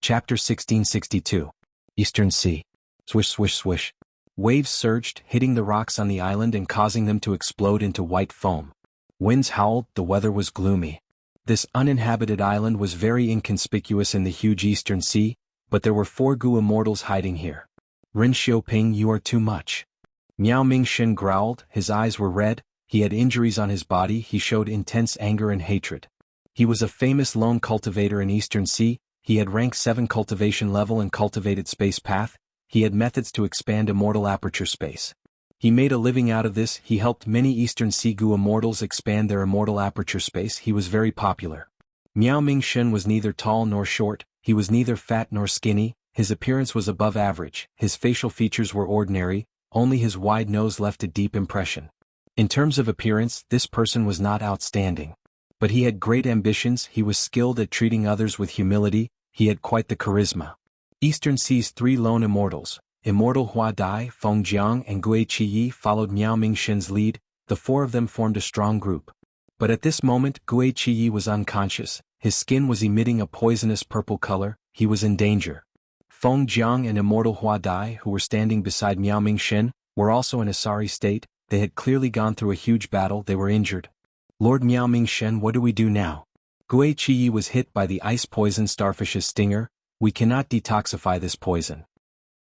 Chapter 1662. Eastern Sea. Swish swish swish. Waves surged, hitting the rocks on the island and causing them to explode into white foam. Winds howled, the weather was gloomy. This uninhabited island was very inconspicuous in the huge Eastern Sea, but there were 4 Gu immortals hiding here. Ren Xiaoping, you are too much. Miao Mingxin growled, his eyes were red, he had injuries on his body, he showed intense anger and hatred. He was a famous lone cultivator in Eastern Sea, he had rank 7 cultivation level and cultivated space path, he had methods to expand immortal aperture space. He made a living out of this, he helped many Eastern Sea Gu immortals expand their immortal aperture space, he was very popular. Miao Mingxin was neither tall nor short, he was neither fat nor skinny, his appearance was above average, his facial features were ordinary, only his wide nose left a deep impression. In terms of appearance, this person was not outstanding. But he had great ambitions, he was skilled at treating others with humility, he had quite the charisma. Eastern Sea's 3 lone immortals, Immortal Hua Dai, Feng Jiang and Gui Qiyi followed Miao Mingxin's lead, the 4 of them formed a strong group. But at this moment Gui Qiyi was unconscious, his skin was emitting a poisonous purple color, he was in danger. Feng Jiang and Immortal Hua Dai, who were standing beside Miao Mingxin, were also in a sorry state, they had clearly gone through a huge battle, they were injured. Lord Miao Mingxin, what do we do now? Gui Qiyi was hit by the ice poison starfish's stinger, we cannot detoxify this poison.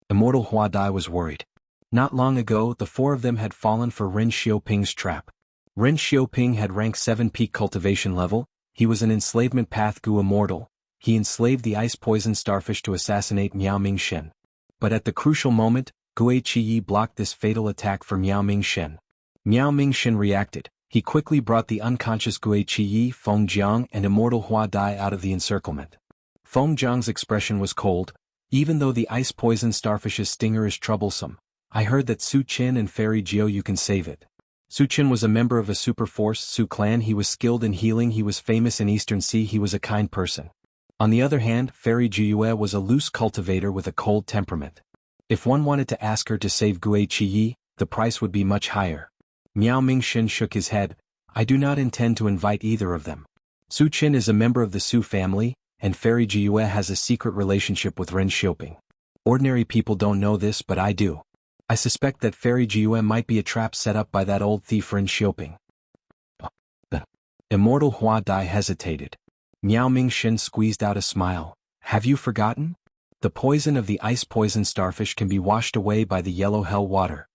Immortal Hua Dai was worried. Not long ago the 4 of them had fallen for Ren Xiaoping's trap. Ren Xiaoping had rank 7 peak cultivation level, he was an enslavement path Gu immortal, he enslaved the ice poison starfish to assassinate Miao Mingxin. But at the crucial moment, Gui Qiyi blocked this fatal attack for Miao Mingxin. Miao Mingxin reacted. He quickly brought the unconscious Gui Qiyi, Feng Jiang and Immortal Hua Dai out of the encirclement. Feng Jiang's expression was cold. Even though the ice poison starfish's stinger is troublesome, I heard that Su Qin and Fairy Jiu you can save it. Su Qin was a member of a super force Su clan, he was skilled in healing, he was famous in Eastern Sea, he was a kind person. On the other hand, Fairy Jiu was a loose cultivator with a cold temperament. If one wanted to ask her to save Gui Qiyi, the price would be much higher. Miao Mingxin shook his head, I do not intend to invite either of them. Su Qin is a member of the Su family, and Fairy Jiu has a secret relationship with Ren Xiaoping. Ordinary people don't know this but I do. I suspect that Fairy Jiu might be a trap set up by that old thief Ren Xiaoping. Immortal Hua Dai hesitated. Miao Mingxin squeezed out a smile. Have you forgotten? The poison of the ice poison starfish can be washed away by the yellow hell water.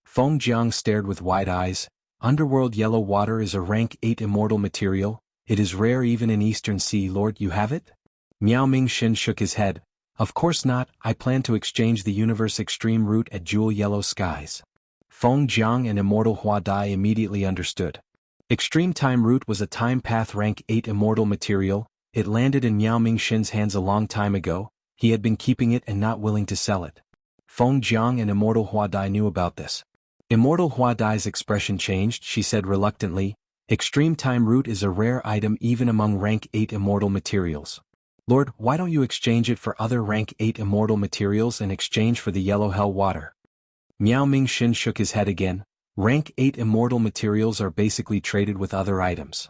Feng Jiang stared with wide eyes. Underworld yellow water is a rank 8 immortal material, it is rare even in Eastern Sea. Lord, you have it? Miao Mingxin shook his head. Of course not, I plan to exchange the universe extreme route at Jewel Yellow Skies. Feng Jiang and Immortal Hua Dai immediately understood. Extreme Time Route was a time path rank 8 immortal material, it landed in Miao Mingxin's hands a long time ago, he had been keeping it and not willing to sell it. Feng Jiang and Immortal Hua Dai knew about this. Immortal Hua Dai's expression changed, she said reluctantly, Extreme Time Route is a rare item even among rank 8 immortal materials. Lord, why don't you exchange it for other rank 8 immortal materials in exchange for the yellow hell water? Miao Mingxin shook his head again, rank 8 immortal materials are basically traded with other items.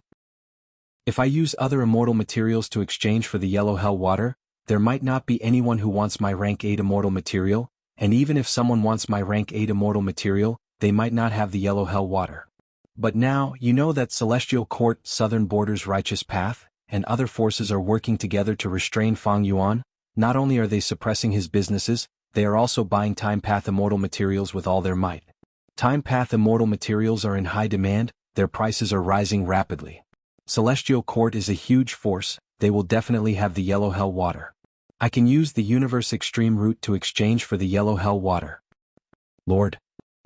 If I use other immortal materials to exchange for the yellow hell water, there might not be anyone who wants my rank 8 immortal material, and even if someone wants my rank 8 immortal material, they might not have the yellow hell water. But now, you know that Celestial Court, Southern Border's righteous path, and other forces are working together to restrain Fang Yuan. Not only are they suppressing his businesses, they are also buying Time Path immortal materials with all their might. Time Path immortal materials are in high demand, their prices are rising rapidly. Celestial Court is a huge force, they will definitely have the yellow hell water. I can use the universe extreme route to exchange for the yellow hell water. Lord.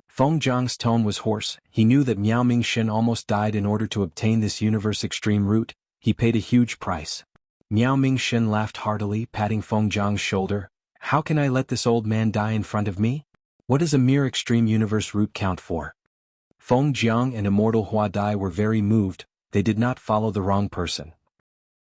Feng Jiang's tone was hoarse, he knew that Miao Mingxin almost died in order to obtain this universe extreme route, he paid a huge price. Miao Mingxin laughed heartily, patting Feng Jiang's shoulder, how can I let this old man die in front of me? What does a mere extreme universe route count for? Feng Jiang and Immortal Hua Dai were very moved, they did not follow the wrong person.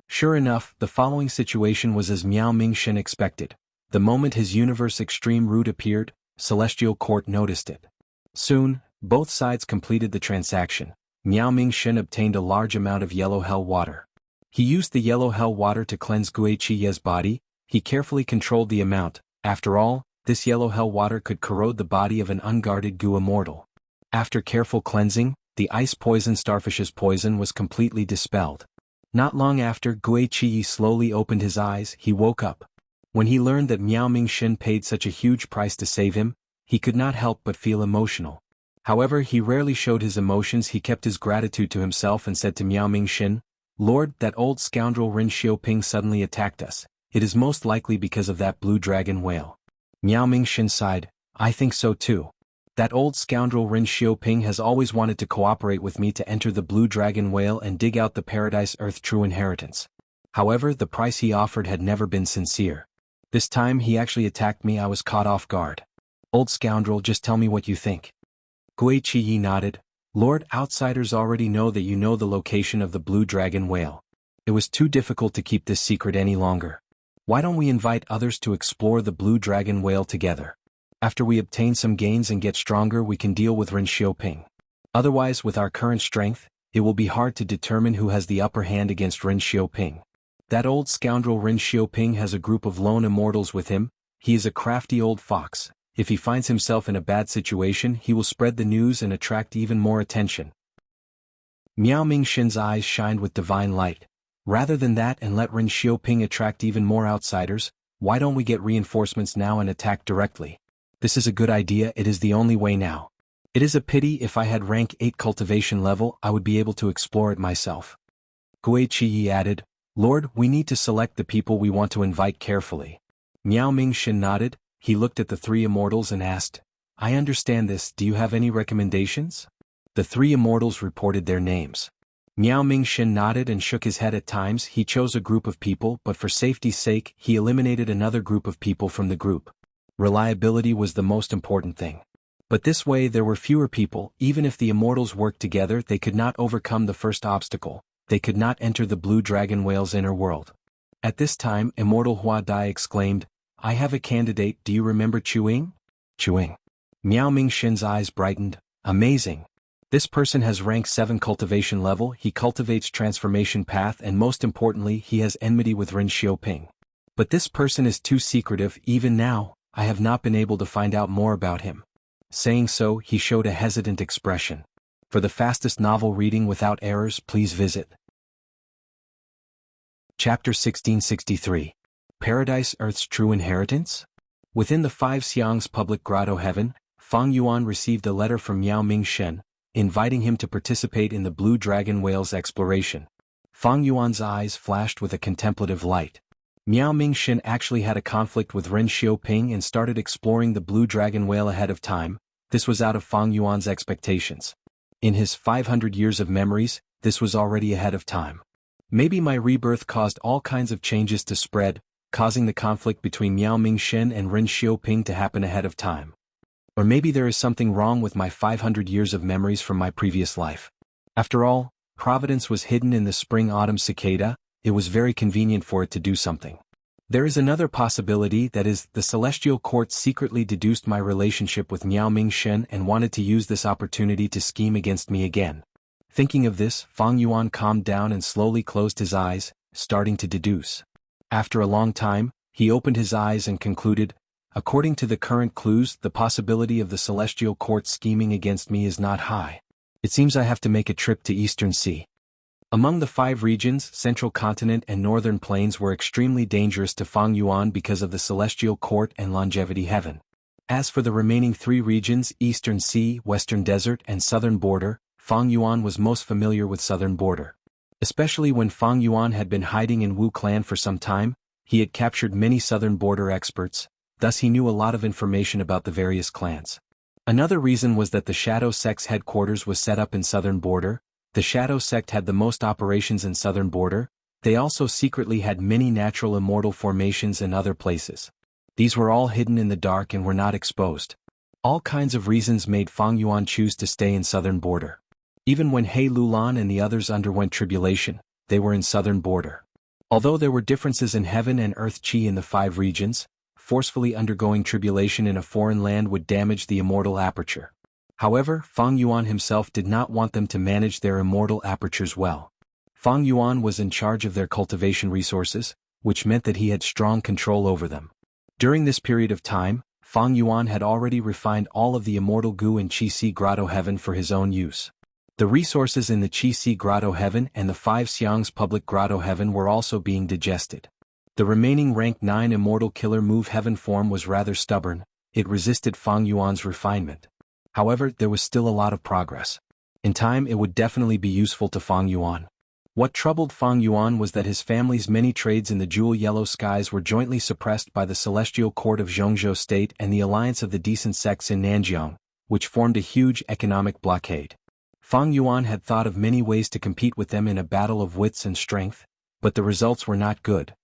Sure enough, the following situation was as Miao Mingxin expected. The moment his universe extreme route appeared, Celestial Court noticed it. Soon, both sides completed the transaction. Miao Mingxin obtained a large amount of yellow hell water. He used the yellow hell water to cleanse Gui Qiyi's body, He carefully controlled the amount. After all, this yellow hell water could corrode the body of an unguarded Gu immortal. After careful cleansing, the ice poison starfish's poison was completely dispelled. Not long after Gui Qi slowly opened his eyes, he woke up. When he learned that Miao Mingxin paid such a huge price to save him, he could not help but feel emotional. However, he rarely showed his emotions. He kept his gratitude to himself and said to Miao Mingxin, "Lord, that old scoundrel Ren Xiaoping suddenly attacked us. It is most likely because of that blue dragon whale." Miao Mingxin sighed, "I think so too. That old scoundrel Ren Xiaoping has always wanted to cooperate with me to enter the blue dragon whale and dig out the Paradise Earth true inheritance. However, the price he offered had never been sincere. This time he actually attacked me. I was caught off guard. Old scoundrel, just tell me what you think." Gui Qi nodded. "Lord, outsiders already know that you know the location of the blue dragon whale. It was too difficult to keep this secret any longer. Why don't we invite others to explore the blue dragon whale together? After we obtain some gains and get stronger, we can deal with Ren Xiaoping. Otherwise, with our current strength, it will be hard to determine who has the upper hand against Ren Xiaoping. That old scoundrel Ren Xiaoping has a group of lone immortals with him. He is a crafty old fox. If he finds himself in a bad situation, he will spread the news and attract even more attention." Miao Mingxin's eyes shined with divine light. "Rather than that and let Ren Xiaoping attract even more outsiders, why don't we get reinforcements now and attack directly? This is a good idea. It is the only way now. It is a pity. If I had rank 8 cultivation level, I would be able to explore it myself." Gui Qi added, "Lord, we need to select the people we want to invite carefully." Miao Mingxin nodded. He looked at the 3 immortals and asked, "I understand this. Do you have any recommendations?" The 3 immortals reported their names. Miao Mingxin nodded and shook his head. At times he chose a group of people, but for safety's sake he eliminated another group of people from the group. Reliability was the most important thing. But this way there were fewer people. Even if the immortals worked together, they could not overcome the first obstacle. They could not enter the blue dragon whale's inner world. At this time, Immortal Hua Dai exclaimed, "I have a candidate. Do you remember Chuing?" "Chuing." Miao Mingxin's eyes brightened. "Amazing. This person has rank 7 cultivation level. He cultivates transformation path, and most importantly, he has enmity with Ren Xiaoping. But this person is too secretive. Even now, I have not been able to find out more about him." Saying so, he showed a hesitant expression. For the fastest novel reading without errors, please visit Chapter 1663. Paradise Earth's True Inheritance? Within the 5 Xiang's public grotto heaven, Fang Yuan received a letter from Miao Mingxin, inviting him to participate in the blue dragon whale's exploration. Fang Yuan's eyes flashed with a contemplative light. Miao Mingxin actually had a conflict with Ren Xiaoping and started exploring the blue dragon whale ahead of time. This was out of Fang Yuan's expectations. In his 500 years of memories, this was already ahead of time. Maybe my rebirth caused all kinds of changes to spread, causing the conflict between Miao Mingxin and Ren Xiaoping to happen ahead of time. Or maybe there is something wrong with my 500 years of memories from my previous life. After all, Providence was hidden in the spring-autumn cicada. It was very convenient for it to do something. There is another possibility, that is, the Celestial Court secretly deduced my relationship with Miao Mingxin and wanted to use this opportunity to scheme against me again. Thinking of this, Fang Yuan calmed down and slowly closed his eyes, starting to deduce. After a long time, he opened his eyes and concluded, "According to the current clues, the possibility of the Celestial Court scheming against me is not high. It seems I have to make a trip to Eastern Sea." Among the 5 regions, Central Continent and Northern Plains were extremely dangerous to Fang Yuan because of the Celestial Court and Longevity Heaven. As for the remaining 3 regions, Eastern Sea, Western Desert and Southern Border, Fang Yuan was most familiar with Southern Border. Especially when Fang Yuan had been hiding in Wu clan for some time, he had captured many Southern Border experts, thus he knew a lot of information about the various clans. Another reason was that the Shadow Sect's headquarters was set up in Southern Border. The Shadow Sect had the most operations in Southern Border. They also secretly had many natural immortal formations in other places. These were all hidden in the dark and were not exposed. All kinds of reasons made Fang Yuan choose to stay in Southern Border. Even when He Lulan and the others underwent tribulation, they were in Southern Border. Although there were differences in heaven and earth chi in the 5 regions, forcefully undergoing tribulation in a foreign land would damage the immortal aperture. However, Fang Yuan himself did not want them to manage their immortal apertures well. Fang Yuan was in charge of their cultivation resources, which meant that he had strong control over them. During this period of time, Fang Yuan had already refined all of the immortal goo in Qi Grotto Heaven for his own use. The resources in the Qi Grotto Heaven and the 5 Xiang's public Grotto Heaven were also being digested. The remaining rank 9 immortal killer move heaven form was rather stubborn, it resisted Fang Yuan's refinement. However, there was still a lot of progress. In time it would definitely be useful to Fang Yuan. What troubled Fang Yuan was that his family's many trades in the Jewel Yellow Skies were jointly suppressed by the Celestial Court of Zhongzhou State and the Alliance of the Decent Sects in Nanjiang, which formed a huge economic blockade. Fang Yuan had thought of many ways to compete with them in a battle of wits and strength, but the results were not good.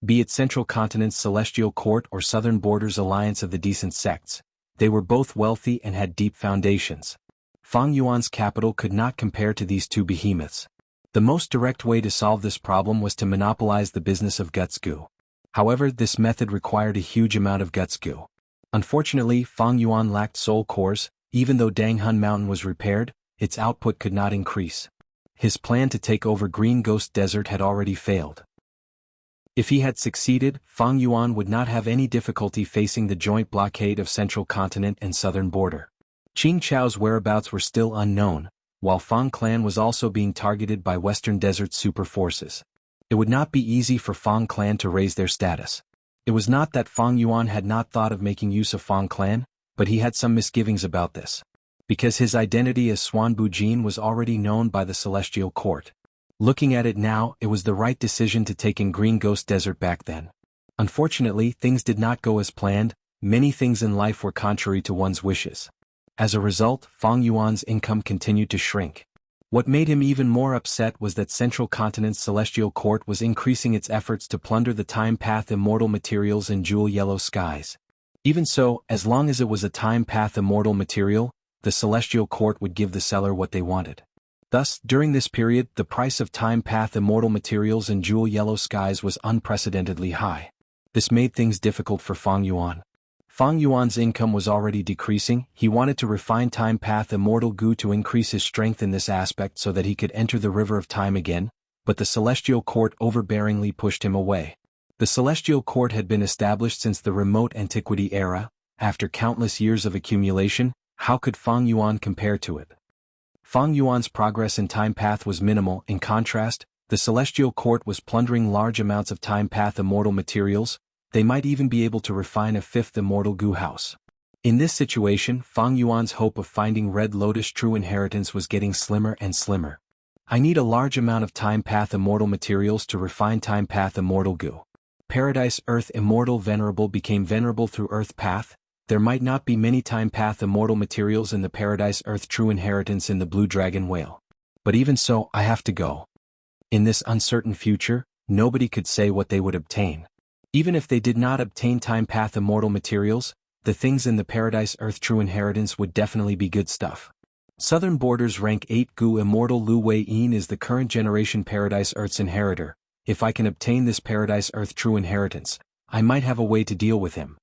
Be it Central Continent's Celestial Court or Southern Borders Alliance of the Decent Sects, they were both wealthy and had deep foundations. Fang Yuan's capital could not compare to these two behemoths. The most direct way to solve this problem was to monopolize the business of guts goo. However, this method required a huge amount of guts goo. Unfortunately, Fang Yuan lacked soul cores. Even though Danghun Mountain was repaired, its output could not increase. His plan to take over Green Ghost Desert had already failed. If he had succeeded, Fang Yuan would not have any difficulty facing the joint blockade of Central Continent and Southern Border. Qing Chao's whereabouts were still unknown, while Fang Clan was also being targeted by Western Desert super forces. It would not be easy for Fang Clan to raise their status. It was not that Fang Yuan had not thought of making use of Fang Clan, but he had some misgivings about this. Because his identity as Xuan Bujin was already known by the Celestial Court. Looking at it now, it was the right decision to take in Green Ghost Desert back then. Unfortunately, things did not go as planned. Many things in life were contrary to one's wishes. As a result, Fang Yuan's income continued to shrink. What made him even more upset was that Central Continent's Celestial Court was increasing its efforts to plunder the Time Path immortal materials in Jewel Yellow Skies. Even so, as long as it was a Time Path immortal material, the Celestial Court would give the seller what they wanted. Thus, during this period, the price of Time Path immortal materials in Jewel Yellow Skies was unprecedentedly high. This made things difficult for Fang Yuan. Fang Yuan's income was already decreasing. He wanted to refine Time Path immortal goo to increase his strength in this aspect so that he could enter the River of Time again, but the Celestial Court overbearingly pushed him away. The Celestial Court had been established since the remote antiquity era. After countless years of accumulation, how could Fang Yuan compare to it? Fang Yuan's progress in Time Path was minimal. In contrast, the Celestial Court was plundering large amounts of Time Path immortal materials. They might even be able to refine a 5th immortal goo house. In this situation, Fang Yuan's hope of finding Red Lotus true inheritance was getting slimmer and slimmer. I need a large amount of Time Path immortal materials to refine Time Path immortal goo. Paradise Earth Immortal Venerable became venerable through Earth Path. There might not be many Time Path immortal materials in the Paradise Earth true inheritance in the Blue Dragon Whale. But even so, I have to go. In this uncertain future, nobody could say what they would obtain. Even if they did not obtain Time Path immortal materials, the things in the Paradise Earth true inheritance would definitely be good stuff. Southern Borders rank 8 goo immortal Lu Wei-yin is the current generation Paradise Earth's inheritor. If I can obtain this Paradise Earth true inheritance, I might have a way to deal with him.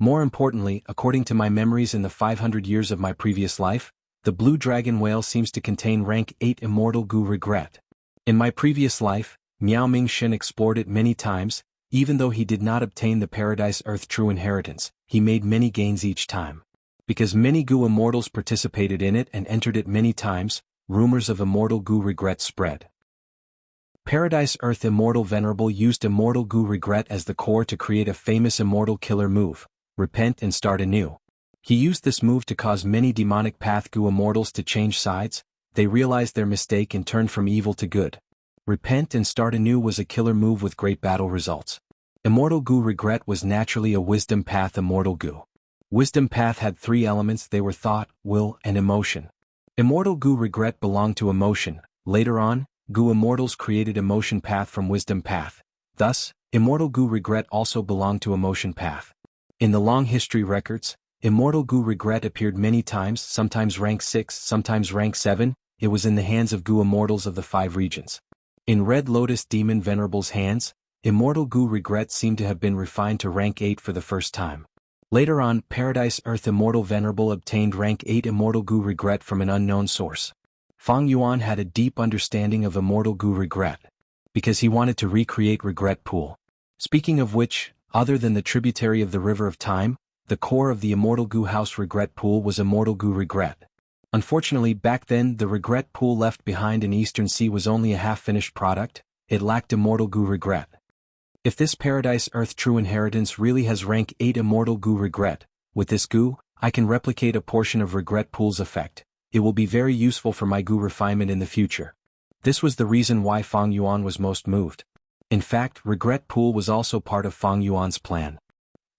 More importantly, according to my memories in the 500 years of my previous life, the Blue Dragon Whale seems to contain rank 8 immortal goo regret. In my previous life, Miao Ming-shen explored it many times. Even though he did not obtain the Paradise Earth true inheritance, he made many gains each time. Because many goo immortals participated in it and entered it many times, rumors of immortal goo regret spread. Paradise Earth Immortal Venerable used immortal goo regret as the core to create a famous immortal killer move, Repent and Start Anew. He used this move to cause many demonic path goo immortals to change sides. They realized their mistake and turned from evil to good. Repent and Start Anew was a killer move with great battle results. Immortal goo regret was naturally a wisdom path immortal goo. Wisdom path had 3 elements. They were thought, will, and emotion. Immortal goo regret belonged to emotion. Later on, goo immortals created emotion path from wisdom path. Thus, immortal goo regret also belonged to emotion path. In the long history records, immortal goo regret appeared many times, sometimes rank 6, sometimes rank 7. It was in the hands of goo immortals of the 5 regions. In Red Lotus Demon Venerable's hands, immortal goo regret seemed to have been refined to rank 8 for the first time. Later on, Paradise Earth Immortal Venerable obtained rank 8 immortal goo regret from an unknown source. Fang Yuan had a deep understanding of immortal goo regret. Because he wanted to recreate regret pool. Speaking of which, other than the tributary of the River of Time, the core of the Immortal Goo House Regret Pool was Immortal Goo Regret. Unfortunately, back then the Regret Pool left behind in Eastern Sea was only a half-finished product. It lacked Immortal Goo Regret. If this Paradise Earth True Inheritance really has rank 8 Immortal Goo Regret, with this goo, I can replicate a portion of Regret Pool's effect. It will be very useful for my goo refinement in the future. This was the reason why Feng Yuan was most moved. In fact, Regret Pool was also part of Feng Yuan's plan.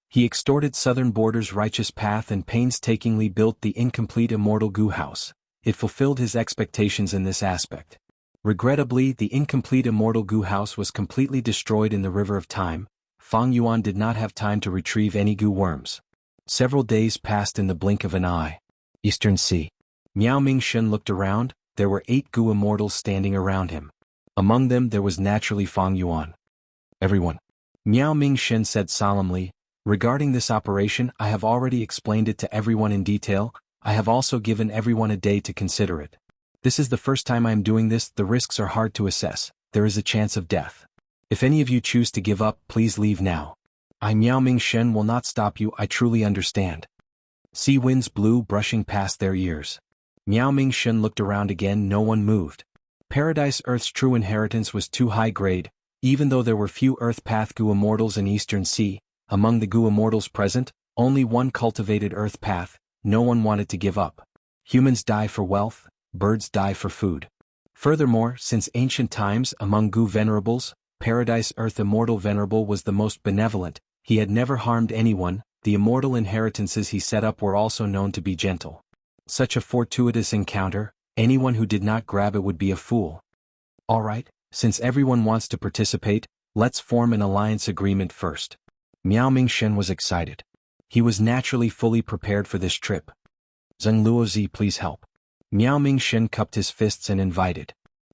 He extorted Southern Border's righteous path and painstakingly built the incomplete Immortal Goo House. It fulfilled his expectations in this aspect. Regrettably, the incomplete Immortal Goo House was completely destroyed in the River of Time. Feng Yuan did not have time to retrieve any goo worms. Several days passed in the blink of an eye. Eastern Sea. Miao Mingshun looked around. There were 8 goo immortals standing around him. Among them there was naturally Feng Yuan. Everyone. Miao Mingshun said solemnly, regarding this operation, I have already explained it to everyone in detail. I have also given everyone a day to consider it. This is the first time I am doing this. The risks are hard to assess. There is a chance of death. If any of you choose to give up, please leave now. I Miao Mingshun will not stop you. I truly understand. Sea winds blew, brushing past their ears. Miao Mingshun looked around again. No one moved. Paradise Earth's true inheritance was too high grade, even though there were few Earth Path Goo Immortals in Eastern Sea. Among the Goo Immortals present, only one cultivated Earth Path. No one wanted to give up. Humans die for wealth, birds die for food. Furthermore, since ancient times, among Goo Venerables, Paradise Earth Immortal Venerable was the most benevolent. He had never harmed anyone. The immortal inheritances he set up were also known to be gentle. Such a fortuitous encounter, anyone who did not grab it would be a fool. Alright, since everyone wants to participate, let's form an alliance agreement first. Miao Mingshun was excited. He was naturally fully prepared for this trip. Zheng Luozi, please help. Miao Mingshun cupped his fists and invited.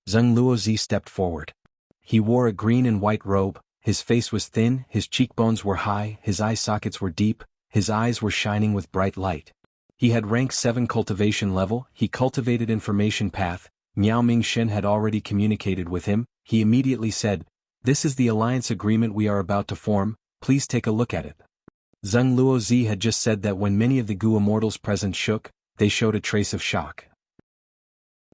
Zheng Luozi stepped forward. He wore a green and white robe, his face was thin, his cheekbones were high, his eye sockets were deep, his eyes were shining with bright light. He had rank 7 cultivation level. He cultivated information path. Miao Mingshun had already communicated with him. He immediately said, "This is the alliance agreement we are about to form. Please take a look at it." Zheng Luozi had just said that when many of the Goo Immortals present shook, they showed a trace of shock.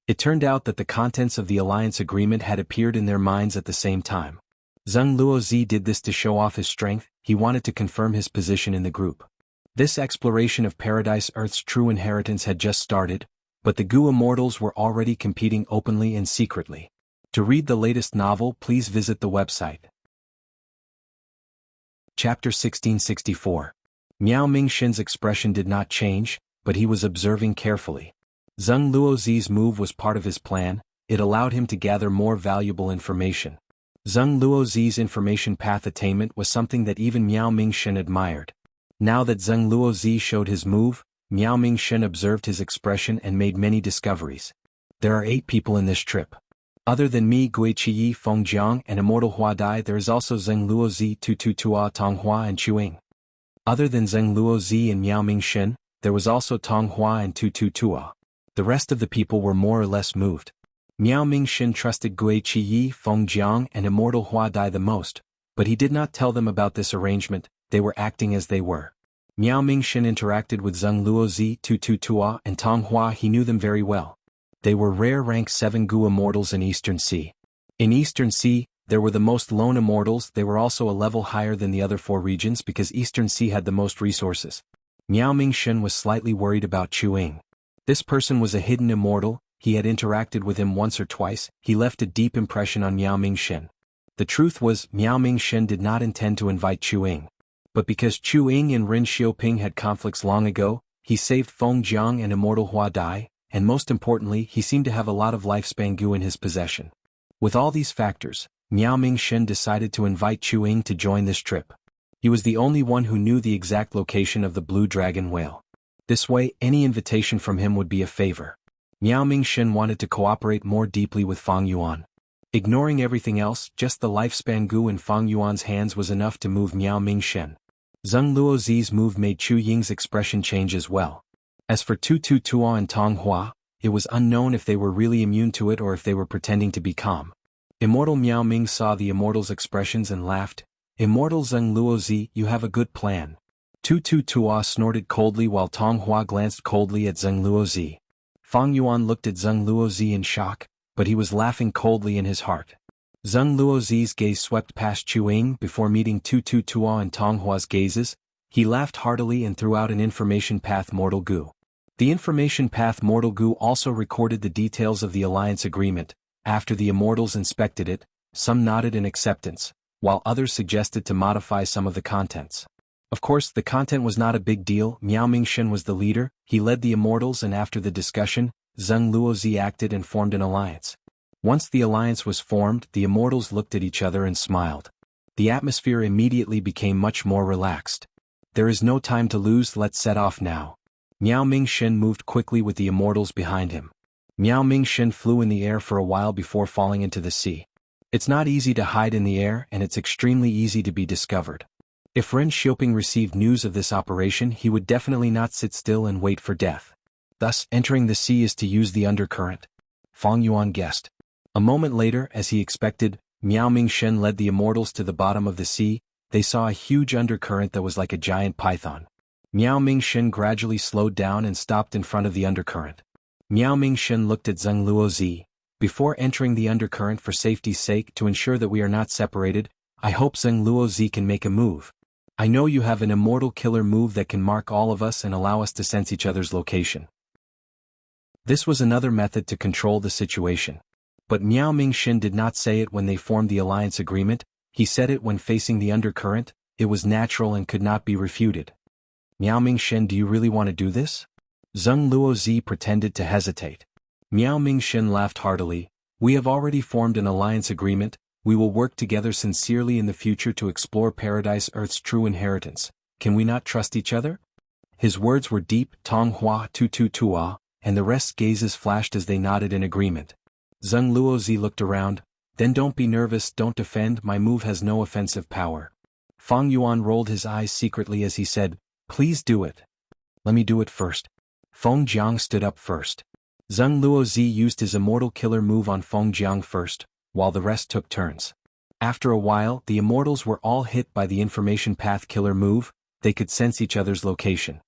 It turned out that the contents of the alliance agreement had appeared in their minds at the same time. Zheng Luozi did this to show off his strength. He wanted to confirm his position in the group. This exploration of Paradise Earth's true inheritance had just started, but the Goo Immortals were already competing openly and secretly. To read the latest novel, please visit the website. Chapter 1664. Miao Mingshun's expression did not change, but he was observing carefully. Zheng Luozi's move was part of his plan. It allowed him to gather more valuable information. Zheng Luozi's information path attainment was something that even Miao Mingshun admired. Now that Zheng Luozi showed his move, Miao Mingshun observed his expression and made many discoveries. There are 8 people in this trip. Other than me, Gui Qiyi, Feng Jiang, and Immortal Hua Dai, there is also Zheng Luozi, Tu Tua, Tong Hua, and Chuing. Other than Zheng Luozi and Miao Mingshun, there was also Tong Hua and Tu Tua. The rest of the people were more or less moved. Miao Mingshun trusted Gui Qiyi, Feng Jiang, and Immortal Hua Dai the most, but he did not tell them about this arrangement. They were acting as they were. Miao Mingshun interacted with Zheng Luozi, Tu Tua, and Tong Hua. He knew them very well. They were rare rank 7 Goo Immortals in Eastern Sea. In Eastern Sea, there were the most lone Immortals. They were also a level higher than the other 4 regions because Eastern Sea had the most resources. Miao Mingshun was slightly worried about Chuing. This person was a hidden Immortal. He had interacted with him once or twice. He left a deep impression on Miao Mingshun. The truth was, Miao Mingshun did not intend to invite Chuing. But because Chuing and Ren Xiaoping had conflicts long ago, he saved Feng Jiang and Immortal Hua Dai, and most importantly, he seemed to have a lot of lifespan goo in his possession. With all these factors, Miao Mingshun decided to invite Chuing to join this trip. He was the only one who knew the exact location of the blue dragon whale. This way, any invitation from him would be a favor. Miao Mingshun wanted to cooperate more deeply with Feng Yuan. Ignoring everything else, just the lifespan goo in Feng Yuan's hands was enough to move Miao Mingshun. Zheng Luozi's move made Chu Ying's expression change as well. As for Tu Tua and Tong Hua, it was unknown if they were really immune to it or if they were pretending to be calm. Immortal Miao Ming saw the Immortal's expressions and laughed. Immortal Zheng Luozi, you have a good plan. Tu Tua snorted coldly while Tong Hua glanced coldly at Zheng Luozi. Fang Yuan looked at Zheng Luozi in shock, but he was laughing coldly in his heart. Zheng Luozi's gaze swept past Chu Ying before meeting Tu Tua and Tong Hua's gazes. He laughed heartily and threw out an information path Mortal Goo. The information path Mortal Goo also recorded the details of the alliance agreement. After the immortals inspected it, some nodded in acceptance, while others suggested to modify some of the contents. Of course, the content was not a big deal. Miao Mingshen was the leader, he led the immortals, and after the discussion, Zheng Luozi acted and formed an alliance. Once the alliance was formed, the immortals looked at each other and smiled. The atmosphere immediately became much more relaxed. There is no time to lose, let's set off now. Miao Mingshen moved quickly with the immortals behind him. Miao Mingshen flew in the air for a while before falling into the sea. It's not easy to hide in the air, and it's extremely easy to be discovered. If Ren Xiaoping received news of this operation, he would definitely not sit still and wait for death. Thus, entering the sea is to use the undercurrent. Fang Yuan guessed. A moment later, as he expected, Miao Mingshen led the immortals to the bottom of the sea. They saw a huge undercurrent that was like a giant python. Miao Mingshen gradually slowed down and stopped in front of the undercurrent. Miao Mingshen looked at Zheng Luozi. Before entering the undercurrent for safety's sake, to ensure that we are not separated, I hope Zheng Luozi can make a move. I know you have an immortal killer move that can mark all of us and allow us to sense each other's location. This was another method to control the situation. But Miao Mingshen did not say it when they formed the alliance agreement, he said it when facing the undercurrent. It was natural and could not be refuted. Miao Mingshen, do you really want to do this? Zheng Luozi pretended to hesitate. Miao Mingshen laughed heartily. We have already formed an alliance agreement. We will work together sincerely in the future to explore Paradise Earth's true inheritance. Can we not trust each other? His words were deep. Tong Hua, Tu Tua, and the rest's gazes flashed as they nodded in agreement. Zheng Luozi looked around. Then don't be nervous, don't defend, my move has no offensive power. Fang Yuan rolled his eyes secretly as he said, please do it. Let me do it first. Feng Jiang stood up first. Zheng Luozi used his immortal killer move on Feng Jiang first, while the rest took turns. After a while, the immortals were all hit by the information path killer move. They could sense each other's location.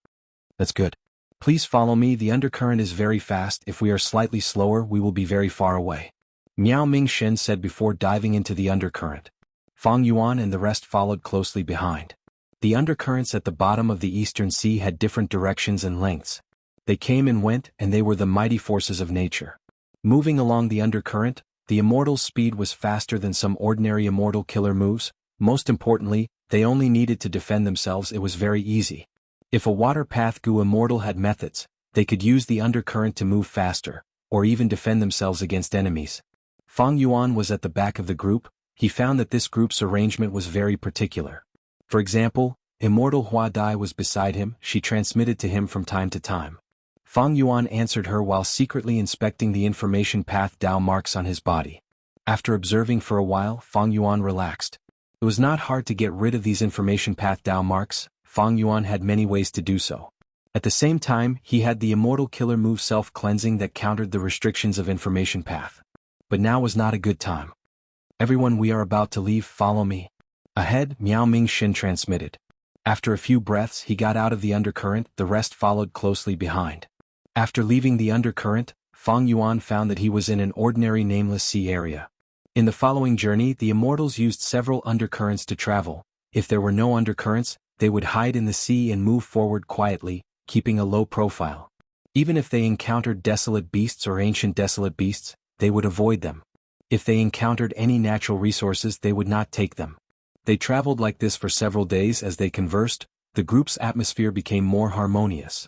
That's good. Please follow me, the undercurrent is very fast, if we are slightly slower we will be very far away. Miao Mingshen said before diving into the undercurrent. Fang Yuan and the rest followed closely behind. The undercurrents at the bottom of the Eastern Sea had different directions and lengths. They came and went, and they were the mighty forces of nature. Moving along the undercurrent, the immortals' speed was faster than some ordinary immortal killer moves. Most importantly, they only needed to defend themselves. It was very easy. If a water path Gu immortal had methods, they could use the undercurrent to move faster, or even defend themselves against enemies. Fang Yuan was at the back of the group. He found that this group's arrangement was very particular. For example, Immortal Hua Dai was beside him. She transmitted to him from time to time. Fang Yuan answered her while secretly inspecting the information path Dao marks on his body. After observing for a while, Fang Yuan relaxed. It was not hard to get rid of these information path Dao marks. Fang Yuan had many ways to do so. At the same time, he had the immortal killer move self-cleansing that countered the restrictions of information path. But now was not a good time. Everyone, we are about to leave, follow me. Ahead, Miao Mingshen transmitted. After a few breaths he got out of the undercurrent, the rest followed closely behind. After leaving the undercurrent, Fang Yuan found that he was in an ordinary nameless sea area. In the following journey the immortals used several undercurrents to travel. If there were no undercurrents, they would hide in the sea and move forward quietly, keeping a low profile. Even if they encountered desolate beasts or ancient desolate beasts, they would avoid them. If they encountered any natural resources they would not take them. They traveled like this for several days. As they conversed, the group's atmosphere became more harmonious.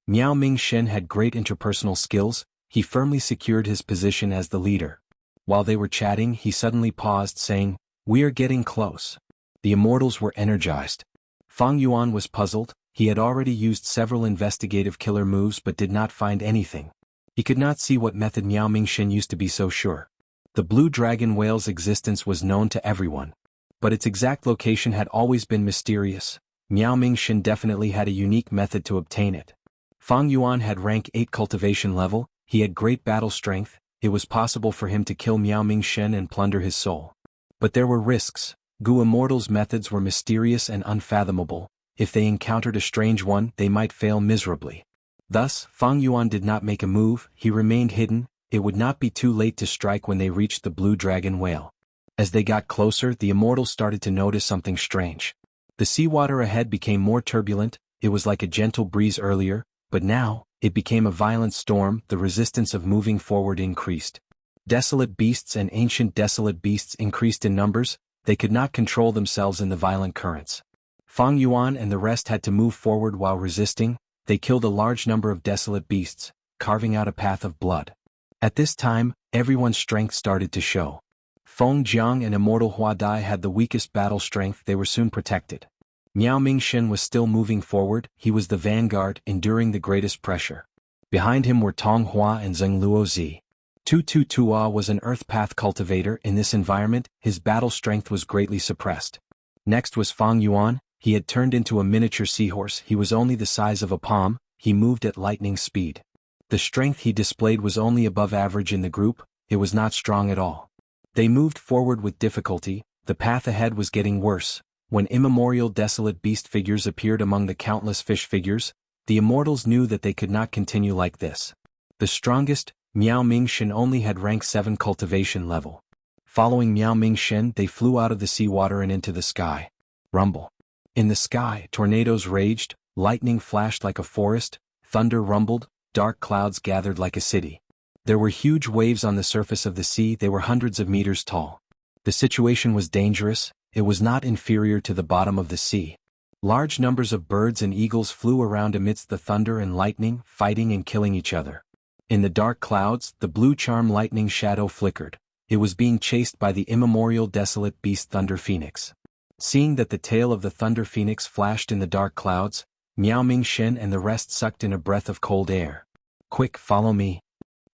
Miao Mingshen had great interpersonal skills. He firmly secured his position as the leader. While they were chatting he suddenly paused, saying, we are getting close. The immortals were energized. Fang Yuan was puzzled. He had already used several investigative killer moves but did not find anything. He could not see what method Miao Mingshen used to be so sure. The blue dragon whale's existence was known to everyone. But its exact location had always been mysterious. Miao Mingshen definitely had a unique method to obtain it. Fang Yuan had rank 8 cultivation level, he had great battle strength, it was possible for him to kill Miao Mingshen and plunder his soul. But there were risks. Gu Immortals' methods were mysterious and unfathomable. If they encountered a strange one, they might fail miserably. Thus, Fang Yuan did not make a move, he remained hidden. It would not be too late to strike when they reached the blue dragon whale. As they got closer, the Immortals started to notice something strange. The seawater ahead became more turbulent. It was like a gentle breeze earlier, but now, it became a violent storm. The resistance of moving forward increased. Desolate beasts and ancient desolate beasts increased in numbers. They could not control themselves in the violent currents. Fang Yuan and the rest had to move forward while resisting. They killed a large number of desolate beasts, carving out a path of blood. At this time, everyone's strength started to show. Feng Jiang and Immortal Hua Dai had the weakest battle strength. They were soon protected. Miao Mingxin was still moving forward. He was the vanguard, enduring the greatest pressure. Behind him were Tong Hua and Zheng Luozi. Tu Tua was an earth path cultivator. In this environment, his battle strength was greatly suppressed. Next was Fang Yuan. He had turned into a miniature seahorse. He was only the size of a palm. He moved at lightning speed. The strength he displayed was only above average in the group. It was not strong at all. They moved forward with difficulty. The path ahead was getting worse. When immemorial desolate beast figures appeared among the countless fish figures, the Immortals knew that they could not continue like this. The strongest, Miao Mingxin, only had rank 7 cultivation level. Following Miao Mingxin, they flew out of the seawater and into the sky. Rumble. In the sky, tornadoes raged, lightning flashed like a forest, thunder rumbled, dark clouds gathered like a city. There were huge waves on the surface of the sea. They were hundreds of meters tall. The situation was dangerous. It was not inferior to the bottom of the sea. Large numbers of birds and eagles flew around amidst the thunder and lightning, fighting and killing each other. In the dark clouds, the blue charm lightning shadow flickered. It was being chased by the immemorial desolate beast Thunder Phoenix. Seeing that the tail of the Thunder Phoenix flashed in the dark clouds, Miao Mingxin and the rest sucked in a breath of cold air. "Quick, follow me."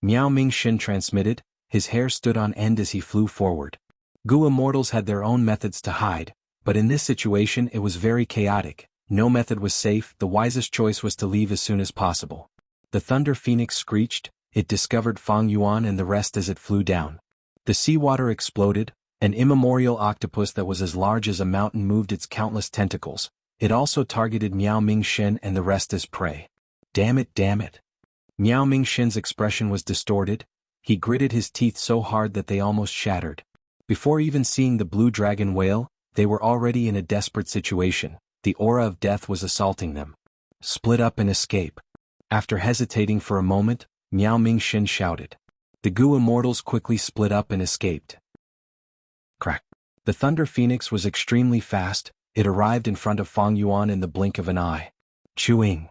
Miao Mingxin transmitted. His hair stood on end as he flew forward. Gu Immortals had their own methods to hide, but in this situation it was very chaotic. No method was safe. The wisest choice was to leave as soon as possible. The Thunder Phoenix screeched. It discovered Fang Yuan and the rest as it flew down. The seawater exploded. An immemorial octopus that was as large as a mountain moved its countless tentacles. It also targeted Miao Mingxin and the rest as prey. Damn it, damn it. Miao Mingxin's expression was distorted. He gritted his teeth so hard that they almost shattered. Before even seeing the blue dragon whale, they were already in a desperate situation. The aura of death was assaulting them. Split up and escape. After hesitating for a moment, Miao Mingxin shouted. The Gu Immortals quickly split up and escaped. Crack. The Thunder Phoenix was extremely fast. It arrived in front of Fang Yuan in the blink of an eye. Chewing.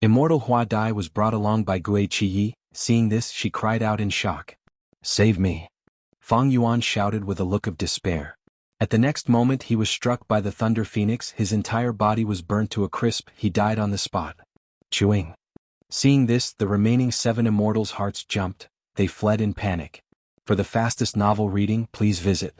Immortal Hua Dai was brought along by Gui Qiyi. Seeing this, she cried out in shock. Save me. Fang Yuan shouted with a look of despair. At the next moment he was struck by the Thunder Phoenix. His entire body was burnt to a crisp. He died on the spot. Chewing. Seeing this, the remaining 7 Immortals' hearts jumped. They fled in panic. For the fastest novel reading, please visit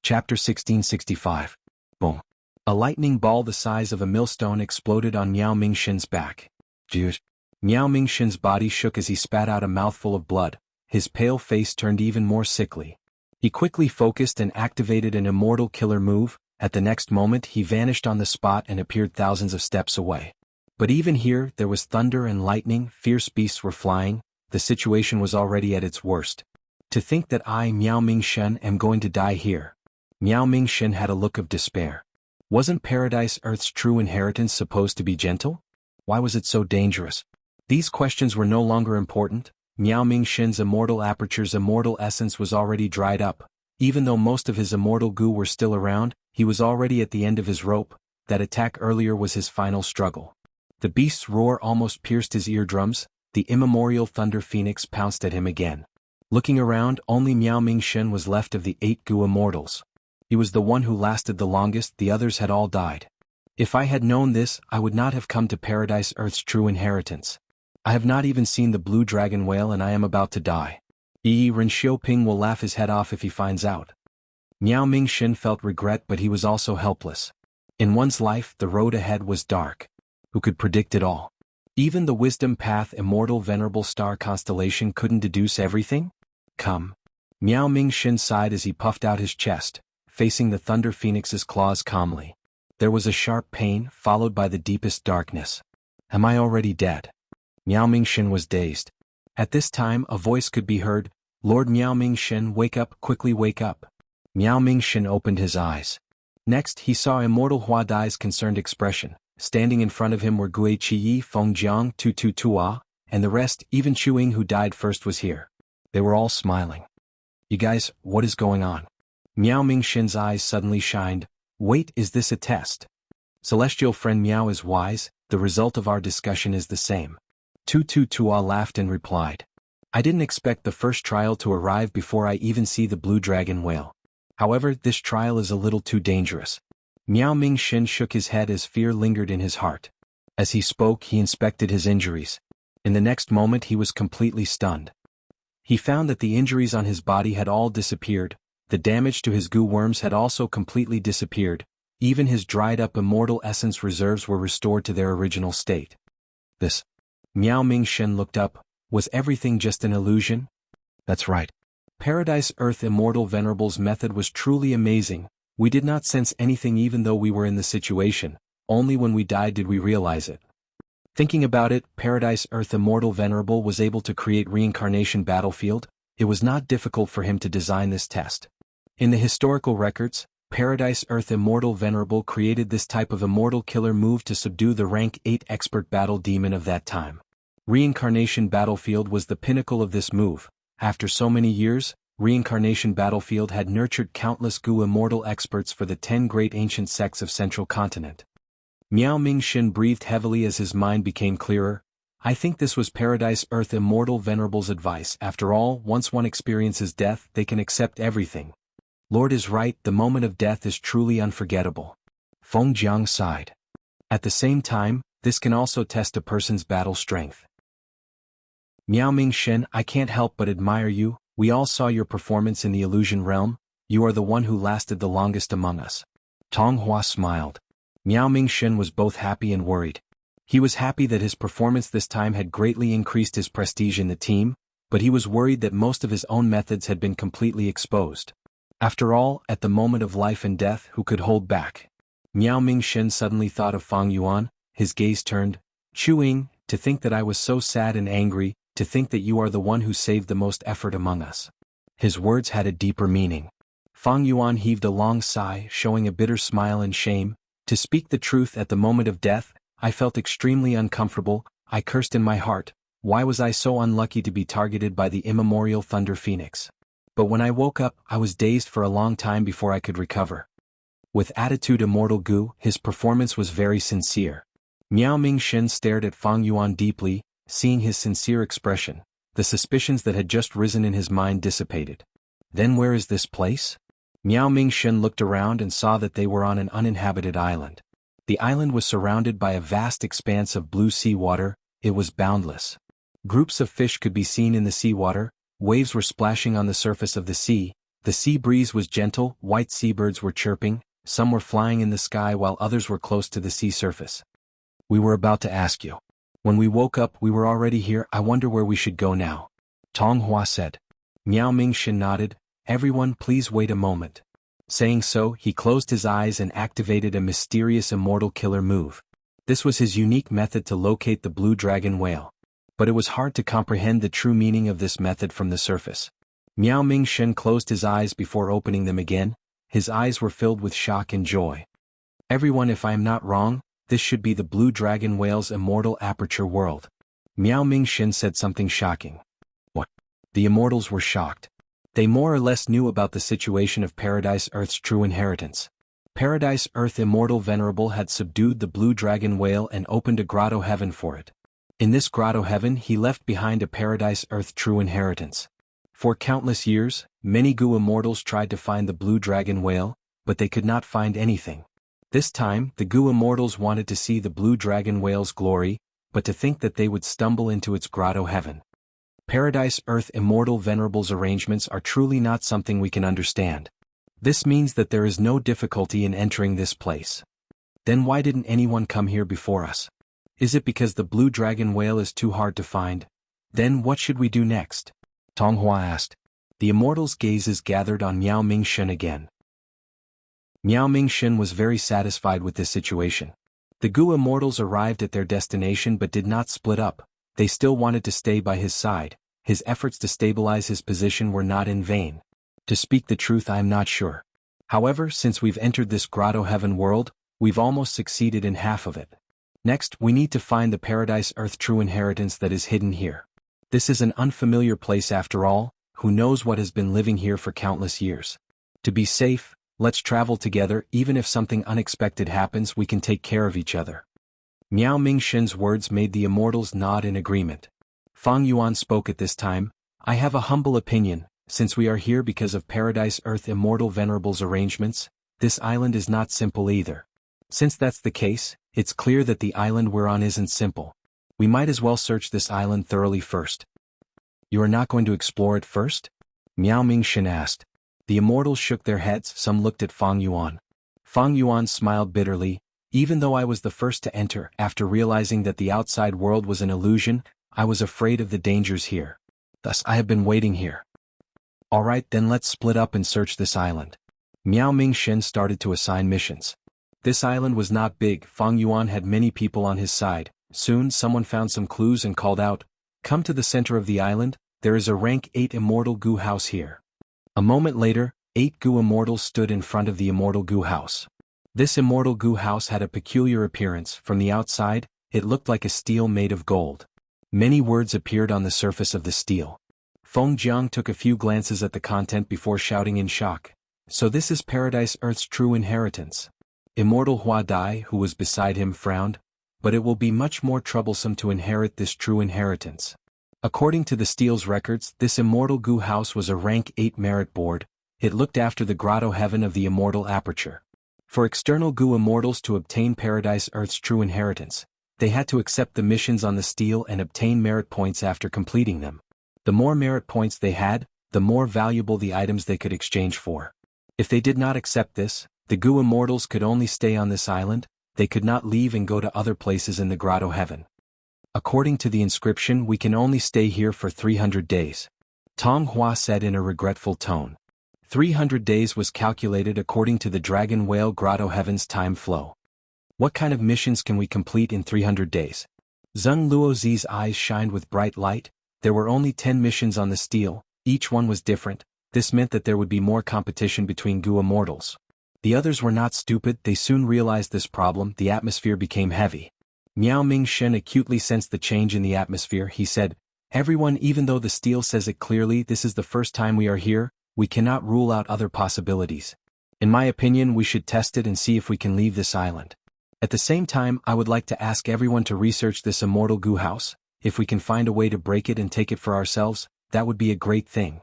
Chapter 1665. Boom. A lightning ball the size of a millstone exploded on Miao Mingxin's back. Dude. Miao Mingxin's body shook as he spat out a mouthful of blood. His pale face turned even more sickly. He quickly focused and activated an immortal killer move. At the next moment he vanished on the spot and appeared thousands of steps away. But even here, there was thunder and lightning. Fierce beasts were flying. The situation was already at its worst. To think that I, Miao Mingxin, am going to die here. Miao Mingxin had a look of despair. Wasn't Paradise Earth's true inheritance supposed to be gentle? Why was it so dangerous? These questions were no longer important. Miao Mingxin's immortal aperture's immortal essence was already dried up. Even though most of his immortal goo were still around, he was already at the end of his rope. That attack earlier was his final struggle. The beast's roar almost pierced his eardrums. The immemorial Thunder Phoenix pounced at him again. Looking around, only Miao Mingxin was left of the 8 Gu Immortals. He was the one who lasted the longest. The others had all died. If I had known this, I would not have come to Paradise Earth's true inheritance. I have not even seen the blue dragon whale and I am about to die. Ren Xiaoping will laugh his head off if he finds out. Miao Mingxin felt regret, but he was also helpless. In one's life, the road ahead was dark. Who could predict it all? Even the wisdom path immortal venerable star constellation couldn't deduce everything? Come. Miao Mingxin sighed as he puffed out his chest, facing the Thunder Phoenix's claws calmly. There was a sharp pain, followed by the deepest darkness. Am I already dead? Miao Mingxin was dazed. At this time a voice could be heard, Lord Miao Mingxin, wake up, quickly wake up. Miao Mingxin opened his eyes. Next he saw Immortal Hua Dai's concerned expression. Standing in front of him were Gui Qiyi, Feng Jiang, Tu Tu Tua, and the rest, even Chuing who died first was here. They were all smiling. You guys, what is going on? Miao Mingxin's eyes suddenly shined. Wait, is this a test? Celestial friend Miao is wise, the result of our discussion is the same. Tu Tu Tua laughed and replied. I didn't expect the first trial to arrive before I even see the blue dragon whale. However, this trial is a little too dangerous. Miao Mingxin shook his head as fear lingered in his heart. As he spoke, he inspected his injuries. In the next moment he was completely stunned. He found that the injuries on his body had all disappeared, the damage to his goo worms had also completely disappeared, even his dried-up immortal essence reserves were restored to their original state. This. Miao Mingxin looked up. Was everything just an illusion? That's right. Paradise Earth Immortal Venerable's method was truly amazing. We did not sense anything even though we were in the situation, only when we died did we realize it. Thinking about it, Paradise Earth Immortal Venerable was able to create reincarnation battlefield. It was not difficult for him to design this test. In the historical records, Paradise Earth Immortal Venerable created this type of immortal killer move to subdue the rank 8 expert battle demon of that time. Reincarnation battlefield was the pinnacle of this move. After so many years, Reincarnation Battlefield had nurtured countless Gu immortal experts for the 10 great ancient sects of Central Continent. Miao Mingxin breathed heavily as his mind became clearer. I think this was Paradise Earth Immortal Venerable's advice. After all, once one experiences death, they can accept everything. Lord is right, the moment of death is truly unforgettable. Feng Jiang sighed. At the same time, this can also test a person's battle strength. Miao Mingxin, I can't help but admire you. We all saw your performance in the illusion realm. You are the one who lasted the longest among us. Tong Hua smiled. Miao Mingxin was both happy and worried. He was happy that his performance this time had greatly increased his prestige in the team, but he was worried that most of his own methods had been completely exposed. After all, at the moment of life and death, who could hold back? Miao Mingxin suddenly thought of Fang Yuan, his gaze turned. Chuing, to think that I was so sad and angry, to think that you are the one who saved the most effort among us. His words had a deeper meaning. Fang Yuan heaved a long sigh, showing a bitter smile and shame. To speak the truth, at the moment of death, I felt extremely uncomfortable. I cursed in my heart. Why was I so unlucky to be targeted by the immemorial Thunder Phoenix? But when I woke up, I was dazed for a long time before I could recover. With attitude Immortal Gu, his performance was very sincere. Miao Mingxin stared at Fang Yuan deeply. Seeing his sincere expression, the suspicions that had just risen in his mind dissipated. Then where is this place? Miao Mingxin looked around and saw that they were on an uninhabited island. The island was surrounded by a vast expanse of blue sea water. It was boundless. Groups of fish could be seen in the seawater. Waves were splashing on the surface of the sea. The sea breeze was gentle. White seabirds were chirping. Some were flying in the sky while others were close to the sea surface. We were about to ask you. When we woke up, we were already here. I wonder where we should go now. Tong Hua said. Miao Mingxin nodded. Everyone, please wait a moment. Saying so, he closed his eyes and activated a mysterious immortal killer move. This was his unique method to locate the blue dragon whale. But it was hard to comprehend the true meaning of this method from the surface. Miao Mingxin closed his eyes before opening them again. His eyes were filled with shock and joy. Everyone, if I am not wrong, this should be the blue dragon whale's immortal aperture world. Miao Mingxin said something shocking. What? The immortals were shocked. They more or less knew about the situation of Paradise Earth's true inheritance. Paradise Earth Immortal Venerable had subdued the blue dragon whale and opened a grotto heaven for it. In this grotto heaven he left behind a Paradise Earth true inheritance. For countless years, many Gu immortals tried to find the blue dragon whale, but they could not find anything. This time, the Gu immortals wanted to see the blue dragon whale's glory, but to think that they would stumble into its grotto heaven. Paradise Earth Immortal Venerable's arrangements are truly not something we can understand. This means that there is no difficulty in entering this place. Then why didn't anyone come here before us? Is it because the blue dragon whale is too hard to find? Then what should we do next? Tong Hua asked. The immortals' gazes gathered on Miao Mingxin again. Miao Mingxin was very satisfied with this situation. The Gu immortals arrived at their destination but did not split up. They still wanted to stay by his side. His efforts to stabilize his position were not in vain. To speak the truth, I am not sure. However, since we've entered this grotto heaven world, we've almost succeeded in half of it. Next, we need to find the Paradise Earth true inheritance that is hidden here. This is an unfamiliar place after all. Who knows what has been living here for countless years? To be safe, let's travel together. Even if something unexpected happens, we can take care of each other. Miao Mingxin's words made the immortals nod in agreement. Fang Yuan spoke at this time. I have a humble opinion. Since we are here because of Paradise Earth Immortal Venerable's arrangements, this island is not simple either. Since that's the case, it's clear that the island we're on isn't simple. We might as well search this island thoroughly first. You are not going to explore it first? Miao Mingxin asked. The immortals shook their heads. Some looked at Fang Yuan. Fang Yuan smiled bitterly. Even though I was the first to enter, after realizing that the outside world was an illusion, I was afraid of the dangers here. Thus I have been waiting here. Alright, then let's split up and search this island. Miao Mingxin started to assign missions. This island was not big. Fang Yuan had many people on his side. Soon someone found some clues and called out, "Come to the center of the island, there is a rank 8 immortal Gu house here." A moment later, 8 Gu immortals stood in front of the immortal Gu house. This immortal Gu house had a peculiar appearance. From the outside, it looked like a steel made of gold. Many words appeared on the surface of the steel. Feng Jiang took a few glances at the content before shouting in shock. So this is Paradise Earth's true inheritance. Immortal Hua Dai, who was beside him, frowned. But it will be much more troublesome to inherit this true inheritance. According to the steel's records, this immortal Gu house was a rank 8 merit board. It looked after the grotto heaven of the immortal aperture. For external Gu immortals to obtain Paradise Earth's true inheritance, they had to accept the missions on the steel and obtain merit points after completing them. The more merit points they had, the more valuable the items they could exchange for. If they did not accept this, the Gu immortals could only stay on this island. They could not leave and go to other places in the grotto heaven. According to the inscription, we can only stay here for 300 days. Tong Hua said in a regretful tone. 300 days was calculated according to the Dragon Whale Grotto Heaven's time flow. What kind of missions can we complete in 300 days? Zheng Luozi's eyes shined with bright light. There were only 10 missions on the steel, each one was different. This meant that there would be more competition between Gu immortals. The others were not stupid. They soon realized this problem. The atmosphere became heavy. Miao Mingxin acutely sensed the change in the atmosphere. He said, "Everyone, even though the steel says it clearly, this is the first time we are here, we cannot rule out other possibilities. In my opinion, we should test it and see if we can leave this island. At the same time, I would like to ask everyone to research this immortal Gu house. If we can find a way to break it and take it for ourselves, that would be a great thing."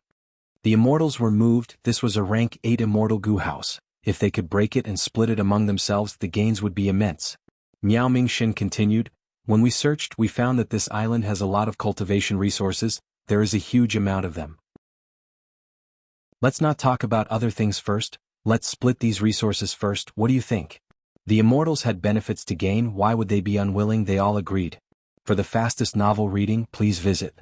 The immortals were moved. This was a rank 8 immortal Gu house. If they could break it and split it among themselves, the gains would be immense. Miao Mingxin continued, "When we searched, we found that this island has a lot of cultivation resources. There is a huge amount of them. Let's not talk about other things first. Let's split these resources first. What do you think?" The immortals had benefits to gain. Why would they be unwilling? They all agreed. For the fastest novel reading, please visit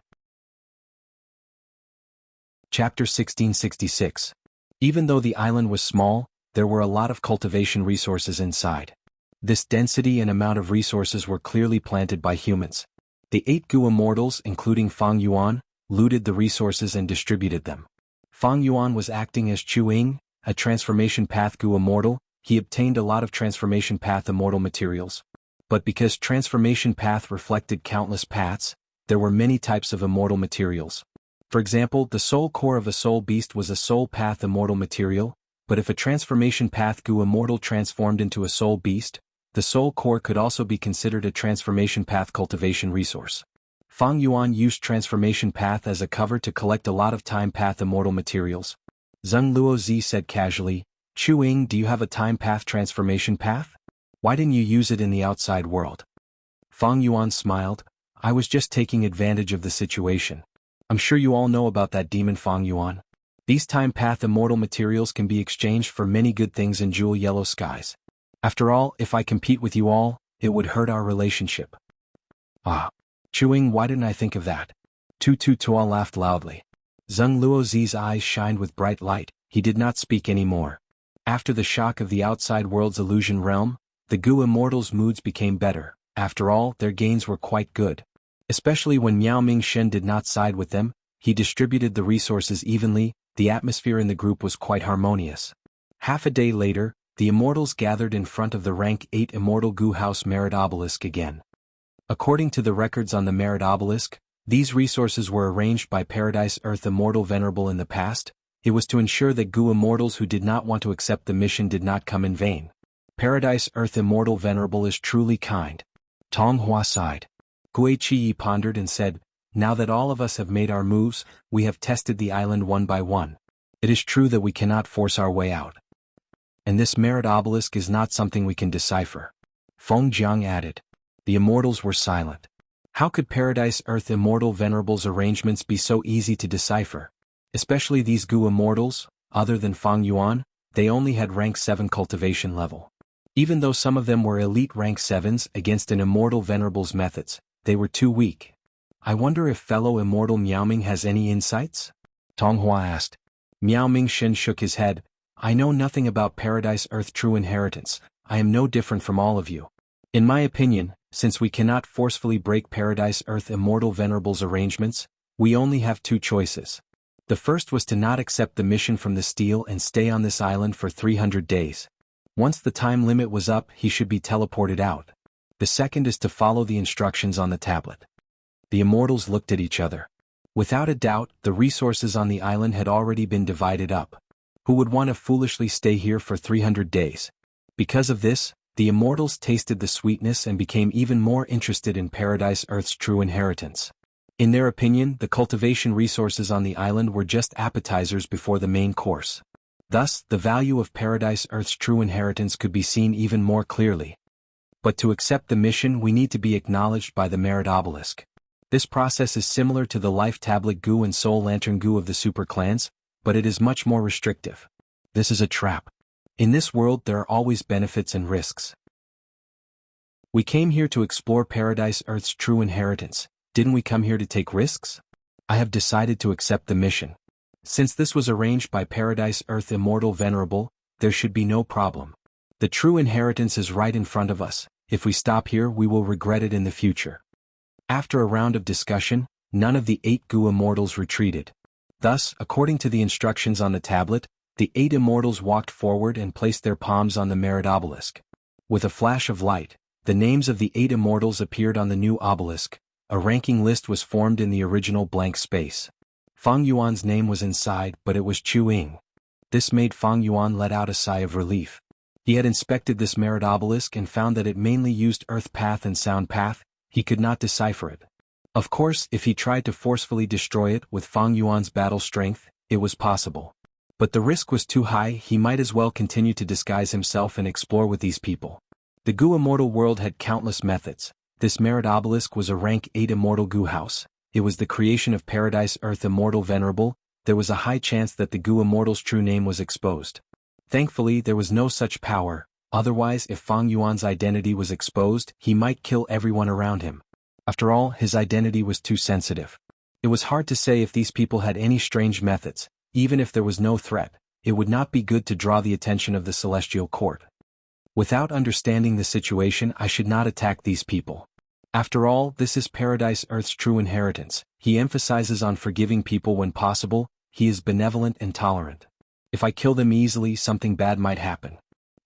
Chapter 1666. Even though the island was small, there were a lot of cultivation resources inside. This density and amount of resources were clearly planted by humans. The 8 Gu immortals, including Fang Yuan, looted the resources and distributed them. Fang Yuan was acting as Chu Ying, a transformation path Gu immortal. He obtained a lot of transformation path immortal materials. But because transformation path reflected countless paths, there were many types of immortal materials. For example, the soul core of a soul beast was a soul path immortal material. But if a transformation path Gu immortal transformed into a soul beast, the soul core could also be considered a transformation path cultivation resource. Fang Yuan used transformation path as a cover to collect a lot of time path immortal materials. Zheng Luozi said casually, "Chu Ying, do you have a time path transformation path? Why didn't you use it in the outside world?" Fang Yuan smiled, "I was just taking advantage of the situation. I'm sure you all know about that demon Fang Yuan. These time path immortal materials can be exchanged for many good things in jewel yellow skies. After all, if I compete with you all, it would hurt our relationship." "Ah, Chu Ying, why didn't I think of that?" Tu Tu Tuo laughed loudly. Zheng Luozi's eyes shined with bright light. He did not speak anymore. After the shock of the outside world's illusion realm, the Gu Immortals' moods became better. After all, their gains were quite good. Especially when Miao Mingshen did not side with them, he distributed the resources evenly. The atmosphere in the group was quite harmonious. Half a day later, the Immortals gathered in front of the rank 8 Immortal Gu House Merit Obelisk again. According to the records on the Merit Obelisk, these resources were arranged by Paradise Earth Immortal Venerable in the past. It was to ensure that Gu Immortals who did not want to accept the mission did not come in vain. Paradise Earth Immortal Venerable is truly kind. Tong Hua sighed. Gui Chiyi pondered and said, now that all of us have made our moves, we have tested the island one by one. It is true that we cannot force our way out. And this Merit Obelisk is not something we can decipher. Feng Jiang added. The Immortals were silent. How could Paradise Earth Immortal Venerable's arrangements be so easy to decipher? Especially these Gu Immortals, other than Fang Yuan, they only had rank 7 cultivation level. Even though some of them were elite rank 7s against an Immortal Venerable's methods, they were too weak. I wonder if fellow Immortal Miaoming has any insights? Tonghua asked. Miao Mingshen shook his head. I know nothing about Paradise Earth True Inheritance. I am no different from all of you. In my opinion, since we cannot forcefully break Paradise Earth Immortal Venerable's arrangements, we only have two choices. The first was to not accept the mission from the Steel and stay on this island for 300 days. Once the time limit was up, he should be teleported out. The second is to follow the instructions on the tablet. The Immortals looked at each other. Without a doubt, the resources on the island had already been divided up. Who would want to foolishly stay here for 300 days? Because of this, the Immortals tasted the sweetness and became even more interested in Paradise Earth's true inheritance. In their opinion, the cultivation resources on the island were just appetizers before the main course. Thus, the value of Paradise Earth's true inheritance could be seen even more clearly. But to accept the mission, we need to be acknowledged by the Merit Obelisk. This process is similar to the Life Tablet Gu and Soul Lantern Gu of the Super Clans, but it is much more restrictive. This is a trap. In this world there are always benefits and risks. We came here to explore Paradise Earth's true inheritance. Didn't we come here to take risks? I have decided to accept the mission. Since this was arranged by Paradise Earth Immortal Venerable, there should be no problem. The true inheritance is right in front of us. If we stop here, we will regret it in the future. After a round of discussion, none of the 8 Gu Immortals retreated. Thus, according to the instructions on the tablet, the 8 Immortals walked forward and placed their palms on the Merit Obelisk. With a flash of light, the names of the 8 Immortals appeared on the new obelisk. A ranking list was formed in the original blank space. Fang Yuan's name was inside, but it was Chu Ying. This made Fang Yuan let out a sigh of relief. He had inspected this Merit Obelisk and found that it mainly used Earth Path and Sound Path. He could not decipher it. Of course, if he tried to forcefully destroy it with Fang Yuan's battle strength, it was possible. But the risk was too high. He might as well continue to disguise himself and explore with these people. The Gu Immortal world had countless methods. This Merit Obelisk was a rank 8 Immortal Gu house. It was the creation of Paradise Earth Immortal Venerable. There was a high chance that the Gu Immortal's true name was exposed. Thankfully, there was no such power. Otherwise, if Fang Yuan's identity was exposed, he might kill everyone around him. After all, his identity was too sensitive. It was hard to say if these people had any strange methods. Even if there was no threat, it would not be good to draw the attention of the Celestial Court. Without understanding the situation, I should not attack these people. After all, this is Paradise Earth's true inheritance. He emphasizes on forgiving people when possible. He is benevolent and tolerant. If I kill them easily, something bad might happen.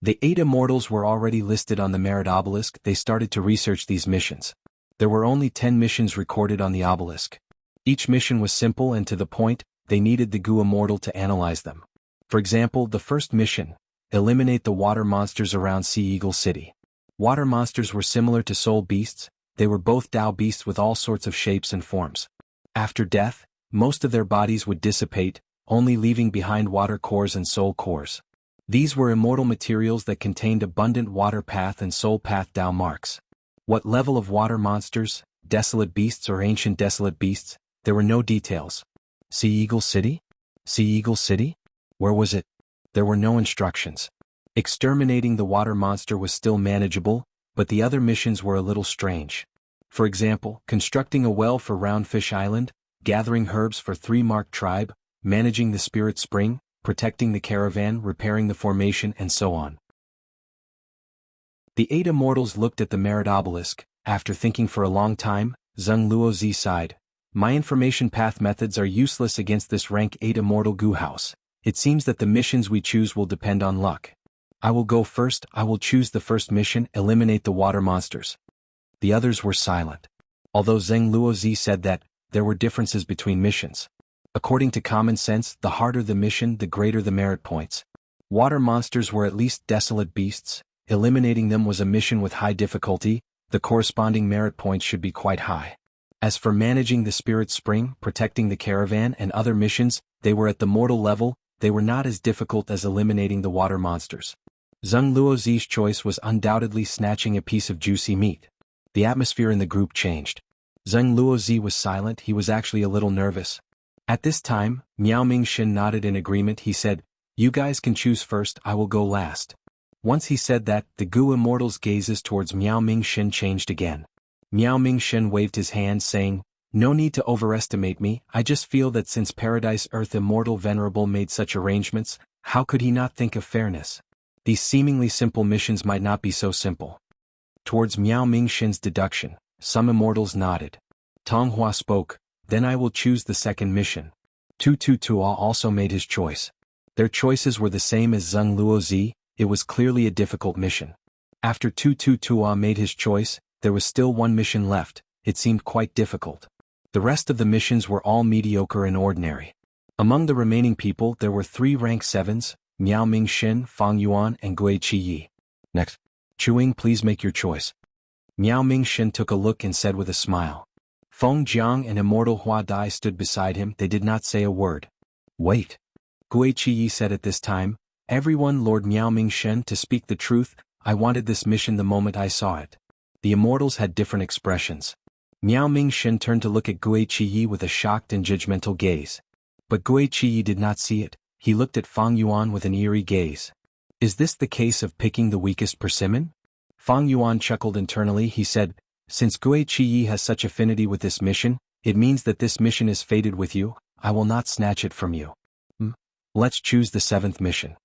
The 8 Immortals were already listed on the Merit Obelisk. They started to research these missions. There were only 10 missions recorded on the obelisk. Each mission was simple and to the point. They needed the Gu Immortal to analyze them. For example, the first mission, eliminate the water monsters around Sea Eagle City. Water monsters were similar to soul beasts. They were both Dao beasts with all sorts of shapes and forms. After death, most of their bodies would dissipate, only leaving behind water cores and soul cores. These were immortal materials that contained abundant water path and soul path Dao marks. What level of water monsters, desolate beasts or ancient desolate beasts? There were no details. Sea Eagle City? Sea Eagle City? Where was it? There were no instructions. Exterminating the water monster was still manageable, but the other missions were a little strange. For example, constructing a well for Roundfish Island. gathering herbs for 3 marked tribe, managing the spirit spring, protecting the caravan, repairing the formation, and so on. The 8 immortals looked at the merit obelisk. After thinking for a long time, Zheng Luozi sighed. My information path methods are useless against this rank 8 immortal goo house. It seems that the missions we choose will depend on luck. I will go first. I will choose the first mission, eliminate the water monsters. The others were silent. Although Zheng Luozi said that there were differences between missions. According to common sense, the harder the mission, the greater the merit points. Water monsters were at least desolate beasts. Eliminating them was a mission with high difficulty. The corresponding merit points should be quite high. As for managing the spirit spring, protecting the caravan, and other missions, they were at the mortal level. They were not as difficult as eliminating the water monsters. Zheng Luozi's choice was undoubtedly snatching a piece of juicy meat. The atmosphere in the group changed. Zheng Luozi was silent. He was actually a little nervous. At this time, Miao Mingxin nodded in agreement. He said, "You guys can choose first, I will go last." Once he said that, the Gu Immortals' gazes towards Miao Mingxin changed again. Miao Mingxin waved his hand saying, "No need to overestimate me. I just feel that since Paradise Earth Immortal Venerable made such arrangements, how could he not think of fairness? These seemingly simple missions might not be so simple." Towards Miao Mingxin's deduction, some immortals nodded. Tonghua spoke, "Then I will choose the second mission." Tu Tua also made his choice. Their choices were the same as Zheng Luozi. It was clearly a difficult mission. After Tu Tua made his choice, there was still one mission left. It seemed quite difficult. The rest of the missions were all mediocre and ordinary. Among the remaining people there were 3 rank 7s, Miao Mingxin, Fang Yuan, and Gui Qiyi. Next. Chuing, please make your choice. Miao Mingxin took a look and said with a smile. Feng Jiang and Immortal Hua Dai stood beside him. They did not say a word. Wait. Gui Qiyi said at this time, "Everyone, Lord Miao Mingxin, to speak the truth, I wanted this mission the moment I saw it." The immortals had different expressions. Miao Mingxin turned to look at Gui Qiyi with a shocked and judgmental gaze. But Gui Qiyi did not see it. He looked at Fang Yuan with an eerie gaze. Is this the case of picking the weakest persimmon? Fang Yuan chuckled internally. He said, "Since Gui Qiyi has such affinity with this mission, it means that this mission is fated with you. I will not snatch it from you. Let's choose the 7th mission."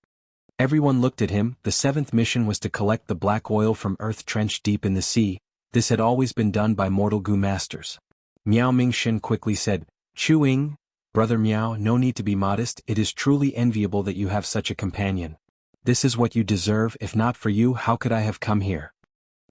Everyone looked at him. The 7th mission was to collect the black oil from earth trenched deep in the sea. This had always been done by mortal Gu masters. Miao Mingxin quickly said, "Chuing, brother Miao, no need to be modest. It is truly enviable that you have such a companion. This is what you deserve. If not for you, how could I have come here?"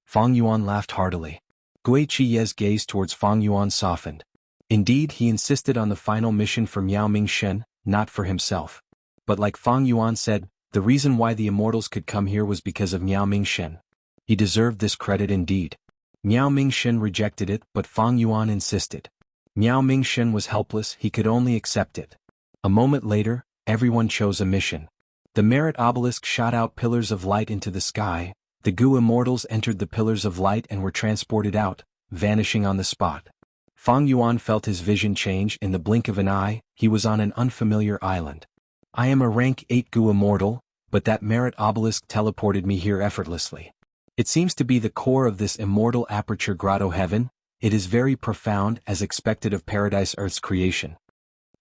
Fang Yuan laughed heartily. Gui Qiyi's gaze towards Fang Yuan softened. Indeed, he insisted on the final mission for Miao Mingxin, not for himself. But like Fang Yuan said, the reason why the immortals could come here was because of Miao Mingxin. He deserved this credit indeed. Miao Mingxin rejected it, but Fang Yuan insisted. Miao Mingxin was helpless. He could only accept it. A moment later, everyone chose a mission. The merit obelisk shot out pillars of light into the sky. The Gu immortals entered the pillars of light and were transported out, vanishing on the spot. Fang Yuan felt his vision change. In the blink of an eye, he was on an unfamiliar island. I am a rank 8 Gu immortal, but that merit obelisk teleported me here effortlessly. It seems to be the core of this immortal aperture grotto heaven. It is very profound, as expected of Paradise Earth's creation.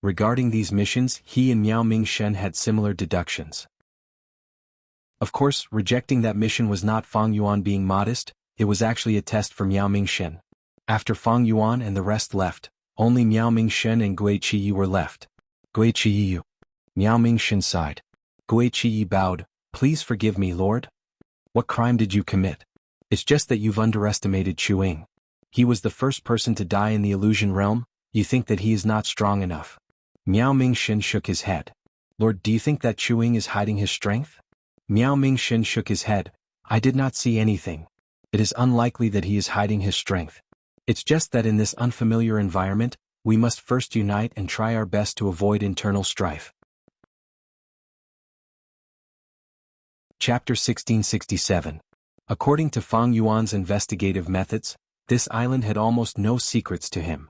Regarding these missions, he and Miao Mingxin had similar deductions. Of course, rejecting that mission was not Fang Yuan being modest. It was actually a test for Miao Mingxin. After Fang Yuan and the rest left, only Miao Mingxin and Gui Qiyi were left. Gui Qiyi. Miao Mingxin sighed. Gui Qiyi bowed. "Please forgive me, Lord. What crime did you commit? It's just that you've underestimated Chuing. He was the first person to die in the illusion realm. You think that he is not strong enough." Miao Mingxin shook his head. "Lord, do you think that Chuing is hiding his strength?" Miao Mingxin shook his head. "I did not see anything. It is unlikely that he is hiding his strength. It's just that in this unfamiliar environment, we must first unite and try our best to avoid internal strife." Chapter 1667. According to Fang Yuan's investigative methods, this island had almost no secrets to him.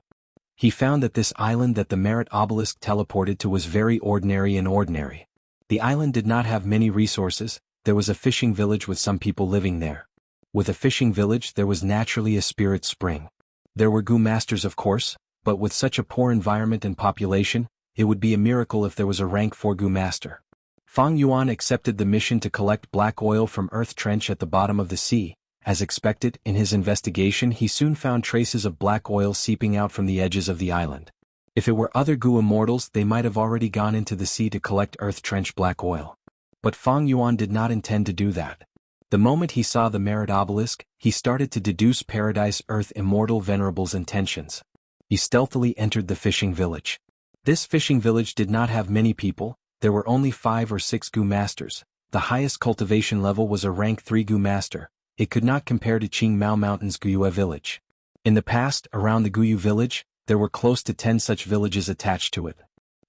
He found that this island that the merit obelisk teleported to was very ordinary and ordinary. The island did not have many resources. There was a fishing village with some people living there. With a fishing village there was naturally a spirit spring. There were Gu masters of course, but with such a poor environment and population, it would be a miracle if there was a rank 4 Gu master. Fang Yuan accepted the mission to collect black oil from Earth Trench at the bottom of the sea. As expected, in his investigation he soon found traces of black oil seeping out from the edges of the island. If it were other Gu immortals, they might have already gone into the sea to collect Earth Trench black oil. But Fang Yuan did not intend to do that. The moment he saw the merit obelisk, he started to deduce Paradise Earth Immortal Venerable's intentions. He stealthily entered the fishing village. This fishing village did not have many people. There were only 5 or 6 Gu masters. The highest cultivation level was a rank 3 Gu master. It could not compare to Qingmao Mountain's Guyue village. In the past, around the Guyu village, there were close to 10 such villages attached to it.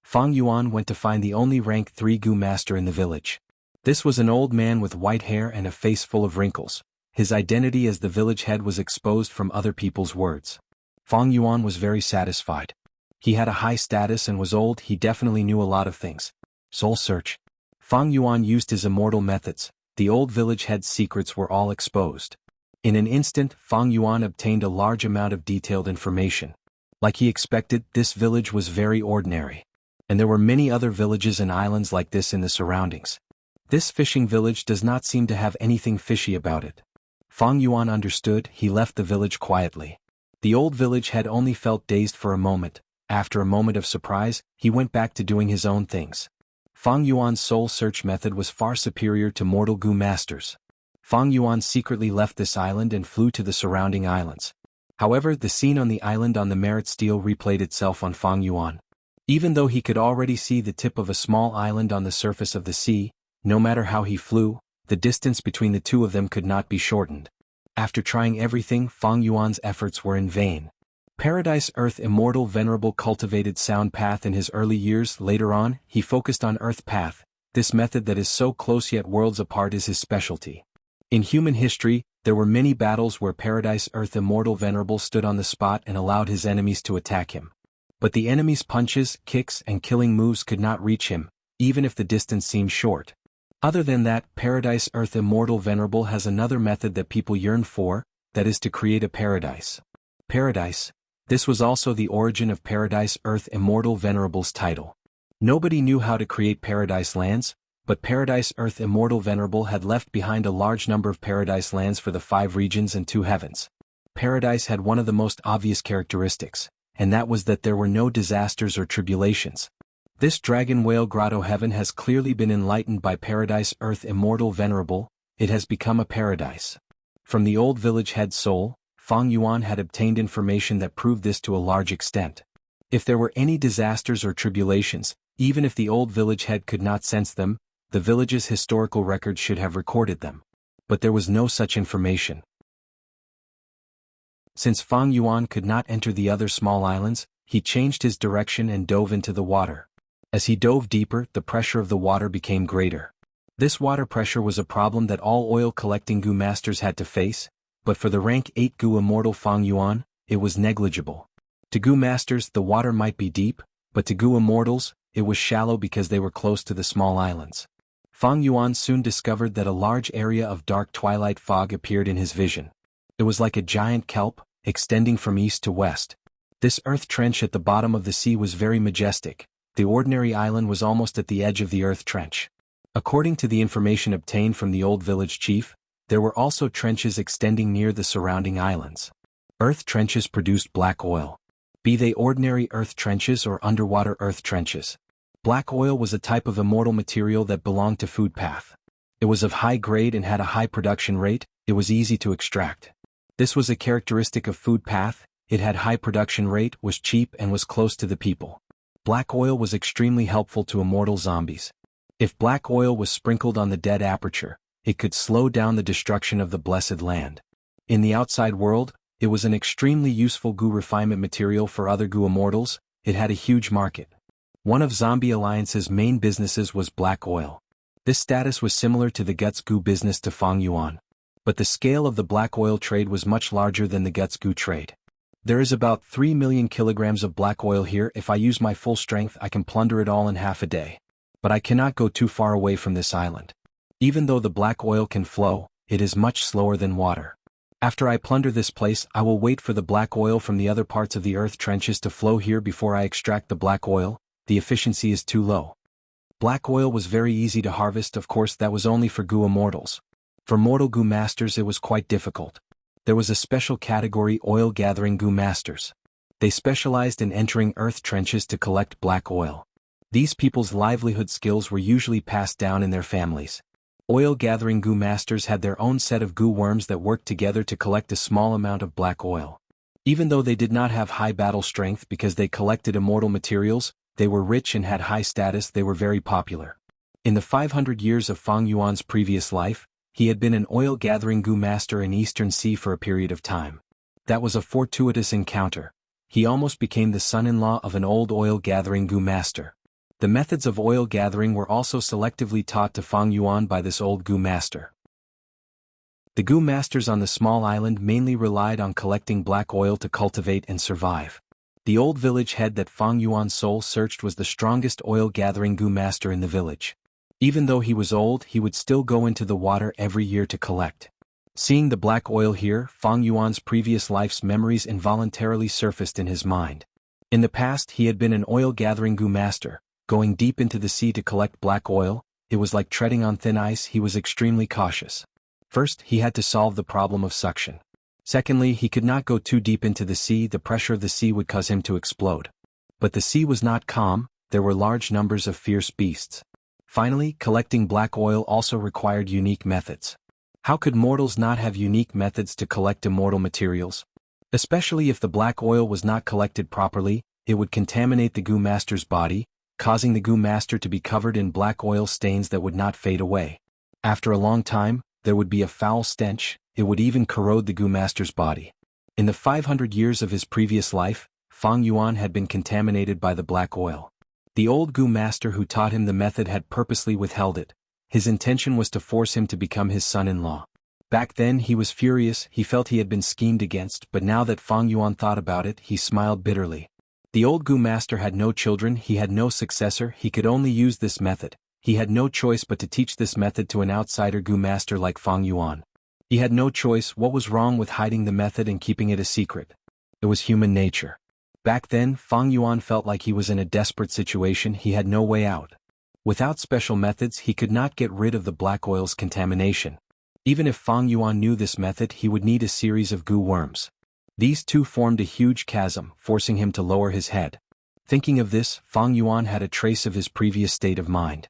Fang Yuan went to find the only rank 3 Gu master in the village. This was an old man with white hair and a face full of wrinkles. His identity as the village head was exposed from other people's words. Fang Yuan was very satisfied. He had a high status and was old. He definitely knew a lot of things. Soul search. Fang Yuan used his immortal methods. The old village head's secrets were all exposed. In an instant, Fang Yuan obtained a large amount of detailed information. Like he expected, this village was very ordinary. And there were many other villages and islands like this in the surroundings. This fishing village does not seem to have anything fishy about it. Fang Yuan understood. He left the village quietly. The old village head only felt dazed for a moment. After a moment of surprise, he went back to doing his own things. Fang Yuan's soul search method was far superior to mortal Gu masters. Fang Yuan secretly left this island and flew to the surrounding islands. However, the scene on the island on the merit steel replayed itself on Fang Yuan. Even though he could already see the tip of a small island on the surface of the sea, no matter how he flew, the distance between the two of them could not be shortened. After trying everything, Fang Yuan's efforts were in vain. Paradise Earth Immortal Venerable cultivated Sound Path in his early years. Later on, he focused on Earth Path. This method that is so close yet worlds apart is his specialty. In human history, there were many battles where Paradise Earth Immortal Venerable stood on the spot and allowed his enemies to attack him. But the enemy's punches, kicks, and killing moves could not reach him, even if the distance seemed short. Other than that, Paradise Earth Immortal Venerable has another method that people yearn for, that is to create a paradise. Paradise. This was also the origin of Paradise Earth Immortal Venerable's title. Nobody knew how to create paradise lands, but Paradise Earth Immortal Venerable had left behind a large number of paradise lands for the 5 regions and 2 heavens. Paradise had one of the most obvious characteristics, and that was that there were no disasters or tribulations. This Dragon Whale Grotto heaven has clearly been enlightened by Paradise Earth Immortal Venerable. It has become a paradise. From the old village head soul, Fang Yuan had obtained information that proved this to a large extent. If there were any disasters or tribulations, even if the old village head could not sense them, the village's historical records should have recorded them. But there was no such information. Since Fang Yuan could not enter the other small islands, he changed his direction and dove into the water. As he dove deeper, the pressure of the water became greater. This water pressure was a problem that all oil-collecting Gu masters had to face, but for the rank 8 Gu Immortal Fang Yuan, it was negligible. To Gu masters, the water might be deep, but to Gu Immortals, it was shallow because they were close to the small islands. Fang Yuan soon discovered that a large area of dark twilight fog appeared in his vision. It was like a giant kelp, extending from east to west. This earth trench at the bottom of the sea was very majestic. The ordinary island was almost at the edge of the earth trench. According to the information obtained from the old village chief, there were also trenches extending near the surrounding islands. Earth trenches produced black oil. Be they ordinary earth trenches or underwater earth trenches. Black oil was a type of immortal material that belonged to food path. It was of high grade and had a high production rate. It was easy to extract. This was a characteristic of food path. It had high production rate, was cheap, and was close to the people. Black oil was extremely helpful to immortal zombies. If black oil was sprinkled on the dead aperture, it could slow down the destruction of the blessed land. In the outside world, it was an extremely useful Gu refinement material for other Gu immortals. It had a huge market. One of Zombie Alliance's main businesses was black oil. This status was similar to the Guts Gu business to Fang Yuan. But the scale of the black oil trade was much larger than the Guts Gu trade. There is about 3 million kilograms of black oil here. If I use my full strength, I can plunder it all in half a day. But I cannot go too far away from this island. Even though the black oil can flow, it is much slower than water. After I plunder this place, I will wait for the black oil from the other parts of the earth trenches to flow here before I extract the black oil. The efficiency is too low. Black oil was very easy to harvest, of course that was only for Gu immortals. For mortal Gu masters it was quite difficult. There was a special category, oil-gathering Gu masters. They specialized in entering earth trenches to collect black oil. These people's livelihood skills were usually passed down in their families. Oil-gathering Gu masters had their own set of Gu worms that worked together to collect a small amount of black oil. Even though they did not have high battle strength because they collected immortal materials, they were rich and had high status. They were very popular. In the 500 years of Fang Yuan's previous life, he had been an oil-gathering Gu master in Eastern Sea for a period of time. That was a fortuitous encounter. He almost became the son-in-law of an old oil-gathering Gu master. The methods of oil gathering were also selectively taught to Fang Yuan by this old Gu master. The Gu masters on the small island mainly relied on collecting black oil to cultivate and survive. The old village head that Fang Yuan's soul searched was the strongest oil-gathering Gu master in the village. Even though he was old, he would still go into the water every year to collect. Seeing the black oil here, Fang Yuan's previous life's memories involuntarily surfaced in his mind. In the past he had been an oil-gathering Gu master. Going deep into the sea to collect black oil, it was like treading on thin ice. He was extremely cautious. First, he had to solve the problem of suction. Secondly, he could not go too deep into the sea. The pressure of the sea would cause him to explode. But the sea was not calm, there were large numbers of fierce beasts. Finally, collecting black oil also required unique methods. How could mortals not have unique methods to collect immortal materials? Especially if the black oil was not collected properly, it would contaminate the Gu master's body, causing the Gu master to be covered in black oil stains that would not fade away. After a long time, there would be a foul stench. It would even corrode the Gu master's body. In the 500 years of his previous life, Fang Yuan had been contaminated by the black oil. The old Gu master who taught him the method had purposely withheld it. His intention was to force him to become his son-in-law. Back then he was furious. He felt he had been schemed against, but now that Fang Yuan thought about it, he smiled bitterly. The old Gu master had no children, he had no successor, he could only use this method. He had no choice but to teach this method to an outsider Gu master like Fang Yuan. He had no choice. What was wrong with hiding the method and keeping it a secret? It was human nature. Back then, Fang Yuan felt like he was in a desperate situation. He had no way out. Without special methods, he could not get rid of the black oil's contamination. Even if Fang Yuan knew this method, he would need a series of Gu worms. These two formed a huge chasm, forcing him to lower his head. Thinking of this, Fang Yuan had a trace of his previous state of mind.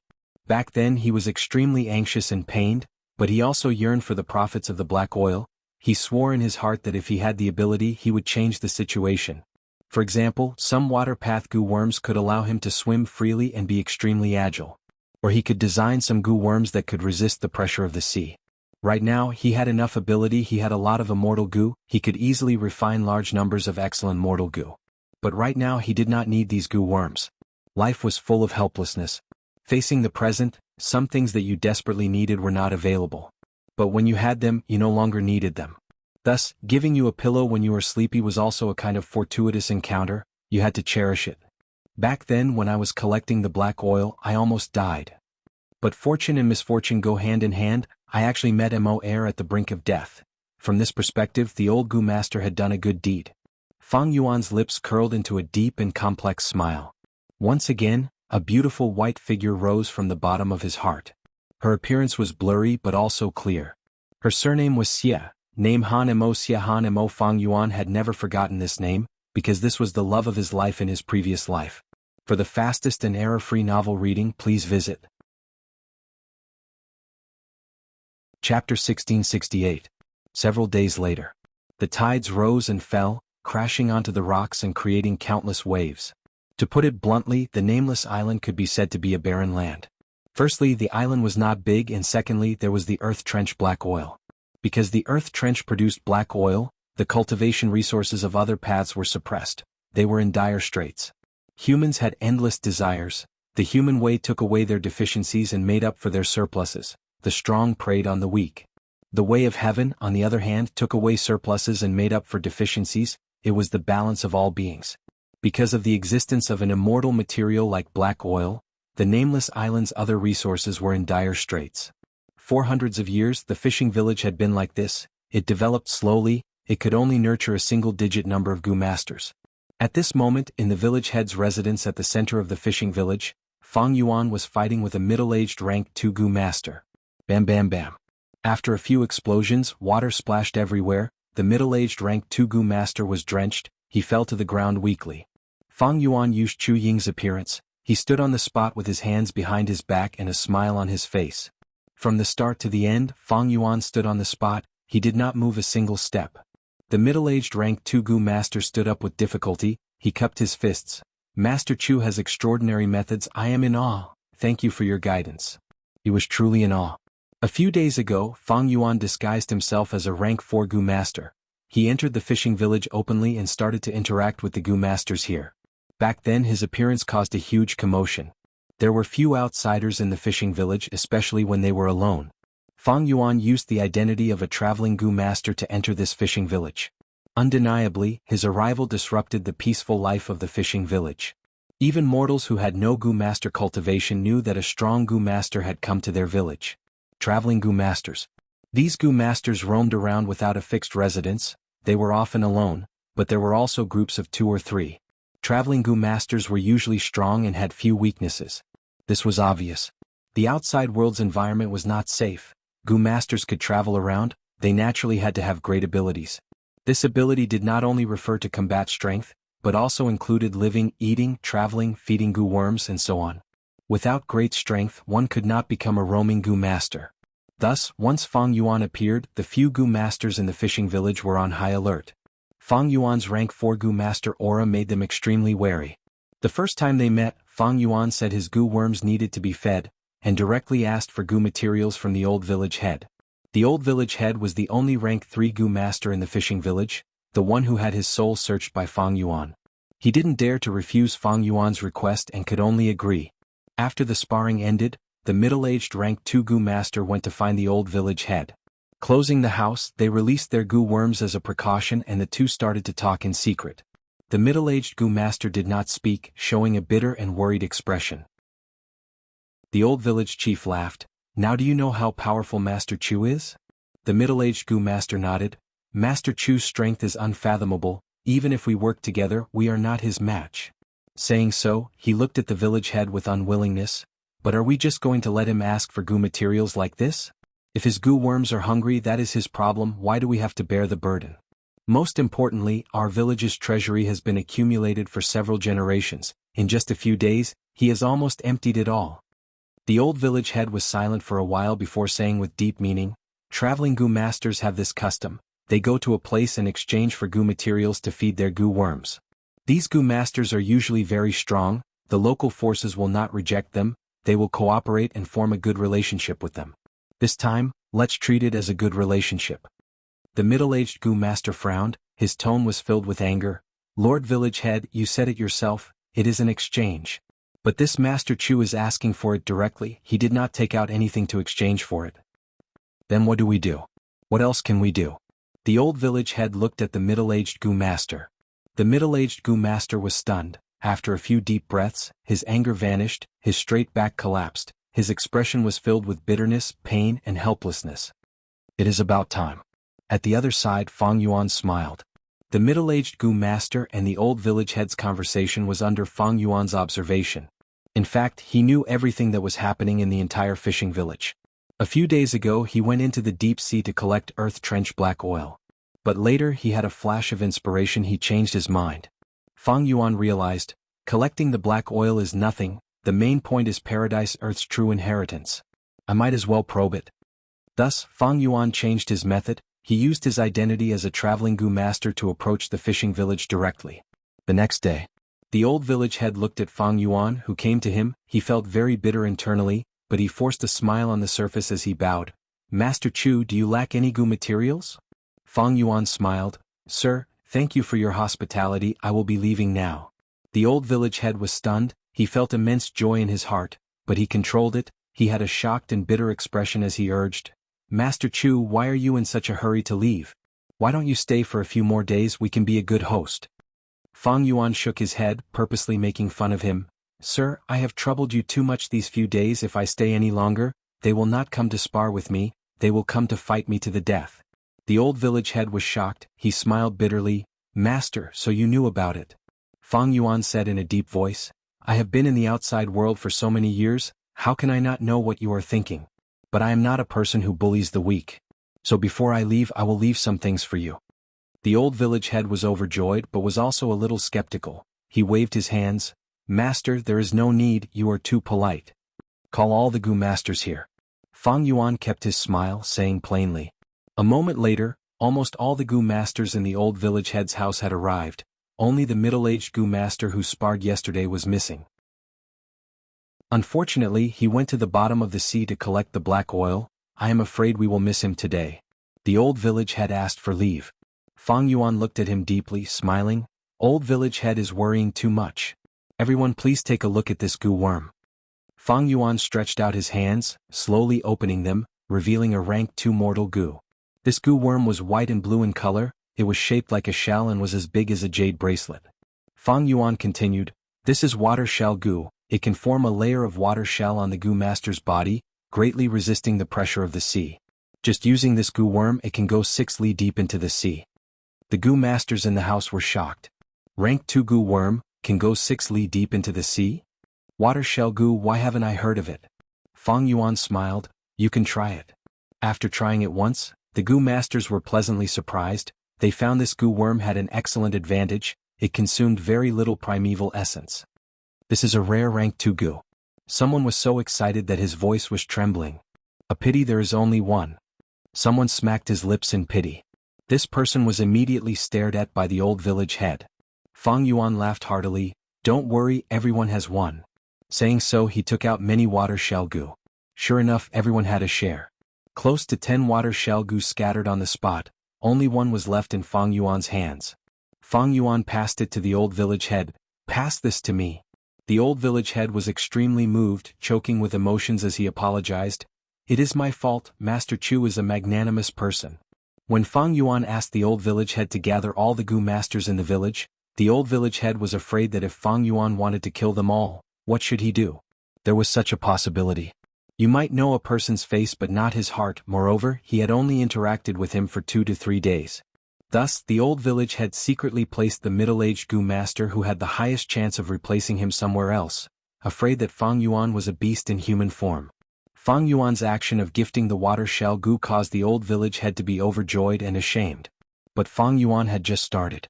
Back then he was extremely anxious and pained, but he also yearned for the profits of the black oil. He swore in his heart that if he had the ability he would change the situation. For example, some water path Gu worms could allow him to swim freely and be extremely agile. Or he could design some Gu worms that could resist the pressure of the sea. Right now he had enough ability. He had a lot of immortal Gu. He could easily refine large numbers of excellent mortal Gu. But right now he did not need these Gu worms. Life was full of helplessness. Facing the present, some things that you desperately needed were not available. But when you had them, you no longer needed them. Thus, giving you a pillow when you were sleepy was also a kind of fortuitous encounter. You had to cherish it. Back then when I was collecting the black oil, I almost died. But fortune and misfortune go hand in hand. I actually met Mo Air at the brink of death. From this perspective, the old Gu master had done a good deed. Fang Yuan's lips curled into a deep and complex smile. Once again, a beautiful white figure rose from the bottom of his heart. Her appearance was blurry but also clear. Her surname was Xia, name Han Mo. Xia Han Mo. Fang Yuan had never forgotten this name, because this was the love of his life in his previous life. For the fastest and error-free novel reading, please visit Chapter 1668. Several days later. The tides rose and fell, crashing onto the rocks and creating countless waves. To put it bluntly, the nameless island could be said to be a barren land. Firstly, the island was not big, and secondly, there was the earth trench black oil. Because the earth trench produced black oil, the cultivation resources of other paths were suppressed. They were in dire straits. Humans had endless desires. The human way took away their deficiencies and made up for their surpluses. The strong preyed on the weak. The way of heaven, on the other hand, took away surpluses and made up for deficiencies. It was the balance of all beings. Because of the existence of an immortal material like black oil, the nameless island's other resources were in dire straits. For hundreds of years the fishing village had been like this. It developed slowly, it could only nurture a single-digit number of Gu masters. At this moment, in the village head's residence at the center of the fishing village, Fang Yuan was fighting with a middle-aged rank 2 Gu master. Bam bam bam. After a few explosions, water splashed everywhere, the middle-aged rank 2 Gu master was drenched, he fell to the ground weakly. Fang Yuan used Chu Ying's appearance. He stood on the spot with his hands behind his back and a smile on his face. From the start to the end, Fang Yuan stood on the spot, he did not move a single step. The middle-aged rank 2 Gu master stood up with difficulty, he cupped his fists. Master Chu has extraordinary methods, I am in awe, thank you for your guidance. He was truly in awe. A few days ago, Fang Yuan disguised himself as a rank 4 Gu master. He entered the fishing village openly and started to interact with the Gu masters here. Back then his appearance caused a huge commotion. There were few outsiders in the fishing village, especially when they were alone. Fang Yuan used the identity of a traveling Gu master to enter this fishing village. Undeniably, his arrival disrupted the peaceful life of the fishing village. Even mortals who had no Gu master cultivation knew that a strong Gu master had come to their village. Traveling Gu masters. These Gu masters roamed around without a fixed residence, they were often alone, but there were also groups of 2 or 3. Traveling Gu masters were usually strong and had few weaknesses. This was obvious. The outside world's environment was not safe. Gu masters could travel around, they naturally had to have great abilities. This ability did not only refer to combat strength, but also included living, eating, traveling, feeding Gu worms and so on. Without great strength, one could not become a roaming Gu master. Thus, once Fang Yuan appeared, the few Gu masters in the fishing village were on high alert. Fang Yuan's rank 4 Gu master aura made them extremely wary. The first time they met, Fang Yuan said his Gu worms needed to be fed, and directly asked for Gu materials from the old village head. The old village head was the only rank 3 Gu master in the fishing village, the one who had his soul searched by Fang Yuan. He didn't dare to refuse Fang Yuan's request and could only agree. After the sparring ended, the middle-aged rank 2 Gu master went to find the old village head. Closing the house, they released their Gu worms as a precaution and the two started to talk in secret. The middle-aged Gu master did not speak, showing a bitter and worried expression. The old village chief laughed. Now do you know how powerful Master Chu is? The middle-aged Gu master nodded. Master Chu's strength is unfathomable, even if we work together, we are not his match. Saying so, he looked at the village head with unwillingness. But are we just going to let him ask for Gu materials like this? If his Gu worms are hungry, that is his problem, why do we have to bear the burden? Most importantly, our village's treasury has been accumulated for several generations. In just a few days, he has almost emptied it all. The old village head was silent for a while before saying with deep meaning, traveling Gu masters have this custom, they go to a place in exchange for Gu materials to feed their Gu worms. These Gu masters are usually very strong, the local forces will not reject them, they will cooperate and form a good relationship with them. This time, let's treat it as a good relationship. The middle-aged Gu master frowned, his tone was filled with anger. Lord Village Head, you said it yourself, it is an exchange. But this Master Chu is asking for it directly, he did not take out anything to exchange for it. Then what do we do? What else can we do? The old village head looked at the middle-aged Gu master. The middle-aged Gu master was stunned. After a few deep breaths, his anger vanished, his straight back collapsed, his expression was filled with bitterness, pain, and helplessness. It is about time. At the other side, Fang Yuan smiled. The middle-aged Gu master and the old village head's conversation was under Fang Yuan's observation. In fact, he knew everything that was happening in the entire fishing village. A few days ago he went into the deep sea to collect earth-trench black oil. But later he had a flash of inspiration, he changed his mind. Fang Yuan realized, collecting the black oil is nothing, the main point is Paradise Earth's true inheritance. I might as well probe it. Thus, Fang Yuan changed his method, he used his identity as a traveling Gu master to approach the fishing village directly. The next day, the old village head looked at Fang Yuan, who came to him, he felt very bitter internally, but he forced a smile on the surface as he bowed. Master Chu, do you lack any Gu materials? Fang Yuan smiled. Sir, thank you for your hospitality, I will be leaving now. The old village head was stunned, he felt immense joy in his heart, but he controlled it, he had a shocked and bitter expression as he urged. Master Chu, why are you in such a hurry to leave? Why don't you stay for a few more days, we can be a good host. Fang Yuan shook his head, purposely making fun of him. Sir, I have troubled you too much these few days, if I stay any longer, they will not come to spar with me, they will come to fight me to the death. The old village head was shocked. He smiled bitterly. Master, so you knew about it. Fang Yuan said in a deep voice. I have been in the outside world for so many years, how can I not know what you are thinking? But I am not a person who bullies the weak. So before I leave I will leave some things for you. The old village head was overjoyed but was also a little skeptical. He waved his hands. Master, there is no need, you are too polite. Call all the Gu masters here. Fang Yuan kept his smile, saying plainly. A moment later, almost all the Gu masters in the old village head's house had arrived. Only the middle-aged Gu master who sparred yesterday was missing. Unfortunately, he went to the bottom of the sea to collect the black oil. I am afraid we will miss him today. The old village head asked for leave. Fang Yuan looked at him deeply, smiling. Old village head is worrying too much. Everyone please take a look at this Gu worm. Fang Yuan stretched out his hands, slowly opening them, revealing a rank 2 mortal Gu. This Gu worm was white and blue in color, it was shaped like a shell and was as big as a jade bracelet. Fang Yuan continued, this is water shell Gu, it can form a layer of water shell on the Gu master's body, greatly resisting the pressure of the sea. Just using this Gu worm it can go 6 li deep into the sea. The Gu masters in the house were shocked. Rank 2 Gu worm, can go 6 li deep into the sea? Water shell Gu, why haven't I heard of it? Fang Yuan smiled, you can try it. After trying it once, the Gu masters were pleasantly surprised. They found this Gu worm had an excellent advantage, it consumed very little primeval essence. This is a rare rank 2 Gu. Someone was so excited that his voice was trembling. A pity there is only one. Someone smacked his lips in pity. This person was immediately stared at by the old village head. Fang Yuan laughed heartily, don't worry, everyone has one. Saying so he took out many water shell Gu. Sure enough everyone had a share. Close to 10 water shell Gu scattered on the spot, only one was left in Fang Yuan's hands. Fang Yuan passed it to the old village head, pass this to me. The old village head was extremely moved, choking with emotions as he apologized. It is my fault, Master Chu is a magnanimous person. When Fang Yuan asked the old village head to gather all the Gu masters in the village, the old village head was afraid that if Fang Yuan wanted to kill them all, what should he do? There was such a possibility. You might know a person's face but not his heart, moreover, he had only interacted with him for 2 to 3 days. Thus, the old village head secretly placed the middle-aged Gu master who had the highest chance of replacing him somewhere else, afraid that Fang Yuan was a beast in human form. Fang Yuan's action of gifting the water shell Gu caused the old village head to be overjoyed and ashamed. But Fang Yuan had just started.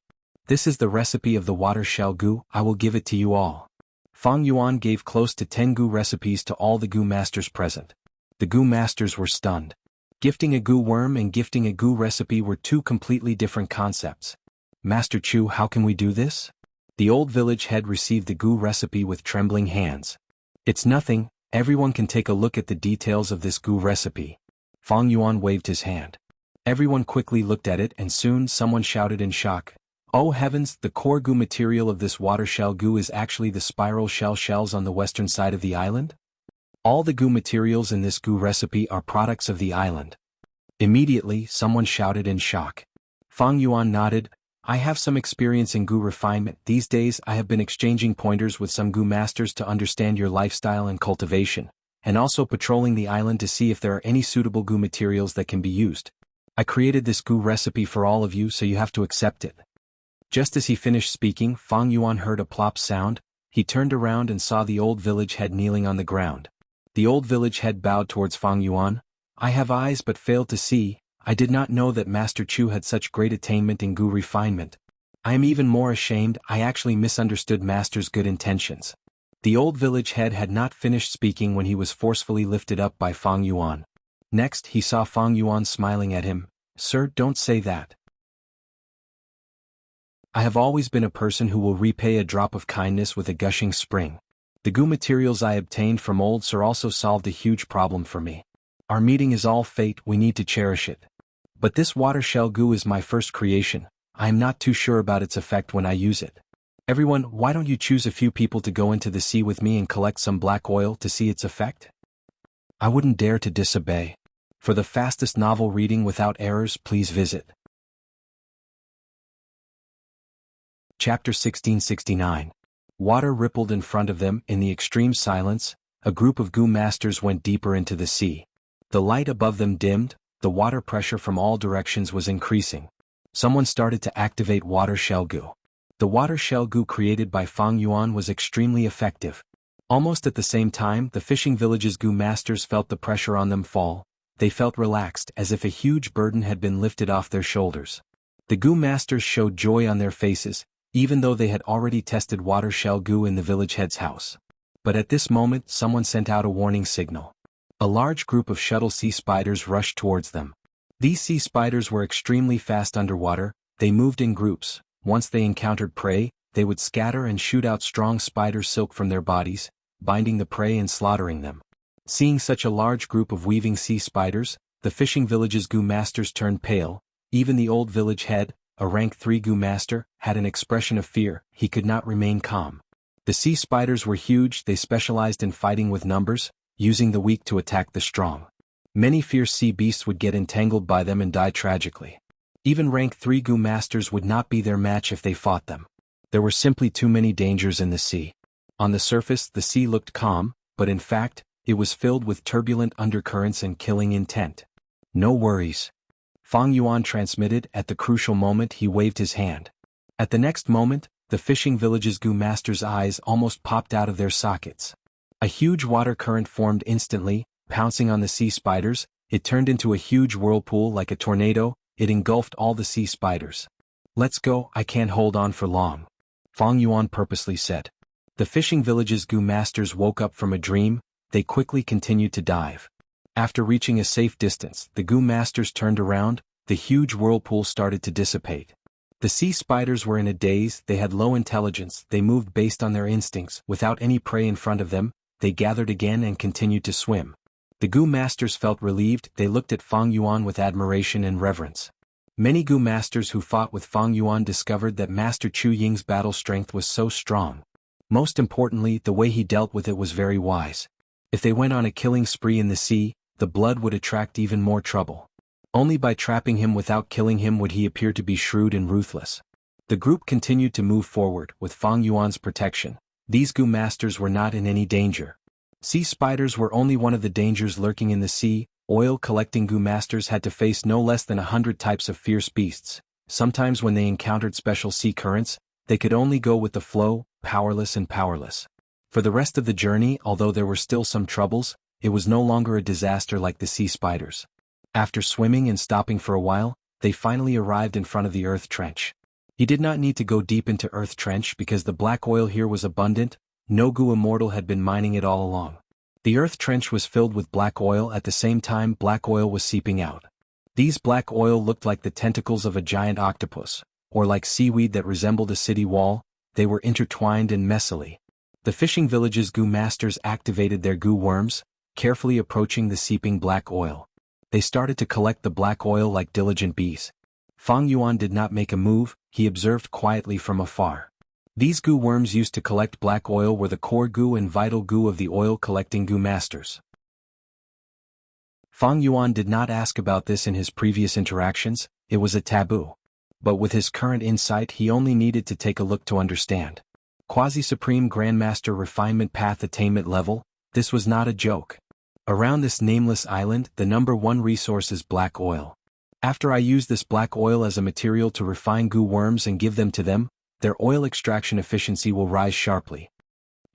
This is the recipe of the water shell Gu, I will give it to you all. Fang Yuan gave close to 10 Gu recipes to all the Gu masters present. The Gu masters were stunned. Gifting a Gu worm and gifting a Gu recipe were 2 completely different concepts. Master Chu, how can we do this? The old village head received the Gu recipe with trembling hands. It's nothing, everyone can take a look at the details of this Gu recipe. Fang Yuan waved his hand. Everyone quickly looked at it and soon someone shouted in shock. Oh heavens, the core Gu material of this water shell Gu is actually the spiral shell shells on the western side of the island? All the Gu materials in this Gu recipe are products of the island. Immediately, someone shouted in shock. Fang Yuan nodded, I have some experience in Gu refinement. These days I have been exchanging pointers with some Gu masters to understand your lifestyle and cultivation, and also patrolling the island to see if there are any suitable Gu materials that can be used. I created this Gu recipe for all of you so you have to accept it. Just as he finished speaking, Fang Yuan heard a plop sound. He turned around and saw the old village head kneeling on the ground. The old village head bowed towards Fang Yuan. I have eyes but failed to see. I did not know that Master Chu had such great attainment in Gu refinement. I am even more ashamed, I actually misunderstood Master's good intentions. The old village head had not finished speaking when he was forcefully lifted up by Fang Yuan. Next, he saw Fang Yuan smiling at him. Sir, don't say that. I have always been a person who will repay a drop of kindness with a gushing spring. The Gu materials I obtained from old Sir also solved a huge problem for me. Our meeting is all fate, we need to cherish it. But this water shell Gu is my first creation, I am not too sure about its effect when I use it. Everyone, why don't you choose a few people to go into the sea with me and collect some black oil to see its effect? I wouldn't dare to disobey. For the fastest novel reading without errors, please visit Chapter 1669. Water rippled in front of them. In the extreme silence, a group of Gu masters went deeper into the sea. The light above them dimmed, the water pressure from all directions was increasing. Someone started to activate water shell goo. The water shell goo created by Fang Yuan was extremely effective. Almost at the same time, the fishing village's goo masters felt the pressure on them fall. They felt relaxed, as if a huge burden had been lifted off their shoulders. The goo masters showed joy on their faces, even though they had already tested water shell goo in the village head's house. But at this moment, someone sent out a warning signal. A large group of shuttle sea spiders rushed towards them. These sea spiders were extremely fast underwater. They moved in groups. Once they encountered prey, they would scatter and shoot out strong spider silk from their bodies, binding the prey and slaughtering them. Seeing such a large group of weaving sea spiders, the fishing village's goo masters turned pale. Even the old village head, a rank 3 goo master, had an expression of fear. He could not remain calm. The sea spiders were huge. They specialized in fighting with numbers, using the weak to attack the strong. Many fierce sea beasts would get entangled by them and die tragically. Even rank 3 goo masters would not be their match if they fought them. There were simply too many dangers in the sea. On the surface, the sea looked calm, but in fact, it was filled with turbulent undercurrents and killing intent. No worries. Fang Yuan transmitted. At the crucial moment, he waved his hand. At the next moment, the fishing village's goo master's eyes almost popped out of their sockets. A huge water current formed instantly, pouncing on the sea spiders. It turned into a huge whirlpool like a tornado. It engulfed all the sea spiders. "Let's go, I can't hold on for long," Fang Yuan purposely said. The fishing village's goo masters woke up from a dream. They quickly continued to dive. After reaching a safe distance, the goo masters turned around. The huge whirlpool started to dissipate. The sea spiders were in a daze. They had low intelligence. They moved based on their instincts. Without any prey in front of them, they gathered again and continued to swim. The goo masters felt relieved. They looked at Fang Yuan with admiration and reverence. Many goo masters who fought with Fang Yuan discovered that Master Chu Ying's battle strength was so strong. Most importantly, the way he dealt with it was very wise. If they went on a killing spree in the sea, the blood would attract even more trouble. Only by trapping him without killing him would he appear to be shrewd and ruthless. The group continued to move forward, with Fang Yuan's protection. These goo masters were not in any danger. Sea spiders were only one of the dangers lurking in the sea. Oil-collecting goo masters had to face no less than 100 types of fierce beasts. Sometimes when they encountered special sea currents, they could only go with the flow, powerless and powerless. For the rest of the journey, although there were still some troubles, it was no longer a disaster like the sea spiders. After swimming and stopping for a while, they finally arrived in front of the earth trench. He did not need to go deep into earth trench because the black oil here was abundant. No goo immortal had been mining it all along. The earth trench was filled with black oil. At the same time, black oil was seeping out. These black oil looked like the tentacles of a giant octopus, or like seaweed that resembled a city wall. They were intertwined and messily. The fishing village's goo masters activated their goo worms, carefully approaching the seeping black oil. They started to collect the black oil like diligent bees. Fang Yuan did not make a move. He observed quietly from afar. These goo worms used to collect black oil were the core goo and vital goo of the oil-collecting goo masters. Fang Yuan did not ask about this in his previous interactions. It was a taboo. But with his current insight, he only needed to take a look to understand. Quasi-Supreme Grandmaster Refinement Path Attainment Level, this was not a joke. Around this nameless island, the #1 resource is black oil. After I use this black oil as a material to refine goo worms and give them to them, their oil extraction efficiency will rise sharply.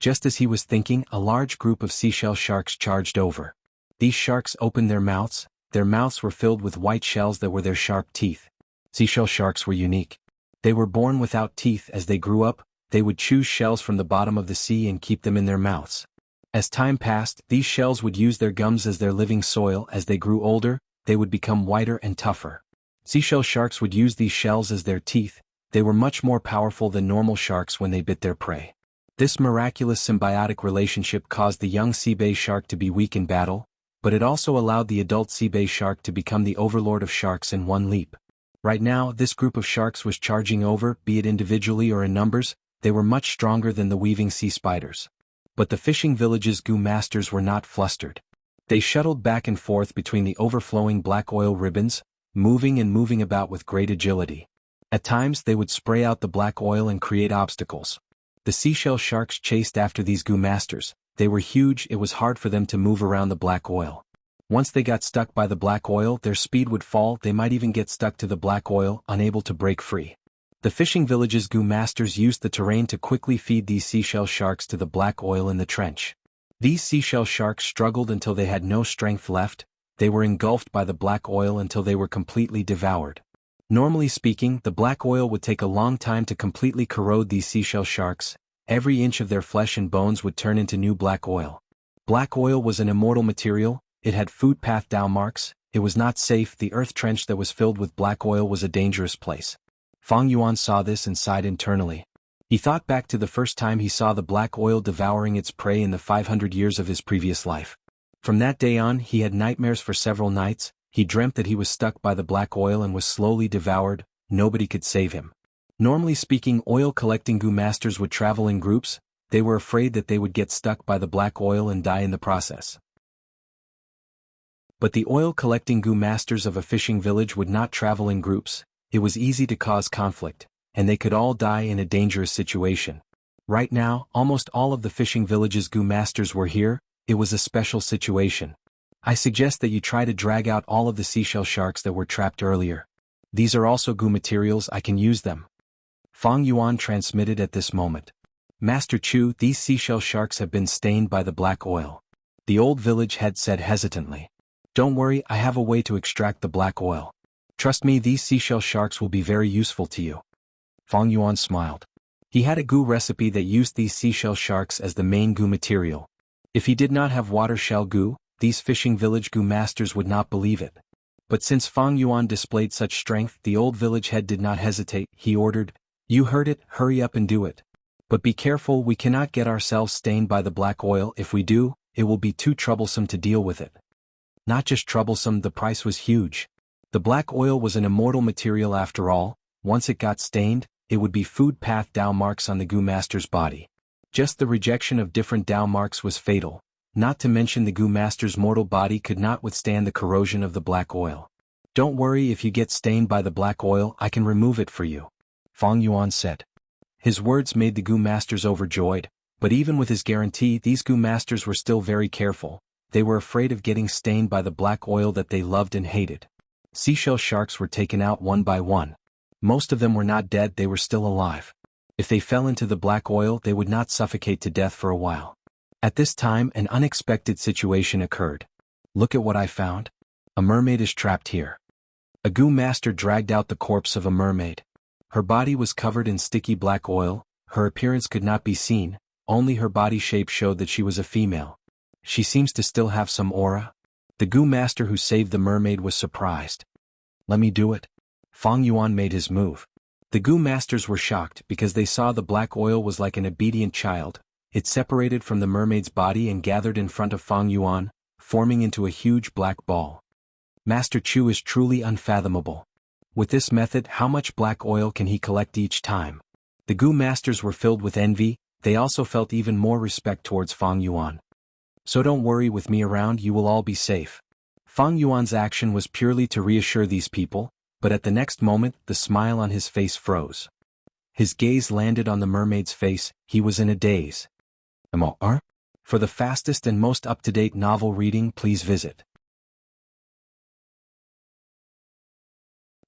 Just as he was thinking, a large group of seashell sharks charged over. These sharks opened their mouths. Their mouths were filled with white shells that were their sharp teeth. Seashell sharks were unique. They were born without teeth. As they grew up, they would choose shells from the bottom of the sea and keep them in their mouths. As time passed, these shells would use their gums as their living soil. As they grew older, they would become whiter and tougher. Seashell sharks would use these shells as their teeth. They were much more powerful than normal sharks when they bit their prey. This miraculous symbiotic relationship caused the young sea bay shark to be weak in battle, but it also allowed the adult sea bay shark to become the overlord of sharks in one leap. Right now, this group of sharks was charging over, be it individually or in numbers. They were much stronger than the weaving sea spiders. But the fishing village's goo masters were not flustered. They shuttled back and forth between the overflowing black oil ribbons, moving about with great agility. At times they would spray out the black oil and create obstacles. The seashell sharks chased after these goo masters. They were huge. It was hard for them to move around the black oil. Once they got stuck by the black oil, their speed would fall, they might even get stuck to the black oil, unable to break free. The fishing village's Gu masters used the terrain to quickly feed these seashell sharks to the black oil in the trench. These seashell sharks struggled until they had no strength left, they were engulfed by the black oil until they were completely devoured. Normally speaking, the black oil would take a long time to completely corrode these seashell sharks, every inch of their flesh and bones would turn into new black oil. Black oil was an immortal material, it had food path down marks, it was not safe, the earth trench that was filled with black oil was a dangerous place. Fang Yuan saw this and sighed internally. He thought back to the first time he saw the black oil devouring its prey in the 500 years of his previous life. From that day on, he had nightmares for several nights, he dreamt that he was stuck by the black oil and was slowly devoured, nobody could save him. Normally speaking, oil-collecting Gu masters would travel in groups, they were afraid that they would get stuck by the black oil and die in the process. But the oil-collecting Gu masters of a fishing village would not travel in groups, it was easy to cause conflict, and they could all die in a dangerous situation. Right now, almost all of the fishing village's Gu masters were here, it was a special situation. I suggest that you try to drag out all of the seashell sharks that were trapped earlier. These are also Gu materials, I can use them. Fang Yuan transmitted at this moment. Master Chu, these seashell sharks have been stained by the black oil. The old village head said hesitantly. Don't worry, I have a way to extract the black oil. Trust me, these seashell sharks will be very useful to you. Fang Yuan smiled. He had a Gu recipe that used these seashell sharks as the main Gu material. If he did not have water shell Gu, these fishing village Gu masters would not believe it. But since Fang Yuan displayed such strength, the old village head did not hesitate, he ordered, "You heard it, hurry up and do it. But be careful, we cannot get ourselves stained by the black oil, if we do, it will be too troublesome to deal with it." Not just troublesome, the price was huge. The black oil was an immortal material after all, once it got stained, it would be food path Dao marks on the Gu master's body. Just the rejection of different Dao marks was fatal, not to mention the Gu master's mortal body could not withstand the corrosion of the black oil. Don't worry, if you get stained by the black oil, I can remove it for you. Fang Yuan said. His words made the Gu masters overjoyed, but even with his guarantee, these Gu masters were still very careful, they were afraid of getting stained by the black oil that they loved and hated. Seashell sharks were taken out one by one. Most of them were not dead, they were still alive. If they fell into the black oil, they would not suffocate to death for a while. At this time, an unexpected situation occurred. Look at what I found. A mermaid is trapped here. A Gu master dragged out the corpse of a mermaid. Her body was covered in sticky black oil, her appearance could not be seen, only her body shape showed that she was a female. She seems to still have some aura. The Gu master who saved the mermaid was surprised. Let me do it. Fang Yuan made his move. The Gu masters were shocked because they saw the black oil was like an obedient child, it separated from the mermaid's body and gathered in front of Fang Yuan, forming into a huge black ball. Master Chu is truly unfathomable. With this method, how much black oil can he collect each time? The Gu masters were filled with envy, they also felt even more respect towards Fang Yuan. So don't worry, with me around you will all be safe. Fang Yuan's action was purely to reassure these people, but at the next moment, the smile on his face froze. His gaze landed on the mermaid's face, he was in a daze. For the fastest and most up-to-date novel reading, please visit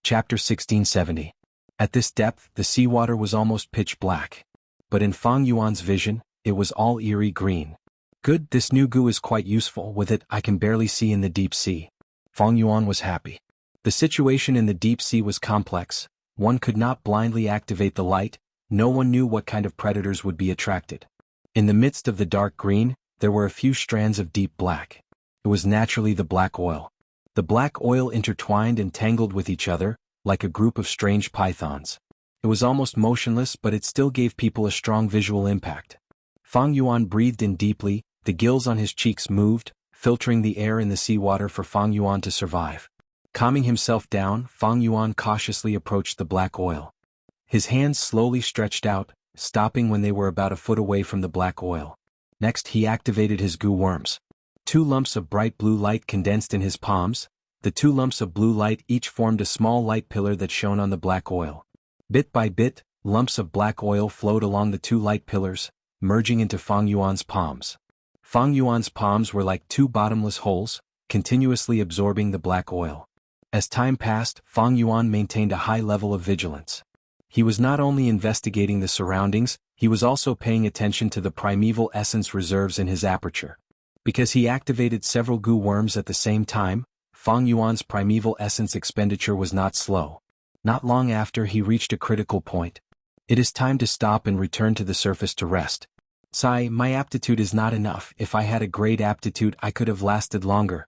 Chapter 1670. At this depth, the seawater was almost pitch black. But in Fang Yuan's vision, it was all eerie green. Good, this new Gu is quite useful, with it I can barely see in the deep sea. Fang Yuan was happy. The situation in the deep sea was complex, one could not blindly activate the light, no one knew what kind of predators would be attracted. In the midst of the dark green, there were a few strands of deep black. It was naturally the black oil. The black oil intertwined and tangled with each other, like a group of strange pythons. It was almost motionless, but it still gave people a strong visual impact. Fang Yuan breathed in deeply, the gills on his cheeks moved, filtering the air in the seawater for Fang Yuan to survive. Calming himself down, Fang Yuan cautiously approached the black oil. His hands slowly stretched out, stopping when they were about a foot away from the black oil. Next he activated his Gu worms. 2 lumps of bright blue light condensed in his palms, the 2 lumps of blue light each formed a small light pillar that shone on the black oil. Bit by bit, lumps of black oil flowed along the 2 light pillars, merging into Fang Yuan's palms. Fang Yuan's palms were like 2 bottomless holes, continuously absorbing the black oil. As time passed, Fang Yuan maintained a high level of vigilance. He was not only investigating the surroundings, he was also paying attention to the primeval essence reserves in his aperture. Because he activated several goo worms at the same time, Fang Yuan's primeval essence expenditure was not slow. Not long after, he reached a critical point. It is time to stop and return to the surface to rest. Sigh, my aptitude is not enough. If I had a great aptitude, I could have lasted longer.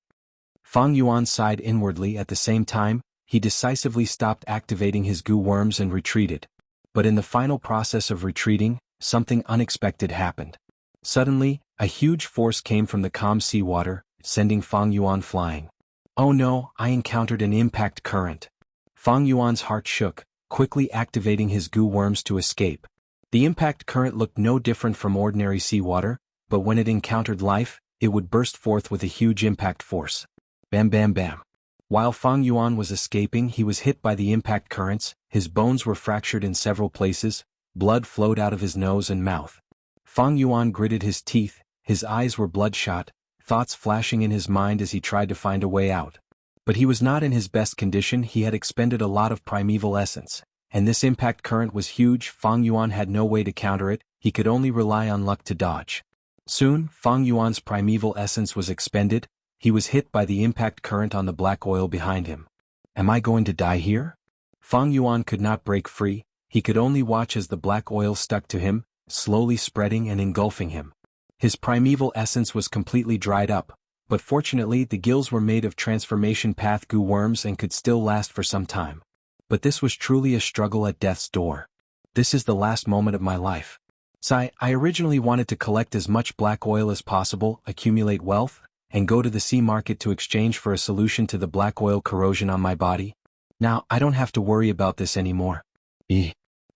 Fang Yuan sighed inwardly. At the same time, he decisively stopped activating his goo worms and retreated. But in the final process of retreating, something unexpected happened. Suddenly, a huge force came from the calm seawater, sending Fang Yuan flying. Oh no, I encountered an impact current. Fang Yuan's heart shook, quickly activating his goo worms to escape. The impact current looked no different from ordinary seawater, but when it encountered life, it would burst forth with a huge impact force. Bam bam bam. While Fang Yuan was escaping, he was hit by the impact currents, his bones were fractured in several places, blood flowed out of his nose and mouth. Fang Yuan gritted his teeth, his eyes were bloodshot, thoughts flashing in his mind as he tried to find a way out. But he was not in his best condition. He had expended a lot of primeval essence, and this impact current was huge. Fang Yuan had no way to counter it, he could only rely on luck to dodge. Soon, Fang Yuan's primeval essence was expended, he was hit by the impact current on the black oil behind him. Am I going to die here? Fang Yuan could not break free, he could only watch as the black oil stuck to him, slowly spreading and engulfing him. His primeval essence was completely dried up, but fortunately the gills were made of transformation path goo worms and could still last for some time. But this was truly a struggle at death's door. This is the last moment of my life. Sigh, I originally wanted to collect as much black oil as possible, accumulate wealth, and go to the sea market to exchange for a solution to the black oil corrosion on my body. Now, I don't have to worry about this anymore.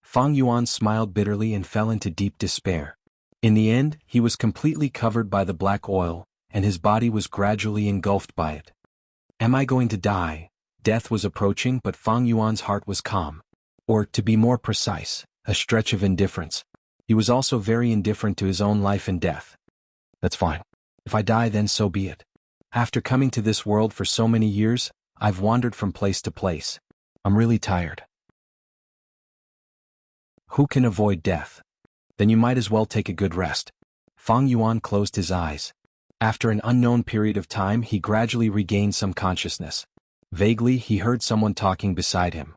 Fang Yuan smiled bitterly and fell into deep despair. In the end, he was completely covered by the black oil, and his body was gradually engulfed by it. Am I going to die? Death was approaching, but Fang Yuan's heart was calm. Or, to be more precise, a stretch of indifference. He was also very indifferent to his own life and death. That's fine. If I die, then so be it. After coming to this world for so many years, I've wandered from place to place. I'm really tired. Who can avoid death? Then you might as well take a good rest. Fang Yuan closed his eyes. After an unknown period of time, he gradually regained some consciousness. Vaguely, he heard someone talking beside him.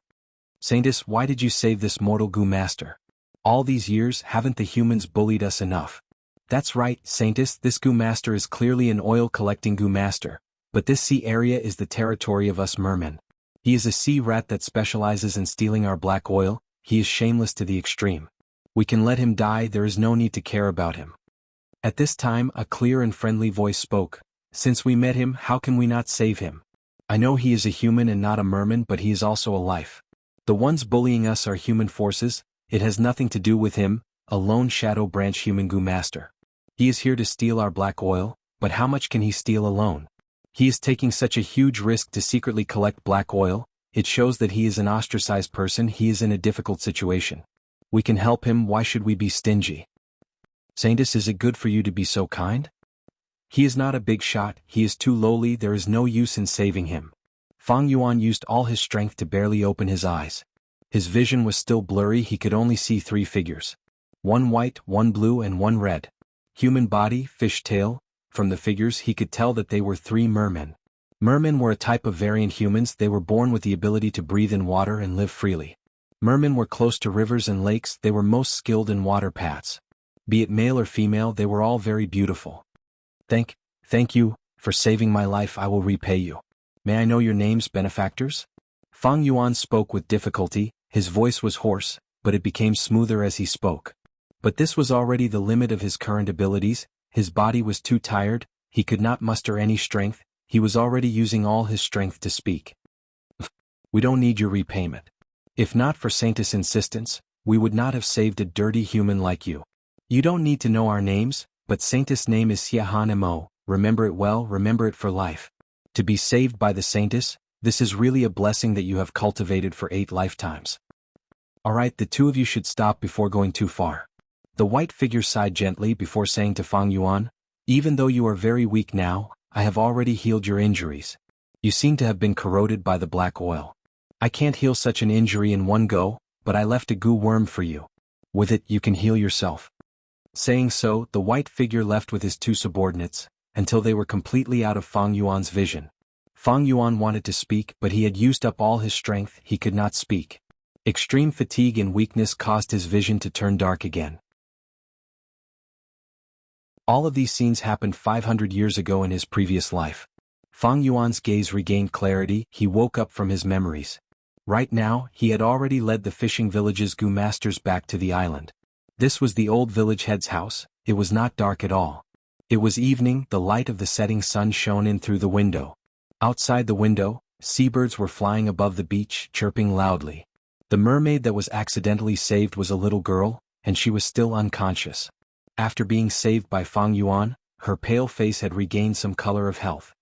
Saintess, why did you save this mortal goo master? All these years, haven't the humans bullied us enough? That's right, Saintess, this goo master is clearly an oil-collecting goo master, but this sea area is the territory of us mermen. He is a sea rat that specializes in stealing our black oil, he is shameless to the extreme. We can let him die, there is no need to care about him. At this time, a clear and friendly voice spoke. Since we met him, how can we not save him? I know he is a human and not a merman, but he is also a life. The ones bullying us are human forces, it has nothing to do with him, a lone shadow branch human goo master. He is here to steal our black oil, but how much can he steal alone? He is taking such a huge risk to secretly collect black oil, it shows that he is an ostracized person, he is in a difficult situation. We can help him, why should we be stingy? Saintess, is it good for you to be so kind? He is not a big shot, he is too lowly, there is no use in saving him. Fang Yuan used all his strength to barely open his eyes. His vision was still blurry, he could only see 3 figures. One white, one blue and one red. Human body, fish tail. From the figures he could tell that they were 3 mermen. Mermen were a type of variant humans, they were born with the ability to breathe in water and live freely. Mermen were close to rivers and lakes, they were most skilled in water paths. Be it male or female, they were all very beautiful. Thank you, for saving my life, I will repay you. May I know your names, benefactors? Fang Yuan spoke with difficulty, his voice was hoarse, but it became smoother as he spoke. But this was already the limit of his current abilities, his body was too tired, he could not muster any strength, he was already using all his strength to speak. We don't need your repayment. If not for Saintess' insistence, we would not have saved a dirty human like you. You don't need to know our names, but Saintess' name is Xiahan Mo, remember it well, remember it for life. To be saved by the Saintess, this is really a blessing that you have cultivated for 8 lifetimes. Alright, the 2 of you should stop before going too far. The white figure sighed gently before saying to Fang Yuan, even though you are very weak now, I have already healed your injuries. You seem to have been corroded by the black oil. I can't heal such an injury in one go, but I left a goo worm for you. With it you can heal yourself." Saying so, the white figure left with his two subordinates, until they were completely out of Fang Yuan's vision. Fang Yuan wanted to speak, but he had used up all his strength, he could not speak. Extreme fatigue and weakness caused his vision to turn dark again. All of these scenes happened 500 years ago in his previous life. Fang Yuan's gaze regained clarity, he woke up from his memories. Right now, he had already led the fishing village's goo masters back to the island. This was the old village head's house. It was not dark at all. It was evening, the light of the setting sun shone in through the window. Outside the window, seabirds were flying above the beach, chirping loudly. The mermaid that was accidentally saved was a little girl, and she was still unconscious. After being saved by Fang Yuan, her pale face had regained some color of health.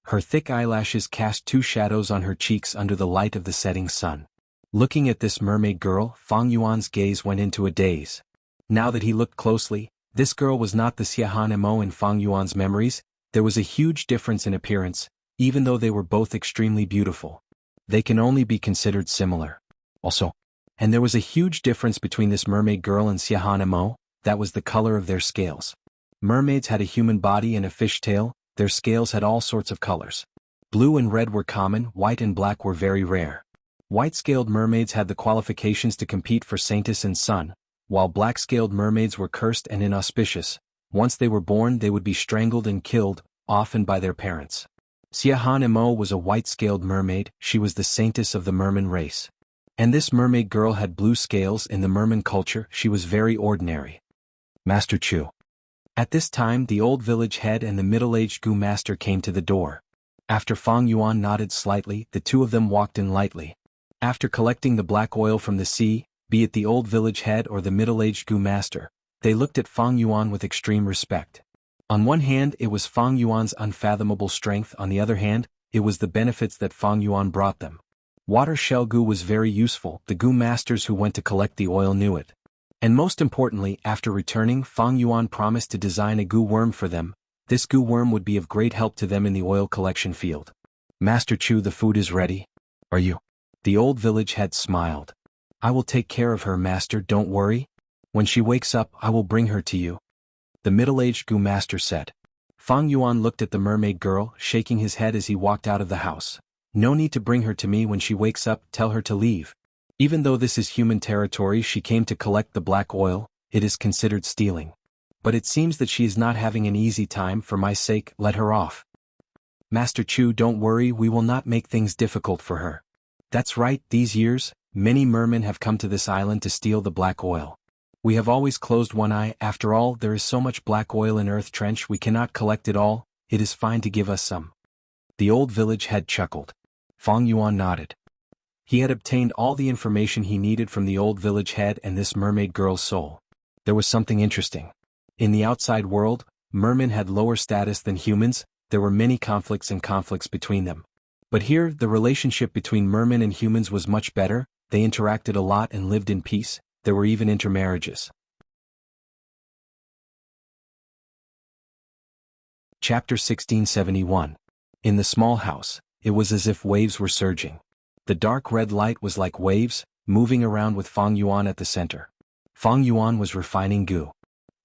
Her thick eyelashes cast two shadows on her cheeks under the light of the setting sun. Looking at this mermaid girl, Fang Yuan's gaze went into a daze. Now that he looked closely, this girl was not the Xiahan Mo in Fang Yuan's memories. There was a huge difference in appearance, even though they were both extremely beautiful. They can only be considered similar. And there was a huge difference between this mermaid girl and Xiahan Mo, that was the color of their scales. Mermaids had a human body and a fish tail, their scales had all sorts of colors. Blue and red were common, white and black were very rare. White-scaled mermaids had the qualifications to compete for Saintess and Sun, while black-scaled mermaids were cursed and inauspicious. Once they were born they would be strangled and killed, often by their parents. Xiahan Mo was a white-scaled mermaid, she was the saintess of the merman race. And this mermaid girl had blue scales. In the merman culture, she was very ordinary. Master Chu. At this time the old village head and the middle-aged goo master came to the door. After Fang Yuan nodded slightly, the two of them walked in lightly. After collecting the black oil from the sea, be it the old village head or the middle-aged goo master, they looked at Fang Yuan with extreme respect. On one hand it was Fang Yuan's unfathomable strength, on the other hand, it was the benefits that Fang Yuan brought them. Water shell goo was very useful, the goo masters who went to collect the oil knew it. And most importantly, after returning, Fang Yuan promised to design a goo worm for them. This goo worm would be of great help to them in the oil collection field. Master Chu, the food is ready. Are you? The old village head smiled. I will take care of her, master, don't worry. When she wakes up, I will bring her to you. The middle-aged goo master said. Fang Yuan looked at the mermaid girl, shaking his head as he walked out of the house. No need to bring her to me. When she wakes up, tell her to leave. Even though this is human territory, she came to collect the black oil, it is considered stealing. But it seems that she is not having an easy time. For my sake, let her off. Master Chu, don't worry, we will not make things difficult for her. That's right, these years, many mermen have come to this island to steal the black oil. We have always closed one eye. After all, there is so much black oil in Earth Trench, we cannot collect it all. It is fine to give us some. The old village head chuckled. Fang Yuan nodded. He had obtained all the information he needed from the old village head and this mermaid girl's soul. There was something interesting. In the outside world, mermen had lower status than humans, there were many conflicts between them. But here, the relationship between mermen and humans was much better, they interacted a lot and lived in peace. There were even intermarriages. Chapter 1671. In the small house, it was as if waves were surging. The dark red light was like waves, moving around with Fang Yuan at the center. Fang Yuan was refining goo.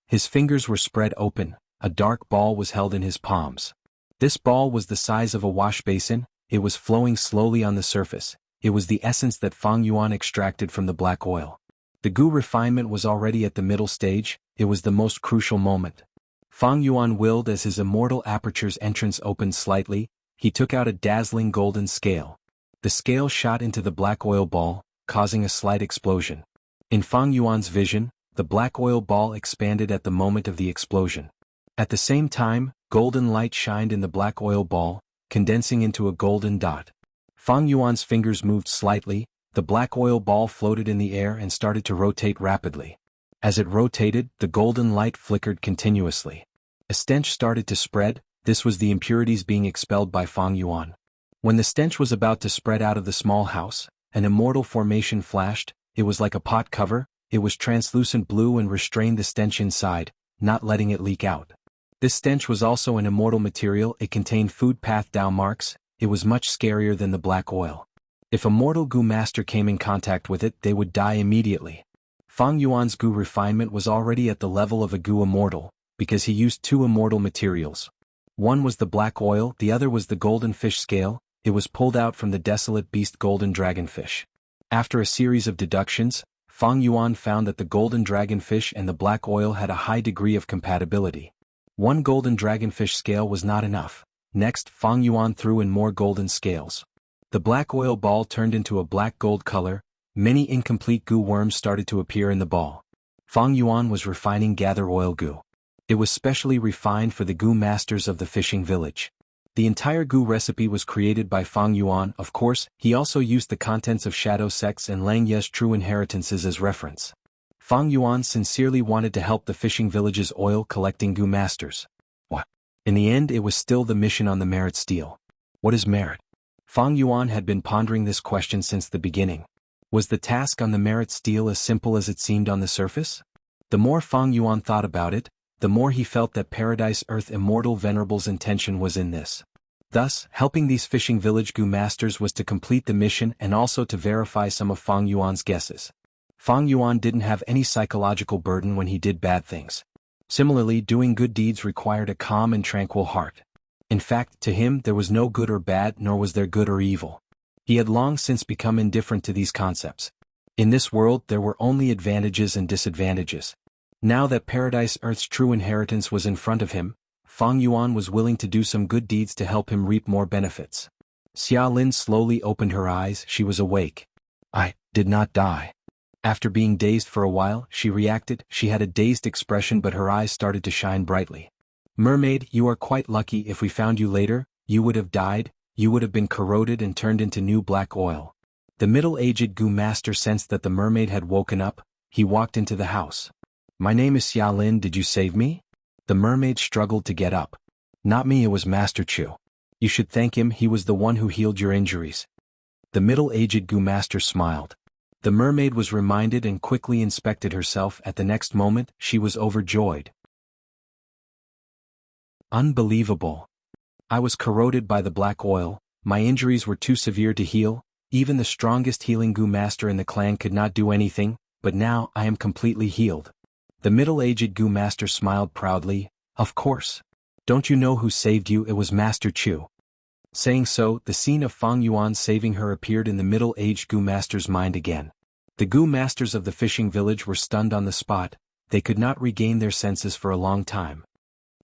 His fingers were spread open, a dark ball was held in his palms. This ball was the size of a wash basin, it was flowing slowly on the surface, it was the essence that Fang Yuan extracted from the black oil. The goo refinement was already at the middle stage, it was the most crucial moment. Fang Yuan willed as his immortal aperture's entrance opened slightly, he took out a dazzling golden scale. The scale shot into the black oil ball, causing a slight explosion. In Fang Yuan's vision, the black oil ball expanded at the moment of the explosion. At the same time, golden light shined in the black oil ball, condensing into a golden dot. Fang Yuan's fingers moved slightly, the black oil ball floated in the air and started to rotate rapidly. As it rotated, the golden light flickered continuously. A stench started to spread, this was the impurities being expelled by Fang Yuan. When the stench was about to spread out of the small house, an immortal formation flashed, it was like a pot cover, it was translucent blue and restrained the stench inside, not letting it leak out. This stench was also an immortal material. It contained food path Dao marks. It was much scarier than the black oil. If a mortal Gu master came in contact with it, they would die immediately. Fang Yuan's Gu refinement was already at the level of a Gu immortal, because he used two immortal materials. One was the black oil, the other was the golden fish scale. It was pulled out from the desolate beast golden dragonfish. After a series of deductions, Fang Yuan found that the golden dragonfish and the black oil had a high degree of compatibility. One golden dragonfish scale was not enough. Next, Fang Yuan threw in more golden scales. The black oil ball turned into a black-gold color. Many incomplete Gu worms started to appear in the ball. Fang Yuan was refining gather oil Gu. It was specially refined for the Gu masters of the fishing village. The entire Gu recipe was created by Fang Yuan. Of course, he also used the contents of Shadow Sects and Lang Ye's true inheritances as reference. Fang Yuan sincerely wanted to help the fishing village's oil-collecting Gu masters. What? In the end, it was still the mission on the merit stele. What is merit? Fang Yuan had been pondering this question since the beginning. Was the task on the merit stele as simple as it seemed on the surface? The more Fang Yuan thought about it, the more he felt that Paradise Earth Immortal Venerable's intention was in this. Thus, helping these fishing village Gu masters was to complete the mission and also to verify some of Fang Yuan's guesses. Fang Yuan didn't have any psychological burden when he did bad things. Similarly, doing good deeds required a calm and tranquil heart. In fact, to him there was no good or bad, nor was there good or evil. He had long since become indifferent to these concepts. In this world there were only advantages and disadvantages. Now that Paradise Earth's true inheritance was in front of him, Fang Yuan was willing to do some good deeds to help him reap more benefits. Xia Lin slowly opened her eyes. She was awake. I did not die. After being dazed for a while, she reacted. She had a dazed expression, but her eyes started to shine brightly. Mermaid, you are quite lucky. If we found you later, you would have died. You would have been corroded and turned into new black oil. The middle-aged Gu master sensed that the mermaid had woken up. He walked into the house. My name is Xia Lin. Did you save me? The mermaid struggled to get up. Not me, it was Master Chu. You should thank him. He was the one who healed your injuries. The middle-aged Gu master smiled. The mermaid was reminded and quickly inspected herself. At the next moment, she was overjoyed. Unbelievable. I was corroded by the black oil. My injuries were too severe to heal. Even the strongest healing Gu master in the clan could not do anything, but now I am completely healed. The middle-aged Gu master smiled proudly. Of course. Don't you know who saved you? It was Master Chu. Saying so, the scene of Fang Yuan saving her appeared in the middle-aged Gu master's mind again. The Gu masters of the fishing village were stunned on the spot. They could not regain their senses for a long time.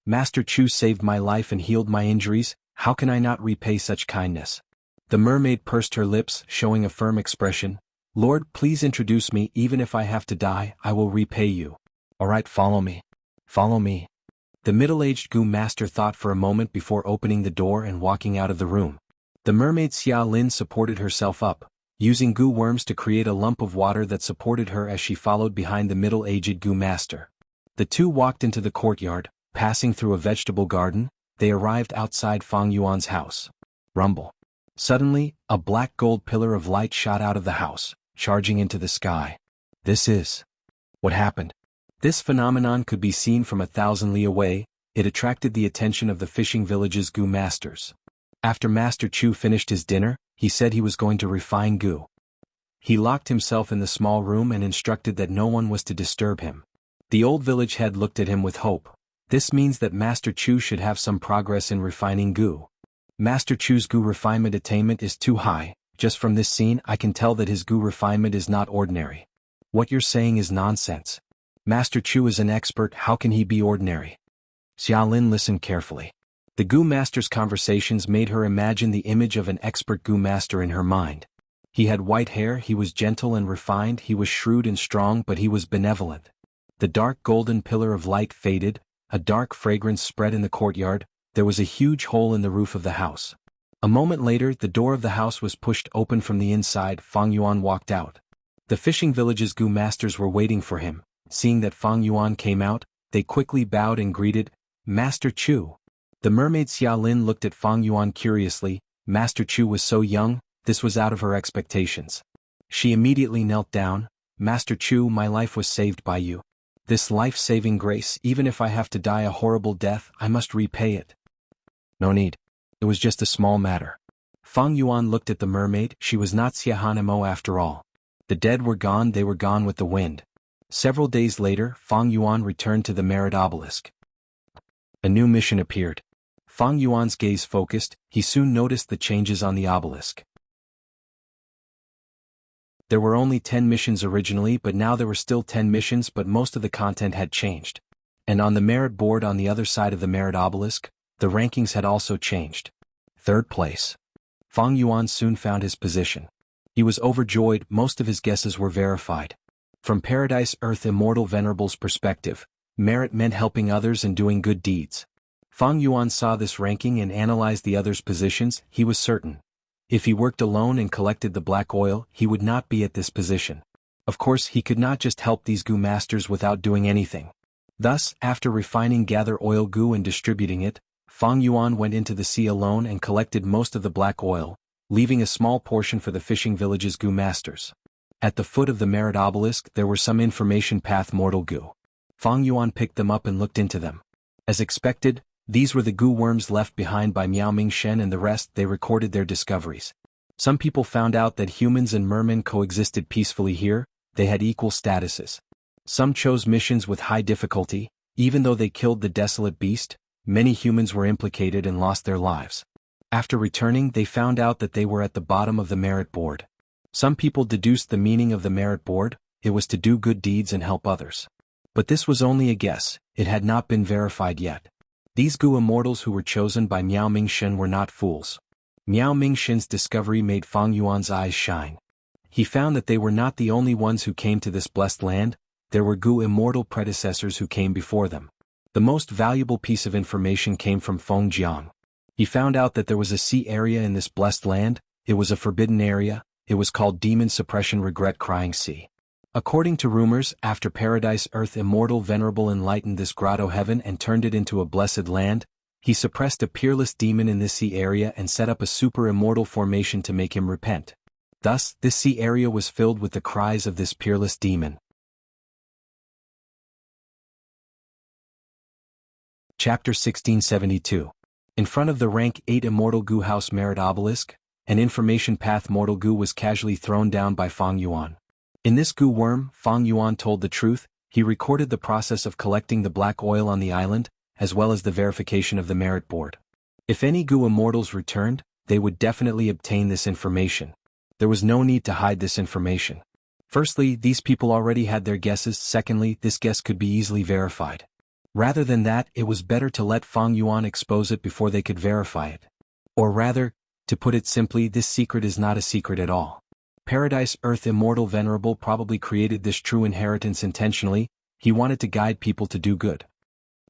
Master Chu saved my life and healed my injuries. How can I not repay such kindness? The mermaid pursed her lips, showing a firm expression. Lord, please introduce me. Even if I have to die, I will repay you. All right, follow me. Follow me. The middle-aged Gu master thought for a moment before opening the door and walking out of the room. The mermaid Xia Lin supported herself up, using Gu worms to create a lump of water that supported her as she followed behind the middle-aged Gu master. The two walked into the courtyard. Passing through a vegetable garden, they arrived outside Fang Yuan's house. Rumble. Suddenly, a black gold pillar of light shot out of the house, charging into the sky. This is... What happened? This phenomenon could be seen from 1,000 li away. It attracted the attention of the fishing village's Gu masters. After Master Chu finished his dinner, he said he was going to refine Gu. He locked himself in the small room and instructed that no one was to disturb him. The old village head looked at him with hope. This means that Master Chu should have some progress in refining Gu. Master Chu's Gu refinement attainment is too high. Just from this scene I can tell that his Gu refinement is not ordinary. What you're saying is nonsense. Master Chu is an expert. How can he be ordinary? Xia Lin listened carefully. The Gu master's conversations made her imagine the image of an expert Gu master in her mind. He had white hair, he was gentle and refined, he was shrewd and strong, but he was benevolent. The dark golden pillar of light faded. A dark fragrance spread in the courtyard. There was a huge hole in the roof of the house. A moment later, the door of the house was pushed open from the inside. Fang Yuan walked out. The fishing village's Gu masters were waiting for him. Seeing that Fang Yuan came out, they quickly bowed and greeted, Master Chu. The mermaid Xia Lin looked at Fang Yuan curiously. Master Chu was so young, this was out of her expectations. She immediately knelt down. Master Chu, my life was saved by you. This life-saving grace, even if I have to die a horrible death, I must repay it. No need. It was just a small matter. Feng Yuan looked at the mermaid. She was not Xiahanimo after all. The dead were gone, they were gone with the wind. Several days later, Feng Yuan returned to the Merit Obelisk. A new mission appeared. Feng Yuan's gaze focused, he soon noticed the changes on the obelisk. There were only 10 missions originally, but now there were still 10 missions, but most of the content had changed. And on the merit board on the other side of the Merit Obelisk, the rankings had also changed. Third place. Feng Yuan soon found his position. He was overjoyed, most of his guesses were verified. From Paradise Earth Immortal Venerable's perspective, merit meant helping others and doing good deeds. Feng Yuan saw this ranking and analyzed the others' positions. He was certain. If he worked alone and collected the black oil, he would not be at this position. Of course, he could not just help these goo masters without doing anything. Thus, after refining gather oil goo and distributing it, Feng Yuan went into the sea alone and collected most of the black oil, leaving a small portion for the fishing village's goo masters. At the foot of the Merit Obelisk there were some information path mortal goo. Feng Yuan picked them up and looked into them. As expected, these were the goo worms left behind by Miao Mingshen and the rest. They recorded their discoveries. Some people found out that humans and mermen coexisted peacefully here, they had equal statuses. Some chose missions with high difficulty, even though they killed the desolate beast, many humans were implicated and lost their lives. After returning they found out that they were at the bottom of the merit board. Some people deduced the meaning of the merit board, it was to do good deeds and help others. But this was only a guess, it had not been verified yet. These goo immortals who were chosen by Miao Mingshen were not fools. Miao Mingshen's discovery made Feng Yuan's eyes shine. He found that they were not the only ones who came to this blessed land, there were goo immortal predecessors who came before them. The most valuable piece of information came from Feng Jiang. He found out that there was a sea area in this blessed land, it was a forbidden area, it was called Demon Suppression Regret Crying Sea. According to rumors, after Paradise Earth Immortal Venerable enlightened this grotto heaven and turned it into a blessed land, he suppressed a peerless demon in this sea area and set up a super immortal formation to make him repent. Thus, this sea area was filled with the cries of this peerless demon. Chapter 1672. In front of the rank 8 Immortal Goo House Merit Obelisk, an information path mortal goo was casually thrown down by Feng Yuan. In this goo worm, Feng Yuan told the truth, he recorded the process of collecting the black oil on the island, as well as the verification of the merit board. If any goo immortals returned, they would definitely obtain this information. There was no need to hide this information. Firstly, these people already had their guesses, secondly, this guess could be easily verified. Rather than that, it was better to let Feng Yuan expose it before they could verify it. Or rather, to put it simply, this secret is not a secret at all. Paradise Earth Immortal Venerable probably created this true inheritance intentionally, he wanted to guide people to do good.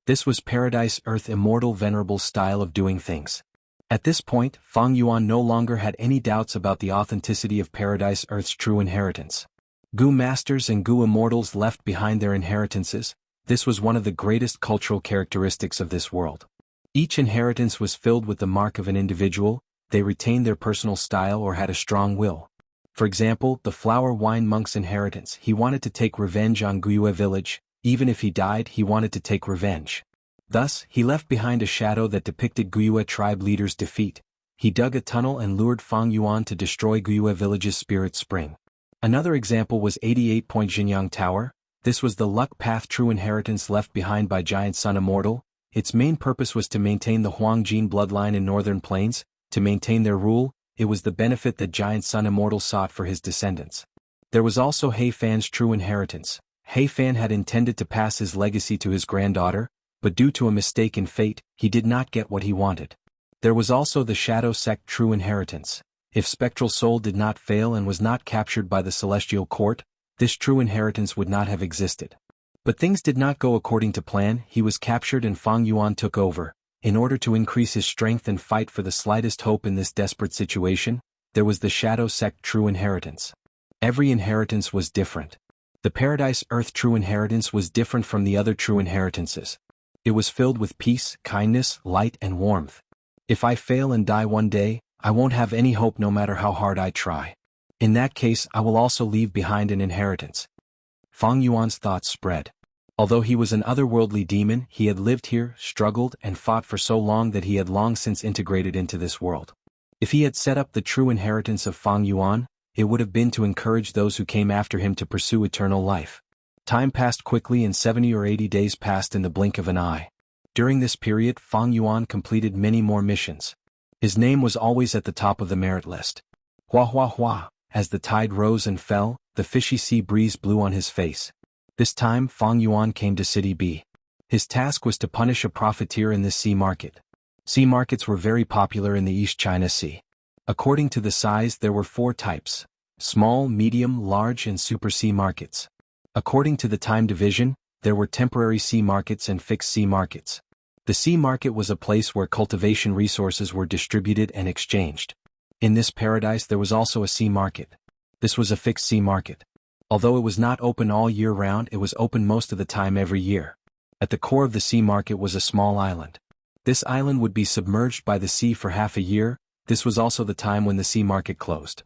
This was Paradise Earth Immortal Venerable's style of doing things. At this point, Feng Yuan no longer had any doubts about the authenticity of Paradise Earth's true inheritance. Goo Masters and Goo Immortals left behind their inheritances, this was one of the greatest cultural characteristics of this world. Each inheritance was filled with the mark of an individual, they retained their personal style or had a strong will. For example, the Flower Wine Monk's inheritance, he wanted to take revenge on Guyue village, even if he died he wanted to take revenge. Thus, he left behind a shadow that depicted Guyue tribe leader's defeat. He dug a tunnel and lured Feng Yuan to destroy Guyue village's spirit spring. Another example was 88 Point Jinyang Tower, this was the luck path true inheritance left behind by Giant Sun Immortal, its main purpose was to maintain the Huangjin bloodline in northern plains, to maintain their rule, it was the benefit that Giant Sun Immortal sought for his descendants. There was also He Fan's true inheritance. He Fan had intended to pass his legacy to his granddaughter, but due to a mistake in fate, he did not get what he wanted. There was also the Shadow Sect true inheritance. If Spectral Soul did not fail and was not captured by the Celestial Court, this true inheritance would not have existed. But things did not go according to plan, he was captured and Feng Yuan took over. In order to increase his strength and fight for the slightest hope in this desperate situation, there was the Shadow Sect true inheritance. Every inheritance was different. The Paradise Earth true inheritance was different from the other true inheritances. It was filled with peace, kindness, light and warmth. If I fail and die one day, I won't have any hope no matter how hard I try. In that case I will also leave behind an inheritance. Feng Yuan's thoughts spread. Although he was an otherworldly demon, he had lived here, struggled, and fought for so long that he had long since integrated into this world. If he had set up the true inheritance of Fang Yuan, it would have been to encourage those who came after him to pursue eternal life. Time passed quickly and 70 or 80 days passed in the blink of an eye. During this period, Fang Yuan completed many more missions. His name was always at the top of the merit list. Hua hua hua, as the tide rose and fell, the fishy sea breeze blew on his face. This time Fang Yuan came to City B. His task was to punish a profiteer in this sea market. Sea markets were very popular in the East China Sea. According to the size there were 4 types: small, medium, large and super sea markets. According to the time division, there were temporary sea markets and fixed sea markets. The sea market was a place where cultivation resources were distributed and exchanged. In this paradise there was also a sea market. This was a fixed sea market. Although it was not open all year round, it was open most of the time every year. At the core of the sea market was a small island. This island would be submerged by the sea for half a year. This was also the time when the sea market closed.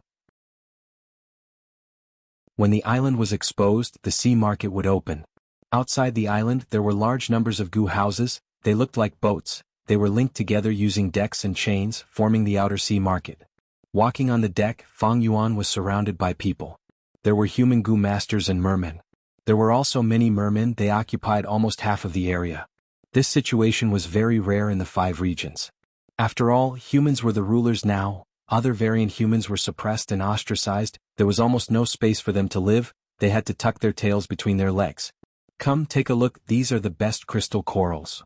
When the island was exposed, the sea market would open. Outside the island there were large numbers of gu houses. They looked like boats. They were linked together using decks and chains, forming the outer sea market. Walking on the deck, Fang Yuan was surrounded by people. There were human gu masters and mermen. There were also many mermen. They occupied almost half of the area. This situation was very rare in the 5 regions. After all, humans were the rulers now. Other variant humans were suppressed and ostracized. There was almost no space for them to live. They had to tuck their tails between their legs. Come take a look, these are the best crystal corals.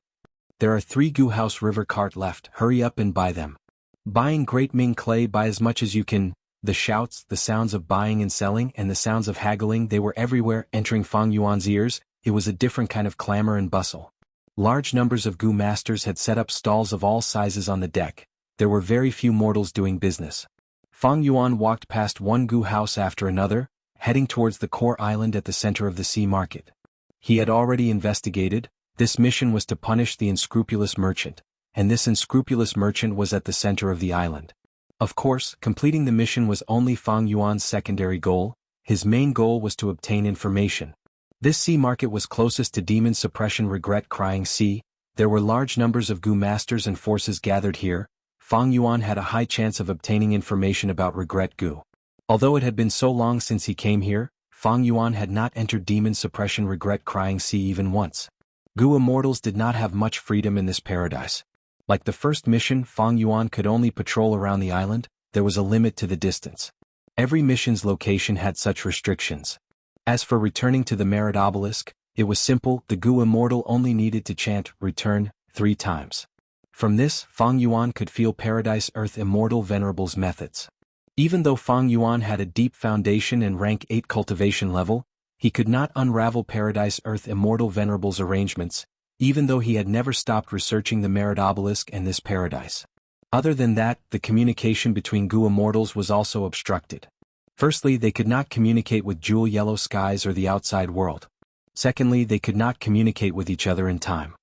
There are 3 gu house river cart left, hurry up and buy them. Buying Great Ming clay, buy as much as you can. The shouts, the sounds of buying and selling, and the sounds of haggling, they were everywhere, entering Fang Yuan's ears. It was a different kind of clamor and bustle. Large numbers of gu masters had set up stalls of all sizes on the deck. There were very few mortals doing business. Fang Yuan walked past one gu house after another, heading towards the core island at the center of the sea market. He had already investigated. This mission was to punish the unscrupulous merchant, and this unscrupulous merchant was at the center of the island. Of course, completing the mission was only Fang Yuan's secondary goal. His main goal was to obtain information. This sea market was closest to demon suppression regret crying sea. There were large numbers of gu masters and forces gathered here. Fang Yuan had a high chance of obtaining information about regret gu. Although it had been so long since he came here, Fang Yuan had not entered demon suppression regret crying sea even once. Gu immortals did not have much freedom in this paradise. Like the first mission, Fang Yuan could only patrol around the island. There was a limit to the distance. Every mission's location had such restrictions. As for returning to the merit obelisk, it was simple. The gu immortal only needed to chant return 3 times. From this, Fang Yuan could feel Paradise Earth Immortal Venerable's methods. Even though Fang Yuan had a deep foundation and rank 8 cultivation level, he could not unravel Paradise Earth Immortal Venerable's arrangements, even though he had never stopped researching the merit obelisk and this paradise. Other than that, the communication between gu immortals was also obstructed. Firstly, they could not communicate with jewel yellow skies or the outside world. Secondly, they could not communicate with each other in time.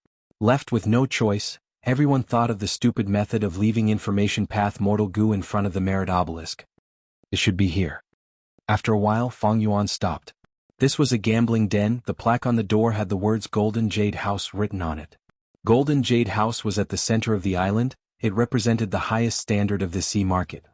Left with no choice, everyone thought of the stupid method of leaving information path mortal gu in front of the merit obelisk. It should be here. After a while, Fang Yuan stopped. This was a gambling den. The plaque on the door had the words Golden Jade House written on it. Golden Jade House was at the center of the island. It represented the highest standard of the sea market.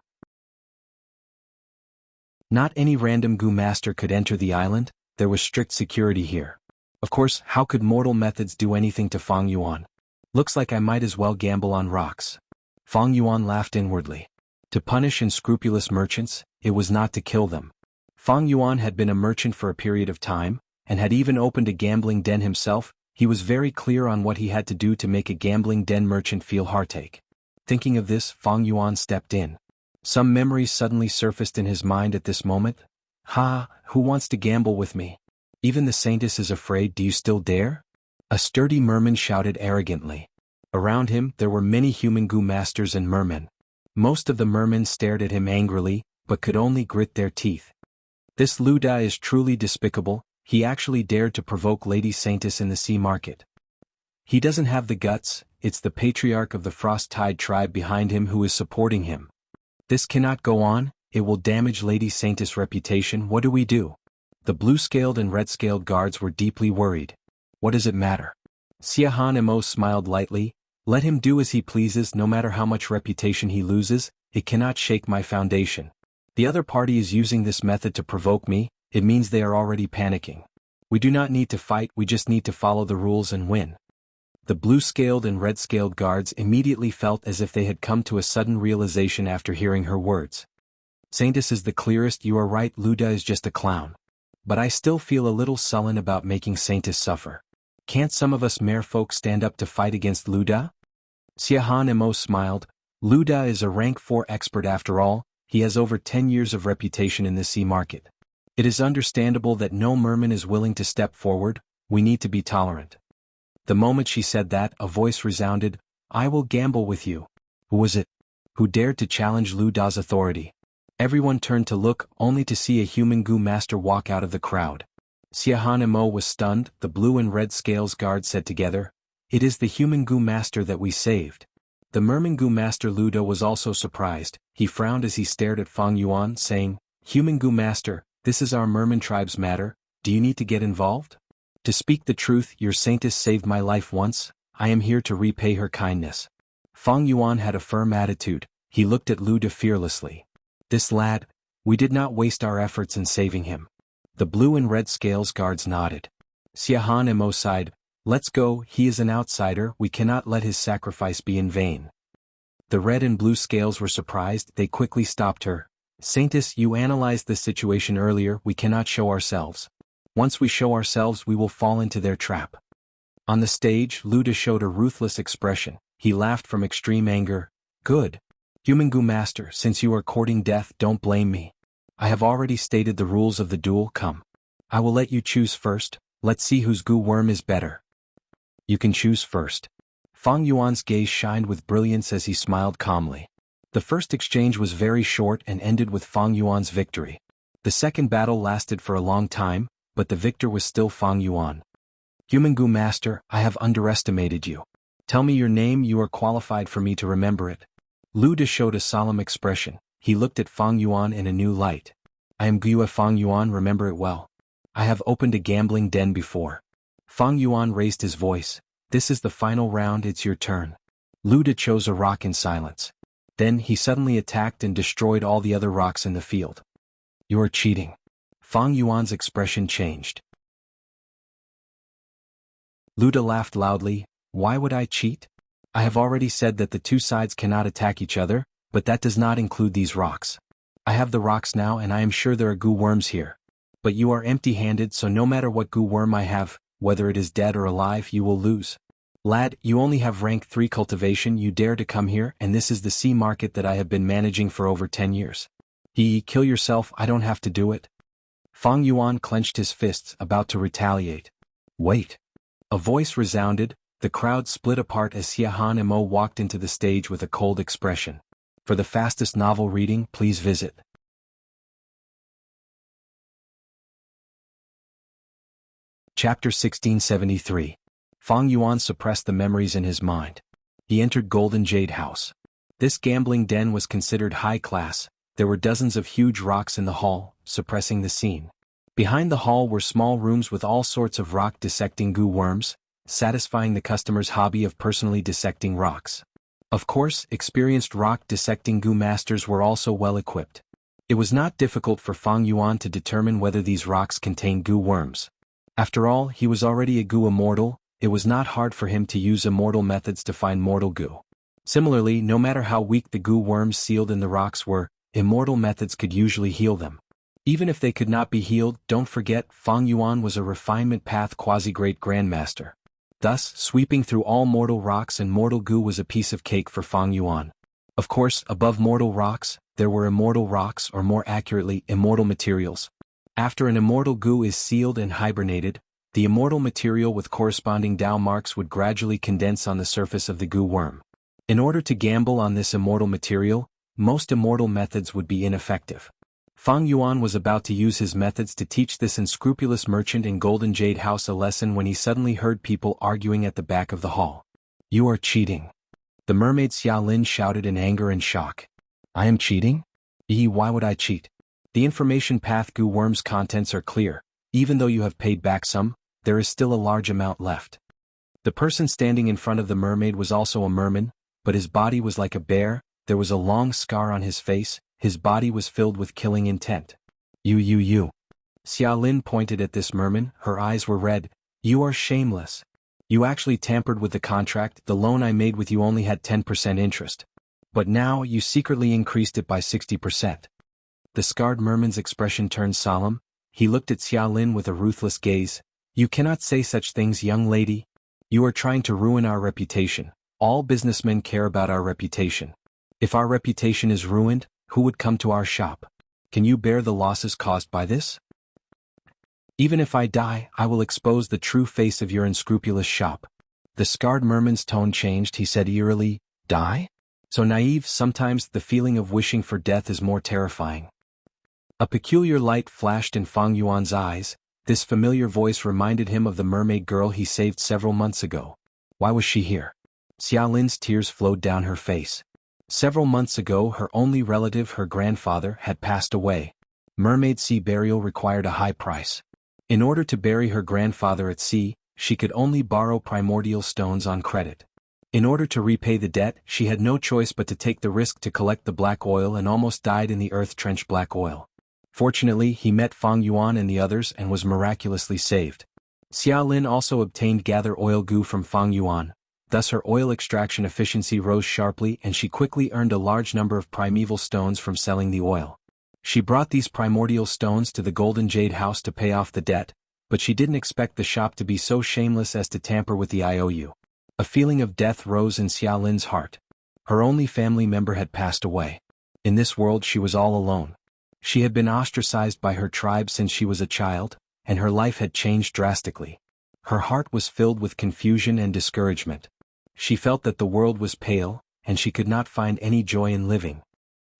Not any random gu master could enter the island. There was strict security here. Of course, how could mortal methods do anything to Fang Yuan? Looks like I might as well gamble on rocks. Fang Yuan laughed inwardly. To punish unscrupulous merchants, it was not to kill them. Fang Yuan had been a merchant for a period of time, and had even opened a gambling den himself. He was very clear on what he had to do to make a gambling den merchant feel heartache. Thinking of this, Fang Yuan stepped in. Some memories suddenly surfaced in his mind at this moment. Ha, who wants to gamble with me? Even the saintess is afraid. Do you still dare? A sturdy merman shouted arrogantly. Around him, there were many human gu masters and mermen. Most of the mermen stared at him angrily, but could only grit their teeth. This Luda is truly despicable. He actually dared to provoke Lady Saintess in the sea market. He doesn't have the guts. It's the patriarch of the Frost Tide tribe behind him who is supporting him. This cannot go on. It will damage Lady Saintess' reputation. What do we do? The blue-scaled and red-scaled guards were deeply worried. What does it matter? Xiahan Mo smiled lightly. Let him do as he pleases, no matter how much reputation he loses, it cannot shake my foundation. The other party is using this method to provoke me, it means they are already panicking. We do not need to fight, we just need to follow the rules and win. The blue-scaled and red-scaled guards immediately felt as if they had come to a sudden realization after hearing her words. Saintis is the clearest, you are right, Luda is just a clown. But I still feel a little sullen about making Saintis suffer. Can't some of us merfolk stand up to fight against Luda? Xiahan Mo smiled. Luda is a rank 4 expert after all, he has over 10 years of reputation in the sea market. It is understandable that no merman is willing to step forward, we need to be tolerant. The moment she said that, a voice resounded, I will gamble with you. Who was it? Who dared to challenge Luda's authority? Everyone turned to look, only to see a human Gu master walk out of the crowd. Xiahan Mo was stunned, the blue and red scales guard said together, it is the human Gu master that we saved. The merman Gu master Luda was also surprised, he frowned as he stared at Fang Yuan, saying, Human Gu master, this is our merman tribe's matter, do you need to get involved? To speak the truth, your saintess saved my life once, I am here to repay her kindness. Fang Yuan had a firm attitude, he looked at Luda fearlessly. This lad, we did not waste our efforts in saving him. The blue and red scales guards nodded. Xiahan Mo sighed, let's go, he is an outsider, we cannot let his sacrifice be in vain. The red and blue scales were surprised, they quickly stopped her. Saintess, you analyzed the situation earlier, we cannot show ourselves. Once we show ourselves we will fall into their trap. On the stage, Luda showed a ruthless expression, he laughed from extreme anger. Good. Human Gu Master, since you are courting death, don't blame me. I have already stated the rules of the duel, come. I will let you choose first, let's see whose Gu worm is better. You can choose first. Fang Yuan's gaze shined with brilliance as he smiled calmly. The first exchange was very short and ended with Fang Yuan's victory. The second battle lasted for a long time, but the victor was still Fang Yuan. Human Gu Master, I have underestimated you. Tell me your name, you are qualified for me to remember it. Luda showed a solemn expression, he looked at Fang Yuan in a new light. I am Gua Fang Yuan, remember it well. I have opened a gambling den before. Fang Yuan raised his voice, this is the final round, it's your turn. Luda chose a rock in silence. Then he suddenly attacked and destroyed all the other rocks in the field. You are cheating. Fang Yuan's expression changed. Luda laughed loudly, why would I cheat? I have already said that the two sides cannot attack each other, but that does not include these rocks. I have the rocks now and I am sure there are Gu worms here. But you are empty-handed, so no matter what Gu worm I have, whether it is dead or alive, you will lose. Lad, you only have rank 3 cultivation, you dare to come here, and this is the sea market that I have been managing for over 10 years. Kill yourself, I don't have to do it. Fang Yuan clenched his fists, about to retaliate. Wait. A voice resounded, the crowd split apart as Xiahan Mo walked into the stage with a cold expression. For the fastest novel reading, please visit Chapter 1673. Fang Yuan suppressed the memories in his mind. He entered Golden Jade House. This gambling den was considered high class, there were dozens of huge rocks in the hall, suppressing the scene. Behind the hall were small rooms with all sorts of rock dissecting Gu worms, satisfying the customer's hobby of personally dissecting rocks. Of course, experienced rock dissecting Gu masters were also well equipped. It was not difficult for Fang Yuan to determine whether these rocks contained Gu worms. After all, he was already a Gu immortal, it was not hard for him to use immortal methods to find mortal Gu. Similarly, no matter how weak the Gu worms sealed in the rocks were, immortal methods could usually heal them. Even if they could not be healed, don't forget, Fang Yuan was a refinement path quasi-great grandmaster. Thus, sweeping through all mortal rocks and mortal Gu was a piece of cake for Fang Yuan. Of course, above mortal rocks, there were immortal rocks, or more accurately, immortal materials. After an immortal Gu is sealed and hibernated, the immortal material with corresponding Dao marks would gradually condense on the surface of the Gu worm. In order to gamble on this immortal material, most immortal methods would be ineffective. Fang Yuan was about to use his methods to teach this unscrupulous merchant in Golden Jade House a lesson when he suddenly heard people arguing at the back of the hall. You are cheating. The mermaid Xia Lin shouted in anger and shock. I am cheating? Why would I cheat? The information path Gu worm's contents are clear, even though you have paid back some, there is still a large amount left. The person standing in front of the mermaid was also a merman, but his body was like a bear, there was a long scar on his face, his body was filled with killing intent. You. Xiaolin pointed at this merman, her eyes were red. You are shameless. You actually tampered with the contract, the loan I made with you only had 10% interest. But now you secretly increased it by 60%. The scarred merman's expression turned solemn. He looked at Xiaolin with a ruthless gaze. You cannot say such things, young lady. You are trying to ruin our reputation. All businessmen care about our reputation. If our reputation is ruined, who would come to our shop? Can you bear the losses caused by this? Even if I die, I will expose the true face of your unscrupulous shop. The scarred merman's tone changed. He said eerily, Die? So naive, sometimes the feeling of wishing for death is more terrifying. A peculiar light flashed in Fang Yuan's eyes. This familiar voice reminded him of the mermaid girl he saved several months ago. Why was she here? Xiaolin's tears flowed down her face. Several months ago, her only relative, her grandfather, had passed away. Mermaid sea burial required a high price. In order to bury her grandfather at sea, she could only borrow primordial stones on credit. In order to repay the debt, she had no choice but to take the risk to collect the black oil and almost died in the earth-trenched black oil. Fortunately, he met Fang Yuan and the others and was miraculously saved. Xiaolin also obtained gather oil goo from Fang Yuan. Thus her oil extraction efficiency rose sharply and she quickly earned a large number of primeval stones from selling the oil. She brought these primordial stones to the Golden Jade House to pay off the debt, but she didn't expect the shop to be so shameless as to tamper with the IOU. A feeling of death rose in Xiaolin's heart. Her only family member had passed away. In this world she was all alone. She had been ostracized by her tribe since she was a child, and her life had changed drastically. Her heart was filled with confusion and discouragement. She felt that the world was pale, and she could not find any joy in living.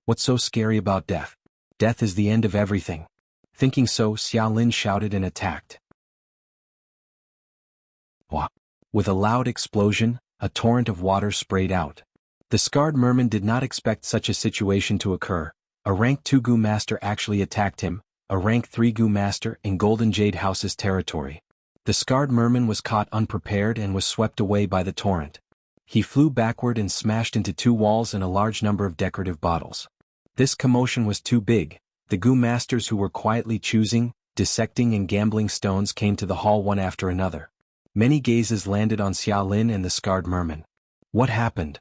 What's so scary about death? Death is the end of everything. Thinking so, Xiaolin shouted and attacked. Wah! With a loud explosion, a torrent of water sprayed out. The scarred merman did not expect such a situation to occur. A rank 2 Gu master actually attacked him, a rank 3 Gu master in Golden Jade House's territory. The scarred merman was caught unprepared and was swept away by the torrent. He flew backward and smashed into 2 walls and a large number of decorative bottles. This commotion was too big. The Gu masters who were quietly choosing, dissecting and gambling stones came to the hall one after another. Many gazes landed on Xiaolin and the scarred merman. What happened?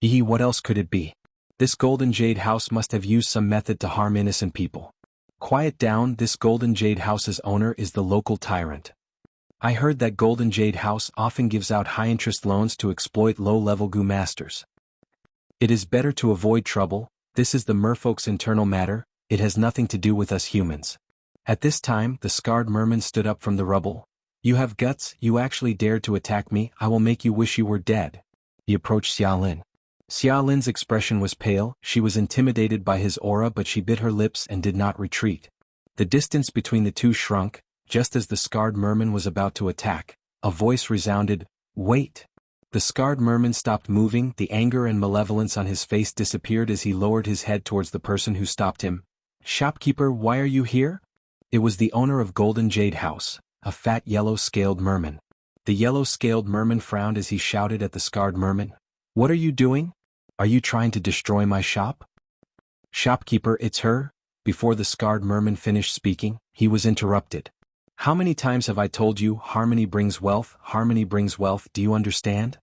What else could it be? This Golden Jade House must have used some method to harm innocent people. Quiet down, this Golden Jade House's owner is the local tyrant. I heard that Golden Jade House often gives out high-interest loans to exploit low-level Gu masters. It is better to avoid trouble. This is the merfolk's internal matter, it has nothing to do with us humans. At this time, the scarred merman stood up from the rubble. You have guts, you actually dared to attack me, I will make you wish you were dead. He approached Xiaolin. Xiaolin's expression was pale, she was intimidated by his aura but she bit her lips and did not retreat. The distance between the two shrunk, just as the scarred merman was about to attack. A voice resounded, Wait! The scarred merman stopped moving, the anger and malevolence on his face disappeared as he lowered his head towards the person who stopped him. Shopkeeper, why are you here? It was the owner of Golden Jade House, a fat yellow-scaled merman. The yellow-scaled merman frowned as he shouted at the scarred merman. What are you doing? Are you trying to destroy my shop? Shopkeeper, it's her. Before the scarred merman finished speaking, he was interrupted. How many times have I told you, harmony brings wealth, do you understand?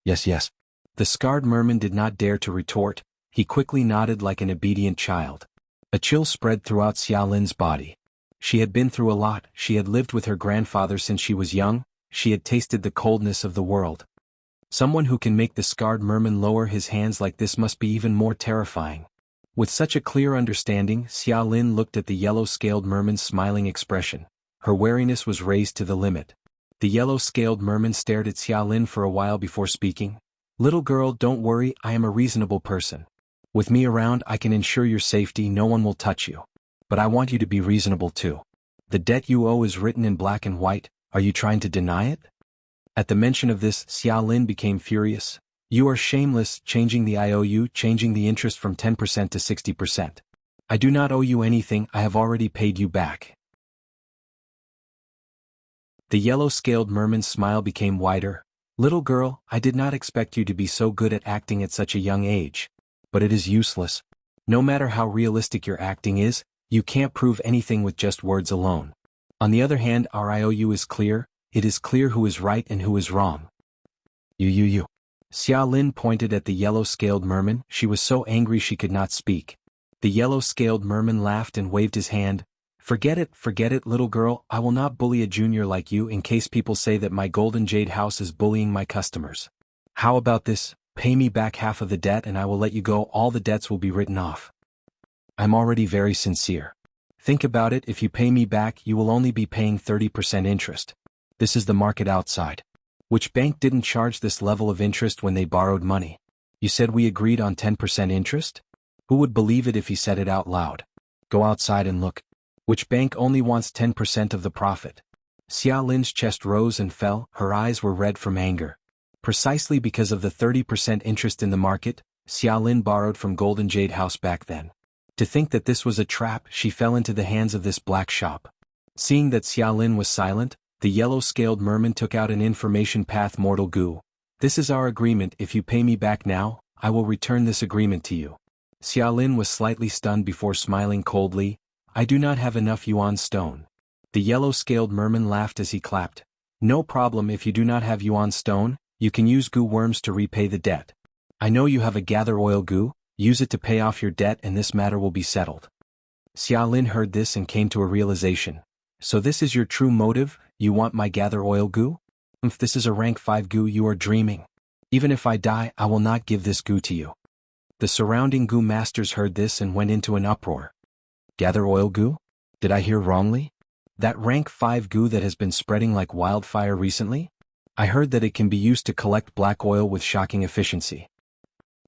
Yes. The scarred merman did not dare to retort, he quickly nodded like an obedient child. A chill spread throughout Xiaolin's body. She had been through a lot, she had lived with her grandfather since she was young, she had tasted the coldness of the world. Someone who can make the scarred merman lower his hands like this must be even more terrifying. With such a clear understanding, Xiaolin looked at the yellow-scaled merman's smiling expression. Her wariness was raised to the limit. The yellow-scaled merman stared at Xiaolin for a while before speaking. Little girl, don't worry, I am a reasonable person. With me around, I can ensure your safety, no one will touch you. But I want you to be reasonable too. The debt you owe is written in black and white, are you trying to deny it? At the mention of this, Xiaolin became furious. You are shameless, changing the IOU, changing the interest from 10% to 60%. I do not owe you anything, I have already paid you back. The yellow-scaled merman's smile became wider. Little girl, I did not expect you to be so good at acting at such a young age. But it is useless. No matter how realistic your acting is, you can't prove anything with just words alone. On the other hand, our IOU is clear. It is clear who is right and who is wrong. You. Xia Lin pointed at the yellow-scaled merman. She was so angry she could not speak. The yellow-scaled merman laughed and waved his hand. Forget it, little girl. I will not bully a junior like you in case people say that my golden jade house is bullying my customers. How about this? Pay me back half of the debt and I will let you go. All the debts will be written off. I'm already very sincere. Think about it, if you pay me back you will only be paying 30% interest. This is the market outside. Which bank didn't charge this level of interest when they borrowed money? You said we agreed on 10% interest? Who would believe it if he said it out loud? Go outside and look. Which bank only wants 10% of the profit? Xia Lin's chest rose and fell, her eyes were red from anger. Precisely because of the 30% interest in the market, Xia Lin borrowed from Golden Jade House back then. To think that this was a trap, she fell into the hands of this black shop. Seeing that Xia Lin was silent, the yellow-scaled merman took out an information path. Mortal goo. This is our agreement. If you pay me back now, I will return this agreement to you. Xia Lin was slightly stunned before smiling coldly. I do not have enough yuan stone. The yellow-scaled merman laughed as he clapped. No problem, if you do not have yuan stone, you can use goo worms to repay the debt. I know you have a gather oil goo, use it to pay off your debt and this matter will be settled. Xia Lin heard this and came to a realization. So this is your true motive, you want my gather oil goo? If this is a rank 5 goo you are dreaming. Even if I die I will not give this goo to you. The surrounding goo masters heard this and went into an uproar. Gather oil goo? Did I hear wrongly? That rank 5 goo that has been spreading like wildfire recently? I heard that it can be used to collect black oil with shocking efficiency.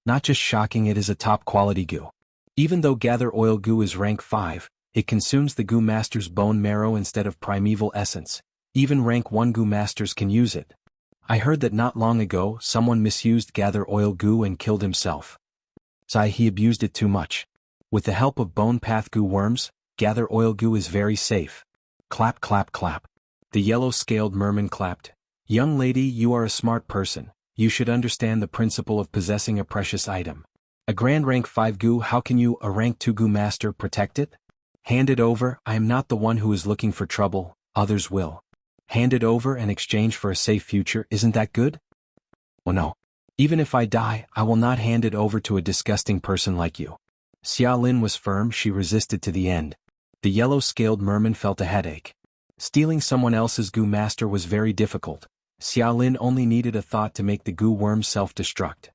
Not just shocking, it is a top quality goo. Even though gather oil goo is rank 5, it consumes the goo master's bone marrow instead of primeval essence. Even rank 1 goo masters can use it. I heard that not long ago someone misused gather oil goo and killed himself. He abused it too much. With the help of bone path goo worms, gather oil goo is very safe. Clap clap clap. The yellow-scaled merman clapped. Young lady, you are a smart person. You should understand the principle of possessing a precious item. A grand rank 5 goo, how can you, a rank 2 goo master, protect it? Hand it over. I am not the one who is looking for trouble, others will. Hand it over in exchange for a safe future, isn't that good? Oh no. Even if I die, I will not hand it over to a disgusting person like you. Xia Lin was firm, she resisted to the end. The yellow-scaled merman felt a headache. Stealing someone else's goo master was very difficult. Xia Lin only needed a thought to make the goo worm self-destruct.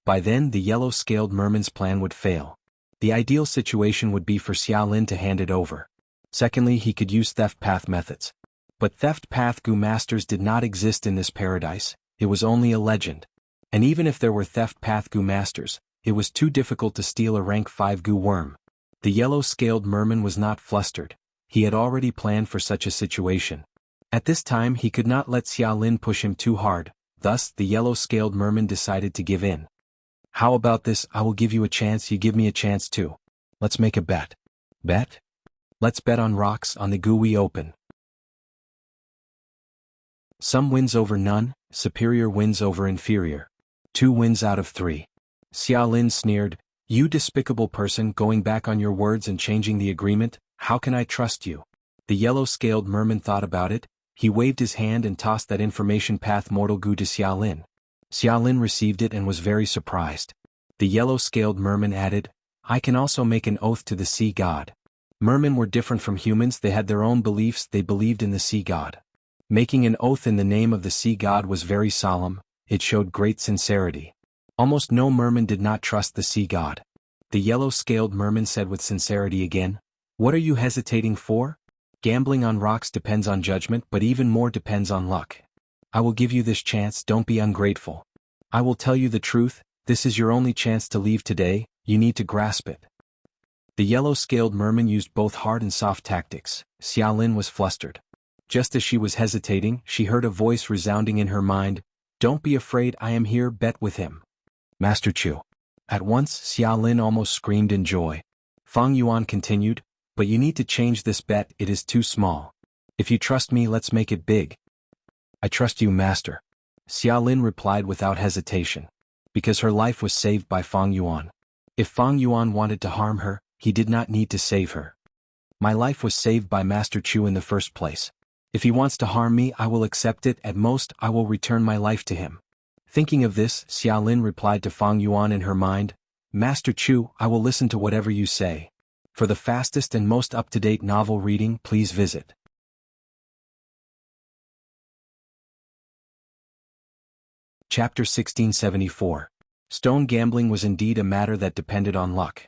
By then the yellow-scaled merman's plan would fail. The ideal situation would be for Xia Lin to hand it over. Secondly, he could use theft path methods. But theft path goo masters did not exist in this paradise, it was only a legend. And even if there were theft path goo masters, it was too difficult to steal a rank 5 goo worm. The yellow-scaled merman was not flustered. He had already planned for such a situation. At this time he could not let Xia Lin push him too hard, thus the yellow-scaled merman decided to give in. How about this? I will give you a chance, you give me a chance too. Let's make a bet. Bet? Let's bet on rocks, on the goo we open. Some wins over none, superior wins over inferior. 2 wins out of 3. Xia Lin sneered, you despicable person, going back on your words and changing the agreement, how can I trust you? The yellow-scaled merman thought about it, he waved his hand and tossed that information path mortal goo to Xia Lin. Xia Lin received it and was very surprised. The yellow-scaled merman added, I can also make an oath to the sea god. Mermen were different from humans, they had their own beliefs, they believed in the sea god. Making an oath in the name of the sea god was very solemn, it showed great sincerity. Almost no merman did not trust the sea god. The yellow-scaled merman said with sincerity again, what are you hesitating for? Gambling on rocks depends on judgment, but even more depends on luck. I will give you this chance, don't be ungrateful. I will tell you the truth, this is your only chance to leave today, you need to grasp it. The yellow-scaled merman used both hard and soft tactics. Xia Lin was flustered. Just as she was hesitating, she heard a voice resounding in her mind, don't be afraid, I am here, bet with him. Master Chu. At once, Xia Lin almost screamed in joy. Feng Yuan continued, but you need to change this bet, it is too small. If you trust me, let's make it big. I trust you, master. Xiaolin replied without hesitation. Because her life was saved by Fang Yuan. If Fang Yuan wanted to harm her, he did not need to save her. My life was saved by Master Chu in the first place. If he wants to harm me, I will accept it. At most, I will return my life to him. Thinking of this, Xiaolin replied to Fang Yuan in her mind, Master Chu, I will listen to whatever you say. For the fastest and most up-to-date novel reading, please visit Chapter 1674. Stone gambling was indeed a matter that depended on luck.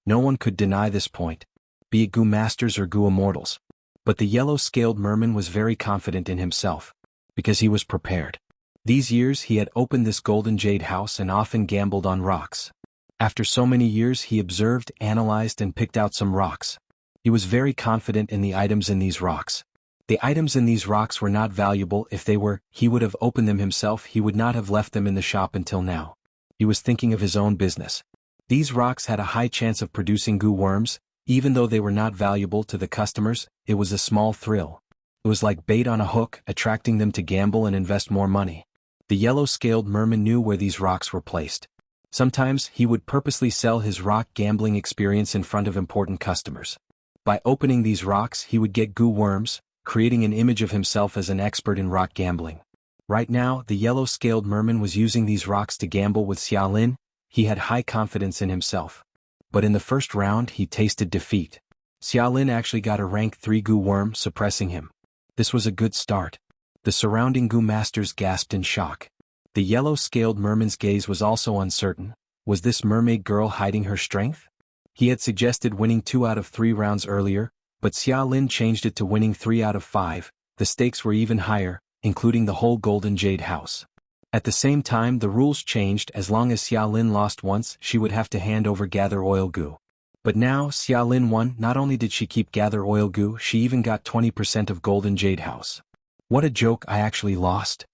No one could deny this point, be it Gu Masters or Gu Immortals. But the yellow-scaled merman was very confident in himself, because he was prepared. These years he had opened this golden jade house and often gambled on rocks. After so many years he observed, analyzed and picked out some rocks. He was very confident in the items in these rocks. The items in these rocks were not valuable. If they were, he would have opened them himself. He would not have left them in the shop until now. He was thinking of his own business. These rocks had a high chance of producing goo worms. Even though they were not valuable to the customers, it was a small thrill. It was like bait on a hook, attracting them to gamble and invest more money. The yellow-scaled merman knew where these rocks were placed. Sometimes he would purposely sell his rock gambling experience in front of important customers. By opening these rocks he would get goo worms, creating an image of himself as an expert in rock gambling. Right now, the yellow-scaled merman was using these rocks to gamble with Xiaolin. He had high confidence in himself. But in the first round he tasted defeat. Xiaolin actually got a rank 3 goo worm, suppressing him. This was a good start. The surrounding goo masters gasped in shock. The yellow-scaled merman's gaze was also uncertain. Was this mermaid girl hiding her strength? He had suggested winning 2 out of 3 rounds earlier, but Xiaolin changed it to winning 3 out of 5. The stakes were even higher, including the whole golden jade house. At the same time the rules changed. As long as Xiaolin lost once, she would have to hand over gather oil goo. But now Xiaolin won. Not only did she keep gather oil goo, she even got 20% of golden jade house. What a joke, I actually lost.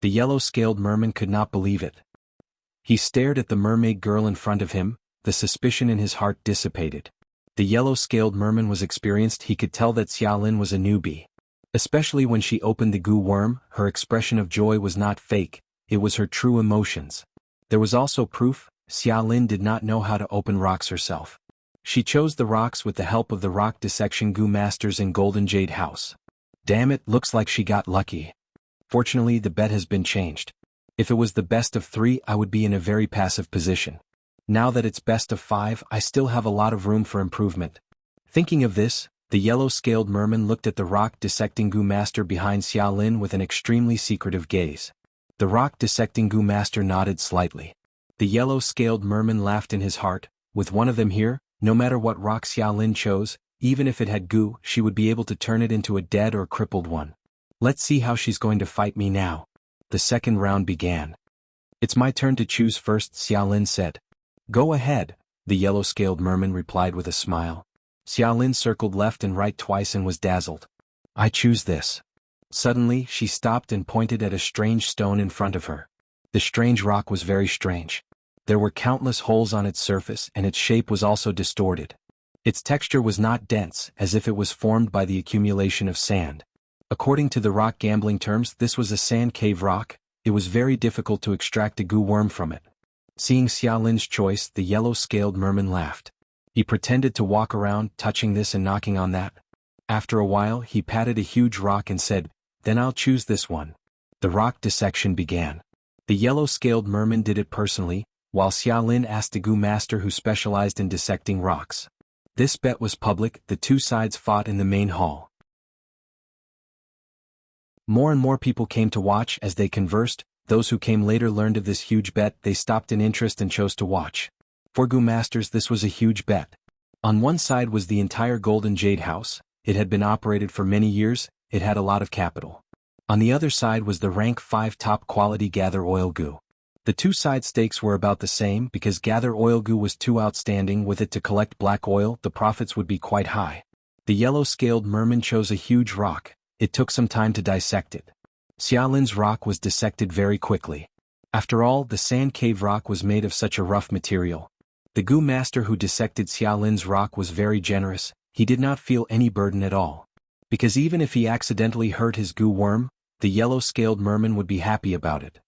The yellow-scaled merman could not believe it. He stared at the mermaid girl in front of him. The suspicion in his heart dissipated. The yellow-scaled merman was experienced. He could tell that Xiaolin was a newbie. Especially when she opened the goo worm, her expression of joy was not fake. It was her true emotions. There was also proof. Xiaolin did not know how to open rocks herself. She chose the rocks with the help of the rock dissection goo masters in Golden Jade House. Damn it, looks like she got lucky. Fortunately the bet has been changed. If it was the best of 3 I would be in a very passive position. Now that it's best of 5 I still have a lot of room for improvement. Thinking of this, the yellow-scaled merman looked at the rock dissecting goo master behind Xiaolin with an extremely secretive gaze. The rock dissecting goo master nodded slightly. The yellow-scaled merman laughed in his heart. With one of them here, no matter what rock Xiaolin chose, even if it had goo, she would be able to turn it into a dead or crippled one. Let's see how she's going to fight me now. The second round began. It's my turn to choose first, Xiaolin said. Go ahead, the yellow-scaled merman replied with a smile. Xiaolin circled left and right twice and was dazzled. I choose this. Suddenly, she stopped and pointed at a strange stone in front of her. The strange rock was very strange. There were countless holes on its surface and its shape was also distorted. Its texture was not dense, as if it was formed by the accumulation of sand. According to the rock gambling terms, this was a sand cave rock. It was very difficult to extract a goo worm from it. Seeing Xiaolin's choice, the yellow-scaled merman laughed. He pretended to walk around, touching this and knocking on that. After a while, he patted a huge rock and said, Then I'll choose this one. The rock dissection began. The yellow-scaled merman did it personally, while Xiaolin asked a goo master who specialized in dissecting rocks. This bet was public. The 2 sides fought in the main hall. More and more people came to watch as they conversed. Those who came later learned of this huge bet. They stopped in interest and chose to watch. For goo masters this was a huge bet. On one side was the entire Golden Jade House. It had been operated for many years. It had a lot of capital. On the other side was the rank 5 top quality gather oil goo. The 2 side stakes were about the same because gather oil goo was too outstanding. With it to collect black oil, the profits would be quite high. The yellow-scaled merman chose a huge rock. It took some time to dissect it. Xiaolin's rock was dissected very quickly. After all, the sand cave rock was made of such a rough material. The goo master who dissected Xiaolin's rock was very generous. He did not feel any burden at all. Because even if he accidentally hurt his goo worm, the yellow-scaled merman would be happy about it.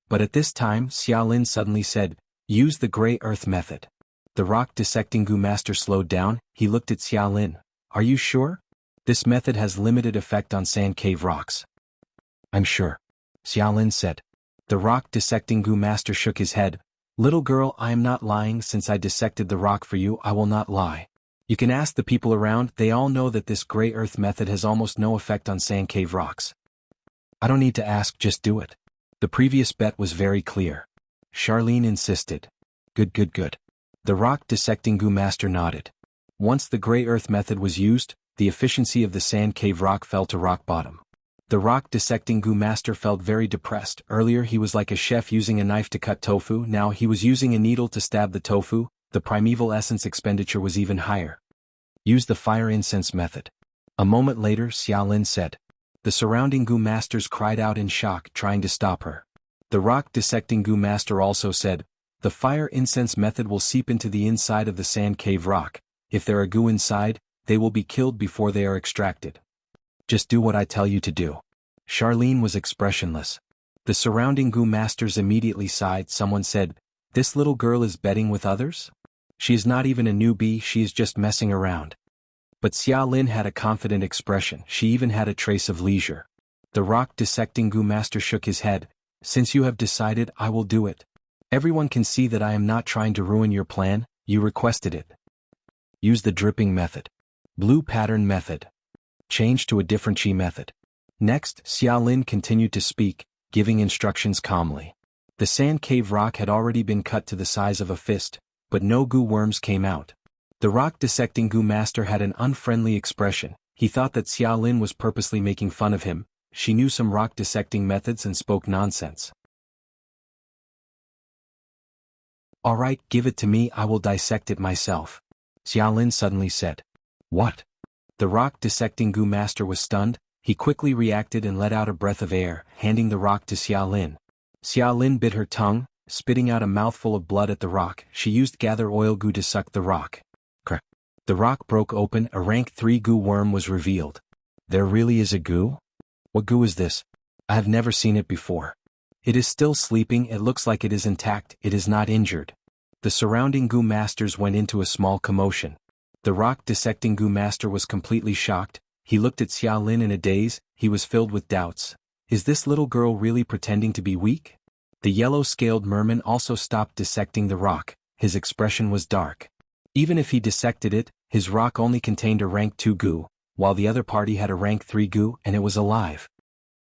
But at this time Xiaolin suddenly said, "Use the gray earth method." The rock dissecting goo master slowed down. He looked at Xiaolin. "Are you sure? This method has limited effect on sand cave rocks." "I'm sure," Xiaolin said. The rock dissecting goo master shook his head. "Little girl, I am not lying. Since I dissected the rock for you, I will not lie. You can ask the people around, they all know that this gray earth method has almost no effect on sand cave rocks." "I don't need to ask, just do it." The previous bet was very clear. Charlene insisted. Good. The rock dissecting goo master nodded. Once the gray earth method was used, the efficiency of the sand cave rock fell to rock bottom. The rock dissecting goo master felt very depressed. Earlier he was like a chef using a knife to cut tofu, now he was using a needle to stab the tofu. The primeval essence expenditure was even higher. "Use the fire incense method." A moment later Xiaolin said. The surrounding goo masters cried out in shock, trying to stop her. The rock dissecting goo master also said, "The fire incense method will seep into the inside of the sand cave rock. If there are goo inside, they will be killed before they are extracted. Just do what I tell you to do." Charlene was expressionless. The surrounding goo masters immediately sighed. Someone said, "This little girl is betting with others? She is not even a newbie, she is just messing around." But Xiaolin had a confident expression, she even had a trace of leisure. The rock dissecting goo master shook his head. "Since you have decided, I will do it. Everyone can see that I am not trying to ruin your plan, you requested it. Use the dripping method. Blue pattern method. Change to a different chi method." Next, Xiaolin continued to speak, giving instructions calmly. The sand cave rock had already been cut to the size of a fist, but no goo worms came out. The rock dissecting goo master had an unfriendly expression. He thought that Xiaolin was purposely making fun of him. She knew some rock dissecting methods and spoke nonsense. "All right, give it to me, I will dissect it myself," Xiaolin suddenly said. "What?" The rock dissecting goo master was stunned. He quickly reacted and let out a breath of air, handing the rock to Xiaolin. Xiaolin bit her tongue, spitting out a mouthful of blood at the rock. She used gather oil goo to suck the rock. Crack. The rock broke open, a rank 3 goo worm was revealed. There really is a goo? What goo is this? I have never seen it before. It is still sleeping, it looks like it is intact, it is not injured. The surrounding goo masters went into a small commotion. The rock dissecting goo master was completely shocked. He looked at Xiaolin in a daze, he was filled with doubts. Is this little girl really pretending to be weak? The yellow-scaled merman also stopped dissecting the rock. His expression was dark. Even if he dissected it, his rock only contained a rank 2 goo, while the other party had a rank 3 goo and it was alive.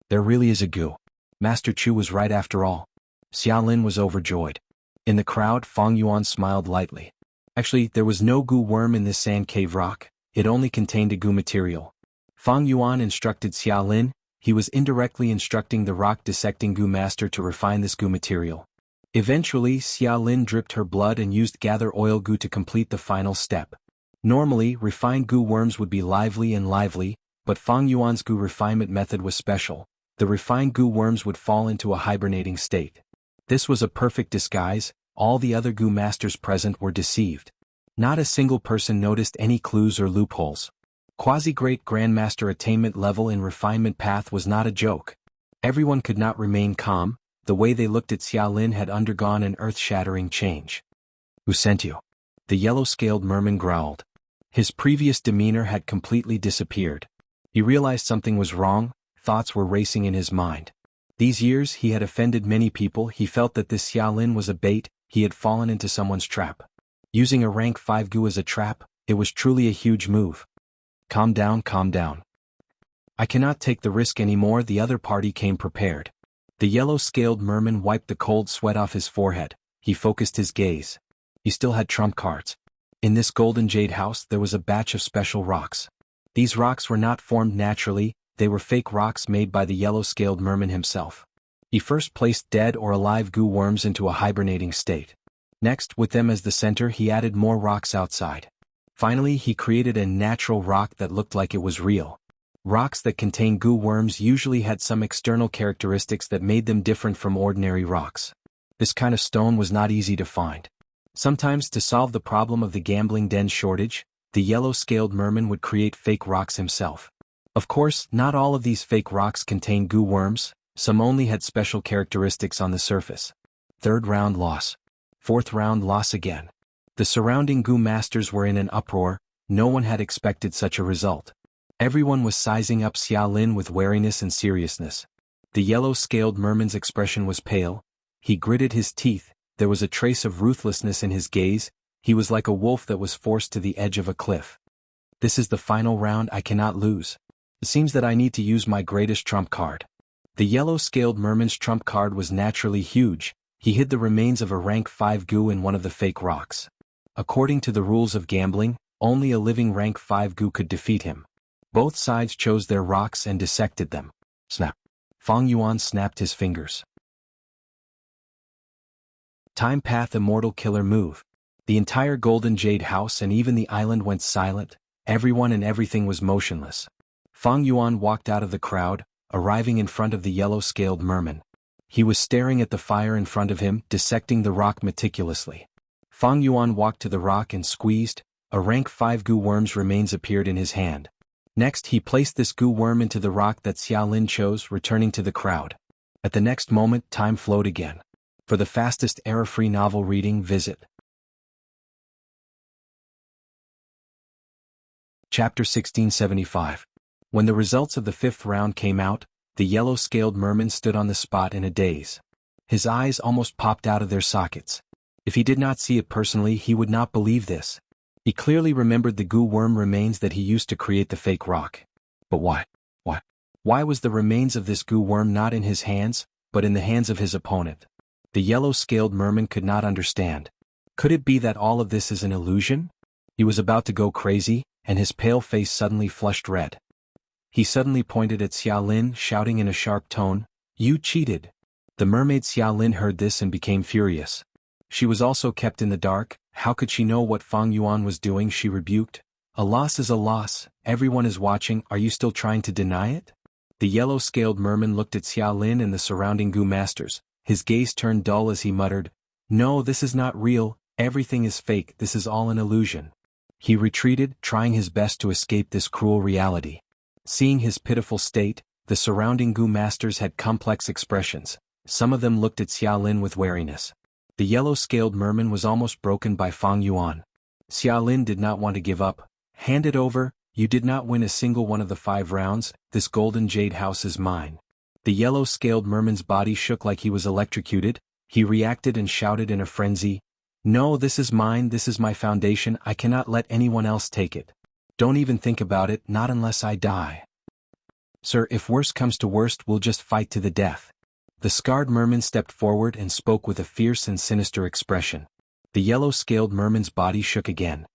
There really is a goo. Master Chu was right after all. Xiaolin was overjoyed. In the crowd, Fang Yuan smiled lightly. Actually, there was no goo worm in this sand cave rock, it only contained a goo material. Fang Yuan instructed Xiaolin. He was indirectly instructing the rock dissecting goo master to refine this goo material. Eventually, Xiaolin dripped her blood and used gather oil goo to complete the final step. Normally, refined goo worms would be lively, but Fang Yuan's goo refinement method was special. The refined goo worms would fall into a hibernating state. This was a perfect disguise. All the other goo masters present were deceived. Not a single person noticed any clues or loopholes. Quasi-Great Grandmaster attainment level in refinement path was not a joke. Everyone could not remain calm. The way they looked at Xiaolin had undergone an earth-shattering change. "Who sent you?" The yellow-scaled merman growled. His previous demeanor had completely disappeared. He realized something was wrong, thoughts were racing in his mind. These years he had offended many people, he felt that this Xiaolin was a bait, he had fallen into someone's trap. Using a rank 5 goo as a trap, it was truly a huge move. Calm down. I cannot take the risk anymore." The other party came prepared. The yellow-scaled merman wiped the cold sweat off his forehead. He focused his gaze. He still had trump cards. In this golden jade house there was a batch of special rocks. These rocks were not formed naturally, they were fake rocks made by the yellow-scaled merman himself. He first placed dead or alive goo worms into a hibernating state. Next, with them as the center, he added more rocks outside. Finally, he created a natural rock that looked like it was real. Rocks that contain goo worms usually had some external characteristics that made them different from ordinary rocks. This kind of stone was not easy to find. Sometimes, to solve the problem of the gambling den shortage, the yellow-scaled merman would create fake rocks himself. Of course, not all of these fake rocks contain goo worms, some only had special characteristics on the surface. Third round loss. Fourth round loss again. The surrounding goo masters were in an uproar, no one had expected such a result. Everyone was sizing up Xiaolin with wariness and seriousness. The yellow-scaled merman's expression was pale, he gritted his teeth, there was a trace of ruthlessness in his gaze, he was like a wolf that was forced to the edge of a cliff. This is the final round, I cannot lose. It seems that I need to use my greatest trump card. The yellow-scaled merman's trump card was naturally huge, he hid the remains of a rank 5 goo in one of the fake rocks. According to the rules of gambling, only a living rank 5 goo could defeat him. Both sides chose their rocks and dissected them. Snap. Fang Yuan snapped his fingers. Time Path Immortal Killer Move. The entire Golden Jade House and even the island went silent, everyone and everything was motionless. Fang Yuan walked out of the crowd, arriving in front of the yellow-scaled merman. He was staring at the fire in front of him, dissecting the rock meticulously. Fang Yuan walked to the rock and squeezed, a rank 5 goo worm's remains appeared in his hand. Next he placed this goo worm into the rock that Xiaolin chose, returning to the crowd. At the next moment time flowed again. For the fastest error-free novel reading visit Chapter 1675. When the results of the 5th round came out, the yellow-scaled merman stood on the spot in a daze. His eyes almost popped out of their sockets. If he did not see it personally he would not believe this. He clearly remembered the goo worm remains that he used to create the fake rock. But why? Why was the remains of this goo worm not in his hands, but in the hands of his opponent? The yellow-scaled merman could not understand. Could it be that all of this is an illusion? He was about to go crazy, and his pale face suddenly flushed red. He suddenly pointed at Xiaolin, shouting in a sharp tone, "You cheated!" The mermaid Xiaolin heard this and became furious. She was also kept in the dark, how could she know what Fang Yuan was doing? She rebuked. "A loss is a loss, everyone is watching, are you still trying to deny it?" The yellow-scaled merman looked at Xiaolin and the surrounding goo masters, his gaze turned dull as he muttered, "No, this is not real, everything is fake, this is all an illusion." He retreated, trying his best to escape this cruel reality. Seeing his pitiful state, the surrounding goo masters had complex expressions, some of them looked at Xiaolin with wariness. The yellow-scaled merman was almost broken by Fang Yuan. Xiaolin did not want to give up. "Hand it over, you did not win a single one of the 5 rounds, this golden jade house is mine." The yellow-scaled merman's body shook like he was electrocuted, he reacted and shouted in a frenzy, "No, this is mine, this is my foundation, I cannot let anyone else take it. Don't even think about it, not unless I die. Sir, if worst comes to worst we'll just fight to the death." The scarred merman stepped forward and spoke with a fierce and sinister expression. The yellow-scaled merman's body shook again.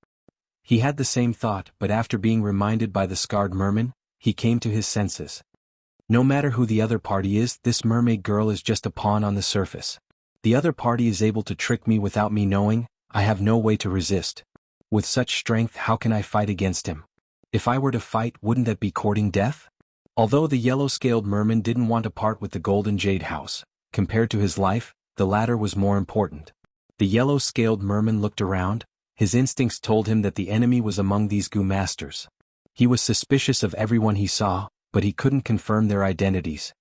He had the same thought, but after being reminded by the scarred merman, he came to his senses. No matter who the other party is, this mermaid girl is just a pawn on the surface. The other party is able to trick me without me knowing, I have no way to resist. With such strength how can I fight against him? If I were to fight, wouldn't that be courting death? Although the yellow-scaled merman didn't want to part with the golden jade house, compared to his life, the latter was more important. The yellow-scaled merman looked around, his instincts told him that the enemy was among these goo masters. He was suspicious of everyone he saw, but he couldn't confirm their identities.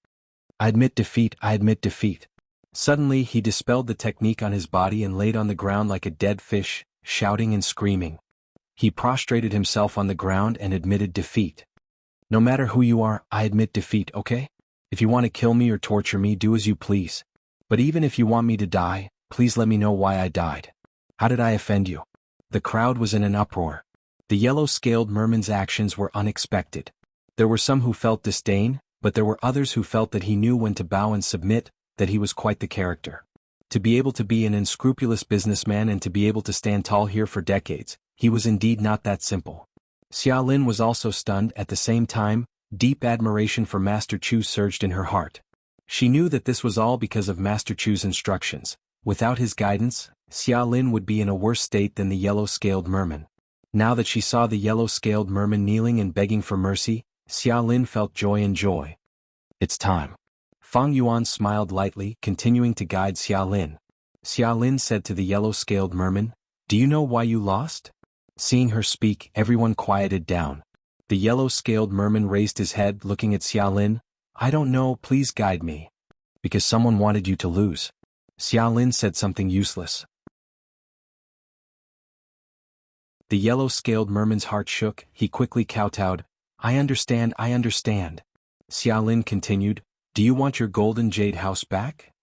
I admit defeat. Suddenly he dispelled the technique on his body and laid on the ground like a dead fish, shouting and screaming. He prostrated himself on the ground and admitted defeat. "No matter who you are, I admit defeat, okay? If you want to kill me or torture me, do as you please. But even if you want me to die, please let me know why I died. How did I offend you?" The crowd was in an uproar. The yellow-scaled merman's actions were unexpected. There were some who felt disdain, but there were others who felt that he knew when to bow and submit, that he was quite the character. To be able to be an unscrupulous businessman and to be able to stand tall here for decades, he was indeed not that simple. Xiaolin was also stunned. At the same time, deep admiration for Master Chu surged in her heart. She knew that this was all because of Master Chu's instructions. Without his guidance, Xiaolin would be in a worse state than the yellow-scaled merman. Now that she saw the yellow-scaled merman kneeling and begging for mercy, Xiaolin felt joy and joy. "It's time." Fang Yuan smiled lightly, continuing to guide Xiaolin. Xiaolin said to the yellow-scaled merman, "Do you know why you lost?" Seeing her speak, everyone quieted down. The yellow-scaled merman raised his head, looking at Xiaolin. I don't know, please guide me. Because someone wanted you to lose. Xiaolin said something useless. The yellow-scaled merman's heart shook. He quickly kowtowed. I understand, I understand. Xiaolin continued, do you want your golden jade house back?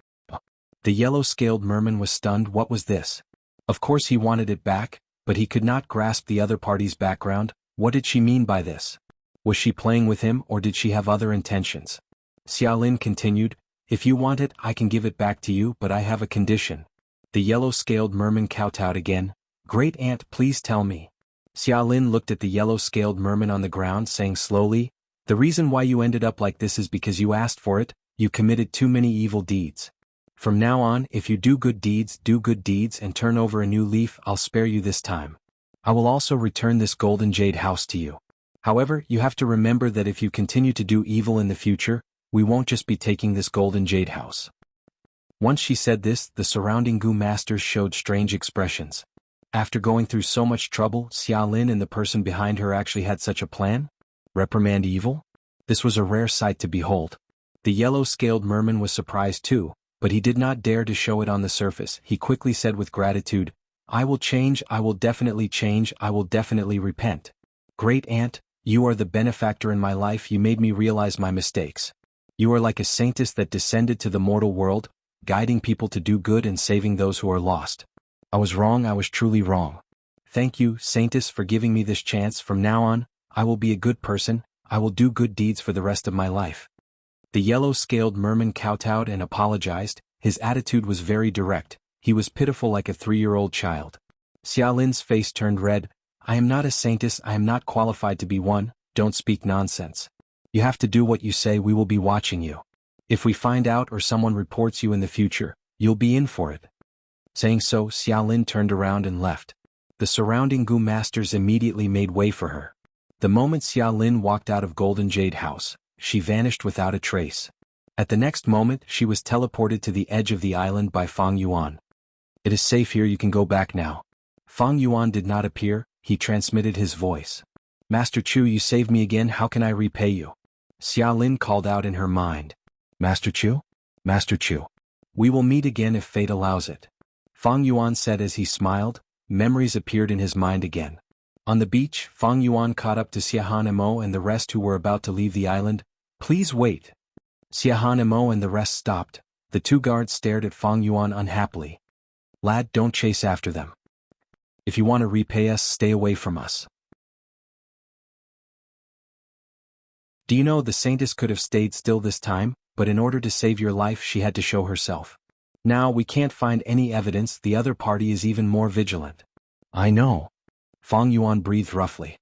The yellow-scaled merman was stunned. What was this? Of course he wanted it back, but he could not grasp the other party's background. What did she mean by this? Was she playing with him or did she have other intentions? Xiaolin continued, if you want it, I can give it back to you, but I have a condition. The yellow-scaled merman kowtowed again. Great aunt, please tell me. Xiaolin looked at the yellow-scaled merman on the ground, saying slowly, the reason why you ended up like this is because you asked for it, you committed too many evil deeds. From now on, if you do good deeds and turn over a new leaf, I'll spare you this time. I will also return this golden jade house to you. However, you have to remember that if you continue to do evil in the future, we won't just be taking this golden jade house. Once she said this, the surrounding Gu masters showed strange expressions. After going through so much trouble, Xiaolin and the person behind her actually had such a plan? Reprimand evil? This was a rare sight to behold. The yellow-scaled merman was surprised too, but he did not dare to show it on the surface. He quickly said with gratitude, I will change, I will definitely change, I will definitely repent. Great aunt, you are the benefactor in my life, you made me realize my mistakes. You are like a saintess that descended to the mortal world, guiding people to do good and saving those who are lost. I was wrong, I was truly wrong. Thank you, saintess, for giving me this chance. From now on, I will be a good person, I will do good deeds for the rest of my life. The yellow-scaled merman kowtowed and apologized. His attitude was very direct. He was pitiful like a 3-year-old child. Xiaolin's face turned red. I am not a saintess, I am not qualified to be one, don't speak nonsense. You have to do what you say, we will be watching you. If we find out or someone reports you in the future, you'll be in for it. Saying so, Xiaolin turned around and left. The surrounding Gu masters immediately made way for her. The moment Xiaolin walked out of Golden Jade House, she vanished without a trace. At the next moment, she was teleported to the edge of the island by Fang Yuan. It is safe here, you can go back now. Fang Yuan did not appear, he transmitted his voice. Master Chu, you saved me again, how can I repay you? Xiaolin called out in her mind. Master Chu? Master Chu. We will meet again if fate allows it. Fang Yuan said as he smiled. Memories appeared in his mind again. On the beach, Fang Yuan caught up to Xiahan Mo and the rest who were about to leave the island. Please wait. Xiahan Mo and the rest stopped. The 2 guards stared at Fang Yuan unhappily. Lad, don't chase after them. If you want to repay us, stay away from us. Do you know the saintess could have stayed still this time, but in order to save your life she had to show herself. Now we can't find any evidence, the other party is even more vigilant. I know. Fang Yuan breathed roughly.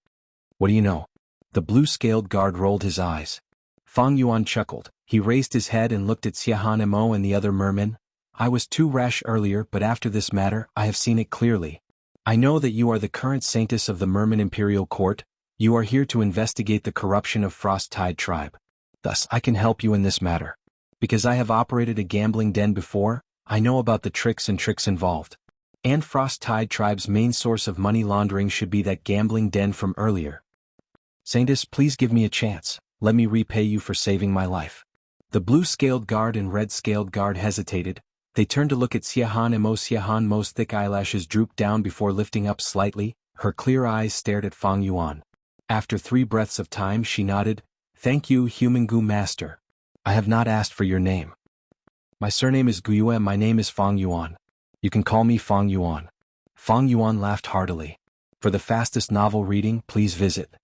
What do you know? The blue-scaled guard rolled his eyes. Fang Yuan chuckled. He raised his head and looked at Xiahan Mo and the other mermen. I was too rash earlier, but after this matter, I have seen it clearly. I know that you are the current saintess of the Merman Imperial Court. You are here to investigate the corruption of Frost Tide Tribe. Thus, I can help you in this matter. Because I have operated a gambling den before, I know about the tricks involved. And Frost Tide Tribe's main source of money laundering should be that gambling den from earlier. Saintess, please give me a chance. Let me repay you for saving my life. The blue-scaled guard and red-scaled guard hesitated. They turned to look at Xiahan Mo. Xiahan Mo's thick eyelashes drooped down before lifting up slightly. Her clear eyes stared at Fang Yuan. After 3 breaths of time she nodded. Thank you, human Gu Master. I have not asked for your name. My surname is Guyue, my name is Fang Yuan. You can call me Fang Yuan. Fang Yuan laughed heartily. For the fastest novel reading, please visit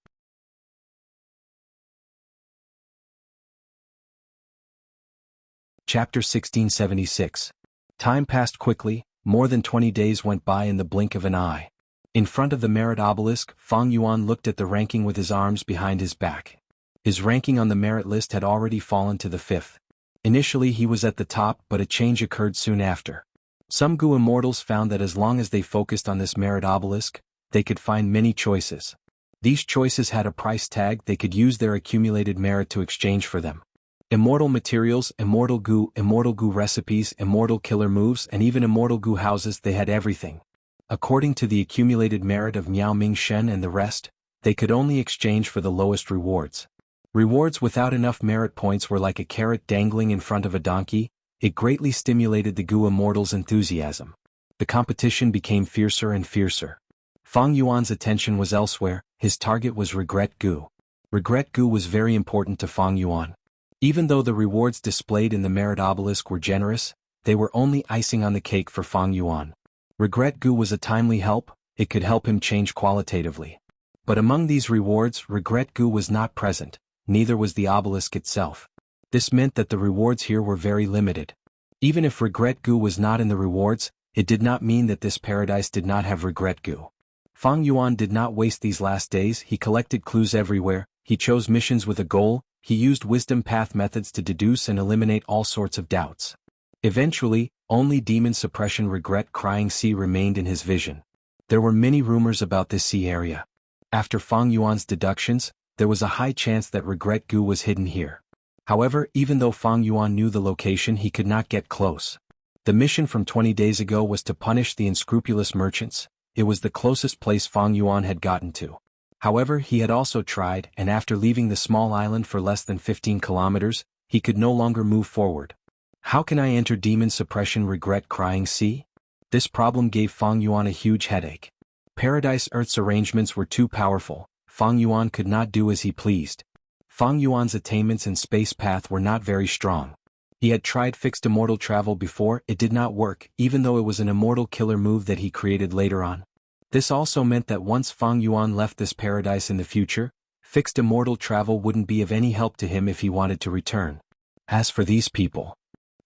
Chapter 1676. Time passed quickly, more than 20 days went by in the blink of an eye. In front of the merit obelisk, Fang Yuan looked at the ranking with his arms behind his back. His ranking on the merit list had already fallen to the 5th. Initially he was at the top, but a change occurred soon after. Some Gu immortals found that as long as they focused on this merit obelisk, they could find many choices. These choices had a price tag, they could use their accumulated merit to exchange for them. Immortal materials, immortal Gu recipes, immortal killer moves, and even immortal Gu houses, they had everything. According to the accumulated merit of Miao Ming Shen and the rest, they could only exchange for the lowest rewards. Rewards without enough merit points were like a carrot dangling in front of a donkey. It greatly stimulated the Gu immortals' enthusiasm. The competition became fiercer and fiercer. Fang Yuan's attention was elsewhere. His target was Regret Gu. Regret Gu was very important to Fang Yuan. Even though the rewards displayed in the merit obelisk were generous, they were only icing on the cake for Fang Yuan. Regret Gu was a timely help. It could help him change qualitatively. But among these rewards, Regret Gu was not present, neither was the obelisk itself. This meant that the rewards here were very limited. Even if Regret Gu was not in the rewards, it did not mean that this paradise did not have Regret Gu. Fang Yuan did not waste these last days. He collected clues everywhere, he chose missions with a goal, he used wisdom path methods to deduce and eliminate all sorts of doubts. Eventually, only demon suppression Regret Crying Sea remained in his vision. There were many rumors about this sea area. After Fang Yuan's deductions, there was a high chance that Regret Gu was hidden here. However, even though Fang Yuan knew the location, he could not get close. The mission from 20 days ago was to punish the unscrupulous merchants. It was the closest place Fang Yuan had gotten to. However, he had also tried, and after leaving the small island for less than 15 kilometers, he could no longer move forward. How can I enter demon suppression Regret Crying Sea? This problem gave Fang Yuan a huge headache. Paradise Earth's arrangements were too powerful. Fang Yuan could not do as he pleased. Fang Yuan's attainments in space path were not very strong. He had tried fixed immortal travel before, it did not work, even though it was an immortal killer move that he created later on. This also meant that once Fang Yuan left this paradise in the future, fixed immortal travel wouldn't be of any help to him if he wanted to return. As for these people,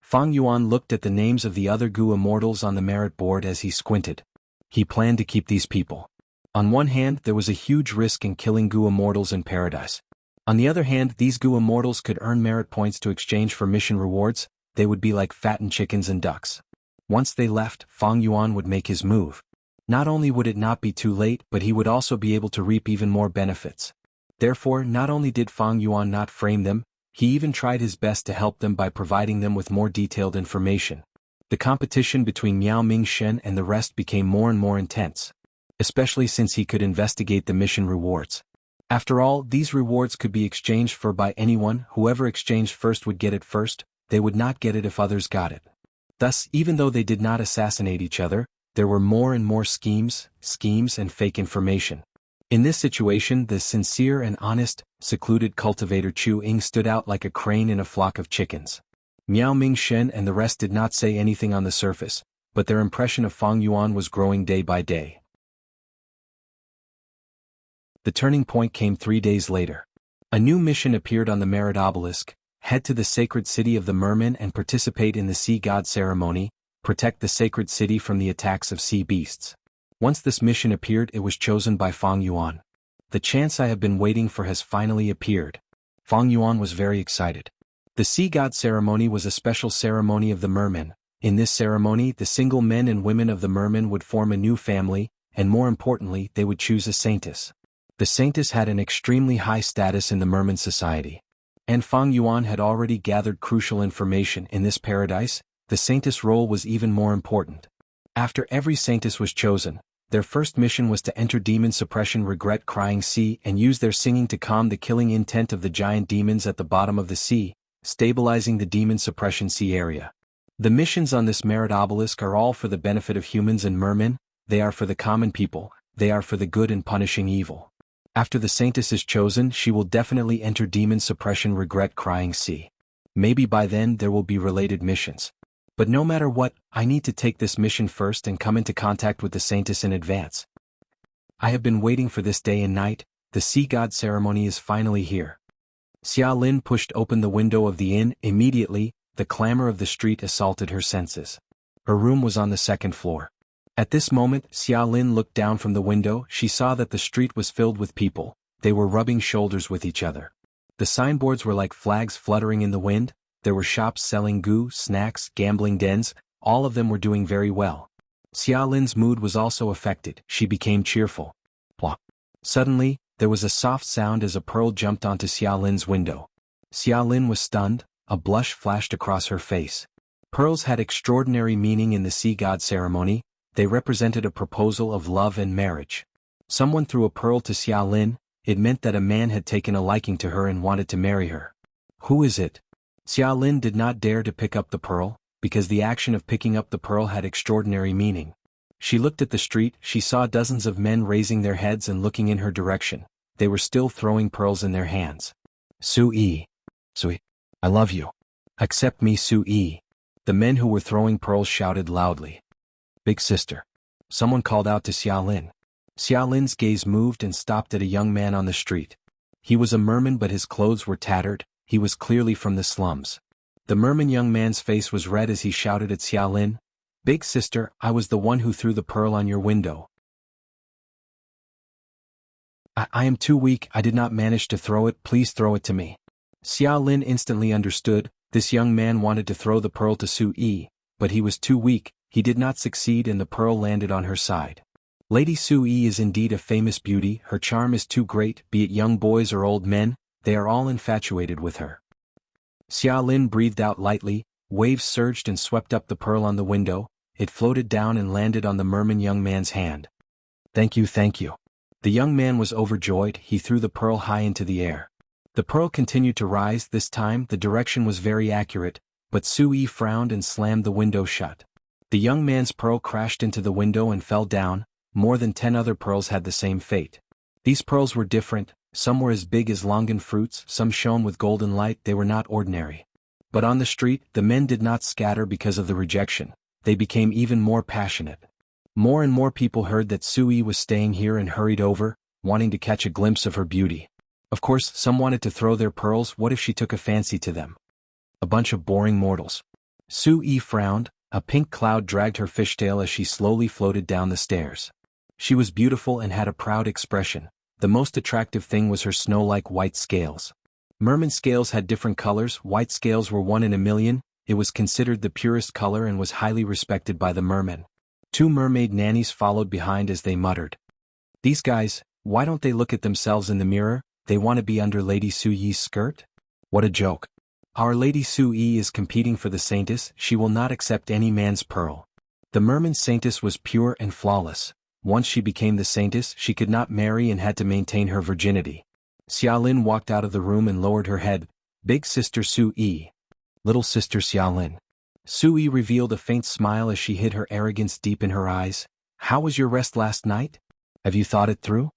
Fang Yuan looked at the names of the other Gu immortals on the merit board as he squinted. He planned to keep these people. On one hand, there was a huge risk in killing Gu immortals in paradise. On the other hand, these Gu immortals could earn merit points to exchange for mission rewards. They would be like fattened chickens and ducks. Once they left, Fang Yuan would make his move. Not only would it not be too late, but he would also be able to reap even more benefits. Therefore, not only did Fang Yuan not frame them, he even tried his best to help them by providing them with more detailed information. The competition between Miao Mingshen and the rest became more and more intense, especially since he could investigate the mission rewards. After all, these rewards could be exchanged for by anyone. Whoever exchanged first would get it first. They would not get it if others got it. Thus, even though they did not assassinate each other, there were more and more schemes and fake information. In this situation, the sincere and honest, secluded cultivator Chu Ying stood out like a crane in a flock of chickens. Miao Mingshen and the rest did not say anything on the surface, but their impression of Fang Yuan was growing day by day. The turning point came 3 days later. A new mission appeared on the merit obelisk: head to the sacred city of the mermen and participate in the sea god ceremony, protect the sacred city from the attacks of sea beasts. Once this mission appeared, it was chosen by Fang Yuan. The chance I have been waiting for has finally appeared. Fang Yuan was very excited. The sea god ceremony was a special ceremony of the mermen. In this ceremony, the single men and women of the mermen would form a new family, and more importantly, they would choose a saintess. The saintess had an extremely high status in the merman society. And Fang Yuan had already gathered crucial information. In this paradise, the saintess role was even more important. After every saintess was chosen, their first mission was to enter demon suppression Regret Crying Sea and use their singing to calm the killing intent of the giant demons at the bottom of the sea, stabilizing the demon suppression sea area. The missions on this merit obelisk are all for the benefit of humans and mermen. They are for the common people, they are for the good and punishing evil. After the saintess is chosen, she will definitely enter demon suppression Regret Crying Sea. Maybe by then there will be related missions. But no matter what, I need to take this mission first and come into contact with the saintess in advance. I have been waiting for this day and night. The sea god ceremony is finally here. Xia Lin pushed open the window of the inn. Immediately, the clamor of the street assaulted her senses. Her room was on the second floor. At this moment, Xia Lin looked down from the window. She saw that the street was filled with people. They were rubbing shoulders with each other. The signboards were like flags fluttering in the wind. There were shops selling goo, snacks, gambling dens. All of them were doing very well. Xia Lin's mood was also affected. She became cheerful. Plop. Suddenly, there was a soft sound as a pearl jumped onto Xia Lin's window. Xia Lin was stunned. A blush flashed across her face. Pearls had extraordinary meaning in the sea god ceremony. They represented a proposal of love and marriage. Someone threw a pearl to Xia Lin. It meant that a man had taken a liking to her and wanted to marry her. Who is it? Xiaolin did not dare to pick up the pearl, because the action of picking up the pearl had extraordinary meaning. She looked at the street, she saw dozens of men raising their heads and looking in her direction. They were still throwing pearls in their hands. Sui. Sui. I love you. Accept me, Sui. The men who were throwing pearls shouted loudly. Big sister. Someone called out to Xiaolin. Xiaolin's gaze moved and stopped at a young man on the street. He was a merman, but his clothes were tattered. He was clearly from the slums. The merman young man's face was red as he shouted at Xiaolin, Big sister, I was the one who threw the pearl on your window. I am too weak, I did not manage to throw it, please throw it to me. Xiaolin instantly understood, this young man wanted to throw the pearl to Sui, but he was too weak, he did not succeed and the pearl landed on her side. Lady Sui is indeed a famous beauty, her charm is too great, be it young boys or old men, they are all infatuated with her. Xiaolin breathed out lightly, waves surged and swept up the pearl on the window, it floated down and landed on the merman young man's hand. Thank you, thank you. The young man was overjoyed, he threw the pearl high into the air. The pearl continued to rise, this time the direction was very accurate, but Sui frowned and slammed the window shut. The young man's pearl crashed into the window and fell down, more than 10 other pearls had the same fate. These pearls were different, some were as big as longan fruits, some shone with golden light, they were not ordinary. But on the street, the men did not scatter because of the rejection, they became even more passionate. More and more people heard that Sui was staying here and hurried over, wanting to catch a glimpse of her beauty. Of course, some wanted to throw their pearls, what if she took a fancy to them? A bunch of boring mortals. Sui frowned, a pink cloud dragged her fishtail as she slowly floated down the stairs. She was beautiful and had a proud expression. The most attractive thing was her snow-like white scales. Merman scales had different colors, white scales were 1 in a million, it was considered the purest color and was highly respected by the mermen. 2 mermaid nannies followed behind as they muttered. These guys, why don't they look at themselves in the mirror, they want to be under Lady Suyi's skirt? What a joke. Our Lady Suyi is competing for the saintess, she will not accept any man's pearl. The merman saintess was pure and flawless. Once she became the saintess, she could not marry and had to maintain her virginity. Xiaolin walked out of the room and lowered her head. Big sister Sui. Little sister Xiaolin. Sui revealed a faint smile as she hid her arrogance deep in her eyes. How was your rest last night? Have you thought it through?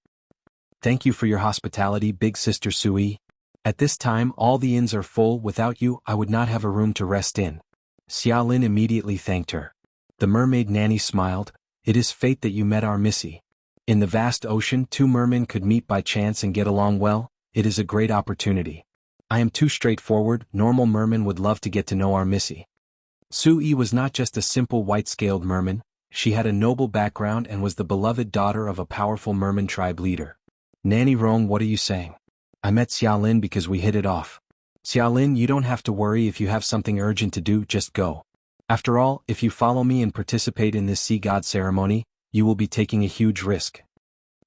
Thank you for your hospitality, big sister Sui. At this time all the inns are full, without you I would not have a room to rest in. Xiaolin immediately thanked her. The mermaid nanny smiled. It is fate that you met our Missy. In the vast ocean 2 mermen could meet by chance and get along well, it is a great opportunity. I am too straightforward, normal mermen would love to get to know our Missy. Sui was not just a simple white-scaled merman, she had a noble background and was the beloved daughter of a powerful merman tribe leader. Nanny Rong, what are you saying? I met Xiaolin because we hit it off. Xiaolin, you don't have to worry if you have something urgent to do, just go. After all, if you follow me and participate in this sea god ceremony, you will be taking a huge risk.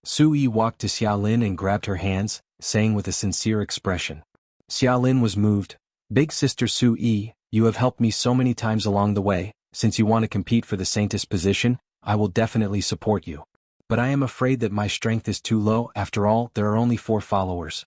Sui walked to Xiaolin and grabbed her hands, saying with a sincere expression. Xiaolin was moved. Big sister Sui, you have helped me so many times along the way, since you want to compete for the saintess position, I will definitely support you. But I am afraid that my strength is too low, after all, there are only 4 followers.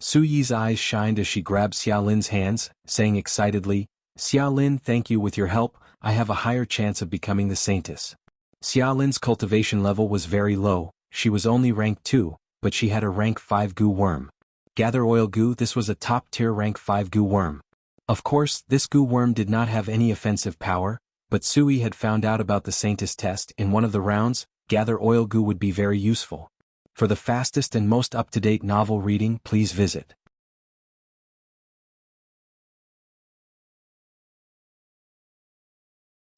Suyi's eyes shined as she grabbed Xiaolin's hands, saying excitedly, Xiaolin, thank you, with your help, I have a higher chance of becoming the saintess. Xiaolin's cultivation level was very low, she was only rank 2, but she had a rank 5 goo worm. Gather oil goo, this was a top-tier rank 5 goo worm. Of course, this goo worm did not have any offensive power, but Sui had found out about the saintess test in one of the rounds, gather oil goo would be very useful. For the fastest and most up-to-date novel reading, please visit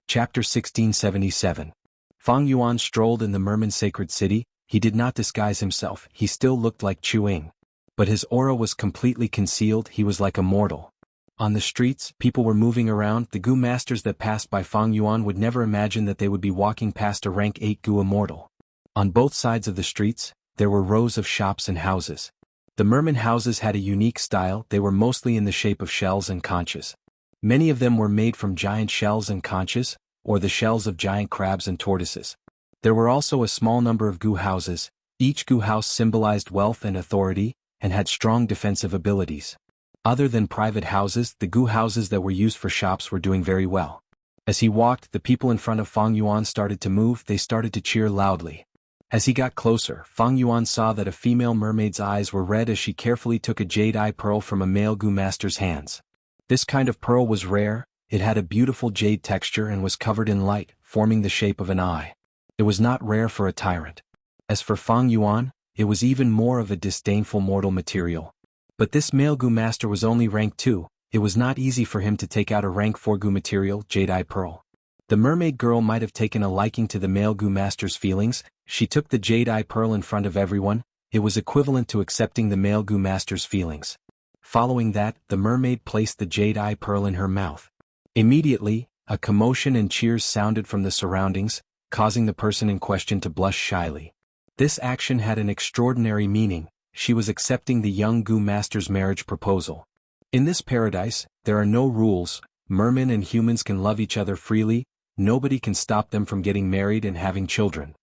Chapter 1677. Fang Yuan strolled in the merman's sacred city, he did not disguise himself, he still looked like Chu Ying. But his aura was completely concealed, he was like a mortal. On the streets, people were moving around, the goo masters that passed by Fang Yuan would never imagine that they would be walking past a rank 8 goo immortal. On both sides of the streets, there were rows of shops and houses. The merman houses had a unique style, they were mostly in the shape of shells and conches. Many of them were made from giant shells and conches, or the shells of giant crabs and tortoises. There were also a small number of goo houses, Each gu house symbolized wealth and authority, and had strong defensive abilities. Other than private houses, the gu houses that were used for shops were doing very well. As he walked, the people in front of Fang Yuan started to move, they started to cheer loudly. As he got closer, Fang Yuan saw that a female mermaid's eyes were red as she carefully took a jade eye pearl from a male gu master's hands. This kind of pearl was rare, it had a beautiful jade texture and was covered in light, forming the shape of an eye. It was not rare for a tyrant. As for Fang Yuan, it was even more of a disdainful mortal material. But this male gu master was only rank 2, it was not easy for him to take out a rank 4 gu material, jade eye pearl. The mermaid girl might have taken a liking to the male gu master's feelings, she took the jade eye pearl in front of everyone, it was equivalent to accepting the male gu master's feelings. Following that, the mermaid placed the jade eye pearl in her mouth. Immediately, a commotion and cheers sounded from the surroundings, causing the person in question to blush shyly. This action had an extraordinary meaning, she was accepting the young gu master's marriage proposal. In this paradise, there are no rules, mermen and humans can love each other freely, nobody can stop them from getting married and having children.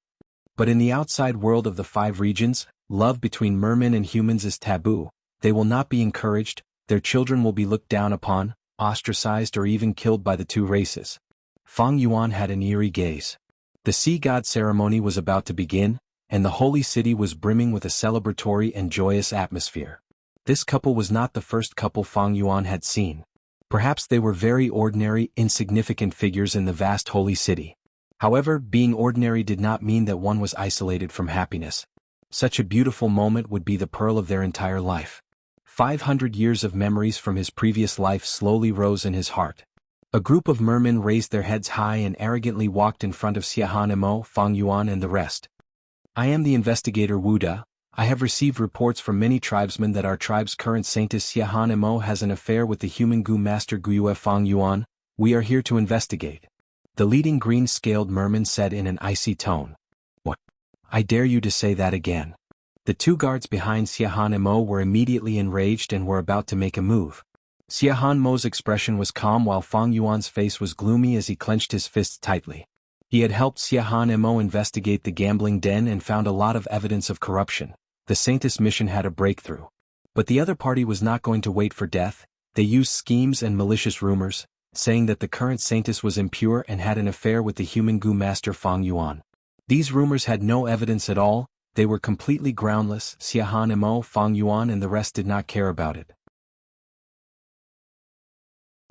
But in the outside world of the 5 regions, love between mermen and humans is taboo, they will not be encouraged, their children will be looked down upon, ostracized or even killed by the 2 races. Fang Yuan had an eerie gaze. The sea god ceremony was about to begin, and the holy city was brimming with a celebratory and joyous atmosphere. This couple was not the first couple Fang Yuan had seen. Perhaps they were very ordinary, insignificant figures in the vast holy city. However, being ordinary did not mean that one was isolated from happiness. Such a beautiful moment would be the pearl of their entire life. 500 years of memories from his previous life slowly rose in his heart. A group of mermen raised their heads high and arrogantly walked in front of Xiahan Imo, Fang Yuan and the rest. I am the investigator Wu Da. I have received reports from many tribesmen that our tribe's current saintess Xiahan Imo has an affair with the human gu master Guyue Fang Yuan. We are here to investigate. The leading green-scaled merman said in an icy tone. What? I dare you to say that again. The 2 guards behind Xiahan Imo were immediately enraged and were about to make a move. Xiahan Mo's expression was calm while Fang Yuan's face was gloomy as he clenched his fists tightly. He had helped Xiahan Imo investigate the gambling den and found a lot of evidence of corruption. The saintess mission had a breakthrough. But the other party was not going to wait for death, they used schemes and malicious rumors, saying that the current saintess was impure and had an affair with the human gu master Fang Yuan. These rumors had no evidence at all, they were completely groundless, Xiahan Imo, Fang Yuan and the rest did not care about it.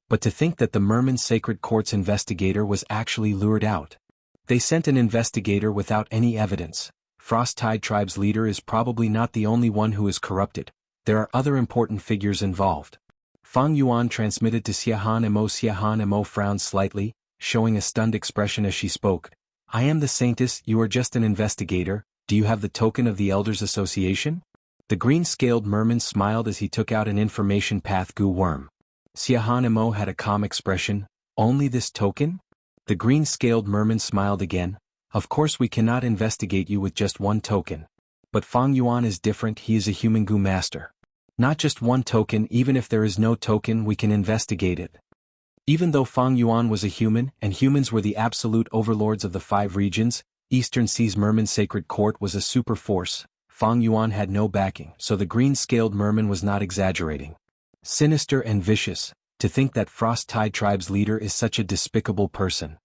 But to think that the Merman Sacred Court's investigator was actually lured out. They sent an investigator without any evidence. Frost Tide Tribe's leader is probably not the only one who is corrupted, there are other important figures involved. Fang Yuan transmitted to Xiahan Imo. Xiahan Imo frowned slightly, showing a stunned expression as she spoke. I am the saintess, you are just an investigator, do you have the token of the Elders Association? The green-scaled merman smiled as he took out an information path gu worm. Xiahan Imo had a calm expression, only this token? The green-scaled merman smiled again. Of course we cannot investigate you with just one token. But Fang Yuan is different, he is a human gu master. Not just one token, even if there is no token we can investigate it. Even though Fang Yuan was a human, and humans were the absolute overlords of the 5 regions, Eastern Sea's Merman Sacred Court was a super force, Fang Yuan had no backing, so the green-scaled merman was not exaggerating. Sinister and vicious, to think that Frost Tide Tribe's leader is such a despicable person.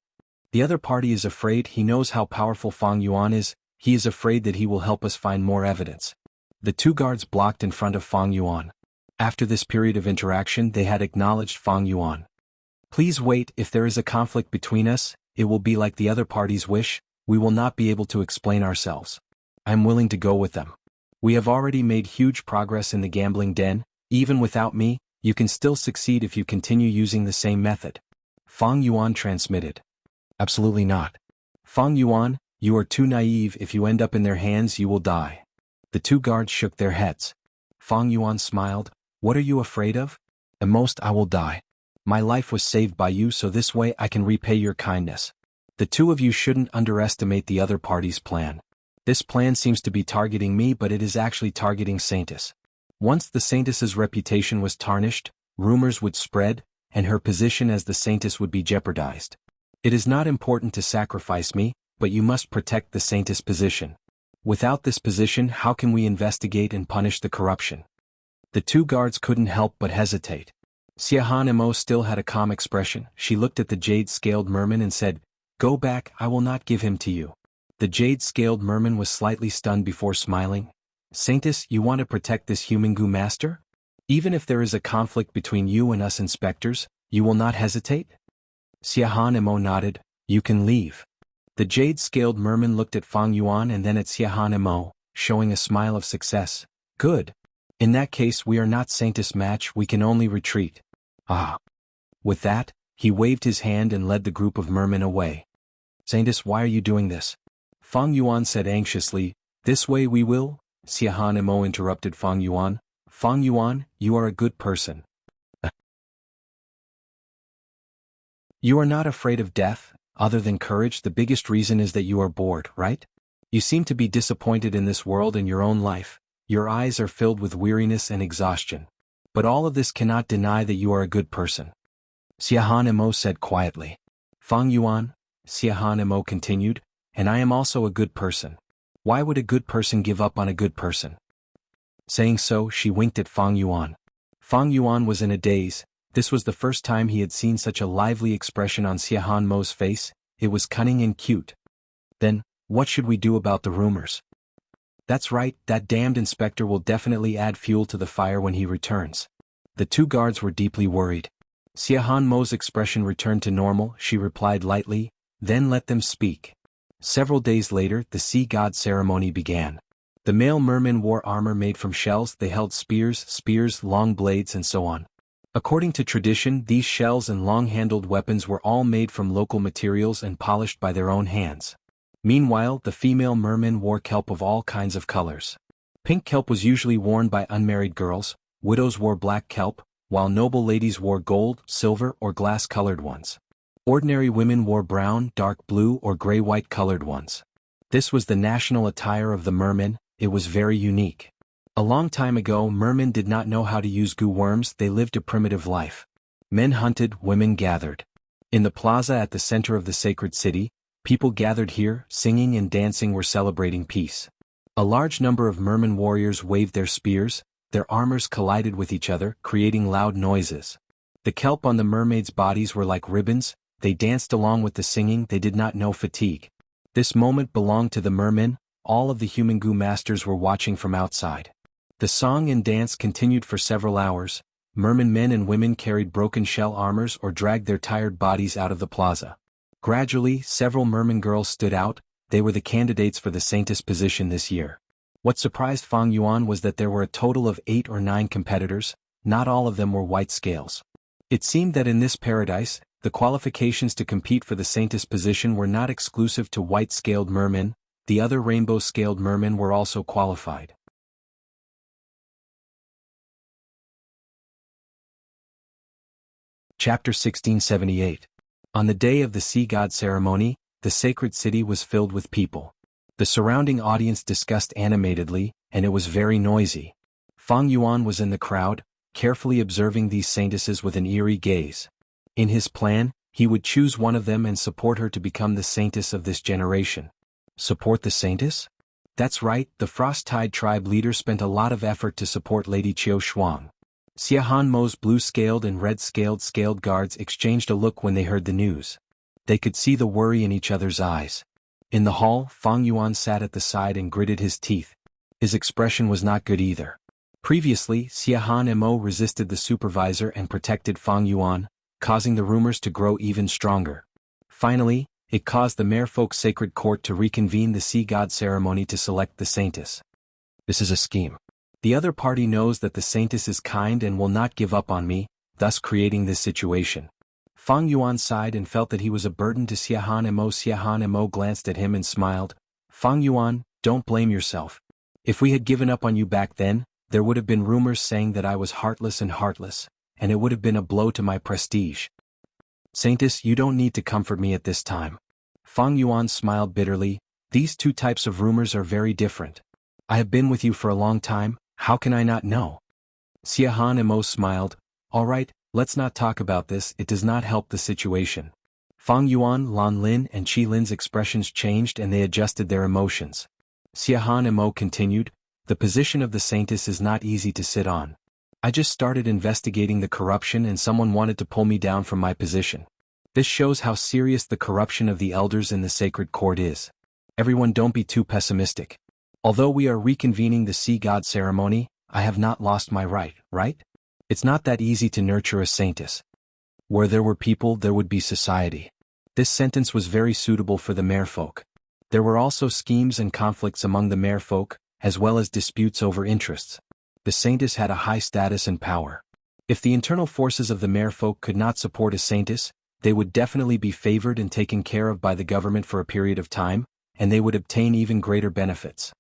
The other party is afraid, he knows how powerful Fang Yuan is, he is afraid that he will help us find more evidence. The 2 guards blocked in front of Fang Yuan. After this period of interaction they had acknowledged Fang Yuan. Please wait, if there is a conflict between us, it will be like the other party's wish, we will not be able to explain ourselves. I am willing to go with them. We have already made huge progress in the gambling den, even without me, you can still succeed if you continue using the same method. Fang Yuan transmitted. Absolutely not. Fang Yuan, you are too naive, if you end up in their hands you will die. The 2 guards shook their heads. Fang Yuan smiled, what are you afraid of? At most I will die. My life was saved by you so this way I can repay your kindness. The 2 of you shouldn't underestimate the other party's plan. This plan seems to be targeting me but it is actually targeting Saintess. Once the Saintess's reputation was tarnished, rumors would spread, and her position as the Saintess would be jeopardized. It is not important to sacrifice me, but you must protect the Saintess' position. Without this position, how can we investigate and punish the corruption? The two guards couldn't help but hesitate. Xiahan Emo still had a calm expression. She looked at the jade-scaled merman and said, "Go back, I will not give him to you." The jade-scaled merman was slightly stunned before smiling. "Saintess, you want to protect this human goo master? Even if there is a conflict between you and us inspectors, you will not hesitate?" Xiahan Emo nodded. "You can leave." The jade-scaled merman looked at Fang Yuan and then at Xiahan Emo, showing a smile of success. "Good. In that case we are not Saintess match, we can only retreat." "Ah." With that, he waved his hand and led the group of mermen away. "Saintess, why are you doing this?" Fang Yuan said anxiously. "This way we will." Xiahan Emo interrupted Fang Yuan. "Fang Yuan, you are a good person. You are not afraid of death. Other than courage, the biggest reason is that you are bored, right? You seem to be disappointed in this world and your own life. Your eyes are filled with weariness and exhaustion. But all of this cannot deny that you are a good person." Xiahan Emo said quietly. "Fang Yuan," Xiahan Emo continued, "and I am also a good person. Why would a good person give up on a good person?" Saying so, she winked at Fang Yuan. Fang Yuan was in a daze. This was the first time he had seen such a lively expression on Xiahan Mo's face. It was cunning and cute. "Then, what should we do about the rumors?" "That's right, that damned inspector will definitely add fuel to the fire when he returns." The two guards were deeply worried. Xiahan Mo's expression returned to normal. She replied lightly, "Then let them speak." Several days later, the sea god ceremony began. The male mermen wore armor made from shells. They held spears, long blades and so on. According to tradition, these shells and long-handled weapons were all made from local materials and polished by their own hands. Meanwhile, the female mermen wore kelp of all kinds of colors. Pink kelp was usually worn by unmarried girls, widows wore black kelp, while noble ladies wore gold, silver or glass-colored ones. Ordinary women wore brown, dark blue or gray-white colored ones. This was the national attire of the mermen. It was very unique. A long time ago, mermen did not know how to use goo worms. They lived a primitive life. Men hunted, women gathered. In the plaza at the center of the sacred city, people gathered here, singing and dancing, were celebrating peace. A large number of merman warriors waved their spears. Their armors collided with each other, creating loud noises. The kelp on the mermaids' bodies were like ribbons. They danced along with the singing. They did not know fatigue. This moment belonged to the mermen. All of the human goo masters were watching from outside. The song and dance continued for several hours. Merman men and women carried broken shell armors or dragged their tired bodies out of the plaza. Gradually, several merman girls stood out. They were the candidates for the Saintess position this year. What surprised Fang Yuan was that there were a total of 8 or 9 competitors. Not all of them were white scales. It seemed that in this paradise, the qualifications to compete for the Saintess position were not exclusive to white-scaled mermen. The other rainbow-scaled mermen were also qualified. Chapter 1678. On the day of the sea god ceremony, the sacred city was filled with people. The surrounding audience discussed animatedly, and it was very noisy. Fang Yuan was in the crowd, carefully observing these saintesses with an eerie gaze. In his plan, he would choose one of them and support her to become the saintess of this generation. Support the saintess? That's right, the Frost-Tide tribe leader spent a lot of effort to support Lady Qiu Shuang. Xiahan Mo's blue-scaled and red-scaled guards exchanged a look when they heard the news. They could see the worry in each other's eyes. In the hall, Fang Yuan sat at the side and gritted his teeth. His expression was not good either. Previously, Xiahan Mo resisted the supervisor and protected Fang Yuan, causing the rumors to grow even stronger. Finally, it caused the Merfolk Sacred Court to reconvene the Sea God ceremony to select the Saintess. This is a scheme. The other party knows that the Saintess is kind and will not give up on me, thus creating this situation. Fang Yuan sighed and felt that he was a burden to Xiahan Mo. Xiahan Mo glanced at him and smiled. Fang Yuan, don't blame yourself. If we had given up on you back then, there would have been rumors saying that I was heartless, and it would have been a blow to my prestige. Saintess, you don't need to comfort me at this time. Fang Yuan smiled bitterly. These two types of rumors are very different. I have been with you for a long time, how can I not know? Xiahan Mo smiled. All right, let's not talk about this, it does not help the situation. Fang Yuan, Lan Lin and Qi Lin's expressions changed and they adjusted their emotions. Xiahan Imo continued, the position of the saintess is not easy to sit on. I just started investigating the corruption and someone wanted to pull me down from my position. This shows how serious the corruption of the elders in the sacred court is. Everyone don't be too pessimistic. Although we are reconvening the sea god ceremony, I have not lost my right? It's not that easy to nurture a saintess. Where there were people, there would be society. This sentence was very suitable for the merfolk. There were also schemes and conflicts among the merfolk, as well as disputes over interests. The saintess had a high status and power. If the internal forces of the merfolk could not support a saintess, they would definitely be favored and taken care of by the government for a period of time, and they would obtain even greater benefits.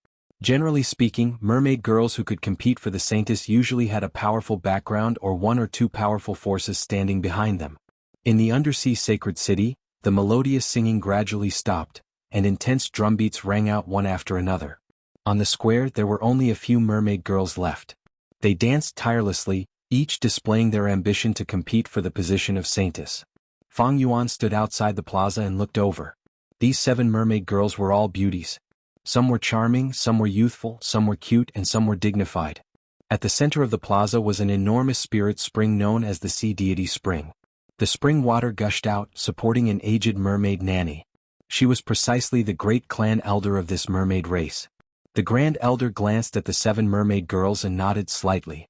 Generally speaking, mermaid girls who could compete for the saintess usually had a powerful background or one or two powerful forces standing behind them. In the undersea sacred city, the melodious singing gradually stopped, and intense drumbeats rang out one after another. On the square there were only a few mermaid girls left. They danced tirelessly, each displaying their ambition to compete for the position of saintess. Fang Yuan stood outside the plaza and looked over. These 7 mermaid girls were all beauties. Some were charming, some were youthful, some were cute, and some were dignified. At the center of the plaza was an enormous spirit spring known as the sea deity Spring. The spring water gushed out, supporting an aged mermaid nanny. She was precisely the great clan elder of this mermaid race. The grand elder glanced at the 7 mermaid girls and nodded slightly.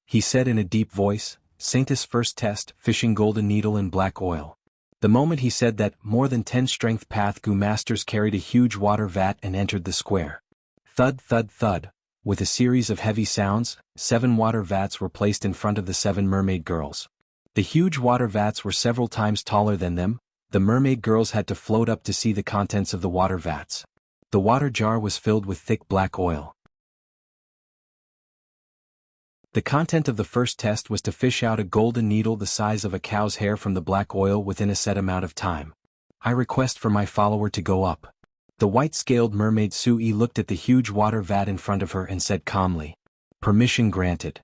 He said in a deep voice, Saintess first test, fishing golden needle and black oil. The moment he said that, more than 10 strength path Gu masters carried a huge water vat and entered the square. Thud thud thud, with a series of heavy sounds, 7 water vats were placed in front of the 7 mermaid girls. The huge water vats were several times taller than them. The mermaid girls had to float up to see the contents of the water vats. The water jar was filled with thick black oil. The content of the first test was to fish out a golden needle the size of a cow's hair from the black oil within a set amount of time. I request for my follower to go up. The white-scaled mermaid Sui looked at the huge water vat in front of her and said calmly, permission granted.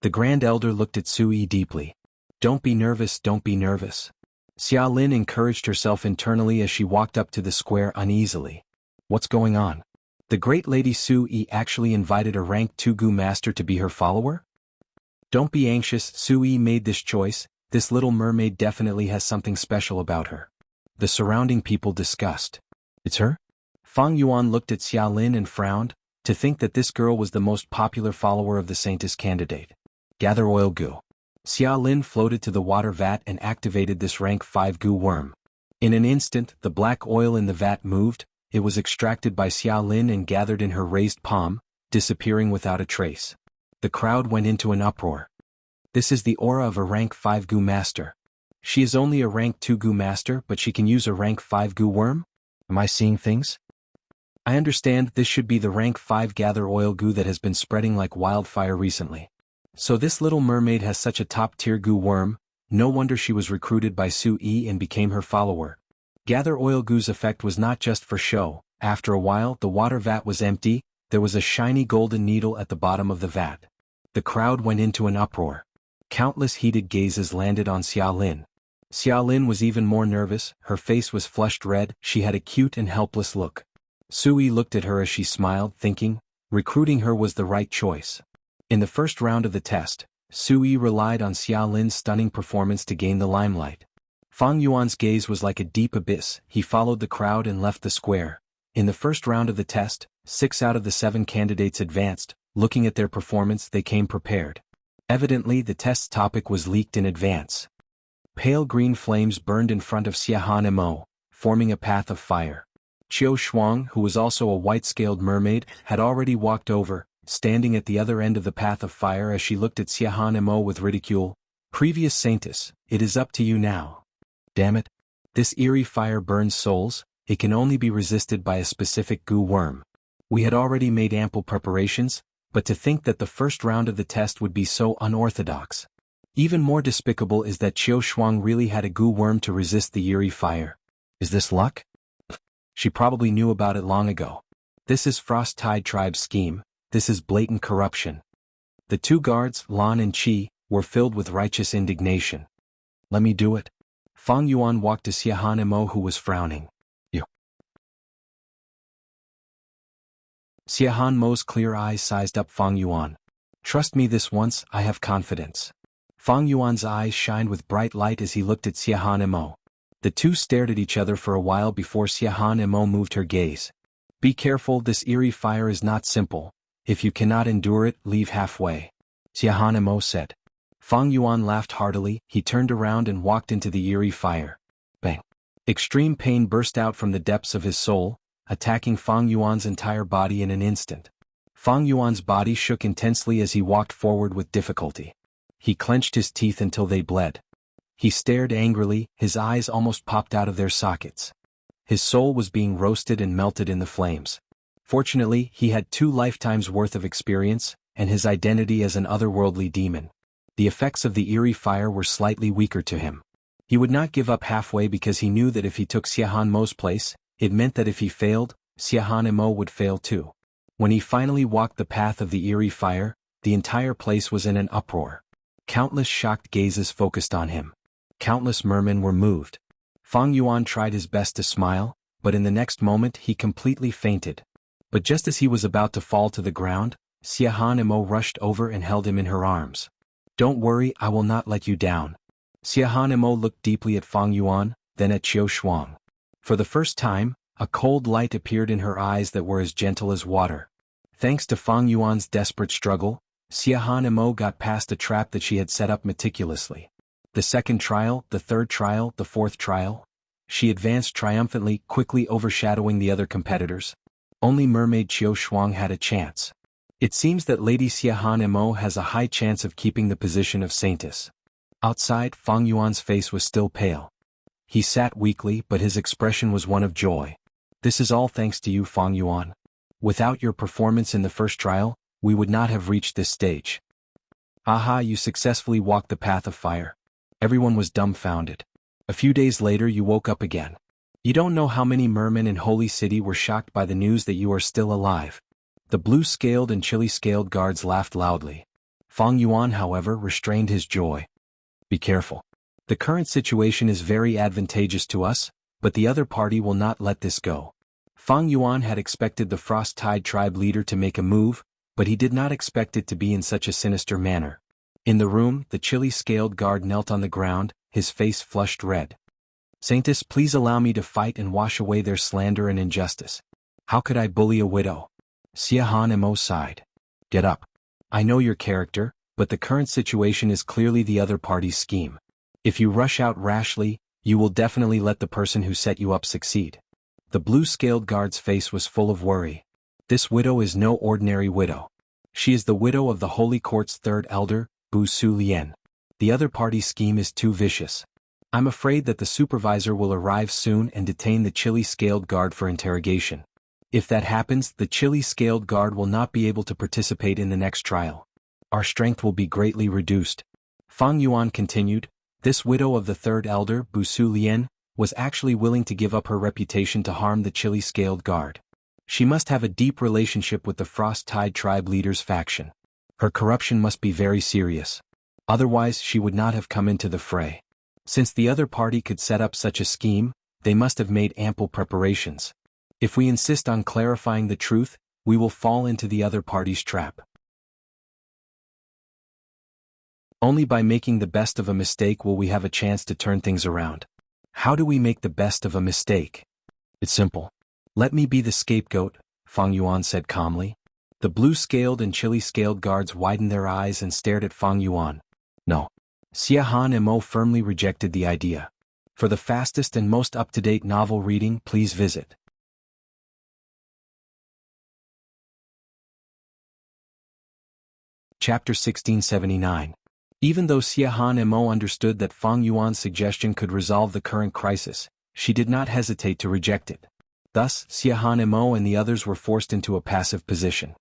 The Grand Elder looked at Sui deeply. Don't be nervous, don't be nervous. Xia Lin encouraged herself internally as she walked up to the square uneasily. What's going on? The great lady Sui actually invited a rank 2 Gu master to be her follower? Don't be anxious, Sui made this choice, this little mermaid definitely has something special about her. The surrounding people discussed. It's her? Fang Yuan looked at Xia Lin and frowned, to think that this girl was the most popular follower of the saintess candidate. Gather oil Gu. Xia Lin floated to the water vat and activated this rank 5 Gu worm. In an instant, the black oil in the vat moved, it was extracted by Xia Lin and gathered in her raised palm, disappearing without a trace. The crowd went into an uproar. This is the aura of a rank 5 Gu master. She is only a rank 2 Gu master, but she can use a rank 5 Gu worm? Am I seeing things? I understand this should be the rank 5 gather oil Gu that has been spreading like wildfire recently. So this little mermaid has such a top-tier Gu worm, no wonder she was recruited by Sui and became her follower. Gather oil Gu's effect was not just for show. After a while, the water vat was empty, there was a shiny golden needle at the bottom of the vat. The crowd went into an uproar. Countless heated gazes landed on Xia Lin. Xia Lin was even more nervous, her face was flushed red, she had a cute and helpless look. Sui looked at her as she smiled, thinking, recruiting her was the right choice. In the first round of the test, Sui relied on Xia Lin's stunning performance to gain the limelight. Fang Yuan's gaze was like a deep abyss, he followed the crowd and left the square. In the first round of the test, 6 out of the 7 candidates advanced. Looking at their performance, they came prepared. Evidently, the test's topic was leaked in advance. Pale green flames burned in front of Xiahan Imo, forming a path of fire. Qiu Shuang, who was also a white-scaled mermaid, had already walked over, standing at the other end of the path of fire as she looked at Xiahan Imo with ridicule. Previous saintess, it is up to you now. Damn it. This eerie fire burns souls, it can only be resisted by a specific Gu worm. We had already made ample preparations, but to think that the first round of the test would be so unorthodox. Even more despicable is that Qiu Shuang really had a Gu worm to resist the eerie fire. Is this luck? She probably knew about it long ago. This is Frost Tide Tribe's scheme, this is blatant corruption. The 2 guards, Lan and Qi, were filled with righteous indignation. Let me do it. Fang Yuan walked to Xiahan Imo who was frowning. Xia Han Mo's clear eyes sized up Fang Yuan. Trust me this once, I have confidence. Fang Yuan's eyes shined with bright light as he looked at Xia Han Mo. The two stared at each other for a while before Xia Han Mo moved her gaze. Be careful, this eerie fire is not simple. If you cannot endure it, leave halfway. Xia Han Mo said. Fang Yuan laughed heartily, he turned around and walked into the eerie fire. Bang! Extreme pain burst out from the depths of his soul, attacking Fang Yuan's entire body in an instant. Fang Yuan's body shook intensely as he walked forward with difficulty. He clenched his teeth until they bled. He stared angrily, his eyes almost popped out of their sockets. His soul was being roasted and melted in the flames. Fortunately, he had 2 lifetimes worth of experience, and his identity as an otherworldly demon. The effects of the eerie fire were slightly weaker to him. He would not give up halfway because he knew that if he took Xia Han Mo's place, it meant that if he failed, Xia Han Mo would fail too. When he finally walked the path of the eerie fire, the entire place was in an uproar. Countless shocked gazes focused on him. Countless mermen were moved. Fang Yuan tried his best to smile, but in the next moment he completely fainted. But just as he was about to fall to the ground, Xia Han Mo rushed over and held him in her arms. Don't worry, I will not let you down. Xia Han Mo looked deeply at Fang Yuan, then at Qiu Shuang. For the first time, a cold light appeared in her eyes that were as gentle as water. Thanks to Fang Yuan's desperate struggle, Xia Han Mo got past a trap that she had set up meticulously. The second trial, the third trial, the fourth trial. She advanced triumphantly, quickly overshadowing the other competitors. Only mermaid Qiu Shuang had a chance. It seems that Lady Xia Han Mo has a high chance of keeping the position of saintess. Outside, Fang Yuan's face was still pale. He sat weakly, but his expression was one of joy. This is all thanks to you, Fang Yuan. Without your performance in the first trial, we would not have reached this stage. Aha, you successfully walked the path of fire. Everyone was dumbfounded. A few days later you woke up again. You don't know how many mermen in Holy City were shocked by the news that you are still alive. The blue-scaled and chili-scaled guards laughed loudly. Fang Yuan, however, restrained his joy. Be careful. The current situation is very advantageous to us, but the other party will not let this go. Fang Yuan had expected the Frost Tide tribe leader to make a move, but he did not expect it to be in such a sinister manner. In the room, the chili-scaled guard knelt on the ground, his face flushed red. Saintess, please allow me to fight and wash away their slander and injustice. How could I bully a widow? Xia Han Mo sighed. Get up. I know your character, but the current situation is clearly the other party's scheme. If you rush out rashly, you will definitely let the person who set you up succeed. The blue-scaled guard's face was full of worry. This widow is no ordinary widow. She is the widow of the Holy Court's third elder, Bu Su Lian. The other party's scheme is too vicious. I'm afraid that the supervisor will arrive soon and detain the chili-scaled guard for interrogation. If that happens, the chili-scaled guard will not be able to participate in the next trial. Our strength will be greatly reduced. Fang Yuan continued, this widow of the third elder, Bu Su Lian, was actually willing to give up her reputation to harm the chili-scaled guard. She must have a deep relationship with the Frost Tide tribe leader's faction. Her corruption must be very serious. Otherwise she would not have come into the fray. Since the other party could set up such a scheme, they must have made ample preparations. If we insist on clarifying the truth, we will fall into the other party's trap. Only by making the best of a mistake will we have a chance to turn things around. How do we make the best of a mistake? It's simple. Let me be the scapegoat, Fang Yuan said calmly. The blue-scaled and chili-scaled guards widened their eyes and stared at Fang Yuan. No. Xia Han Mo firmly rejected the idea. For the fastest and most up-to-date novel reading, please visit Chapter 1679. Even though Xia Han Mo understood that Fang Yuan's suggestion could resolve the current crisis, she did not hesitate to reject it. Thus, Xia Han Mo and the others were forced into a passive position.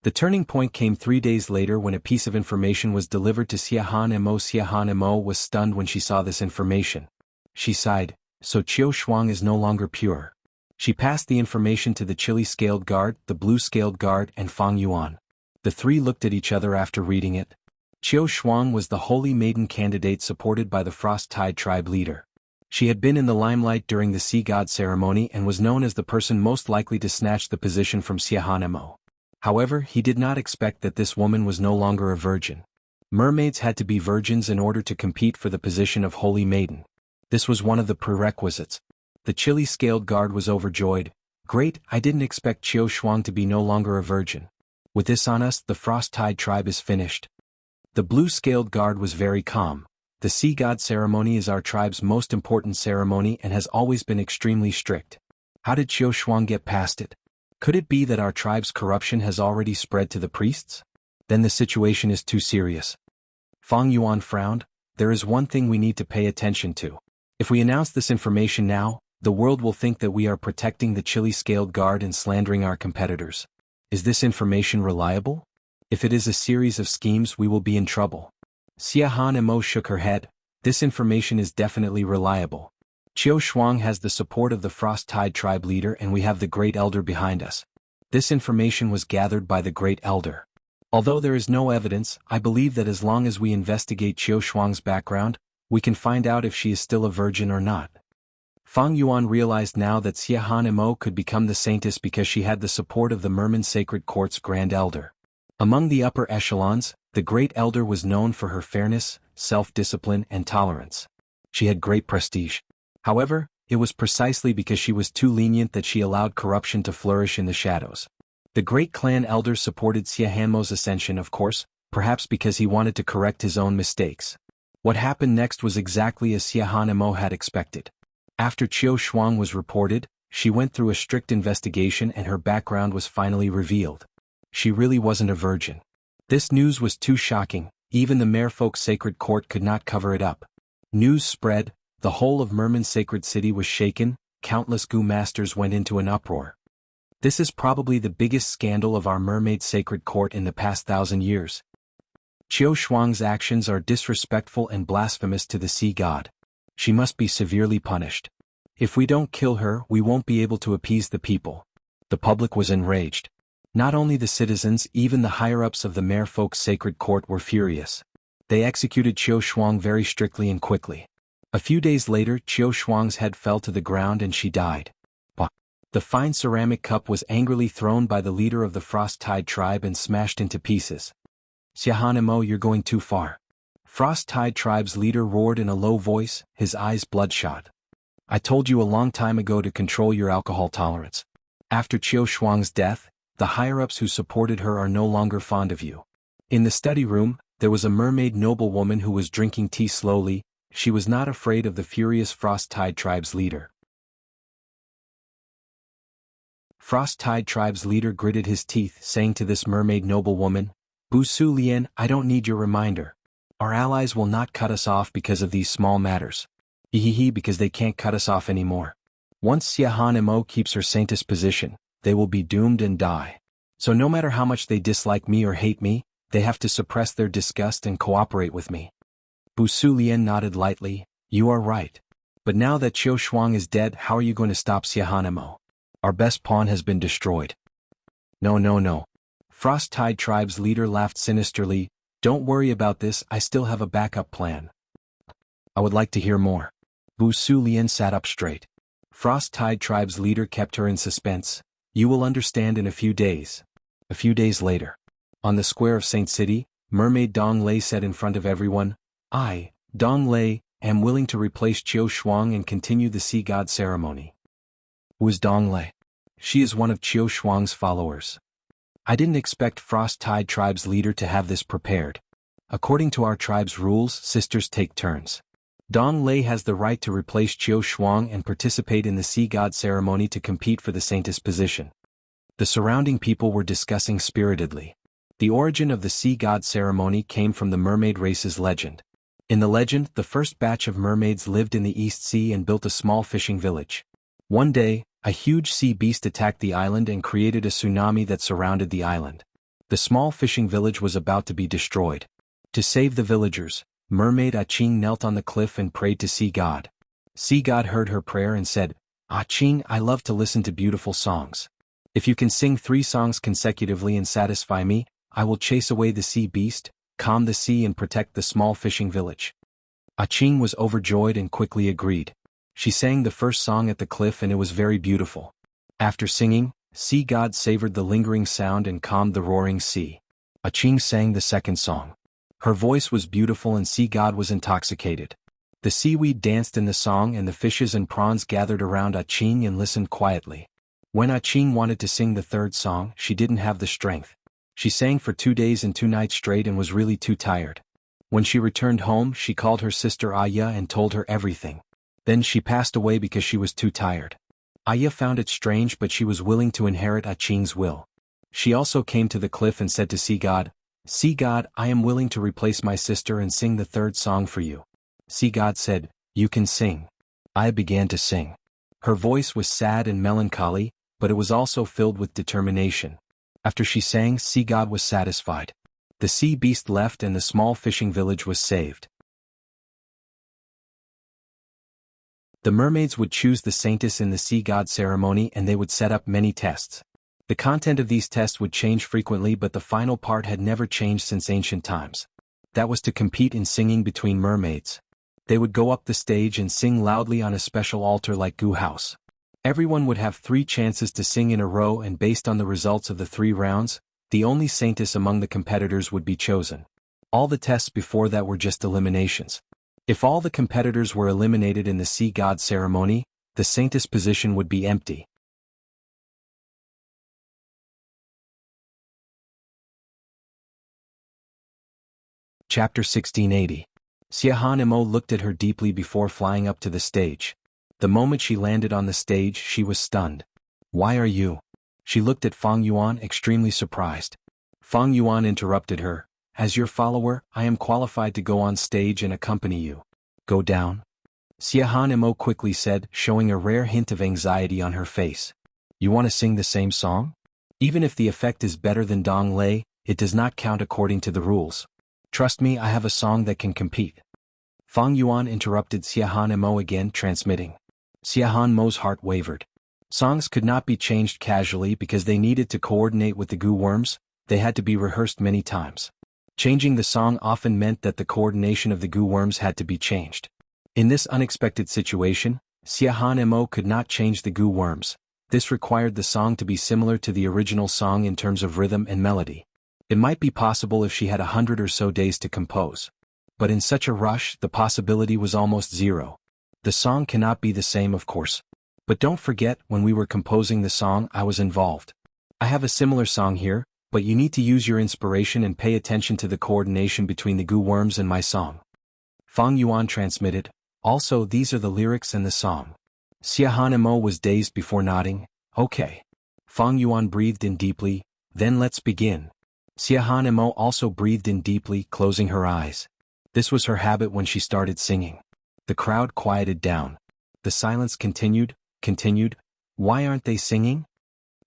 The turning point came 3 days later when a piece of information was delivered to Xia Han Mo. Xia Han Mo was stunned when she saw this information. She sighed, so Qiu Shuang is no longer pure. She passed the information to the chili-scaled guard, the blue-scaled guard, and Fang Yuan. The three looked at each other after reading it. Qiu Shuang was the holy maiden candidate supported by the Frost Tide tribe leader. She had been in the limelight during the Sea God ceremony and was known as the person most likely to snatch the position from Xia Han Mo. However, he did not expect that this woman was no longer a virgin. Mermaids had to be virgins in order to compete for the position of Holy Maiden. This was one of the prerequisites. The chili-scaled guard was overjoyed. Great, I didn't expect Qiu Shuang to be no longer a virgin. With this on us, the Frost-Tide tribe is finished. The blue-scaled guard was very calm. The Sea God ceremony is our tribe's most important ceremony and has always been extremely strict. How did Qiu Shuang get past it? Could it be that our tribe's corruption has already spread to the priests? Then the situation is too serious. Fang Yuan frowned. There is one thing we need to pay attention to. If we announce this information now, the world will think that we are protecting the chili-scaled guard and slandering our competitors. Is this information reliable? If it is a series of schemes, we will be in trouble. Xia Han and Mo shook her head. This information is definitely reliable. Qiu Shuang has the support of the Frost-Tide tribe leader and we have the Great Elder behind us. This information was gathered by the Great Elder. Although there is no evidence, I believe that as long as we investigate Qiu Shuang's background, we can find out if she is still a virgin or not. Fang Yuan realized now that Xia Han and Mo could become the saintess because she had the support of the Merman Sacred Court's Grand Elder. Among the upper echelons, the Great Elder was known for her fairness, self-discipline and tolerance. She had great prestige. However, it was precisely because she was too lenient that she allowed corruption to flourish in the shadows. The great clan elder supported Xia Hanmo's ascension, of course, perhaps because he wanted to correct his own mistakes. What happened next was exactly as Xia Han and Mo had expected. After Qiu Shuang was reported, she went through a strict investigation and her background was finally revealed. She really wasn't a virgin. This news was too shocking, even the Merfolk Sacred Court could not cover it up. News spread, the whole of Merman's sacred city was shaken, countless Gu masters went into an uproar. This is probably the biggest scandal of our mermaid sacred court in the past 1,000 years. Qiu Shuang's actions are disrespectful and blasphemous to the sea god. She must be severely punished. If we don't kill her, we won't be able to appease the people. The public was enraged. Not only the citizens, even the higher-ups of the Merfolk Sacred Court were furious. They executed Qiu Shuang very strictly and quickly. A few days later, Qiu Shuang's head fell to the ground and she died. The fine ceramic cup was angrily thrown by the leader of the Frost-Tide tribe and smashed into pieces. Xia Han and Mo, you're going too far. Frost-Tide tribe's leader roared in a low voice, his eyes bloodshot. I told you a long time ago to control your alcohol tolerance. After Qiu Shuang's death, the higher-ups who supported her are no longer fond of you. In the study room, there was a mermaid noblewoman who was drinking tea slowly. She was not afraid of the furious Frost-Tide tribe's leader. Frost-Tide tribe's leader gritted his teeth, saying to this mermaid noblewoman, Bu Su Lian, I don't need your reminder. Our allies will not cut us off because of these small matters. Because they can't cut us off anymore. Once Xia Han and Mo keeps her saintess position, they will be doomed and die. So no matter how much they dislike me or hate me, they have to suppress their disgust and cooperate with me. Bu Su Lian nodded lightly, you are right. But now that Qiu Shuang is dead, how are you going to stop Xia Han and Mo? Our best pawn has been destroyed. No. Frost-Tide tribe's leader laughed sinisterly. Don't worry about this, I still have a backup plan. I would like to hear more. Bu Su Lian sat up straight. Frost-Tide tribe's leader kept her in suspense. You will understand in a few days. A few days later. On the square of Saint City, Mermaid Dong Lei said in front of everyone, I, Dong Lei, am willing to replace Qiu Shuang and continue the sea god ceremony. Who is Dong Lei? She is one of Qiu Shuang's followers. I didn't expect Frost-Tide tribe's leader to have this prepared. According to our tribe's rules, sisters take turns. Dong Lei has the right to replace Qiu Shuang and participate in the sea god ceremony to compete for the saintess position. The surrounding people were discussing spiritedly. The origin of the sea god ceremony came from the mermaid race's legend. In the legend, the first batch of mermaids lived in the East Sea and built a small fishing village. One day, a huge sea beast attacked the island and created a tsunami that surrounded the island. The small fishing village was about to be destroyed. To save the villagers, Mermaid Ah Ching knelt on the cliff and prayed to Sea God. Sea God heard her prayer and said, Ah Ching, I love to listen to beautiful songs. If you can sing 3 songs consecutively and satisfy me, I will chase away the sea beast, calm the sea and protect the small fishing village. Ah Ching was overjoyed and quickly agreed. She sang the first song at the cliff and it was very beautiful. After singing, Sea God savored the lingering sound and calmed the roaring sea. Ching sang the second song. Her voice was beautiful and Sea God was intoxicated. The seaweed danced in the song and the fishes and prawns gathered around Ching and listened quietly. When Ching wanted to sing the third song, she didn't have the strength. She sang for 2 days and 2 nights straight and was really too tired. When she returned home, she called her sister Aya and told her everything. Then she passed away because she was too tired. Aya found it strange, but she was willing to inherit Ching's will. She also came to the cliff and said to Sea God, "Sea God, I am willing to replace my sister and sing the third song for you." Sea God said, "You can sing." Aya began to sing. Her voice was sad and melancholy, but it was also filled with determination. After she sang, Sea God was satisfied. The sea beast left and the small fishing village was saved. The mermaids would choose the saintess in the sea god ceremony and they would set up many tests. The content of these tests would change frequently, but the final part had never changed since ancient times. That was to compete in singing between mermaids. They would go up the stage and sing loudly on a special altar like Gu House. Everyone would have 3 chances to sing in a row, and based on the results of the 3 rounds, the only saintess among the competitors would be chosen. All the tests before that were just eliminations. If all the competitors were eliminated in the sea god ceremony, the saintess position would be empty. Chapter 1680. Xiahan Mo looked at her deeply before flying up to the stage. The moment she landed on the stage, she was stunned. "Why are you?" She looked at Fang Yuan, extremely surprised. Fang Yuan interrupted her. "As your follower, I am qualified to go on stage and accompany you." "Go down?" Xiahan Mo quickly said, showing a rare hint of anxiety on her face. "You want to sing the same song? Even if the effect is better than Dong Lei, it does not count according to the rules. Trust me, I have a song that can compete." Fang Yuan interrupted Xiahan Mo again, transmitting. Xiahan Mo's heart wavered. Songs could not be changed casually because they needed to coordinate with the Gu worms. They had to be rehearsed many times. Changing the song often meant that the coordination of the Gu worms had to be changed. In this unexpected situation, Xiahan Mo could not change the Gu worms. This required the song to be similar to the original song in terms of rhythm and melody. It might be possible if she had 100 or so days to compose. But in such a rush, the possibility was almost zero. The song cannot be the same, of course. But don't forget, when we were composing the song, I was involved. I have a similar song here, but you need to use your inspiration and pay attention to the coordination between the Gu worms and my song. Fang Yuan transmitted. Also, these are the lyrics and the song. Xiahan Mo was dazed before nodding. "Okay." Fang Yuan breathed in deeply. "Then let's begin." Xiahan Mo also breathed in deeply, closing her eyes. This was her habit when she started singing. The crowd quieted down. The silence continued. Why aren't they singing?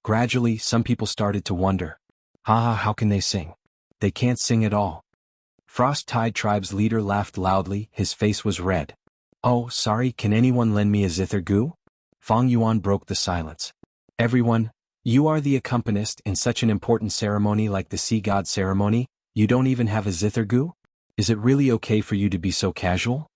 Gradually, some people started to wonder. Haha, how can they sing? They can't sing at all. Frost Tide Tribe's leader laughed loudly, his face was red. "Oh, sorry, can anyone lend me a zither gu?" Fang Yuan broke the silence. "Everyone, you are the accompanist in such an important ceremony like the sea god ceremony, you don't even have a zither gu? Is it really okay for you to be so casual?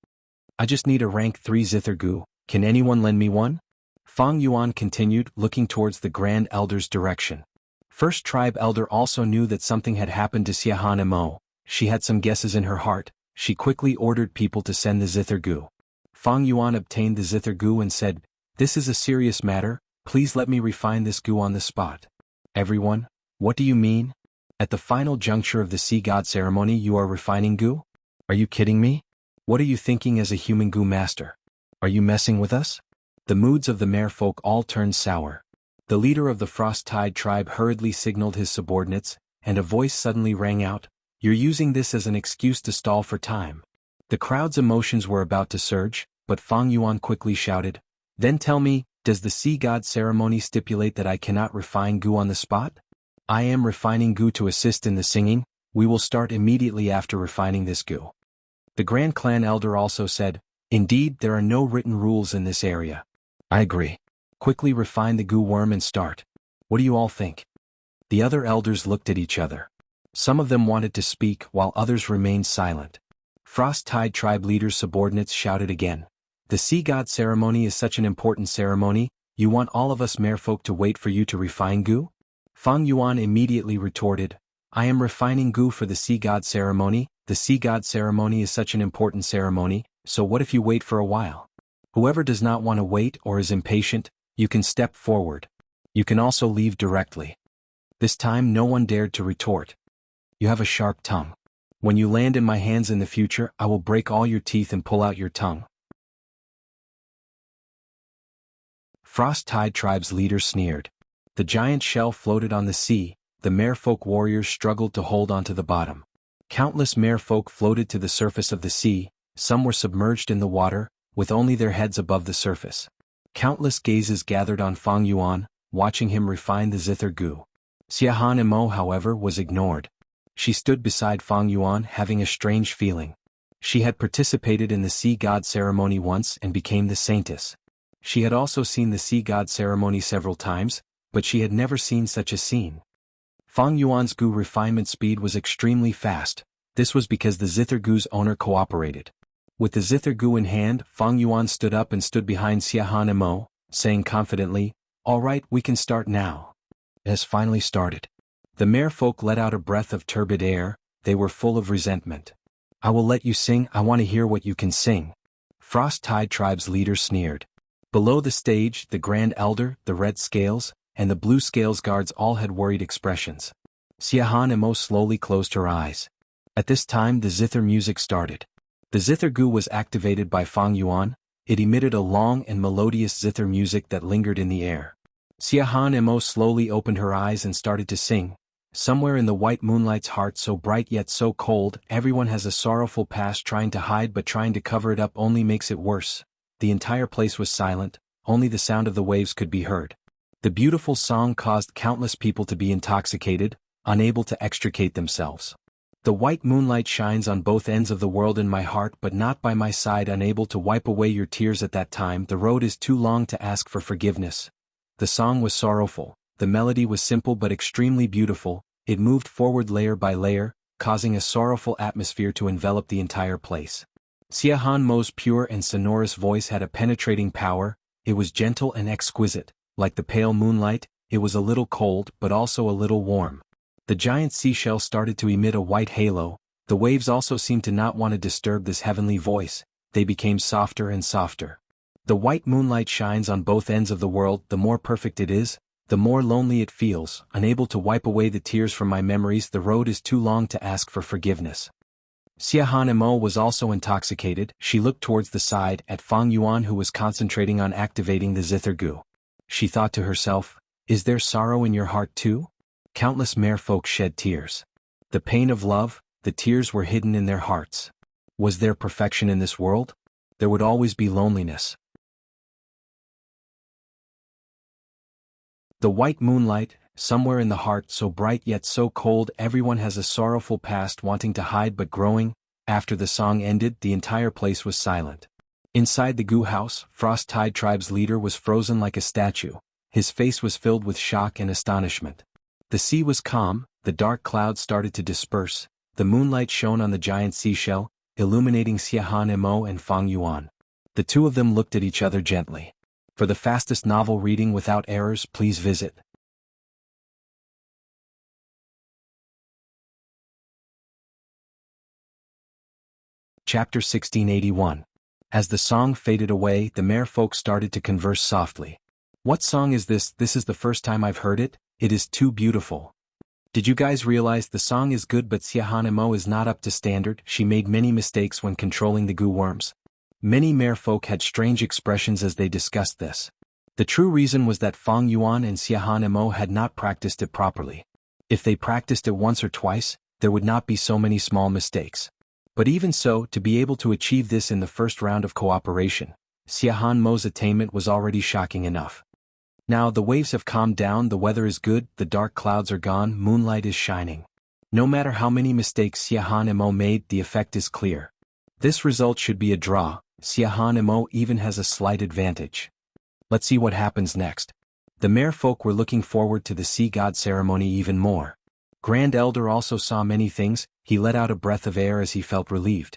I just need a rank 3 zither gu, can anyone lend me one?" Fang Yuan continued, looking towards the Grand Elder's direction. First Tribe Elder also knew that something had happened to Xiahan Mo. She had some guesses in her heart. She quickly ordered people to send the zither gu. Fang Yuan obtained the zither gu and said, "This is a serious matter, please let me refine this gu on the spot." "Everyone, what do you mean? At the final juncture of the sea god ceremony you are refining gu? Are you kidding me? What are you thinking as a human gu master? Are you messing with us?" The moods of the merfolk all turned sour. The leader of the Frost Tide tribe hurriedly signaled his subordinates, and a voice suddenly rang out, "You're using this as an excuse to stall for time." The crowd's emotions were about to surge, but Fang Yuan quickly shouted, "Then tell me, does the sea god ceremony stipulate that I cannot refine gu on the spot? I am refining gu to assist in the singing, we will start immediately after refining this gu." The Grand Clan Elder also said, "Indeed, there are no written rules in this area." "I agree. Quickly refine the gu worm and start. What do you all think?" The other elders looked at each other. Some of them wanted to speak while others remained silent. Frost Tide Tribe leader's subordinates shouted again. "The sea god ceremony is such an important ceremony, You want all of us merfolk to wait for you to refine goo? Fang Yuan immediately retorted, I am refining goo for the sea god ceremony. The sea god ceremony is such an important ceremony, so what if you wait for a while? Whoever does not want to wait or is impatient, you can step forward. You can also leave directly. This time no one dared to retort. You have a sharp tongue. When you land in my hands in the future, I will break all your teeth and pull out your tongue. Frost Tide Tribe's leader sneered. The giant shell floated on the sea, the merfolk warriors struggled to hold onto the bottom. Countless merfolk floated to the surface of the sea, some were submerged in the water, with only their heads above the surface. Countless gazes gathered on Fang Yuan, watching him refine the zither goo. Xiahan Imo, however, was ignored. She stood beside Fang Yuan having a strange feeling. She had participated in the sea god ceremony once and became the saintess. She had also seen the sea god ceremony several times, but she had never seen such a scene. Fang Yuan's goo refinement speed was extremely fast. This was because the zither goo's owner cooperated. With the zither goo in hand, Fang Yuan stood up and stood behind Xiahan Imo, saying confidently, All right, we can start now. It has finally started. The merfolk let out a breath of turbid air, they were full of resentment. I will let you sing, I want to hear what you can sing. Frost Tide Tribe's leader sneered. Below the stage, the Grand Elder, the Red Scales, and the Blue Scales guards all had worried expressions. Xiahan Imo slowly closed her eyes. At this time the zither music started. The zither goo was activated by Fang Yuan, it emitted a long and melodious zither music that lingered in the air. Xiahan Imo slowly opened her eyes and started to sing. Somewhere in the white moonlight's heart so bright yet so cold, everyone has a sorrowful past trying to hide but trying to cover it up only makes it worse. The entire place was silent, only the sound of the waves could be heard. The beautiful song caused countless people to be intoxicated, unable to extricate themselves. The white moonlight shines on both ends of the world in my heart but not by my side, unable to wipe away your tears at that time. The road is too long to ask for forgiveness. The song was sorrowful, the melody was simple but extremely beautiful, it moved forward layer by layer, causing a sorrowful atmosphere to envelop the entire place. Xiahan Mo's pure and sonorous voice had a penetrating power, it was gentle and exquisite. Like the pale moonlight, it was a little cold but also a little warm. The giant seashell started to emit a white halo, the waves also seemed to not want to disturb this heavenly voice, they became softer and softer. The white moonlight shines on both ends of the world, the more perfect it is, the more lonely it feels, unable to wipe away the tears from my memories. The road is too long to ask for forgiveness. Xiahan Imo was also intoxicated, she looked towards the side at Fang Yuan who was concentrating on activating the zither goo. She thought to herself, is there sorrow in your heart too? Countless merfolk shed tears. The pain of love, the tears were hidden in their hearts. Was there perfection in this world? There would always be loneliness. The white moonlight, somewhere in the heart so bright yet so cold, everyone has a sorrowful past wanting to hide but growing. After the song ended, the entire place was silent. Inside the goo house, Frost Tide Tribe's leader was frozen like a statue. His face was filled with shock and astonishment. The sea was calm, the dark clouds started to disperse, the moonlight shone on the giant seashell, illuminating Xiahan Imo and Fang Yuan. The two of them looked at each other gently. For the fastest novel reading without errors, please visit Chapter 1681. As the song faded away, the merfolk started to converse softly. What song is this? This is the first time I've heard it, it is too beautiful. Did you guys realize the song is good but Xiahan Imo is not up to standard? She made many mistakes when controlling the goo worms. Many merfolk had strange expressions as they discussed this. The true reason was that Fang Yuan and Xiahan Imo had not practiced it properly. If they practiced it once or twice, there would not be so many small mistakes. But even so, to be able to achieve this in the first round of cooperation, Xiahan Mo's attainment was already shocking enough. Now the waves have calmed down, the weather is good, the dark clouds are gone, moonlight is shining. No matter how many mistakes Xiahan Imo made, the effect is clear. This result should be a draw, Xiahan Imo even has a slight advantage. Let's see what happens next. The merfolk were looking forward to the sea god ceremony even more. Grand Elder also saw many things, he let out a breath of air as he felt relieved.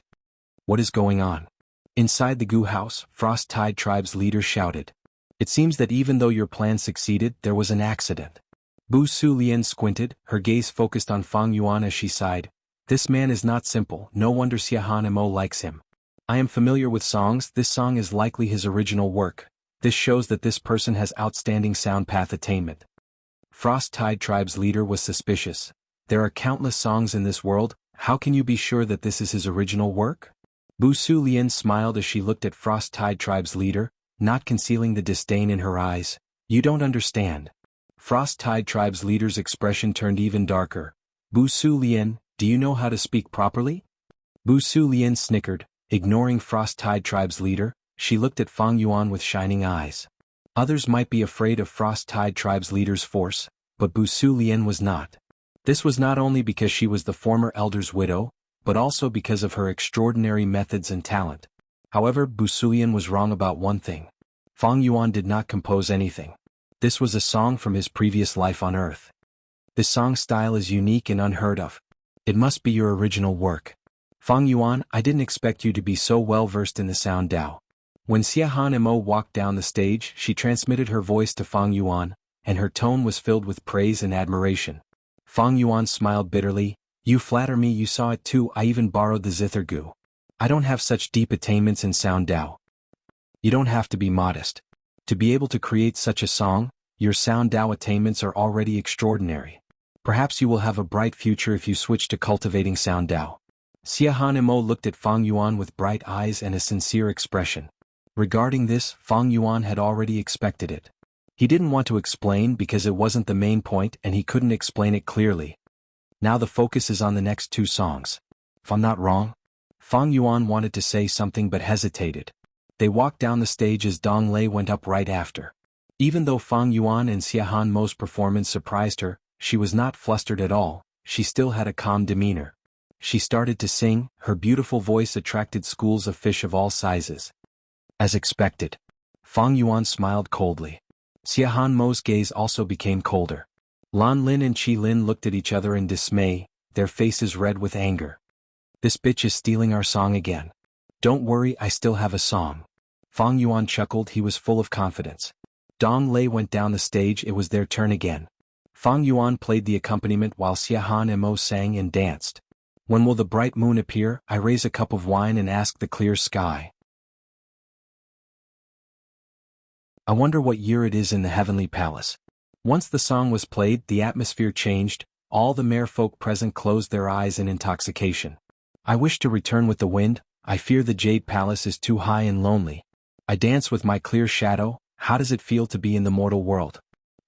What is going on? Inside the goo house, Frost Tide Tribe's leader shouted. It seems that even though your plan succeeded, there was an accident. Bu Su Lian squinted, her gaze focused on Fang Yuan as she sighed. This man is not simple, no wonder Xia Han Mo likes him. I am familiar with songs, this song is likely his original work. This shows that this person has outstanding sound path attainment. Frost Tide Tribe's leader was suspicious. There are countless songs in this world, how can you be sure that this is his original work? Bu Su Lian smiled as she looked at Frost Tide Tribe's leader, not concealing the disdain in her eyes. You don't understand. Frost Tide Tribe's leader's expression turned even darker. Bu Su Lian, do you know how to speak properly? Bu Su Lian snickered, ignoring Frost Tide Tribe's leader. She looked at Fang Yuan with shining eyes. Others might be afraid of Frost Tide Tribe's leader's force, but Bu Su Lian was not. This was not only because she was the former elder's widow, but also because of her extraordinary methods and talent. However, Bu Su Lian was wrong about one thing. Fang Yuan did not compose anything. This was a song from his previous life on Earth. This song style is unique and unheard of. It must be your original work. Fang Yuan, I didn't expect you to be so well versed in the sound Dao. When Xia Han Mo walked down the stage, she transmitted her voice to Fang Yuan, and her tone was filled with praise and admiration. Fang Yuan smiled bitterly. You flatter me, you saw it too, I even borrowed the zither gu. I don't have such deep attainments in sound Dao. You don't have to be modest. To be able to create such a song, your sound Dao attainments are already extraordinary. Perhaps you will have a bright future if you switch to cultivating sound Dao. Xia Han Mo looked at Fang Yuan with bright eyes and a sincere expression. Regarding this, Fang Yuan had already expected it. He didn't want to explain because it wasn't the main point and he couldn't explain it clearly. Now the focus is on the next two songs. If I'm not wrong? Fang Yuan wanted to say something but hesitated. They walked down the stage as Dong Lei went up right after. Even though Fang Yuan and Xia Han Mo's performance surprised her, she was not flustered at all, she still had a calm demeanor. She started to sing, her beautiful voice attracted schools of fish of all sizes. As expected. Fang Yuan smiled coldly. Xia Han Mo's gaze also became colder. Lan Lin and Qi Lin looked at each other in dismay, their faces red with anger. This bitch is stealing our song again. Don't worry, I still have a song. Fang Yuan chuckled, he was full of confidence. Dong Lei went down the stage, it was their turn again. Fang Yuan played the accompaniment while Xia Han Mo sang and danced. When will the bright moon appear? I raise a cup of wine and ask the clear sky. I wonder what year it is in the heavenly palace. Once the song was played, the atmosphere changed, all the merfolk present closed their eyes in intoxication. I wish to return with the wind, I fear the Jade Palace is too high and lonely. I dance with my clear shadow, how does it feel to be in the mortal world?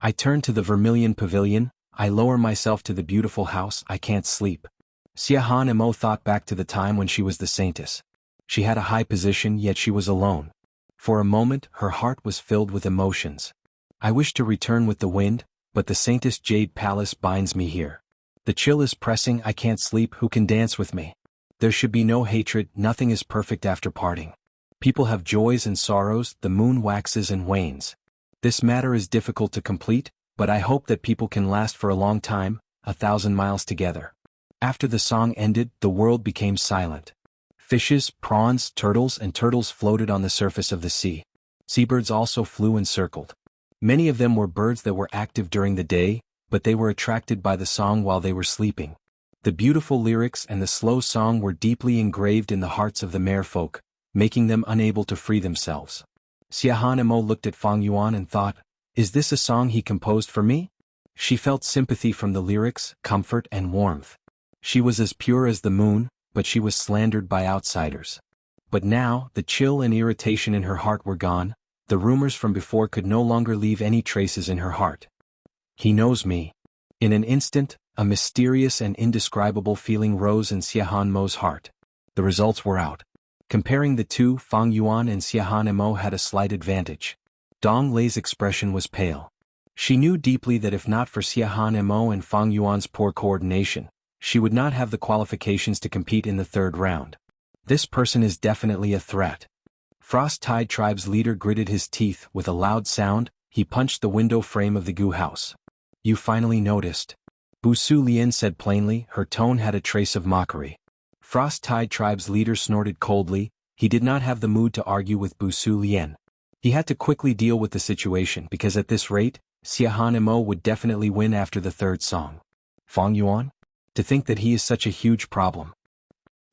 I turn to the vermilion pavilion, I lower myself to the beautiful house, I can't sleep. Xia Han Mo thought back to the time when she was the saintess. She had a high position, yet she was alone. For a moment, her heart was filled with emotions. I wish to return with the wind, but the saintess Jade Palace binds me here. The chill is pressing, I can't sleep, who can dance with me? There should be no hatred, nothing is perfect after parting. People have joys and sorrows, the moon waxes and wanes. This matter is difficult to complete, but I hope that people can last for a long time, 1,000 miles together. After the song ended, the world became silent. Fishes, prawns, and turtles floated on the surface of the sea. Seabirds also flew and circled. Many of them were birds that were active during the day, but they were attracted by the song while they were sleeping. The beautiful lyrics and the slow song were deeply engraved in the hearts of the merfolk, making them unable to free themselves. Xia Han Mo looked at Fang Yuan and thought, is this a song he composed for me? She felt sympathy from the lyrics, comfort and warmth. She was as pure as the moon, but she was slandered by outsiders. But now, the chill and irritation in her heart were gone, the rumors from before could no longer leave any traces in her heart. He knows me. In an instant, a mysterious and indescribable feeling rose in Xia Han Mo's heart. The results were out. Comparing the two, Fang Yuan and Xia Han Mo had a slight advantage. Dong Lei's expression was pale. She knew deeply that if not for Xia Han Mo and Fang Yuan's poor coordination, she would not have the qualifications to compete in the third round. This person is definitely a threat. Frost Tide Tribe's leader gritted his teeth with a loud sound, he punched the window frame of the Gu house. You finally noticed. Bu Su Lian said plainly, her tone had a trace of mockery. Frost Tide Tribe's leader snorted coldly, he did not have the mood to argue with Bu Su Lian. He had to quickly deal with the situation because at this rate, Xia Mo would definitely win after the third song. Fang Yuan? To think that he is such a huge problem.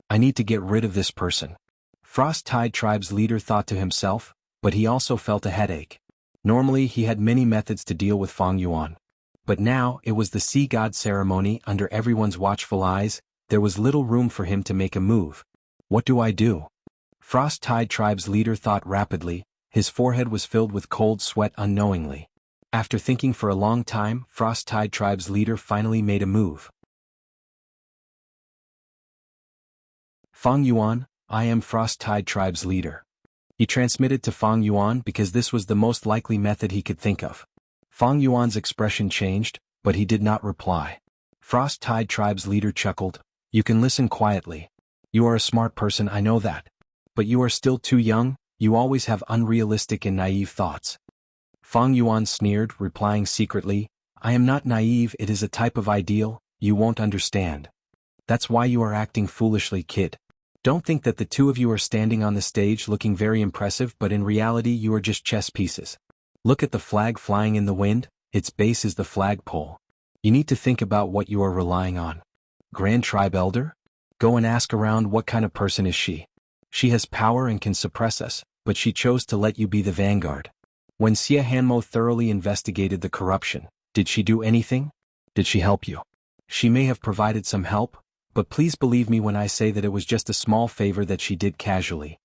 I need to get rid of this person. Frost Tide Tribe's leader thought to himself, but he also felt a headache. Normally he had many methods to deal with Fang Yuan. But now it was the Sea God ceremony under everyone's watchful eyes, there was little room for him to make a move. What do I do? Frost Tide Tribe's leader thought rapidly, his forehead was filled with cold sweat unknowingly. After thinking for a long time, Frost Tide Tribe's leader finally made a move. Fang Yuan, I am Frost Tide Tribe's leader. He transmitted to Fang Yuan because this was the most likely method he could think of. Fang Yuan's expression changed, but he did not reply. Frost Tide Tribe's leader chuckled, you can listen quietly. You are a smart person, I know that. But you are still too young, you always have unrealistic and naive thoughts. Fang Yuan sneered, replying secretly, I am not naive, it is a type of ideal, you won't understand. That's why you are acting foolishly, kid. Don't think that the two of you are standing on the stage looking very impressive, but in reality you are just chess pieces. Look at the flag flying in the wind, its base is the flagpole. You need to think about what you are relying on. Grand Tribe Elder? Go and ask around what kind of person is she. She has power and can suppress us, but she chose to let you be the vanguard. When Xia Hanmo thoroughly investigated the corruption, did she do anything? Did she help you? She may have provided some help, but please believe me when I say that it was just a small favor that she did casually.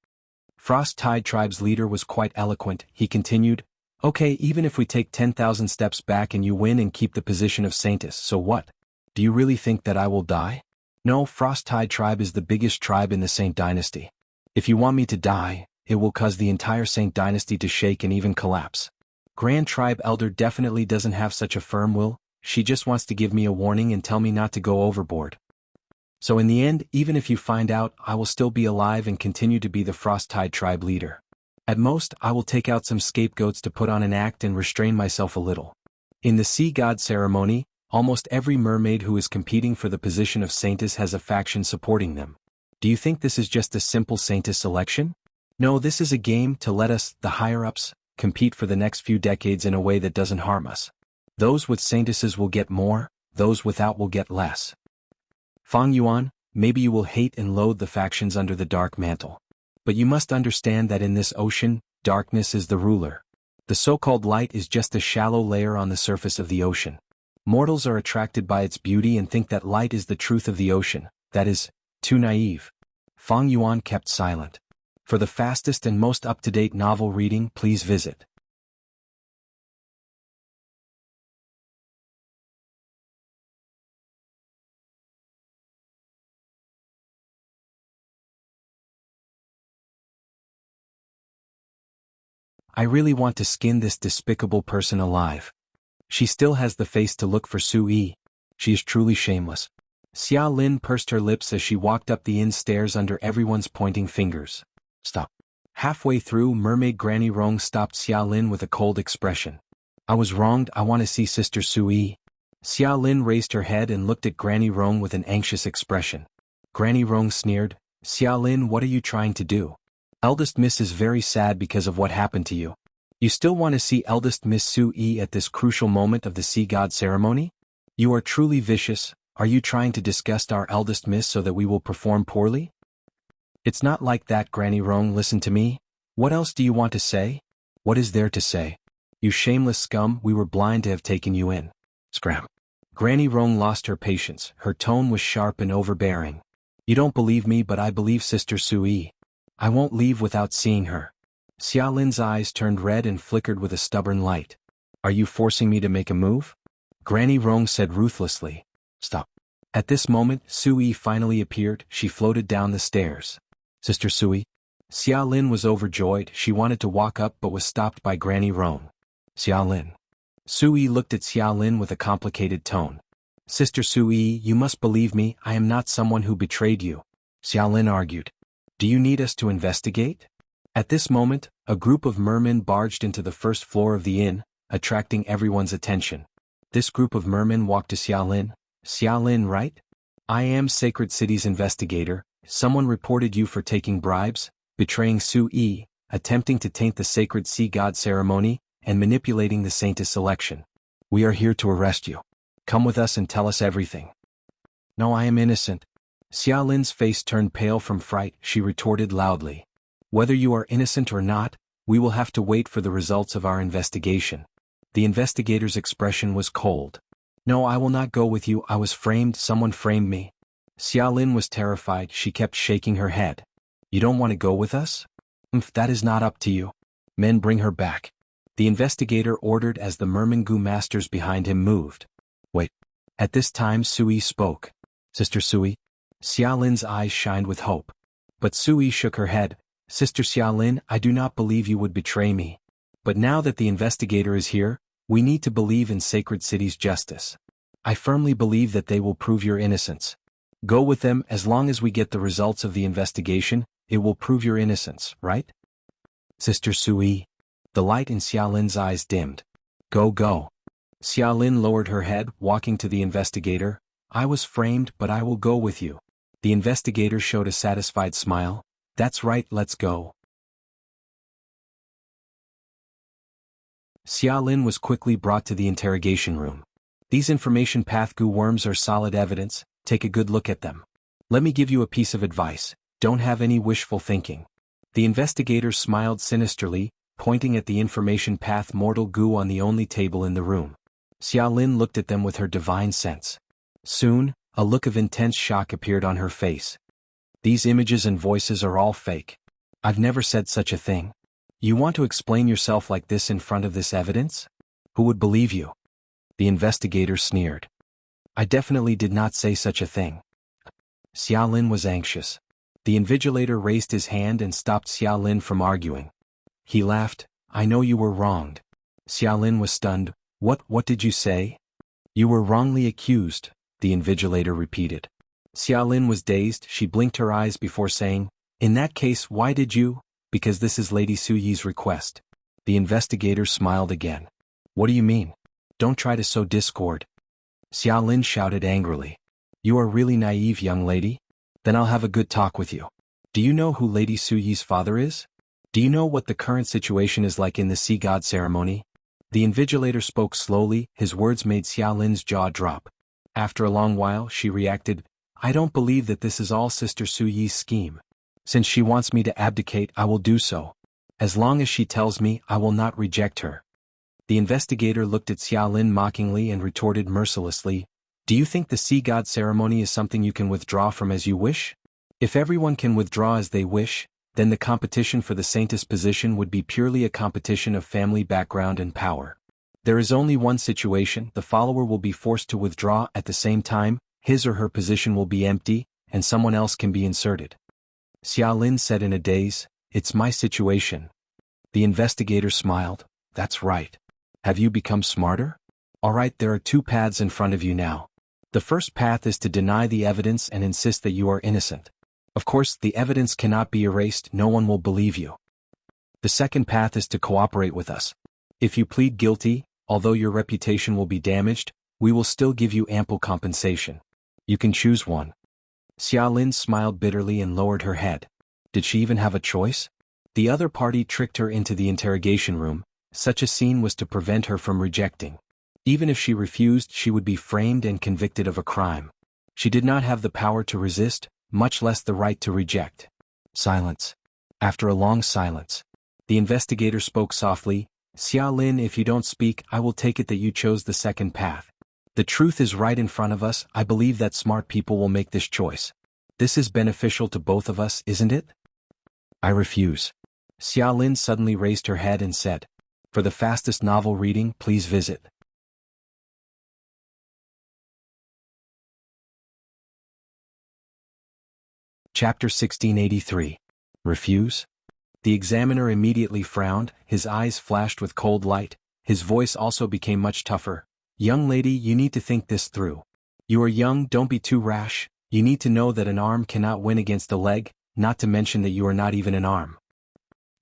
Frost Tide Tribe's leader was quite eloquent, he continued, okay, even if we take 10,000 steps back and you win and keep the position of Saintess, so what? Do you really think that I will die? No, Frost Tide Tribe is the biggest tribe in the Saint Dynasty. If you want me to die, it will cause the entire Saint Dynasty to shake and even collapse. Grand Tribe Elder definitely doesn't have such a firm will, she just wants to give me a warning and tell me not to go overboard. So in the end, even if you find out, I will still be alive and continue to be the Frost Tide Tribe leader. At most, I will take out some scapegoats to put on an act and restrain myself a little. In the Sea God ceremony, almost every mermaid who is competing for the position of Saintess has a faction supporting them. Do you think this is just a simple Saintess selection? No, this is a game to let us, the higher-ups, compete for the next few decades in a way that doesn't harm us. Those with Saintesses will get more, those without will get less. Fang Yuan, maybe you will hate and loathe the factions under the dark mantle. But you must understand that in this ocean, darkness is the ruler. The so-called light is just a shallow layer on the surface of the ocean. Mortals are attracted by its beauty and think that light is the truth of the ocean, that is, too naive. Fang Yuan kept silent. For the fastest and most up-to-date novel reading, please visit I really want to skin this despicable person alive. She still has the face to look for Sui. She is truly shameless. Xia Lin pursed her lips as she walked up the inn stairs under everyone's pointing fingers. Stop. Halfway through, Mermaid Granny Rong stopped Xia Lin with a cold expression. I was wronged, I want to see Sister Sui. Xia Lin raised her head and looked at Granny Rong with an anxious expression. Granny Rong sneered, Xia Lin, what are you trying to do? Eldest Miss is very sad because of what happened to you. You still want to see Eldest Miss Sui at this crucial moment of the Sea God ceremony? You are truly vicious. Are you trying to disgust our Eldest Miss so that we will perform poorly? It's not like that, Granny Rong, listen to me. What else do you want to say? What is there to say? You shameless scum, we were blind to have taken you in. Scram. Granny Rong lost her patience, her tone was sharp and overbearing. You don't believe me, but I believe Sister Sui. I won't leave without seeing her. Xia Lin's eyes turned red and flickered with a stubborn light. Are you forcing me to make a move? Granny Rong said ruthlessly. Stop. At this moment, Sui finally appeared, she floated down the stairs. Sister Sui? Xia Lin was overjoyed, she wanted to walk up but was stopped by Granny Rong. Xia Lin. Sui looked at Xia Lin with a complicated tone. Sister Sui, you must believe me, I am not someone who betrayed you. Xia Lin argued. Do you need us to investigate? At this moment, a group of mermen barged into the first floor of the inn, attracting everyone's attention. This group of mermen walked to Xia Lin. Xia Lin, right? I am Sacred City's investigator. Someone reported you for taking bribes, betraying Sui, attempting to taint the sacred sea god ceremony, and manipulating the saintess selection. We are here to arrest you. Come with us and tell us everything. No, I am innocent. Xiaolin's face turned pale from fright. She retorted loudly. Whether you are innocent or not, we will have to wait for the results of our investigation. The investigator's expression was cold. No, I will not go with you. I was framed. Someone framed me. Xiaolin was terrified. She kept shaking her head. You don't want to go with us? That is not up to you. Men, bring her back. The investigator ordered as the Mermangu masters behind him moved. Wait. At this time Sui spoke. Sister Sui? Xiaolin's eyes shined with hope. But Sui shook her head. Sister Xiaolin, I do not believe you would betray me. But now that the investigator is here, we need to believe in Sacred City's justice. I firmly believe that they will prove your innocence. Go with them. As long as we get the results of the investigation, it will prove your innocence, right? Sister Sui. The light in Xiaolin's eyes dimmed. Go. Xiaolin lowered her head, walking to the investigator. I was framed, but I will go with you. The investigator showed a satisfied smile. That's right, let's go. Xiaolin was quickly brought to the interrogation room. These information path goo worms are solid evidence. Take a good look at them. Let me give you a piece of advice. Don't have any wishful thinking. The investigator smiled sinisterly, pointing at the information path mortal goo on the only table in the room. Xiaolin looked at them with her divine sense. Soon, a look of intense shock appeared on her face. These images and voices are all fake. I've never said such a thing. You want to explain yourself like this in front of this evidence? Who would believe you? The investigator sneered. I definitely did not say such a thing. Xiaolin was anxious. The invigilator raised his hand and stopped Xiaolin from arguing. He laughed. I know you were wronged. Xiaolin was stunned. What did you say? You were wrongly accused, the invigilator repeated. Xiaolin was dazed. She blinked her eyes before saying, In that case, why did you? Because this is Lady Suyi's request. The investigator smiled again. What do you mean? Don't try to sow discord. Xiaolin shouted angrily. You are really naive, young lady? Then I'll have a good talk with you. Do you know who Lady Suyi's father is? Do you know what the current situation is like in the sea god ceremony? The invigilator spoke slowly. His words made Xiaolin's jaw drop. After a long while, she reacted, I don't believe that this is all Sister Suyi's scheme. Since she wants me to abdicate, I will do so. As long as she tells me, I will not reject her. The investigator looked at Xiaolin mockingly and retorted mercilessly, Do you think the sea god ceremony is something you can withdraw from as you wish? If everyone can withdraw as they wish, then the competition for the saintess position would be purely a competition of family background and power. There is only one situation: the follower will be forced to withdraw. At the same time, his or her position will be empty, and someone else can be inserted. Xiaolin said in a daze, It's my situation. The investigator smiled. That's right. Have you become smarter? Alright, there are two paths in front of you now. The first path is to deny the evidence and insist that you are innocent. Of course, the evidence cannot be erased. No one will believe you. The second path is to cooperate with us. If you plead guilty, although your reputation will be damaged, we will still give you ample compensation. You can choose one. Xiaolin smiled bitterly and lowered her head. Did she even have a choice? The other party tricked her into the interrogation room. Such a scene was to prevent her from rejecting. Even if she refused, she would be framed and convicted of a crime. She did not have the power to resist, much less the right to reject. Silence. After a long silence, the investigator spoke softly, Xiaolin, if you don't speak, I will take it that you chose the second path. The truth is right in front of us. I believe that smart people will make this choice. This is beneficial to both of us, isn't it? I refuse. Xiaolin suddenly raised her head and said, For the fastest novel reading, please visit Chapter 1683. Refuse? The examiner immediately frowned, his eyes flashed with cold light, his voice also became much tougher. Young lady, you need to think this through. You are young, don't be too rash. You need to know that an arm cannot win against a leg, not to mention that you are not even an arm.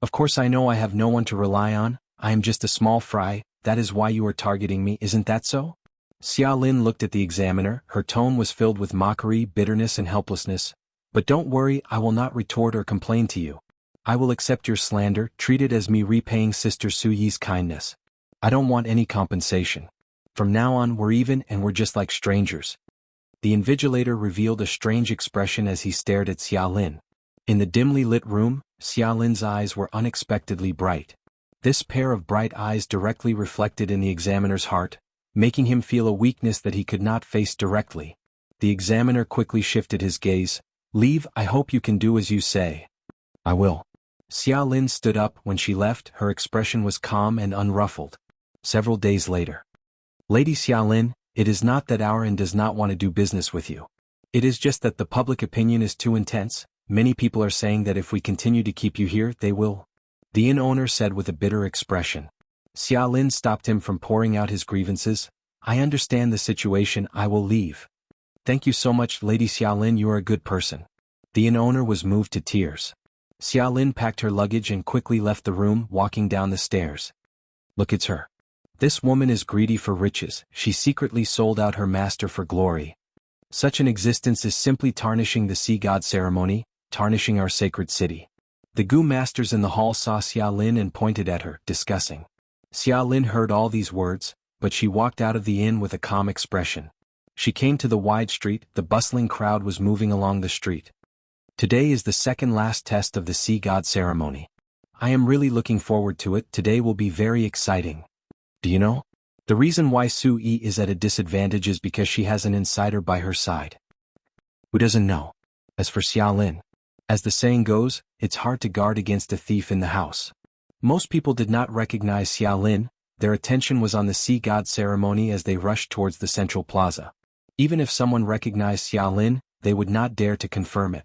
Of course I know I have no one to rely on, I am just a small fry, that is why you are targeting me, isn't that so? Xiaolin looked at the examiner, her tone was filled with mockery, bitterness and helplessness. But don't worry, I will not retort or complain to you. I will accept your slander, treat it as me repaying Sister Su Yi's kindness. I don't want any compensation. From now on we're even and we're just like strangers. The invigilator revealed a strange expression as he stared at Xia Lin. In the dimly lit room, Xia Lin's eyes were unexpectedly bright. This pair of bright eyes directly reflected in the examiner's heart, making him feel a weakness that he could not face directly. The examiner quickly shifted his gaze. Leave, I hope you can do as you say. I will. Xia Lin stood up. When she left, her expression was calm and unruffled. Several days later. Lady Xia Lin, it is not that our inn does not want to do business with you. It is just that the public opinion is too intense. Many people are saying that if we continue to keep you here, they will. The inn owner said with a bitter expression. Xia Lin stopped him from pouring out his grievances. I understand the situation, I will leave. Thank you so much, Lady Xia Lin, you are a good person. The inn owner was moved to tears. Xia Lin packed her luggage and quickly left the room, walking down the stairs. Look, it's her. This woman is greedy for riches, she secretly sold out her master for glory. Such an existence is simply tarnishing the sea god ceremony, tarnishing our sacred city. The Gu masters in the hall saw Xia Lin and pointed at her, discussing. Xia Lin heard all these words, but she walked out of the inn with a calm expression. She came to the wide street, the bustling crowd was moving along the street. Today is the second last test of the sea god ceremony. I am really looking forward to it, today will be very exciting. Do you know? The reason why Su Yi is at a disadvantage is because she has an insider by her side. Who doesn't know? As for Xia Lin, as the saying goes, it's hard to guard against a thief in the house. Most people did not recognize Xia Lin, their attention was on the sea god ceremony as they rushed towards the central plaza. Even if someone recognized Xia Lin, they would not dare to confirm it.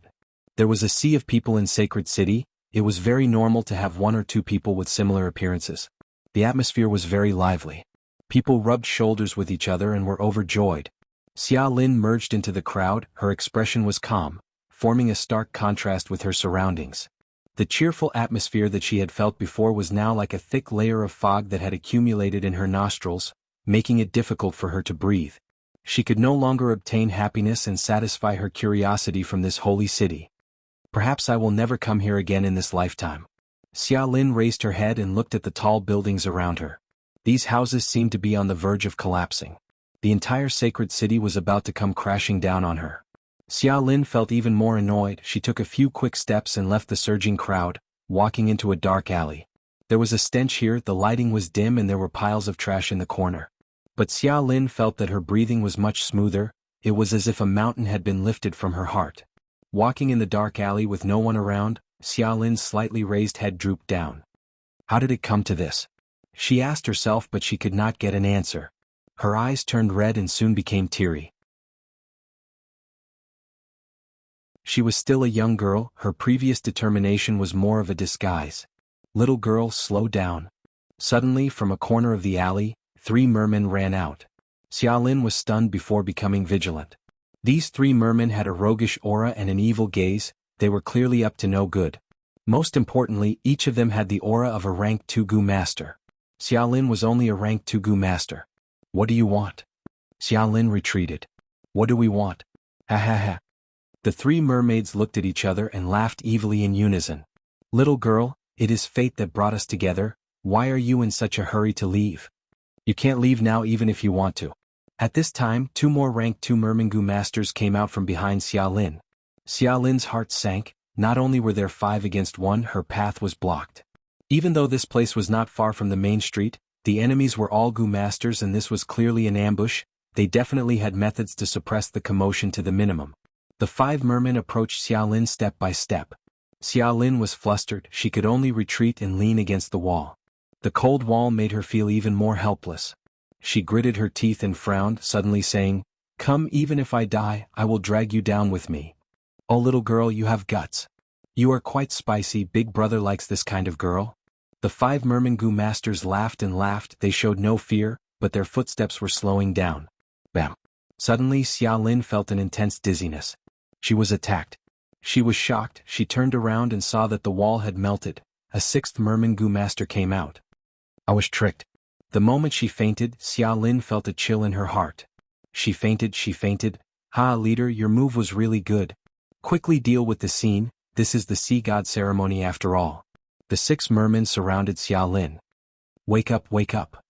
There was a sea of people in Sacred City, it was very normal to have one or two people with similar appearances. The atmosphere was very lively. People rubbed shoulders with each other and were overjoyed. Xia Lin merged into the crowd, her expression was calm, forming a stark contrast with her surroundings. The cheerful atmosphere that she had felt before was now like a thick layer of fog that had accumulated in her nostrils, making it difficult for her to breathe. She could no longer obtain happiness and satisfy her curiosity from this holy city. Perhaps I will never come here again in this lifetime. Xia Lin raised her head and looked at the tall buildings around her. These houses seemed to be on the verge of collapsing. The entire sacred city was about to come crashing down on her. Xia Lin felt even more annoyed. She took a few quick steps and left the surging crowd, walking into a dark alley. There was a stench here, the lighting was dim and there were piles of trash in the corner. But Xia Lin felt that her breathing was much smoother, it was as if a mountain had been lifted from her heart. Walking in the dark alley with no one around, Xia Lin's slightly raised head drooped down. How did it come to this? She asked herself, but she could not get an answer. Her eyes turned red and soon became teary. She was still a young girl, her previous determination was more of a disguise. Little girl, slow down. Suddenly, from a corner of the alley, 3 mermen ran out. Xia Lin was stunned before becoming vigilant. These 3 mermen had a roguish aura and an evil gaze, they were clearly up to no good. Most importantly, each of them had the aura of a rank 2 Gu master. Xia Lin was only a rank 2 Gu master. What do you want? Xia Lin retreated. What do we want? Ha ha ha. The 3 mermaids looked at each other and laughed evilly in unison. Little girl, it is fate that brought us together, why are you in such a hurry to leave? You can't leave now even if you want to. At this time, 2 more rank 2 merman Gu masters came out from behind Xia Lin. Xia Lin's heart sank, not only were there 5 against 1, her path was blocked. Even though this place was not far from the main street, the enemies were all Gu masters and this was clearly an ambush, they definitely had methods to suppress the commotion to the minimum. The 5 mermen approached Xia Lin step by step. Xia Lin was flustered, she could only retreat and lean against the wall. The cold wall made her feel even more helpless. She gritted her teeth and frowned, suddenly saying, "Come, even if I die, I will drag you down with me." "Oh little girl, you have guts. You are quite spicy, big brother likes this kind of girl." The 5 merman Gu masters laughed and laughed, they showed no fear, but their footsteps were slowing down. Bam! Suddenly Xia Lin felt an intense dizziness. She was attacked. She was shocked, she turned around and saw that the wall had melted. A 6th merman Gu master came out. I was tricked. The moment she fainted, Xia Lin felt a chill in her heart. She fainted. Ha leader, your move was really good. Quickly deal with the scene, this is the sea god ceremony after all. The 6 mermen surrounded Xia Lin. Wake up, wake up.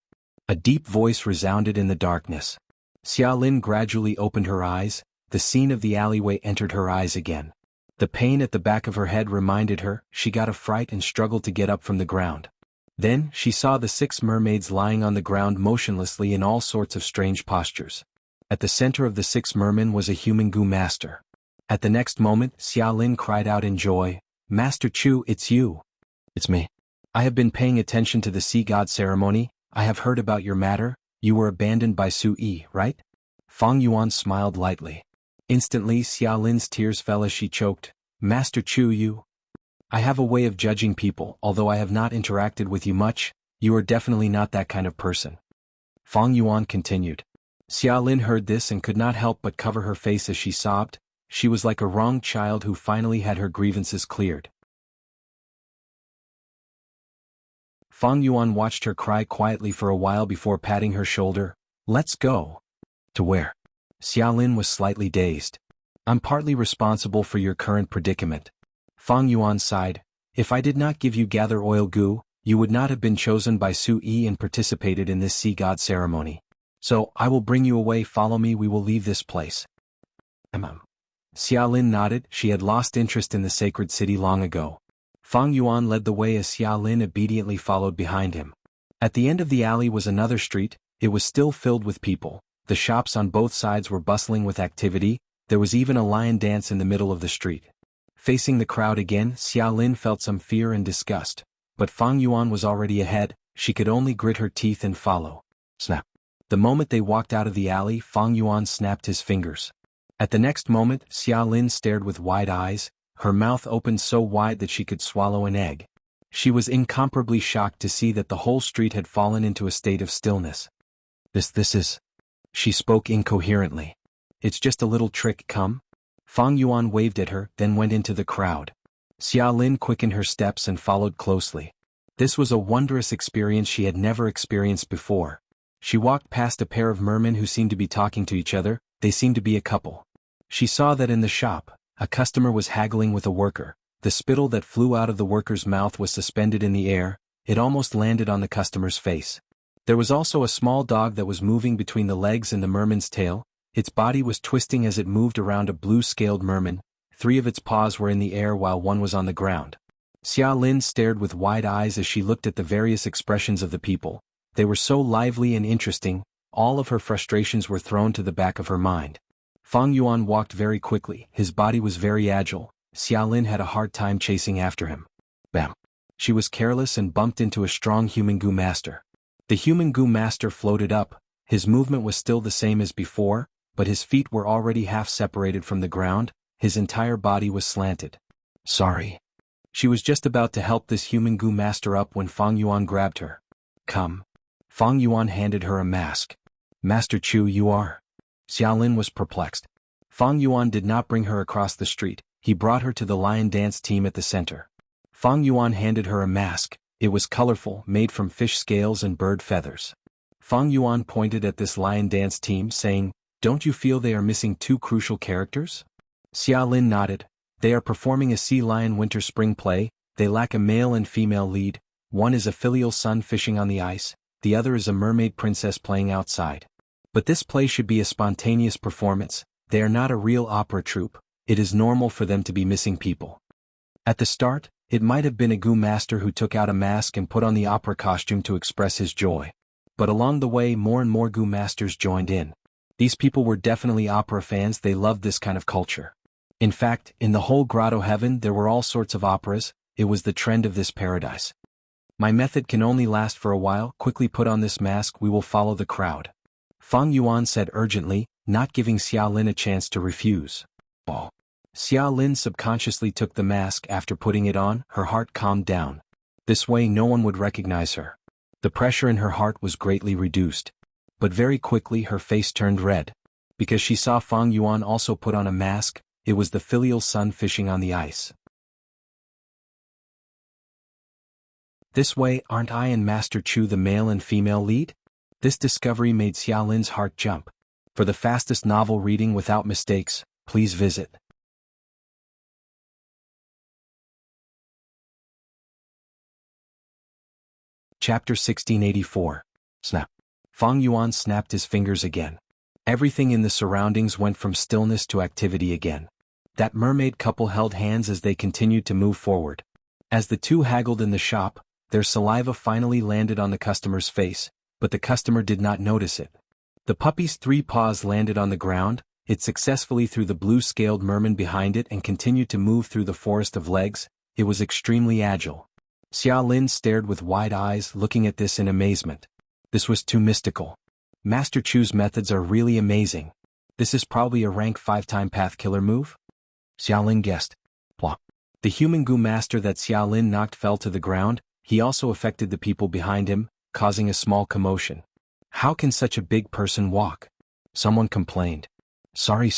A deep voice resounded in the darkness. Xia Lin gradually opened her eyes, the scene of the alleyway entered her eyes again. The pain at the back of her head reminded her, she got a fright and struggled to get up from the ground. Then, she saw the 6 mermaids lying on the ground motionlessly in all sorts of strange postures. At the center of the 6 mermen was a human goo master. At the next moment, Xia Lin cried out in joy, Master Chu, it's you. It's me. I have been paying attention to the sea god ceremony. I have heard about your matter. You were abandoned by Su Yi, right? Fang Yuan smiled lightly. Instantly Xia Lin's tears fell as she choked, Master Chu, you. I have a way of judging people. Although I have not interacted with you much, you are definitely not that kind of person. Fang Yuan continued. Xia Lin heard this and could not help but cover her face as she sobbed. She was like a wronged child who finally had her grievances cleared. Fang Yuan watched her cry quietly for a while before patting her shoulder. Let's go. To where? Xia Lin was slightly dazed. I'm partly responsible for your current predicament. Fang Yuan sighed. If I did not give you gather oil goo, you would not have been chosen by Su Yi and participated in this sea god ceremony. So, I will bring you away. Follow me, we will leave this place. Xia Lin nodded. She had lost interest in the sacred city long ago. Fang Yuan led the way as Xia Lin obediently followed behind him. At the end of the alley was another street. It was still filled with people. The shops on both sides were bustling with activity. There was even a lion dance in the middle of the street. Facing the crowd again, Xia Lin felt some fear and disgust. But Fang Yuan was already ahead. She could only grit her teeth and follow. Snap. The moment they walked out of the alley, Fang Yuan snapped his fingers. At the next moment, Xia Lin stared with wide eyes, her mouth opened so wide that she could swallow an egg. She was incomparably shocked to see that the whole street had fallen into a state of stillness. This is... She spoke incoherently. It's just a little trick, come? Fang Yuan waved at her, then went into the crowd. Xia Lin quickened her steps and followed closely. This was a wondrous experience she had never experienced before. She walked past a pair of mermen who seemed to be talking to each other. They seemed to be a couple. She saw that in the shop, a customer was haggling with a worker. The spittle that flew out of the worker's mouth was suspended in the air. It almost landed on the customer's face. There was also a small dog that was moving between the legs and the merman's tail. Its body was twisting as it moved around a blue-scaled merman. 3 of its paws were in the air while 1 was on the ground. Xia Lin stared with wide eyes as she looked at the various expressions of the people. They were so lively and interesting. All of her frustrations were thrown to the back of her mind. Fang Yuan walked very quickly. His body was very agile. Xia Lin had a hard time chasing after him. Bam! She was careless and bumped into a strong human goo master. The human goo master floated up. His movement was still the same as before, but his feet were already half separated from the ground. His entire body was slanted. Sorry. She was just about to help this human goo master up when Fang Yuan grabbed her. Come. Fang Yuan handed her a mask. Master Chu, you are? Xia Lin was perplexed. Fang Yuan did not bring her across the street. He brought her to the lion dance team at the center. Fang Yuan handed her a mask. It was colorful, made from fish scales and bird feathers. Fang Yuan pointed at this lion dance team, saying, Don't you feel they are missing 2 crucial characters? Xia Lin nodded. They are performing a sea lion winter-spring play. They lack a male and female lead. One is a filial son fishing on the ice. The other is a mermaid princess playing outside. But this play should be a spontaneous performance. They are not a real opera troupe. It is normal for them to be missing people. At the start, it might have been a goo master who took out a mask and put on the opera costume to express his joy. But along the way, more and more goo masters joined in. These people were definitely opera fans. They loved this kind of culture. In fact, in the whole grotto heaven there were all sorts of operas. It was the trend of this paradise. My method can only last for a while. Quickly put on this mask. We will follow the crowd. Fang Yuan said urgently, not giving Xia Lin a chance to refuse. Oh. Xia Lin subconsciously took the mask. After putting it on, her heart calmed down. This way no one would recognize her. The pressure in her heart was greatly reduced. But very quickly her face turned red. Because she saw Fang Yuan also put on a mask. It was the filial son fishing on the ice. This way, aren't I and Master Chu the male and female lead? This discovery made Xia Lin's heart jump. For the fastest novel reading without mistakes, please visit Chapter 1684. Snap. Fang Yuan snapped his fingers again. Everything in the surroundings went from stillness to activity again. That mermaid couple held hands as they continued to move forward. As the two haggled in the shop, their saliva finally landed on the customer's face, but the customer did not notice it. The puppy's 3 paws landed on the ground, it successfully threw the blue-scaled merman behind it and continued to move through the forest of legs. It was extremely agile. Xia Lin stared with wide eyes, looking at this in amazement. This was too mystical. Master Chu's methods are really amazing. This is probably a rank 5-time path killer move? Xia Lin guessed. Plop. The human goo master that Xia Lin knocked fell to the ground. He also affected the people behind him, causing a small commotion. How can such a big person walk? Someone complained. Sorry.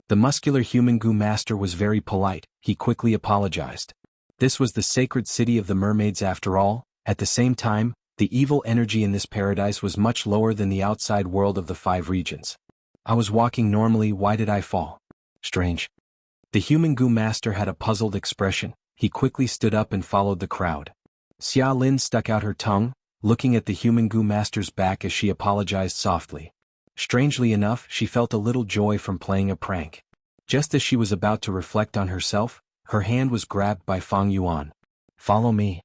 The muscular human goo master was very polite. He quickly apologized. This was the sacred city of the mermaids after all. At the same time, the evil energy in this paradise was much lower than the outside world of the 5 regions. I was walking normally, why did I fall? Strange. The human goo master had a puzzled expression. He quickly stood up and followed the crowd. Xia Lin stuck out her tongue, looking at the human goo master's back as she apologized softly. Strangely enough, she felt a little joy from playing a prank. Just as she was about to reflect on herself, her hand was grabbed by Fang Yuan. Follow me.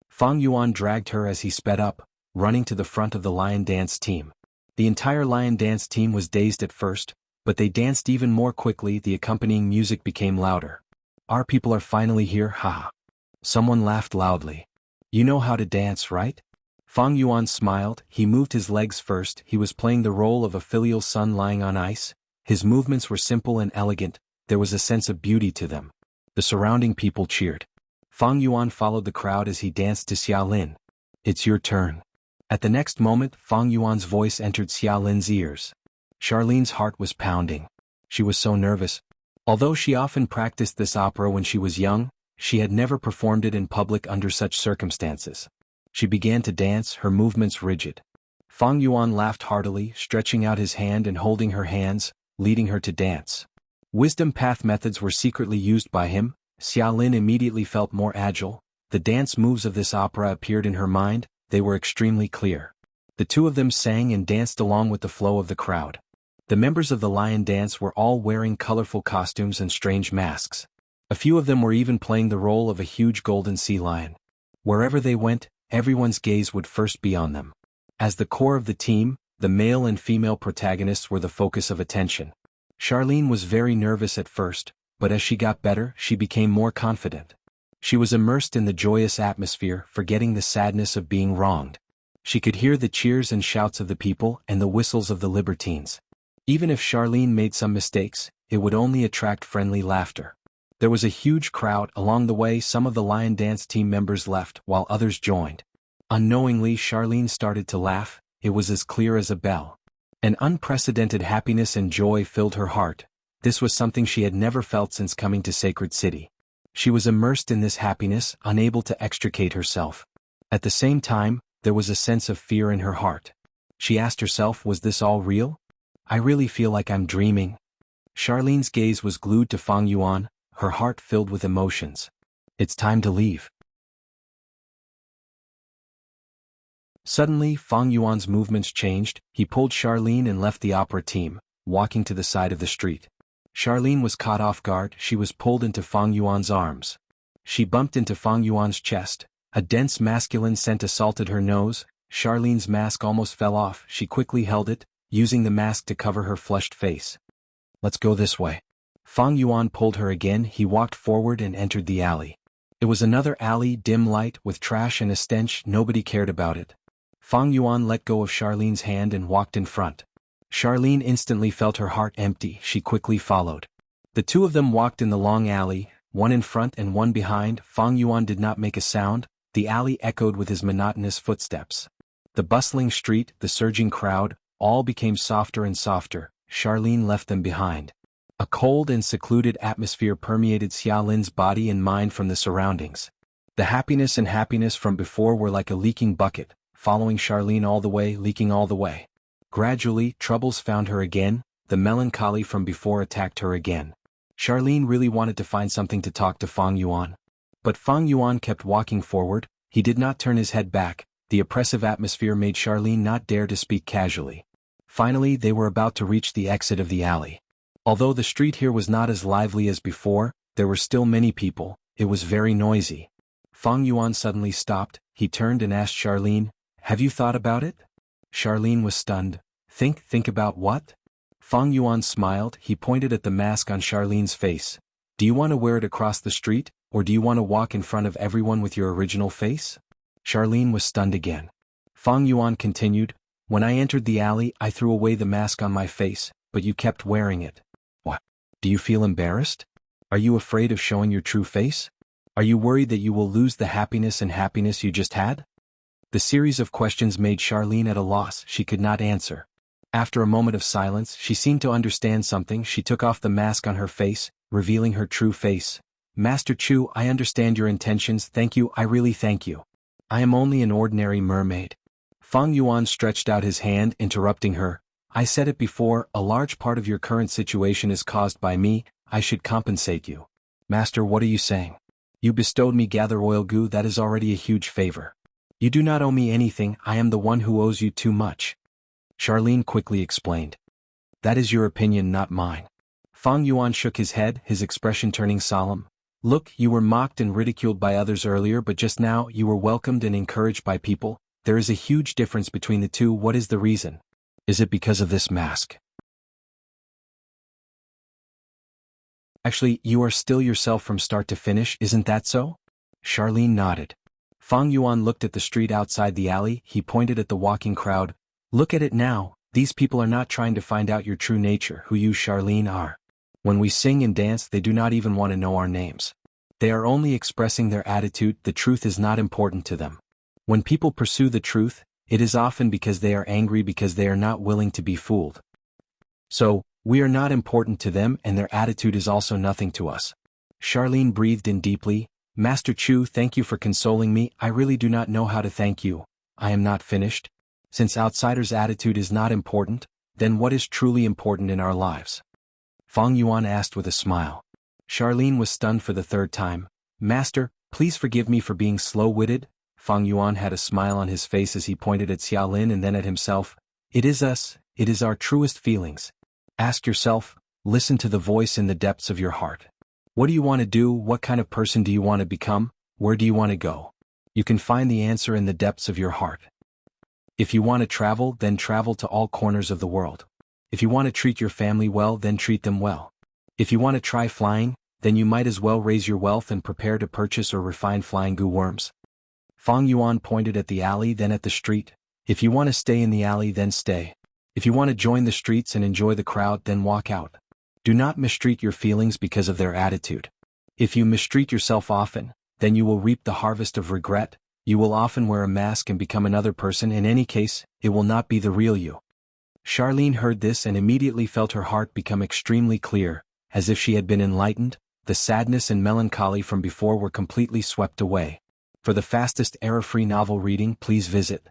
Fang Yuan dragged her as he sped up, running to the front of the lion dance team. The entire lion dance team was dazed at first, but they danced even more quickly. The accompanying music became louder. Our people are finally here, haha. Someone laughed loudly. You know how to dance, right? Fang Yuan smiled. He moved his legs first. He was playing the role of a filial son lying on ice. His movements were simple and elegant. There was a sense of beauty to them. The surrounding people cheered. Fang Yuan followed the crowd as he danced to Xia Lin. It's your turn. At the next moment, Fang Yuan's voice entered Xia Lin's ears. Charlene's heart was pounding. She was so nervous. Although she often practiced this opera when she was young, she had never performed it in public under such circumstances. She began to dance, her movements rigid. Fang Yuan laughed heartily, stretching out his hand and holding her hands, leading her to dance. Wisdom path methods were secretly used by him. Xia Lin immediately felt more agile. The dance moves of this opera appeared in her mind. They were extremely clear. The two of them sang and danced along with the flow of the crowd. The members of the lion dance were all wearing colorful costumes and strange masks. A few of them were even playing the role of a huge golden sea lion. Wherever they went, everyone's gaze would first be on them. As the core of the team, the male and female protagonists were the focus of attention. Charlene was very nervous at first, but as she got better, she became more confident. She was immersed in the joyous atmosphere, forgetting the sadness of being wronged. She could hear the cheers and shouts of the people and the whistles of the libertines. Even if Charlene made some mistakes, it would only attract friendly laughter. There was a huge crowd. Along the way, some of the lion dance team members left, while others joined. Unknowingly, Charlene started to laugh. It was as clear as a bell. An unprecedented happiness and joy filled her heart. This was something she had never felt since coming to Sacred City. She was immersed in this happiness, unable to extricate herself. At the same time, there was a sense of fear in her heart. She asked herself, was this all real? I really feel like I'm dreaming. Charlene's gaze was glued to Fang Yuan, her heart filled with emotions. It's time to leave. Suddenly, Fang Yuan's movements changed. He pulled Charlene and left the opera team, walking to the side of the street. Charlene was caught off guard. She was pulled into Fang Yuan's arms. She bumped into Fang Yuan's chest. A dense masculine scent assaulted her nose. Charlene's mask almost fell off. She quickly held it, using the mask to cover her flushed face. Let's go this way. Fang Yuan pulled her again. He walked forward and entered the alley. It was another alley, dim light, with trash and a stench. Nobody cared about it. Fang Yuan let go of Charlene's hand and walked in front. Charlene instantly felt her heart empty. She quickly followed. The two of them walked in the long alley, one in front and one behind. Fang Yuan did not make a sound. The alley echoed with his monotonous footsteps. The bustling street, the surging crowd, all became softer and softer. Charlene left them behind. A cold and secluded atmosphere permeated Xia Lin's body and mind from the surroundings. The happiness from before were like a leaking bucket, following Charlene all the way, leaking all the way. Gradually, troubles found her again. The melancholy from before attacked her again. Charlene really wanted to find something to talk to Fang Yuan. But Fang Yuan kept walking forward. He did not turn his head back. The oppressive atmosphere made Charlene not dare to speak casually. Finally, they were about to reach the exit of the alley. Although the street here was not as lively as before, there were still many people. It was very noisy. Feng Yuan suddenly stopped. He turned and asked Charlene, "Have you thought about it?" Charlene was stunned. Think about what?" Feng Yuan smiled. He pointed at the mask on Charlene's face. "Do you want to wear it across the street, or do you want to walk in front of everyone with your original face?" Charlene was stunned again. Feng Yuan continued, "When I entered the alley, I threw away the mask on my face, but you kept wearing it. What? Do you feel embarrassed? Are you afraid of showing your true face? Are you worried that you will lose the happiness you just had?" The series of questions made Charlene at a loss. She could not answer. After a moment of silence, she seemed to understand something. She took off the mask on her face, revealing her true face. "Master Chu, I understand your intentions. Thank you, I really thank you. I am only an ordinary mermaid." Feng Yuan stretched out his hand, interrupting her. "I said it before, a large part of your current situation is caused by me. I should compensate you." "Master, what are you saying? You bestowed me gather oil goo. That is already a huge favor. You do not owe me anything. I am the one who owes you too much." Charlene quickly explained. "That is your opinion, not mine." Feng Yuan shook his head, his expression turning solemn. "Look, you were mocked and ridiculed by others earlier, but just now you were welcomed and encouraged by people. There is a huge difference between the two. What is the reason? Is it because of this mask? Actually, you are still yourself from start to finish, isn't that so?" Charlene nodded. Feng Yuan looked at the street outside the alley. He pointed at the walking crowd. "Look at it now. These people are not trying to find out your true nature, who you, Charlene, are. When we sing and dance, they do not even want to know our names. They are only expressing their attitude. The truth is not important to them. When people pursue the truth, it is often because they are angry, because they are not willing to be fooled. So, we are not important to them, and their attitude is also nothing to us." Charlene breathed in deeply. "Master Chu, thank you for consoling me. I really do not know how to thank you. I am not finished. Since outsiders' attitude is not important, then what is truly important in our lives?" Feng Yuan asked with a smile. Charlene was stunned for the third time. "Master, please forgive me for being slow-witted." Feng Yuan had a smile on his face as he pointed at Xiaolin and then at himself. "It is us, it is our truest feelings. Ask yourself, listen to the voice in the depths of your heart. What do you want to do? What kind of person do you want to become? Where do you want to go? You can find the answer in the depths of your heart. If you want to travel, then travel to all corners of the world. If you want to treat your family well, then treat them well. If you want to try flying, then you might as well raise your wealth and prepare to purchase or refine flying goo worms." Feng Yuan pointed at the alley, then at the street. "If you want to stay in the alley, then stay. If you want to join the streets and enjoy the crowd, then walk out. Do not mistreat your feelings because of their attitude. If you mistreat yourself often, then you will reap the harvest of regret. You will often wear a mask and become another person. In any case, it will not be the real you." Charlene heard this and immediately felt her heart become extremely clear, as if she had been enlightened. The sadness and melancholy from before were completely swept away. For the fastest error-free novel reading, please visit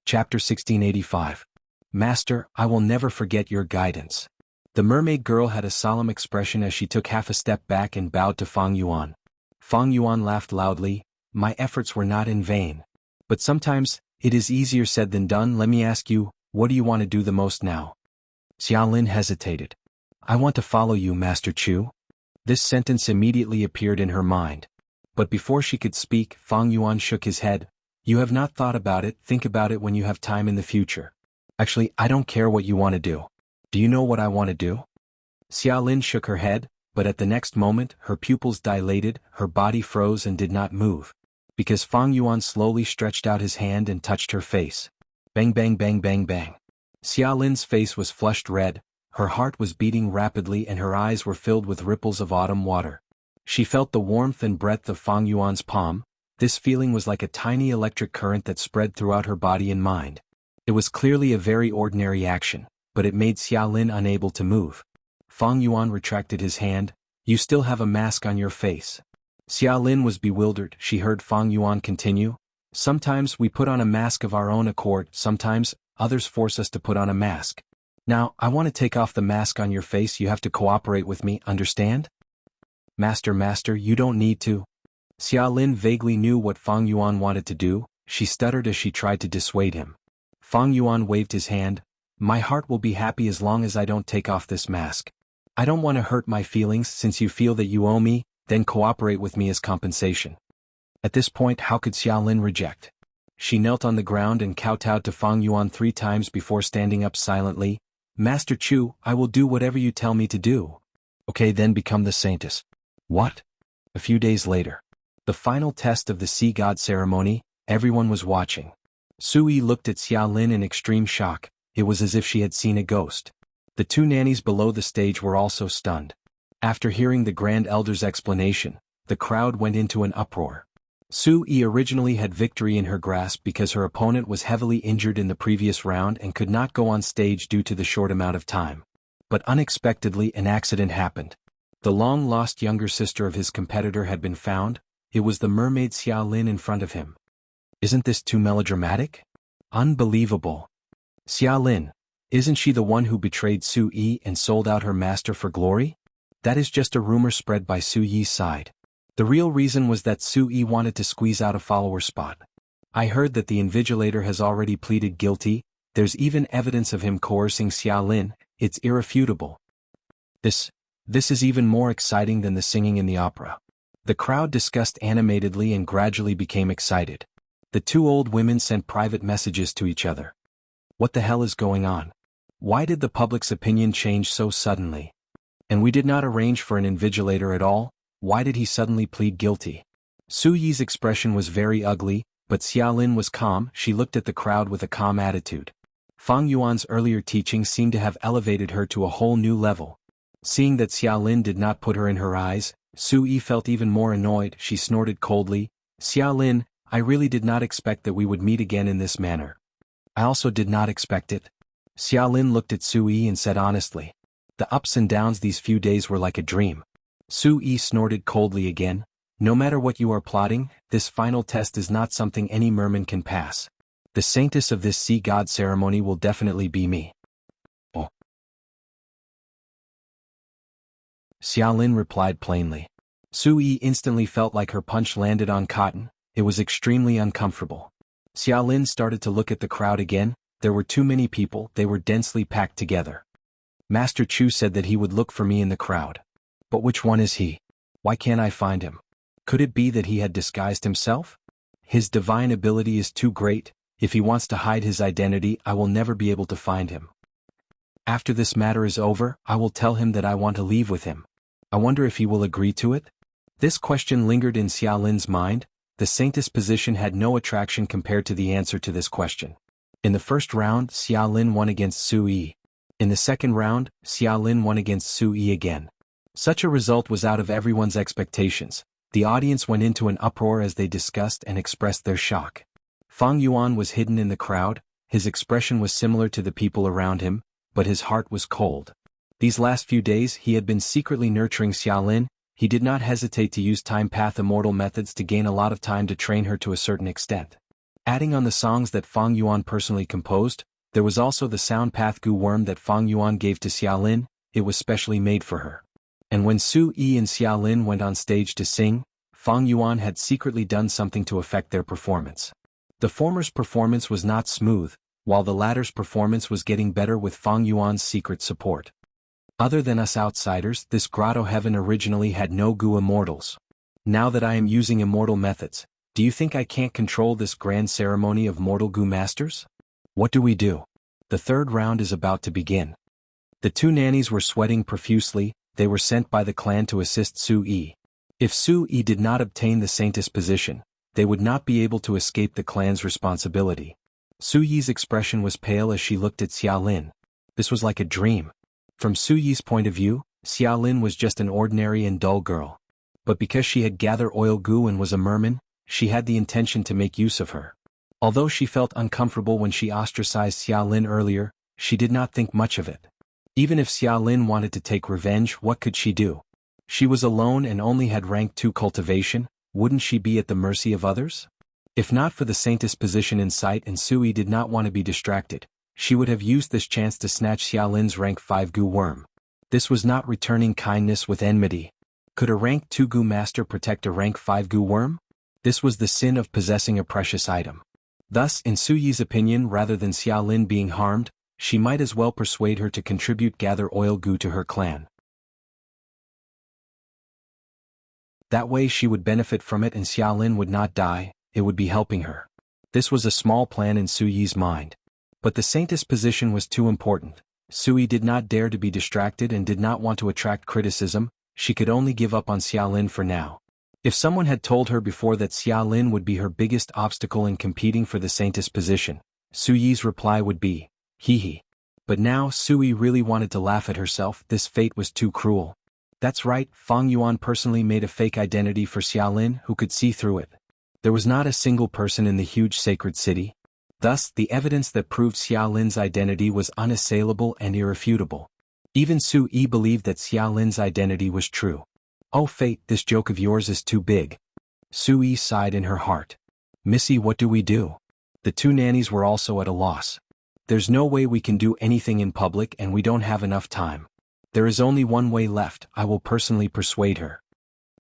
Chapter 1685. Master, I will never forget your guidance. The mermaid girl had a solemn expression as she took half a step back and bowed to Feng Yuan. Feng Yuan laughed loudly. "My efforts were not in vain. But sometimes, it is easier said than done. Let me ask you, what do you want to do the most now?" Xiaolin hesitated. "I want to follow you, Master Chu." This sentence immediately appeared in her mind. But before she could speak, Feng Yuan shook his head. "You have not thought about it. Think about it when you have time in the future. Actually, I don't care what you want to do. Do you know what I want to do?" Xiaolin shook her head, but at the next moment, her pupils dilated, her body froze and did not move. Because Feng Yuan slowly stretched out his hand and touched her face. Bang bang bang bang bang. Xiaolin's face was flushed red, her heart was beating rapidly and her eyes were filled with ripples of autumn water. She felt the warmth and breadth of Feng Yuan's palm. This feeling was like a tiny electric current that spread throughout her body and mind. It was clearly a very ordinary action, but it made Xiaolin unable to move. Feng Yuan retracted his hand. "You still have a mask on your face." Xiaolin was bewildered. She heard Feng Yuan continue. "Sometimes we put on a mask of our own accord, sometimes others force us to put on a mask. Now, I want to take off the mask on your face. You have to cooperate with me, understand?" Master, you don't need to. Xia Lin vaguely knew what Fang Yuan wanted to do, she stuttered as she tried to dissuade him. Fang Yuan waved his hand. My heart will be happy as long as I don't take off this mask. I don't want to hurt my feelings. Since you feel that you owe me, then cooperate with me as compensation. At this point, how could Xia Lin reject? She knelt on the ground and kowtowed to Fang Yuan 3 times before standing up silently. Master Chu, I will do whatever you tell me to do. Okay, then become the saintess. What? A few days later. The final test of the sea god ceremony, everyone was watching. Sui looked at Xia Lin in extreme shock. It was as if she had seen a ghost. The 2 nannies below the stage were also stunned. After hearing the Grand Elder's explanation, the crowd went into an uproar. Sui originally had victory in her grasp because her opponent was heavily injured in the previous round and could not go on stage due to the short amount of time. But unexpectedly an accident happened. The long-lost younger sister of his competitor had been found. It was the mermaid Xia Lin in front of him. Isn't this too melodramatic? Unbelievable. Xia Lin, isn't she the one who betrayed Su Yi and sold out her master for glory? That is just a rumor spread by Su Yi's side. The real reason was that Su Yi wanted to squeeze out a follower spot. I heard that the Invigilator has already pleaded guilty. There's even evidence of him coercing Xia Lin. It's irrefutable. This is even more exciting than the singing in the opera. The crowd discussed animatedly and gradually became excited. The 2 old women sent private messages to each other. What the hell is going on? Why did the public's opinion change so suddenly? And we did not arrange for an Invigilator at all. Why did he suddenly plead guilty? Su Yi's expression was very ugly, but Xia Lin was calm. She looked at the crowd with a calm attitude. Fang Yuan's earlier teachings seemed to have elevated her to a whole new level. Seeing that Xia Lin did not put her in her eyes, Su Yi felt even more annoyed. She snorted coldly. Xia Lin, I really did not expect that we would meet again in this manner. I also did not expect it. Xia Lin looked at Su Yi and said honestly. The ups and downs these few days were like a dream. Su Yi snorted coldly again. No matter what you are plotting, this final test is not something any merman can pass. The saintess of this sea god ceremony will definitely be me. Oh. Xia Lin replied plainly. Su Yi instantly felt like her punch landed on cotton. It was extremely uncomfortable. Xia Lin started to look at the crowd again. There were too many people, they were densely packed together. Master Chu said that he would look for me in the crowd. But which one is he? Why can't I find him? Could it be that he had disguised himself? His divine ability is too great. If he wants to hide his identity, I will never be able to find him. After this matter is over, I will tell him that I want to leave with him. I wonder if he will agree to it? This question lingered in Xia Lin's mind. The saintess position had no attraction compared to the answer to this question. In the first round, Xia Lin won against Su Yi. In the second round, Xia Lin won against Su Yi again. Such a result was out of everyone's expectations. The audience went into an uproar as they discussed and expressed their shock. Fang Yuan was hidden in the crowd. His expression was similar to the people around him, but his heart was cold. These last few days he had been secretly nurturing Xia Lin. He did not hesitate to use time path immortal methods to gain a lot of time to train her to a certain extent. Adding on the songs that Fang Yuan personally composed, there was also the sound path gu worm that Fang Yuan gave to Xia Lin. It was specially made for her. And when Su Yi and Xia Lin went on stage to sing, Fang Yuan had secretly done something to affect their performance. The former's performance was not smooth, while the latter's performance was getting better with Fang Yuan's secret support. Other than us outsiders, this grotto heaven originally had no gu immortals. Now that I am using immortal methods, do you think I can't control this grand ceremony of mortal gu masters? What do we do? The third round is about to begin. The 2 nannies were sweating profusely. They were sent by the clan to assist Su Yi. If Su Yi did not obtain the saintess position, they would not be able to escape the clan's responsibility. Su Yi's expression was pale as she looked at Xia Lin. This was like a dream. From Su Yi's point of view, Xia Lin was just an ordinary and dull girl. But because she had gathered oil gu and was a merman, she had the intention to make use of her. Although she felt uncomfortable when she ostracized Xia Lin earlier, she did not think much of it. Even if Xia Lin wanted to take revenge, what could she do? She was alone and only had rank 2 cultivation. Wouldn't she be at the mercy of others? If not for the saintess position in sight and Sui did not want to be distracted, she would have used this chance to snatch Xia Lin's rank 5 gu worm. This was not returning kindness with enmity. Could a rank 2 Gu master protect a rank 5 Gu worm? This was the sin of possessing a precious item. Thus, in Su Yi's opinion, rather than Xia Lin being harmed, she might as well persuade her to contribute gather oil Gu to her clan. That way she would benefit from it and Xia Lin would not die, it would be helping her. This was a small plan in Su Yi's mind. But the saintess position was too important. Su Yi did not dare to be distracted and did not want to attract criticism. She could only give up on Xia Lin for now. If someone had told her before that Xia Lin would be her biggest obstacle in competing for the saintess position, Su Yi's reply would be, hee hee. But now Su Yi really wanted to laugh at herself. This fate was too cruel. That's right, Fang Yuan personally made a fake identity for Xia Lin who could see through it. There was not a single person in the huge sacred city. Thus, the evidence that proved Xia Lin's identity was unassailable and irrefutable. Even Su Yi believed that Xia Lin's identity was true. Oh fate, this joke of yours is too big. Su Yi sighed in her heart. Missy, what do we do? The two nannies were also at a loss. There's no way we can do anything in public and we don't have enough time. There is only one way left, I will personally persuade her.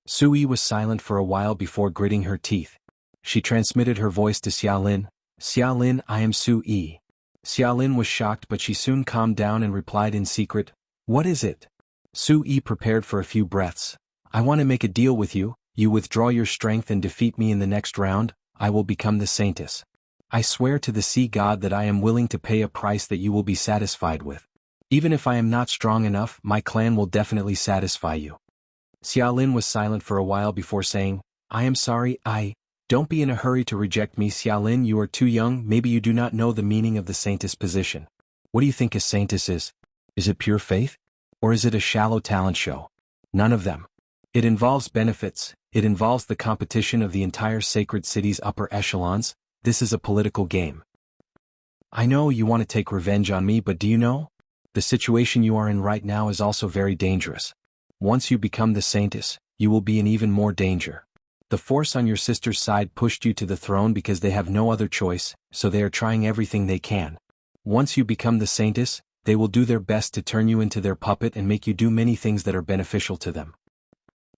Su Yi was silent for a while before gritting her teeth. She transmitted her voice to Xia Lin. Xia Lin, I am Su Yi. Xia Lin was shocked but she soon calmed down and replied in secret, what is it? Su Yi prepared for a few breaths. I want to make a deal with you. You withdraw your strength and defeat me in the next round, I will become the saintess. I swear to the sea god that I am willing to pay a price that you will be satisfied with. Even if I am not strong enough, my clan will definitely satisfy you. Xia Lin was silent for a while before saying, I am sorry, don't be in a hurry to reject me. Xia Lin, you are too young, maybe you do not know the meaning of the saintess position. What do you think a saintess is? Is it pure faith? Or is it a shallow talent show? None of them. It involves benefits, it involves the competition of the entire sacred city's upper echelons. This is a political game. I know you want to take revenge on me, but do you know? The situation you are in right now is also very dangerous. Once you become the saintess, you will be in even more danger. The force on your sister's side pushed you to the throne because they have no other choice, so they are trying everything they can. Once you become the saintess, they will do their best to turn you into their puppet and make you do many things that are beneficial to them.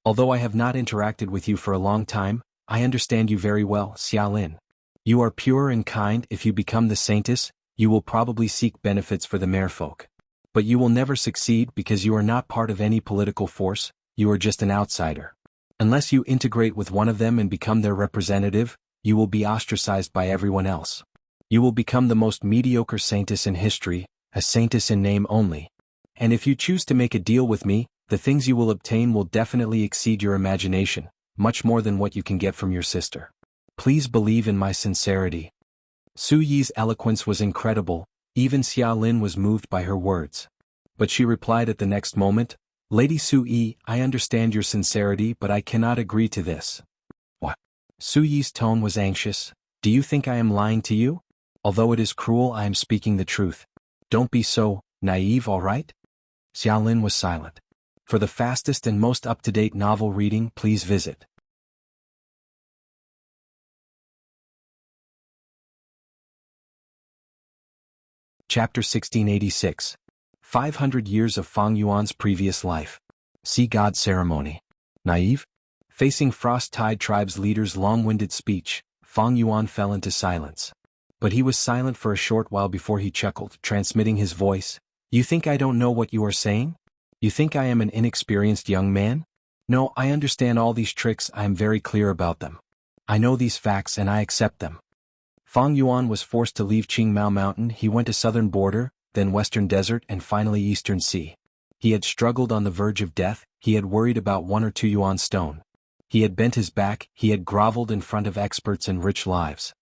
Although I have not interacted with you for a long time, I understand you very well, Xia Lin. You are pure and kind. If you become the saintess, you will probably seek benefits for the merfolk. But you will never succeed because you are not part of any political force, you are just an outsider. Unless you integrate with one of them and become their representative, you will be ostracized by everyone else. You will become the most mediocre saintess in history, a saintess in name only. And if you choose to make a deal with me, the things you will obtain will definitely exceed your imagination, much more than what you can get from your sister. Please believe in my sincerity. Su Yi's eloquence was incredible, even Xia Lin was moved by her words. But she replied at the next moment, Lady Su Yi, I understand your sincerity but I cannot agree to this. What? Su Yi's tone was anxious. Do you think I am lying to you? Although it is cruel, I am speaking the truth. Don't be so naive, all right? Xia Lin was silent. For the fastest and most up-to-date novel reading, please visit Chapter 1686. 500 Years of Fang Yuan's Previous Life. Sea God Ceremony. Naive? Facing Frost-Tide Tribe's leader's long-winded speech, Fang Yuan fell into silence. But he was silent for a short while before he chuckled, transmitting his voice. You think I don't know what you are saying? You think I am an inexperienced young man? No, I understand all these tricks, I am very clear about them. I know these facts and I accept them. Fang Yuan was forced to leave Qingmao Mountain. He went to southern border, then western desert and finally eastern sea. He had struggled on the verge of death, he had worried about 1 or 2 yuan stone. He had bent his back, he had groveled in front of experts and rich lives.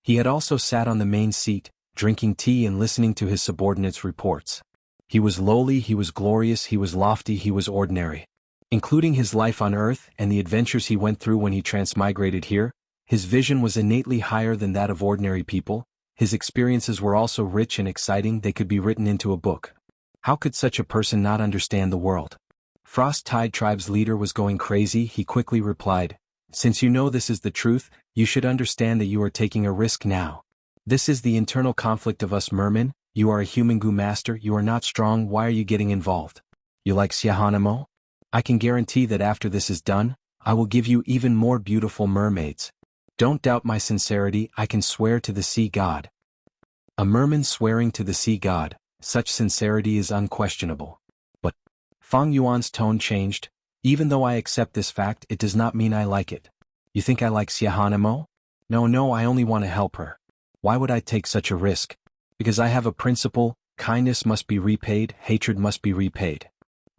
He had also sat on the main seat, drinking tea and listening to his subordinates' reports. He was lowly, he was glorious, he was lofty, he was ordinary. Including his life on Earth and the adventures he went through when he transmigrated here, his vision was innately higher than that of ordinary people. His experiences were also rich and exciting, they could be written into a book. How could such a person not understand the world? Frost-Tide Tribe's leader was going crazy. He quickly replied, Since you know this is the truth, you should understand that you are taking a risk now. This is the internal conflict of us mermen. You are a human Gu master, you are not strong, why are you getting involved? You like Xiahanamo? I can guarantee that after this is done, I will give you even more beautiful mermaids. Don't doubt my sincerity, I can swear to the sea god. A merman swearing to the sea god, such sincerity is unquestionable. But Fang Yuan's tone changed. Even though I accept this fact, it does not mean I like it. You think I like Xiahanemo? No, I only want to help her. Why would I take such a risk? Because I have a principle, kindness must be repaid, hatred must be repaid.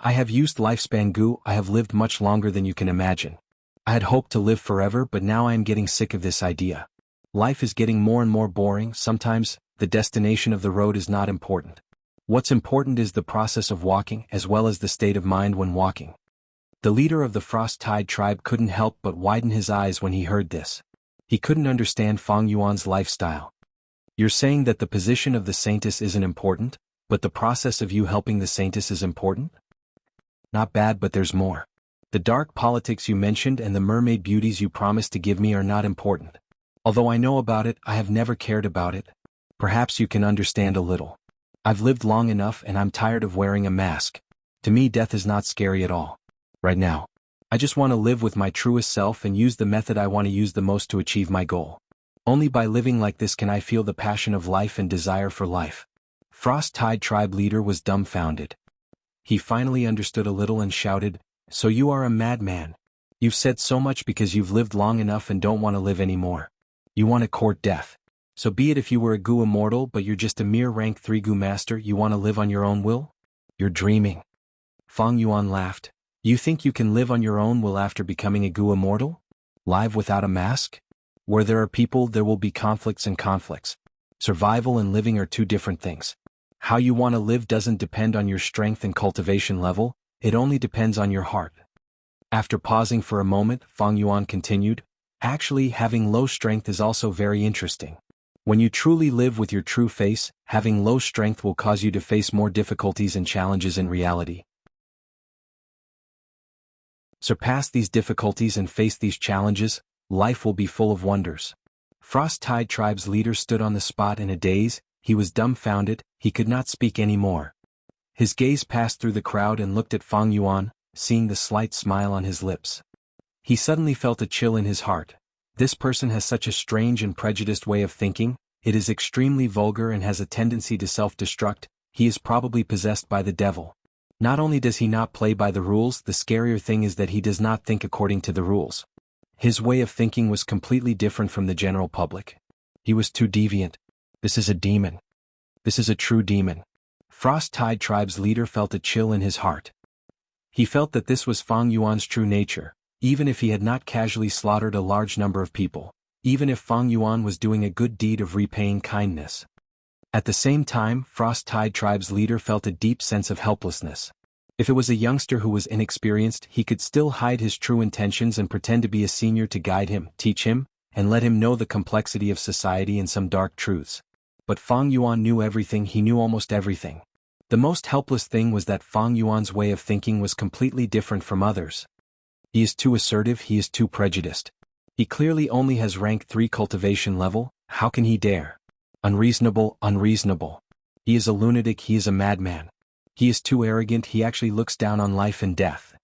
I have used lifespan Gu, I have lived much longer than you can imagine. I had hoped to live forever, but now I am getting sick of this idea. Life is getting more and more boring. Sometimes, the destination of the road is not important. What's important is the process of walking as well as the state of mind when walking. The leader of the Frost-Tide tribe couldn't help but widen his eyes when he heard this. He couldn't understand Fang Yuan's lifestyle. You're saying that the position of the saintess isn't important, but the process of you helping the saintess is important? Not bad, but there's more. The dark politics you mentioned and the mermaid beauties you promised to give me are not important. Although I know about it, I have never cared about it. Perhaps you can understand a little. I've lived long enough and I'm tired of wearing a mask. To me, death is not scary at all. Right now, I just want to live with my truest self and use the method I want to use the most to achieve my goal. Only by living like this can I feel the passion of life and desire for life. Frost-Tide tribe leader was dumbfounded. He finally understood a little and shouted, "So you are a madman. You've said so much because you've lived long enough and don't want to live anymore. You want to court death. So be it if you were a Gu immortal but you're just a mere rank 3 Gu master, you want to live on your own will? You're dreaming." Fang Yuan laughed. You think you can live on your own will after becoming a Gu immortal? Live without a mask? Where there are people, there will be conflicts and conflicts. Survival and living are two different things. How you want to live doesn't depend on your strength and cultivation level, it only depends on your heart. After pausing for a moment, Fang Yuan continued, actually, having low strength is also very interesting. When you truly live with your true face, having low strength will cause you to face more difficulties and challenges in reality. Surpass these difficulties and face these challenges, life will be full of wonders. Frost-Tide tribe's leader stood on the spot in a daze. He was dumbfounded, he could not speak anymore. His gaze passed through the crowd and looked at Fang Yuan, seeing the slight smile on his lips. He suddenly felt a chill in his heart. This person has such a strange and prejudiced way of thinking, it is extremely vulgar and has a tendency to self-destruct, he is probably possessed by the devil. Not only does he not play by the rules, the scarier thing is that he does not think according to the rules. His way of thinking was completely different from the general public. He was too deviant. This is a demon. This is a true demon. Frost-Tide tribe's leader felt a chill in his heart. He felt that this was Fang Yuan's true nature, even if he had not casually slaughtered a large number of people, even if Fang Yuan was doing a good deed of repaying kindness. At the same time, Frost-Tide tribe's leader felt a deep sense of helplessness. If it was a youngster who was inexperienced, he could still hide his true intentions and pretend to be a senior to guide him, teach him, and let him know the complexity of society and some dark truths. But Fang Yuan knew everything, he knew almost everything. The most helpless thing was that Fang Yuan's way of thinking was completely different from others. He is too assertive, he is too prejudiced. He clearly only has rank 3 cultivation level, how can he dare? Unreasonable. He is a lunatic, he is a madman. He is too arrogant, he actually looks down on life and death.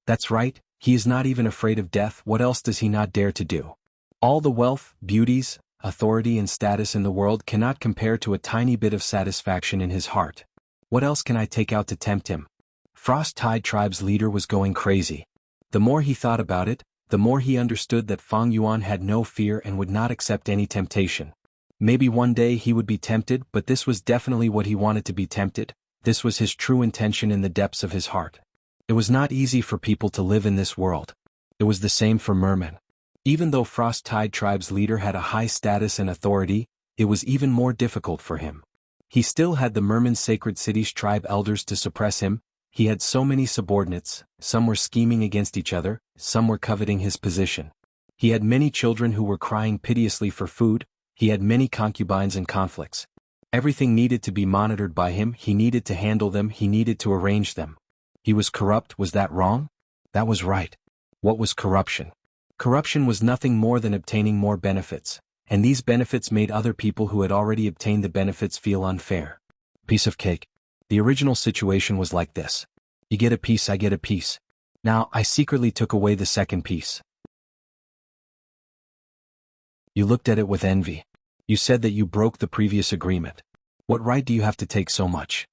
That's right, he is not even afraid of death, what else does he not dare to do? All the wealth, beauties, authority and status in the world cannot compare to a tiny bit of satisfaction in his heart. What else can I take out to tempt him? Frost-Tide tribe's leader was going crazy. The more he thought about it, the more he understood that Fang Yuan had no fear and would not accept any temptation. Maybe one day he would be tempted, but this was definitely what he wanted to be tempted. This was his true intention in the depths of his heart. It was not easy for people to live in this world. It was the same for mermen. Even though Frost-Tide tribe's leader had a high status and authority, it was even more difficult for him. He still had the merman sacred city's tribe elders to suppress him. He had so many subordinates, some were scheming against each other, some were coveting his position. He had many children who were crying piteously for food, he had many concubines and conflicts. Everything needed to be monitored by him, he needed to handle them, he needed to arrange them. He was corrupt, was that wrong? That was right. What was corruption? Corruption was nothing more than obtaining more benefits, and these benefits made other people who had already obtained the benefits feel unfair. Piece of cake. The original situation was like this. You get a piece, I get a piece. Now, I secretly took away the second piece. You looked at it with envy. You said that you broke the previous agreement. What right do you have to take so much?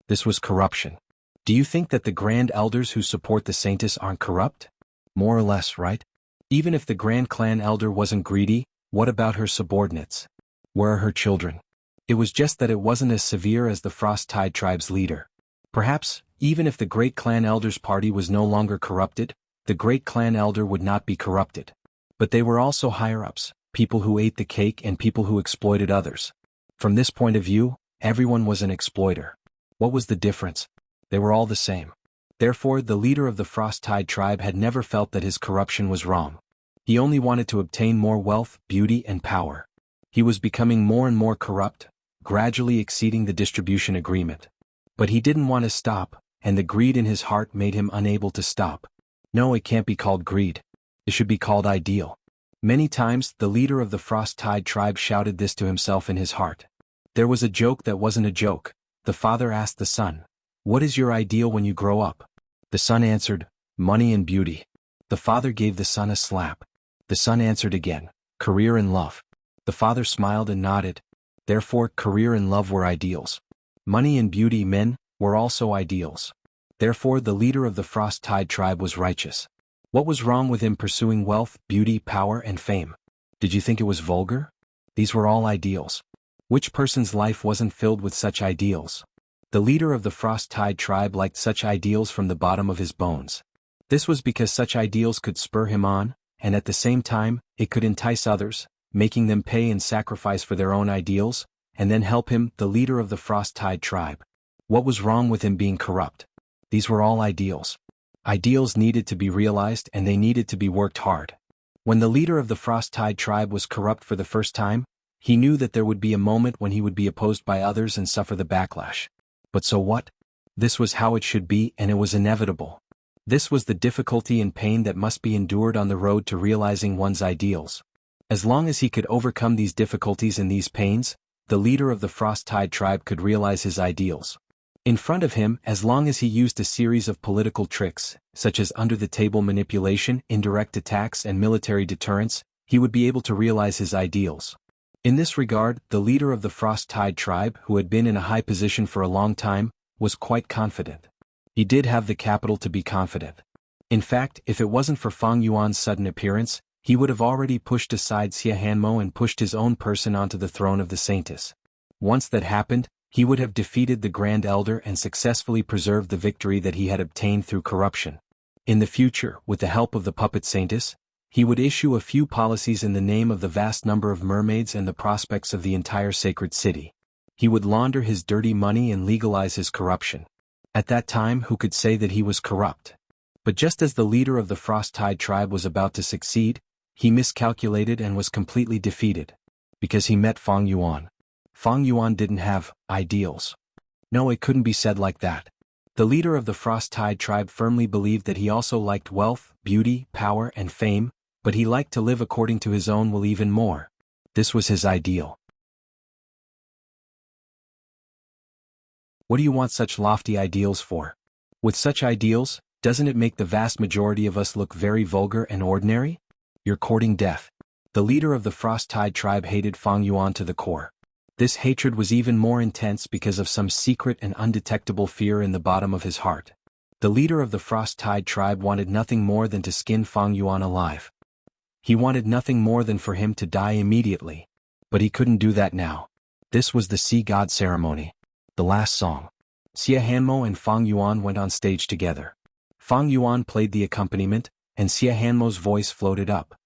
This was corruption. Do you think that the Grand Elders who support the Saintess aren't corrupt? More or less, right? Even if the Grand Clan Elder wasn't greedy, what about her subordinates? Where are her children? It was just that it wasn't as severe as the Frost Tide tribe's leader. Perhaps, even if the Great Clan Elder's party was no longer corrupted, the Great Clan Elder would not be corrupted. But they were also higher-ups, people who ate the cake and people who exploited others. From this point of view, everyone was an exploiter. What was the difference? They were all the same. Therefore, the leader of the Frost Tide tribe had never felt that his corruption was wrong. He only wanted to obtain more wealth, beauty, and power. He was becoming more and more corrupt, gradually exceeding the distribution agreement. But he didn't want to stop, and the greed in his heart made him unable to stop. No, it can't be called greed. It should be called ideal. Many times, the leader of the Frost Tide tribe shouted this to himself in his heart. There was a joke that wasn't a joke. The father asked the son, "What is your ideal when you grow up?" The son answered, "Money and beauty." The father gave the son a slap. The son answered again, "Career and love." The father smiled and nodded. Therefore, career and love were ideals. Money and beauty, men, were also ideals. Therefore, the leader of the Frost Tide tribe was righteous. What was wrong with him pursuing wealth, beauty, power, and fame? Did you think it was vulgar? These were all ideals. Which person's life wasn't filled with such ideals? The leader of the Frost Tide tribe liked such ideals from the bottom of his bones. This was because such ideals could spur him on, and at the same time, it could entice others, making them pay and sacrifice for their own ideals, and then help him, the leader of the Frost Tide tribe. What was wrong with him being corrupt? These were all ideals. Ideals needed to be realized and they needed to be worked hard. When the leader of the Frost Tide tribe was corrupt for the first time, he knew that there would be a moment when he would be opposed by others and suffer the backlash. But so what? This was how it should be, and it was inevitable. This was the difficulty and pain that must be endured on the road to realizing one's ideals. As long as he could overcome these difficulties and these pains, the leader of the Frost Tide tribe could realize his ideals. In front of him, as long as he used a series of political tricks, such as under-the-table manipulation, indirect attacks, and military deterrence, he would be able to realize his ideals. In this regard, the leader of the Frost Tide tribe, who had been in a high position for a long time, was quite confident. He did have the capital to be confident. In fact, if it wasn't for Fang Yuan's sudden appearance, he would have already pushed aside Xia Hanmo and pushed his own person onto the throne of the Saintess. Once that happened, he would have defeated the Grand Elder and successfully preserved the victory that he had obtained through corruption. In the future, with the help of the puppet Saintess, he would issue a few policies in the name of the vast number of mermaids and the prospects of the entire sacred city. He would launder his dirty money and legalize his corruption. At that time, who could say that he was corrupt? But just as the leader of the Frost Tide tribe was about to succeed, he miscalculated and was completely defeated. Because he met Fang Yuan. Fang Yuan didn't have ideals. No, it couldn't be said like that. The leader of the Frost Tide tribe firmly believed that he also liked wealth, beauty, power, and fame, but he liked to live according to his own will even more. This was his ideal. What do you want such lofty ideals for? With such ideals, doesn't it make the vast majority of us look very vulgar and ordinary? You're courting death. The leader of the Frost Tide tribe hated Fang Yuan to the core. This hatred was even more intense because of some secret and undetectable fear in the bottom of his heart. The leader of the Frost Tide tribe wanted nothing more than to skin Fang Yuan alive. He wanted nothing more than for him to die immediately. But he couldn't do that now. This was the Sea God ceremony. The last song. Xia Hanmo and Fang Yuan went on stage together. Fang Yuan played the accompaniment, and Xia Hanmo's voice floated up.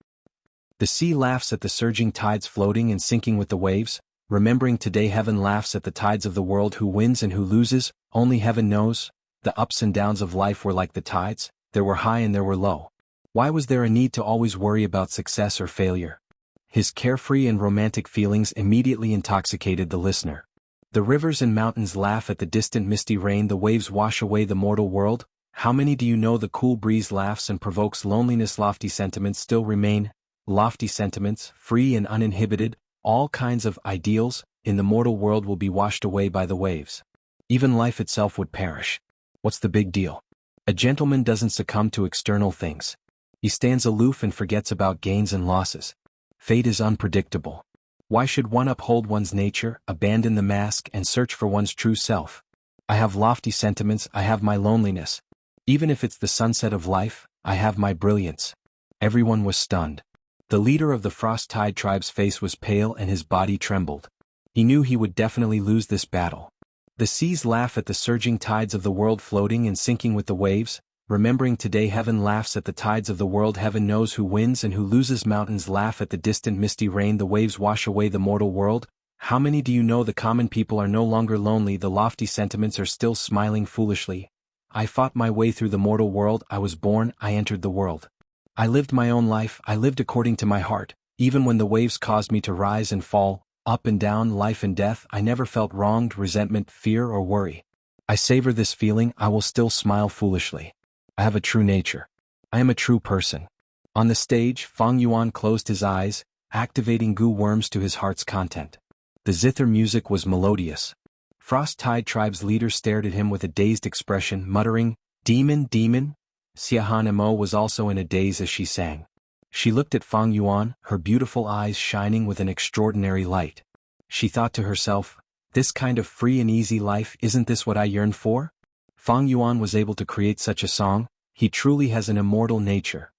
The sea laughs at the surging tides floating and sinking with the waves, remembering today heaven laughs at the tides of the world, who wins and who loses, only heaven knows. The ups and downs of life were like the tides, there were high and there were low. Why was there a need to always worry about success or failure? His carefree and romantic feelings immediately intoxicated the listener. The rivers and mountains laugh at the distant misty rain, the waves wash away the mortal world. How many do you know? The cool breeze laughs and provokes loneliness. Lofty sentiments still remain. Lofty sentiments, free and uninhibited, all kinds of ideals, in the mortal world will be washed away by the waves. Even life itself would perish. What's the big deal? A gentleman doesn't succumb to external things. He stands aloof and forgets about gains and losses. Fate is unpredictable. Why should one uphold one's nature, abandon the mask, and search for one's true self? I have lofty sentiments, I have my loneliness. Even if it's the sunset of life, I have my brilliance. Everyone was stunned. The leader of the Frost-Tide tribe's face was pale and his body trembled. He knew he would definitely lose this battle. The seas laugh at the surging tides of the world floating and sinking with the waves. Remembering today, heaven laughs at the tides of the world. Heaven knows who wins and who loses. Mountains laugh at the distant misty rain. The waves wash away the mortal world. How many do you know? The common people are no longer lonely. The lofty sentiments are still smiling foolishly. I fought my way through the mortal world. I was born, I entered the world. I lived my own life, I lived according to my heart. Even when the waves caused me to rise and fall, up and down, life and death, I never felt wronged, resentment, fear or worry. I savor this feeling. I will still smile foolishly. I have a true nature. I am a true person. On the stage, Fang Yuan closed his eyes, activating goo worms to his heart's content. The zither music was melodious. Frost-Tide tribe's leader stared at him with a dazed expression, muttering, "Demon, demon?" Xiahan Mo was also in a daze as she sang. She looked at Fang Yuan, her beautiful eyes shining with an extraordinary light. She thought to herself, this kind of free and easy life, isn't this what I yearn for? Fang Yuan was able to create such a song. He truly has an immortal nature.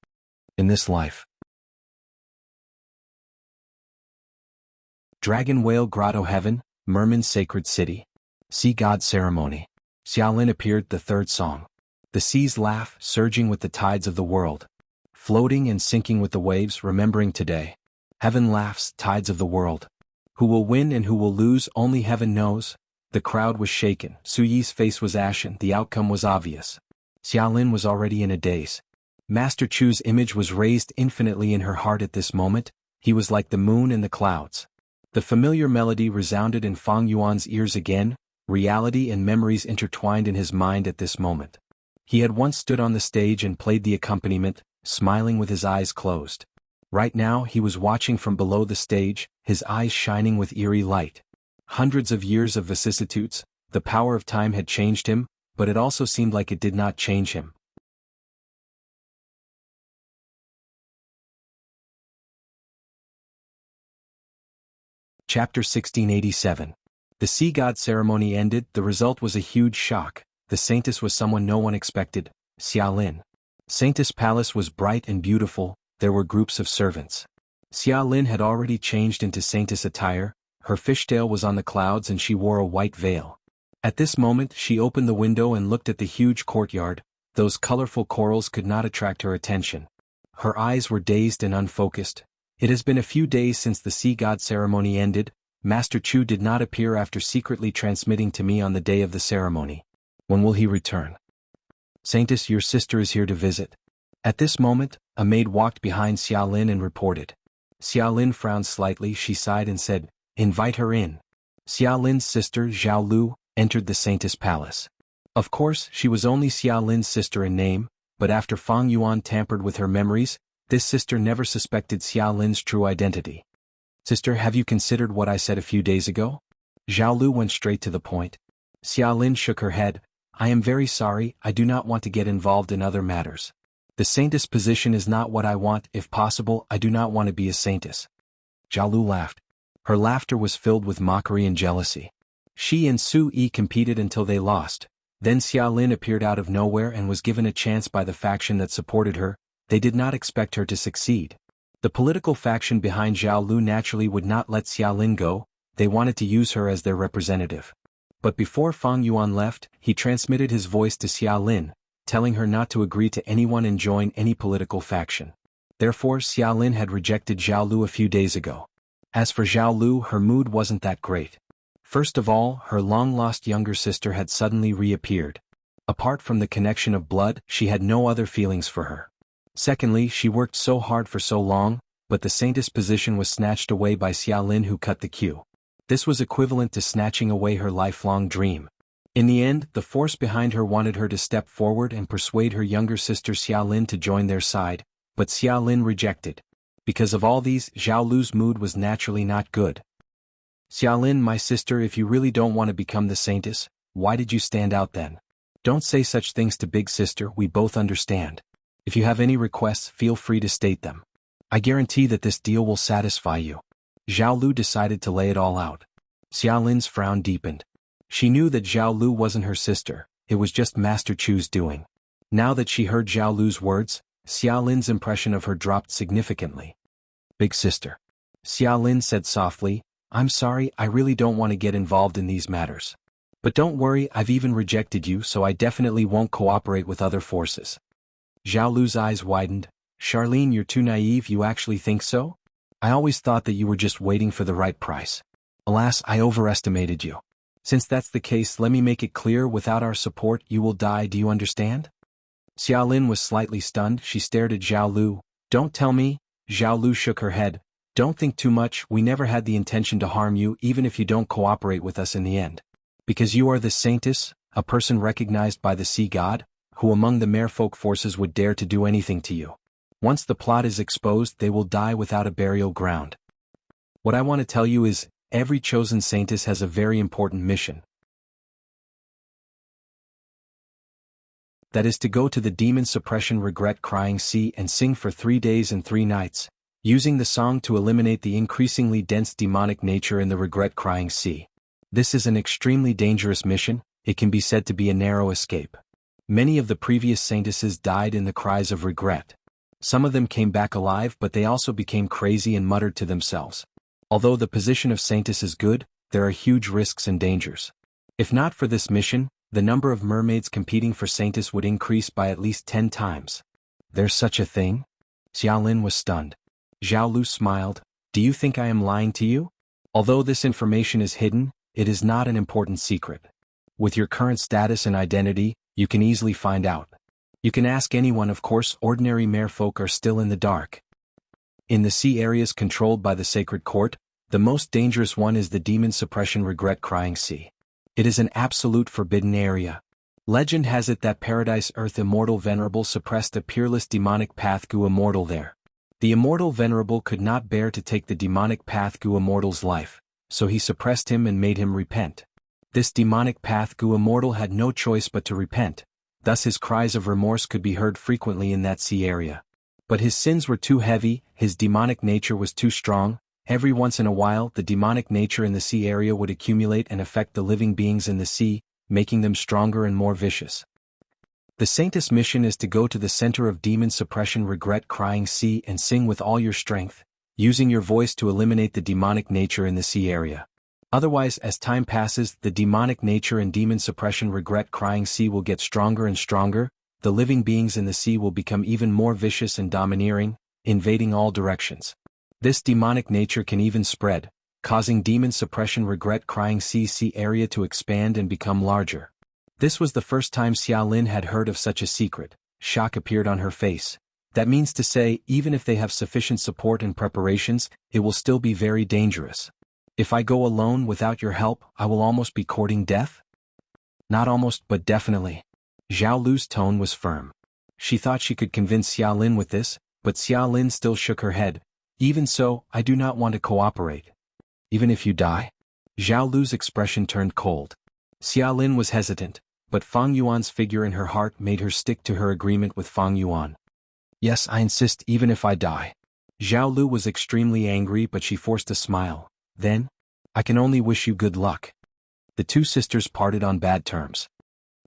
In this life. Dragon Whale Grotto Heaven, Merman's Sacred City. Sea God Ceremony. Xiaolin appeared, the third song. The seas laugh, surging with the tides of the world. Floating and sinking with the waves, remembering today. Heaven laughs, tides of the world. Who will win and who will lose, only heaven knows. The crowd was shaken, Su Yi's face was ashen, the outcome was obvious. Xiaolin was already in a daze. Master Chu's image was raised infinitely in her heart at this moment. He was like the moon in the clouds. The familiar melody resounded in Fang Yuan's ears again, reality and memories intertwined in his mind at this moment. He had once stood on the stage and played the accompaniment, smiling with his eyes closed. Right now he was watching from below the stage, his eyes shining with eerie light. Hundreds of years of vicissitudes, the power of time had changed him, but it also seemed like it did not change him. Chapter 1687. The Sea God ceremony ended. The result was a huge shock. The Saintess was someone no one expected, Xiaolin. Saintess' palace was bright and beautiful. There were groups of servants. Xiaolin had already changed into Saintess attire. Her fishtail was on the clouds and she wore a white veil. At this moment she opened the window and looked at the huge courtyard. Those colorful corals could not attract her attention. Her eyes were dazed and unfocused. It has been a few days since the Sea God ceremony ended. Master Chu did not appear after secretly transmitting to me on the day of the ceremony. When will he return? Saintess, your sister is here to visit. At this moment, a maid walked behind Xiaolin and reported. Xiaolin frowned slightly. She sighed and said, "Invite her in." Xiaolin's sister, Zhao Lu, entered the Saintess' palace. Of course, she was only Xiaolin's sister in name, but after Fang Yuan tampered with her memories, this sister never suspected Xiaolin's true identity. "Sister, have you considered what I said a few days ago?" Zhao Lu went straight to the point. Xiaolin shook her head. "I am very sorry, I do not want to get involved in other matters. The Saintess position is not what I want. If possible, I do not want to be a Saintess." Zhao Lu laughed. Her laughter was filled with mockery and jealousy. She and Su Yi competed until they lost. Then Xiaolin appeared out of nowhere and was given a chance by the faction that supported her. They did not expect her to succeed. The political faction behind Zhao Lu naturally would not let Xiaolin go. They wanted to use her as their representative. But before Fang Yuan left, he transmitted his voice to Xiaolin, telling her not to agree to anyone and join any political faction. Therefore Xiaolin had rejected Zhao Lu a few days ago. As for Zhao Lu, her mood wasn't that great. First of all, her long-lost younger sister had suddenly reappeared. Apart from the connection of blood, she had no other feelings for her. Secondly, she worked so hard for so long, but the Saintess position was snatched away by Xiaolin, who cut the queue. This was equivalent to snatching away her lifelong dream. In the end, the force behind her wanted her to step forward and persuade her younger sister Xiaolin to join their side, but Xiaolin rejected. Because of all these, Zhao Lu's mood was naturally not good. "Xiaolin, my sister, if you really don't want to become the Saintess, why did you stand out then?" Don't say such things to big sister, we both understand. If you have any requests, feel free to state them. I guarantee that this deal will satisfy you. Zhao Lu decided to lay it all out. Xia Lin's frown deepened. She knew that Zhao Lu wasn't her sister, it was just Master Chu's doing. Now that she heard Zhao Lu's words, Xia Lin's impression of her dropped significantly. Big sister. Xia Lin said softly, I'm sorry, I really don't want to get involved in these matters. But don't worry, I've even rejected you, so I definitely won't cooperate with other forces. Zhao Lu's eyes widened. Charlene, you're too naive, you actually think so? I always thought that you were just waiting for the right price. Alas, I overestimated you. Since that's the case, let me make it clear, without our support, you will die, do you understand? Xia Lin was slightly stunned, she stared at Zhao Lu. Don't tell me. Zhao Lu shook her head. Don't think too much, we never had the intention to harm you, even if you don't cooperate with us in the end. Because you are the Saintess, a person recognized by the Sea God, who among the merfolk forces would dare to do anything to you. Once the plot is exposed, they will die without a burial ground. What I want to tell you is, every chosen Saintess has a very important mission. That is to go to the Demon Suppression Regret Crying Sea and sing for 3 days and 3 nights, using the song to eliminate the increasingly dense demonic nature in the Regret Crying Sea. This is an extremely dangerous mission, it can be said to be a narrow escape. Many of the previous Saintesses died in the cries of regret. Some of them came back alive, but they also became crazy and muttered to themselves. Although the position of Saintess is good, there are huge risks and dangers. If not for this mission, the number of mermaids competing for Saintess would increase by at least 10 times. There's such a thing? Xia Lin was stunned. Zhao Lu smiled. Do you think I am lying to you? Although this information is hidden, it is not an important secret. With your current status and identity, you can easily find out. You can ask anyone, of course, ordinary merfolk are still in the dark. In the sea areas controlled by the Sacred Court, the most dangerous one is the Demon Suppression Regret Crying Sea. It is an absolute forbidden area. Legend has it that Paradise Earth Immortal Venerable suppressed a peerless demonic Pathgu Immortal there. The Immortal Venerable could not bear to take the demonic Pathgu Immortal's life, so he suppressed him and made him repent. This demonic Pathgu Immortal had no choice but to repent, thus his cries of remorse could be heard frequently in that sea area. But his sins were too heavy, his demonic nature was too strong. Every once in a while the demonic nature in the sea area would accumulate and affect the living beings in the sea, making them stronger and more vicious. The Saintess mission is to go to the center of Demon Suppression Regret Crying Sea and sing with all your strength, using your voice to eliminate the demonic nature in the sea area. Otherwise, as time passes, the demonic nature in Demon Suppression Regret Crying Sea will get stronger and stronger, the living beings in the sea will become even more vicious and domineering, invading all directions. This demonic nature can even spread, causing Demon Suppression Regret Crying sea area to expand and become larger. This was the first time Xia Lin had heard of such a secret. Shock appeared on her face. That means to say, even if they have sufficient support and preparations, it will still be very dangerous. If I go alone without your help, I will almost be courting death? Not almost, but definitely. Zhao Lu's tone was firm. She thought she could convince Xia Lin with this, but Xia Lin still shook her head. Even so, I do not want to cooperate. Even if you die? Zhao Lu's expression turned cold. Xia Lin was hesitant, but Fang Yuan's figure in her heart made her stick to her agreement with Fang Yuan. Yes, I insist, even if I die. Zhao Lu was extremely angry, but she forced a smile. Then, I can only wish you good luck. The two sisters parted on bad terms.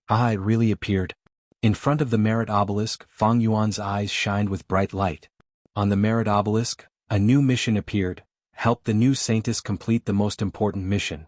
Ah, it really appeared. In front of the Merit Obelisk, Fang Yuan's eyes shined with bright light. On the Merit Obelisk, a new mission appeared. Help the new Saintess complete the most important mission.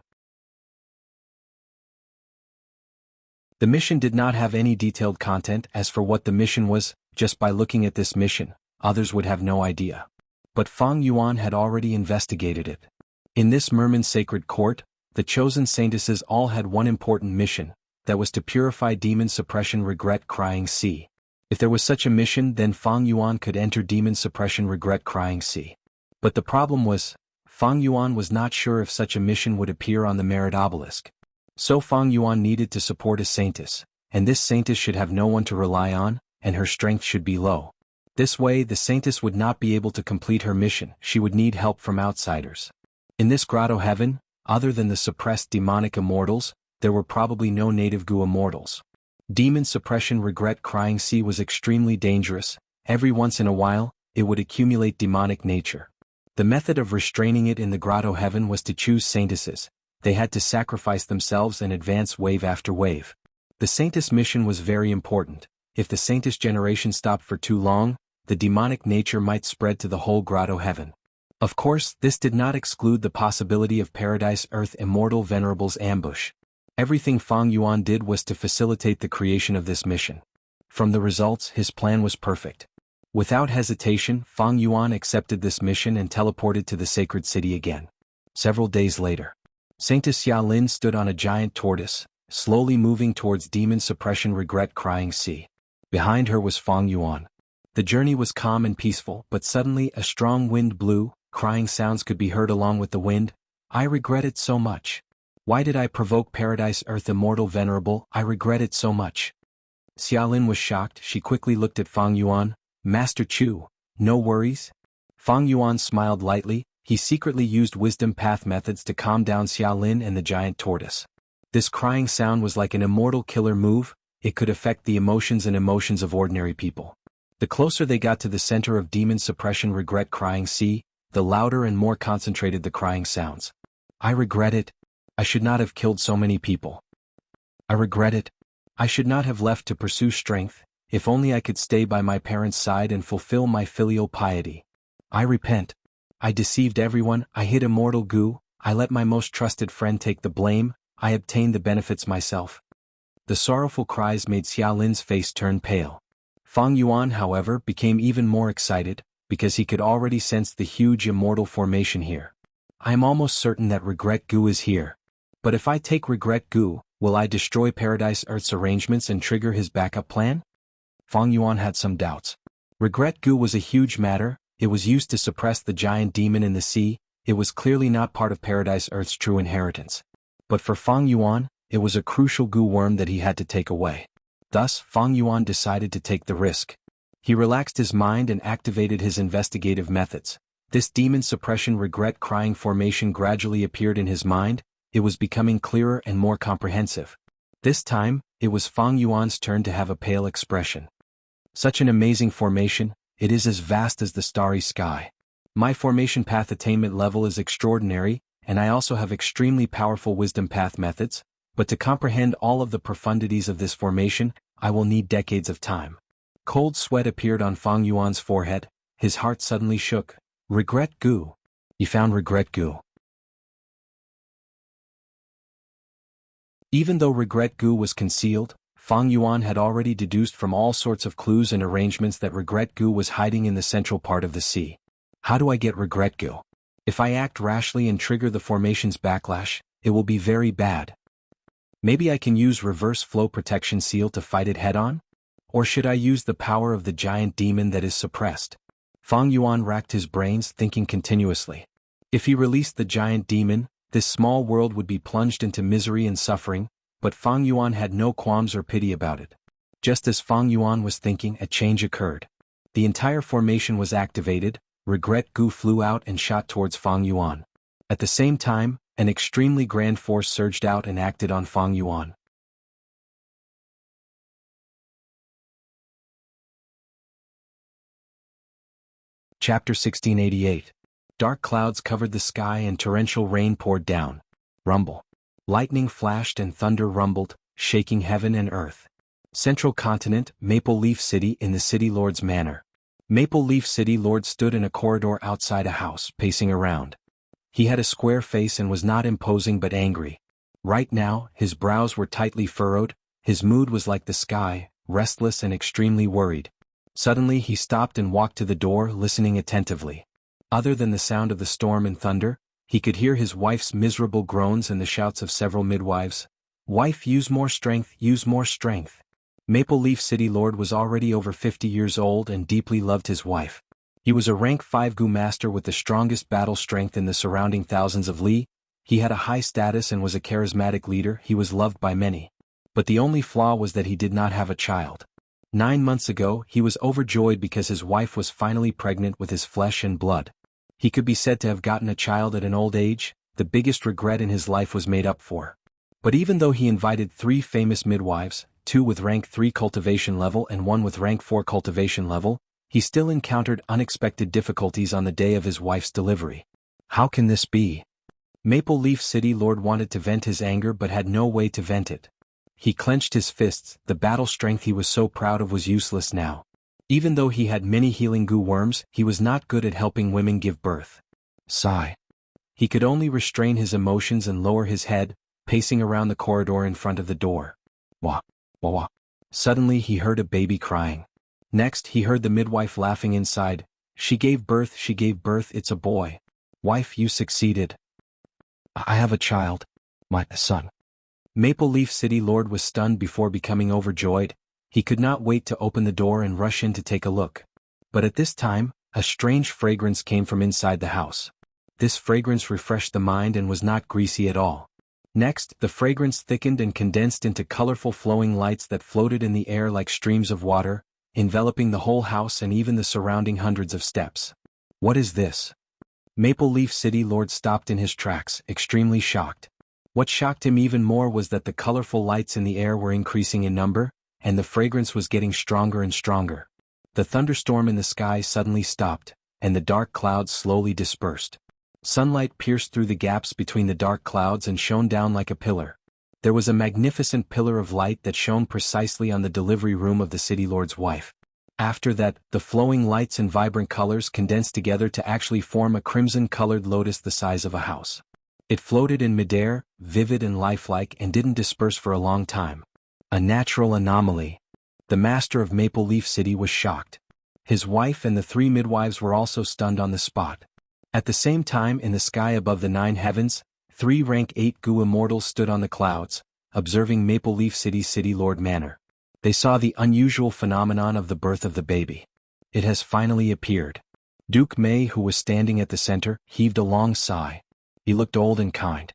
The mission did not have any detailed content. As for what the mission was, just by looking at this mission, others would have no idea. But Fang Yuan had already investigated it. In this Merman Sacred Court, the chosen Saintesses all had one important mission, that was to purify Demon Suppression Regret Crying Sea. If there was such a mission, then Fang Yuan could enter Demon Suppression Regret Crying Sea. But the problem was, Fang Yuan was not sure if such a mission would appear on the Merit Obelisk. So Fang Yuan needed to support a Saintess, and this Saintess should have no one to rely on, and her strength should be low. This way the Saintess would not be able to complete her mission, she would need help from outsiders. In this grotto heaven, other than the suppressed demonic immortals, there were probably no native Gu immortals. Demon suppression regret crying sea was extremely dangerous. Every once in a while, it would accumulate demonic nature. The method of restraining it in the grotto heaven was to choose saintesses. They had to sacrifice themselves and advance wave after wave. The saintess mission was very important. If the saintess generation stopped for too long, the demonic nature might spread to the whole grotto heaven. Of course, this did not exclude the possibility of Paradise Earth Immortal Venerable's ambush. Everything Fang Yuan did was to facilitate the creation of this mission. From the results, his plan was perfect. Without hesitation, Fang Yuan accepted this mission and teleported to the sacred city again. Several days later, Saintess Xia Lin stood on a giant tortoise, slowly moving towards demon suppression regret crying sea. Behind her was Fang Yuan. The journey was calm and peaceful, but suddenly a strong wind blew, crying sounds could be heard along with the wind. I regret it so much. Why did I provoke Paradise Earth Immortal Venerable? I regret it so much. Xia Lin was shocked. She quickly looked at Fang Yuan. Master Chu, no worries? Fang Yuan smiled lightly. He secretly used wisdom path methods to calm down Xia Lin and the giant tortoise. This crying sound was like an immortal killer move. It could affect the emotions of ordinary people. The closer they got to the center of demon suppression regret crying sea, the louder and more concentrated the crying sounds. I regret it. I should not have killed so many people. I regret it. I should not have left to pursue strength. If only I could stay by my parents' side and fulfill my filial piety. I repent. I deceived everyone. I hid immortal goo. I let my most trusted friend take the blame. I obtained the benefits myself. The sorrowful cries made Xia Lin's face turn pale. Fang Yuan, however, became even more excited, because he could already sense the huge immortal formation here. I am almost certain that Regret Goo is here. But if I take Regret Goo, will I destroy Paradise Earth's arrangements and trigger his backup plan? Fang Yuan had some doubts. Regret Goo was a huge matter. It was used to suppress the giant demon in the sea. It was clearly not part of Paradise Earth's true inheritance. But for Fang Yuan, it was a crucial goo worm that he had to take away. Thus, Fang Yuan decided to take the risk. He relaxed his mind and activated his investigative methods. This demon suppression regret crying formation gradually appeared in his mind. It was becoming clearer and more comprehensive. This time, it was Fang Yuan's turn to have a pale expression. Such an amazing formation, it is as vast as the starry sky. My formation path attainment level is extraordinary, and I also have extremely powerful wisdom path methods, but to comprehend all of the profundities of this formation, I will need decades of time. Cold sweat appeared on Fang Yuan's forehead. His heart suddenly shook. Regret Goo. You found Regret Goo. Even though Regret Goo was concealed, Fang Yuan had already deduced from all sorts of clues and arrangements that Regret Goo was hiding in the central part of the sea. How do I get Regret Goo? If I act rashly and trigger the formation's backlash, it will be very bad. Maybe I can use reverse flow protection seal to fight it head-on? Or should I use the power of the giant demon that is suppressed? Fang Yuan racked his brains, thinking continuously. If he released the giant demon, this small world would be plunged into misery and suffering, but Fang Yuan had no qualms or pity about it. Just as Fang Yuan was thinking, a change occurred. The entire formation was activated. Regret Goo flew out and shot towards Fang Yuan. At the same time, an extremely grand force surged out and acted on Fang Yuan. Chapter 1688. Dark clouds covered the sky and torrential rain poured down. Rumble. Lightning flashed and thunder rumbled, shaking heaven and earth. Central continent, Maple Leaf City in the City Lord's manor. Maple Leaf City Lord stood in a corridor outside a house, pacing around. He had a square face and was not imposing but angry. Right now, his brows were tightly furrowed. His mood was like the sky, restless and extremely worried. Suddenly he stopped and walked to the door, listening attentively. Other than the sound of the storm and thunder, he could hear his wife's miserable groans and the shouts of several midwives. Wife, use more strength, use more strength. Maple Leaf City Lord was already over 50 years old and deeply loved his wife. He was a rank 5 Goo master with the strongest battle strength in the surrounding thousands of li. He had a high status and was a charismatic leader. He was loved by many. But the only flaw was that he did not have a child. 9 months ago, he was overjoyed because his wife was finally pregnant with his flesh and blood. He could be said to have gotten a child at an old age. The biggest regret in his life was made up for. But even though he invited 3 famous midwives, 2 with rank 3 cultivation level and 1 with rank 4 cultivation level, he still encountered unexpected difficulties on the day of his wife's delivery. How can this be? Maple Leaf City Lord wanted to vent his anger but had no way to vent it. He clenched his fists, the battle strength he was so proud of was useless now. Even though he had many healing goo worms, he was not good at helping women give birth. Sigh. He could only restrain his emotions and lower his head, pacing around the corridor in front of the door. Wah, wah, wah. Suddenly he heard a baby crying. Next he heard the midwife laughing inside. She gave birth, it's a boy. Wife, you succeeded. I have a child. My son. Maple Leaf City Lord was stunned before becoming overjoyed. He could not wait to open the door and rush in to take a look. But at this time, a strange fragrance came from inside the house. This fragrance refreshed the mind and was not greasy at all. Next, the fragrance thickened and condensed into colorful flowing lights that floated in the air like streams of water, enveloping the whole house and even the surrounding hundreds of steps. What is this? Maple Leaf City Lord stopped in his tracks, extremely shocked. What shocked him even more was that the colorful lights in the air were increasing in number, and the fragrance was getting stronger and stronger. The thunderstorm in the sky suddenly stopped, and the dark clouds slowly dispersed. Sunlight pierced through the gaps between the dark clouds and shone down like a pillar. There was a magnificent pillar of light that shone precisely on the delivery room of the City Lord's wife. After that, the flowing lights and vibrant colors condensed together to actually form a crimson-colored lotus the size of a house. It floated in midair, vivid and lifelike, and didn't disperse for a long time. A natural anomaly. The master of Maple Leaf City was shocked. His wife and the 3 midwives were also stunned on the spot. At the same time, in the sky above the 9 heavens, 3 rank 8 goo immortals stood on the clouds, observing Maple Leaf City's City Lord manner. They saw the unusual phenomenon of the birth of the baby. It has finally appeared. Duke May, who was standing at the center, heaved a long sigh. He looked old and kind.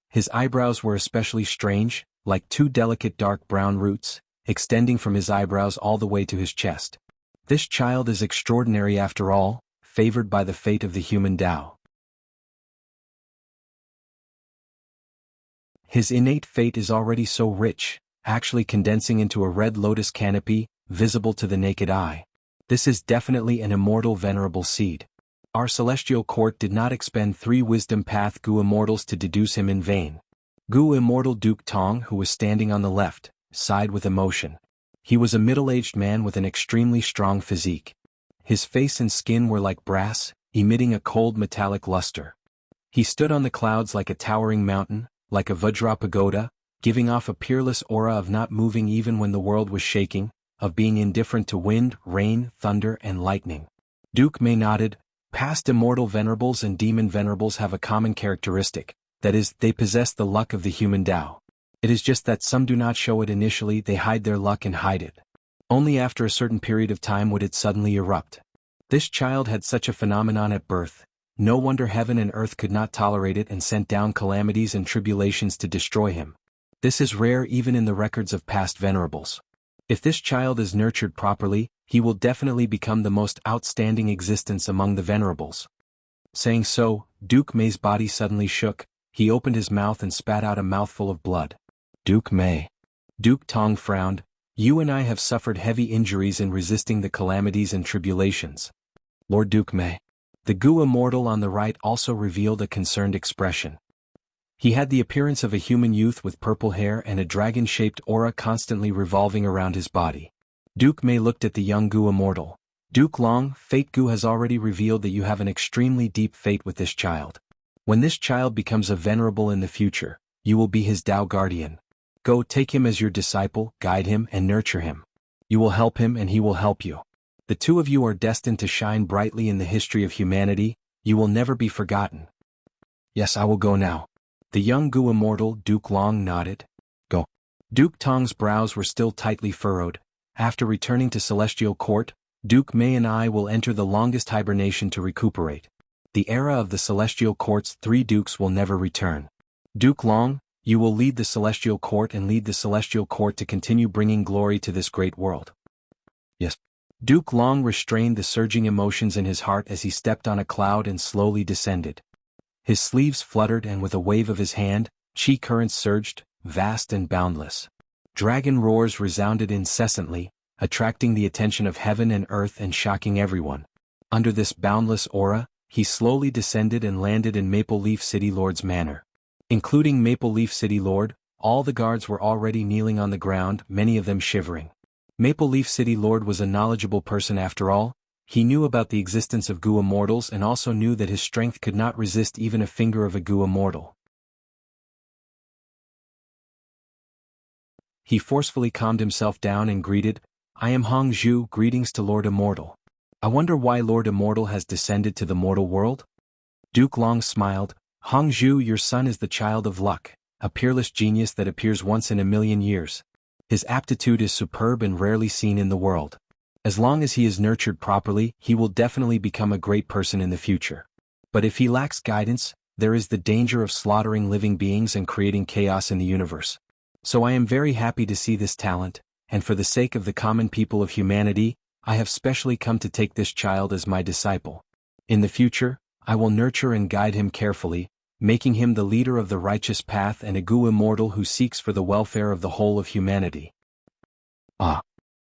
His eyebrows were especially strange, like 2 delicate dark brown roots, extending from his eyebrows all the way to his chest. This child is extraordinary after all, favored by the fate of the human Tao. His innate fate is already so rich, actually condensing into a red lotus canopy, visible to the naked eye. This is definitely an immortal venerable seed. Our celestial court did not expend 3 wisdom path goo immortals to deduce him in vain. Goo Immortal Duke Tong, who was standing on the left, sighed with emotion. He was a middle-aged man with an extremely strong physique. His face and skin were like brass, emitting a cold metallic luster. He stood on the clouds like a towering mountain, like a Vajra pagoda, giving off a peerless aura of not moving even when the world was shaking, of being indifferent to wind, rain, thunder, and lightning. Duke May nodded. Past immortal venerables and demon venerables have a common characteristic. That is, they possess the luck of the human Tao. It is just that some do not show it initially, they hide their luck and hide it. Only after a certain period of time would it suddenly erupt. This child had such a phenomenon at birth. No wonder heaven and earth could not tolerate it and sent down calamities and tribulations to destroy him. This is rare even in the records of past venerables. If this child is nurtured properly, he will definitely become the most outstanding existence among the venerables. Saying so, Duke May's body suddenly shook. He opened his mouth and spat out a mouthful of blood. Duke May. Duke Tong frowned. You and I have suffered heavy injuries in resisting the calamities and tribulations. Lord Duke May. The goo immortal on the right also revealed a concerned expression. He had the appearance of a human youth with purple hair and a dragon-shaped aura constantly revolving around his body. Duke May looked at the young goo immortal. Duke Long, Fate Goo has already revealed that you have an extremely deep fate with this child. When this child becomes a venerable in the future, you will be his Tao guardian. Go take him as your disciple, guide him and nurture him. You will help him and he will help you. The 2 of you are destined to shine brightly in the history of humanity. You will never be forgotten. Yes, I will go now. The young goo immortal, Duke Long, nodded. Go. Duke Tong's brows were still tightly furrowed. After returning to Celestial Court, Duke May and I will enter the longest hibernation to recuperate. The era of the Celestial Court's 3 dukes will never return. Duke Long, you will lead the Celestial Court and lead the Celestial Court to continue bringing glory to this great world. Yes. Duke Long restrained the surging emotions in his heart as he stepped on a cloud and slowly descended. His sleeves fluttered and with a wave of his hand, chi currents surged, vast and boundless. Dragon roars resounded incessantly, attracting the attention of heaven and earth and shocking everyone. Under this boundless aura, he slowly descended and landed in Maple Leaf City Lord's manor. Including Maple Leaf City Lord, all the guards were already kneeling on the ground, many of them shivering. Maple Leaf City Lord was a knowledgeable person after all. He knew about the existence of Gua mortals and also knew that his strength could not resist even a finger of a Gua mortal. He forcefully calmed himself down and greeted, "I am Hong Zhu, greetings to Lord Immortal. I wonder why Lord Immortal has descended to the mortal world?" Duke Long smiled, "Hong Zhu, your son is the child of luck, a peerless genius that appears once in a million years. His aptitude is superb and rarely seen in the world. As long as he is nurtured properly, he will definitely become a great person in the future. But if he lacks guidance, there is the danger of slaughtering living beings and creating chaos in the universe. So I am very happy to see this talent, and for the sake of the common people of humanity, I have specially come to take this child as my disciple. In the future, I will nurture and guide him carefully, making him the leader of the righteous path and a Gua immortal who seeks for the welfare of the whole of humanity." Ah!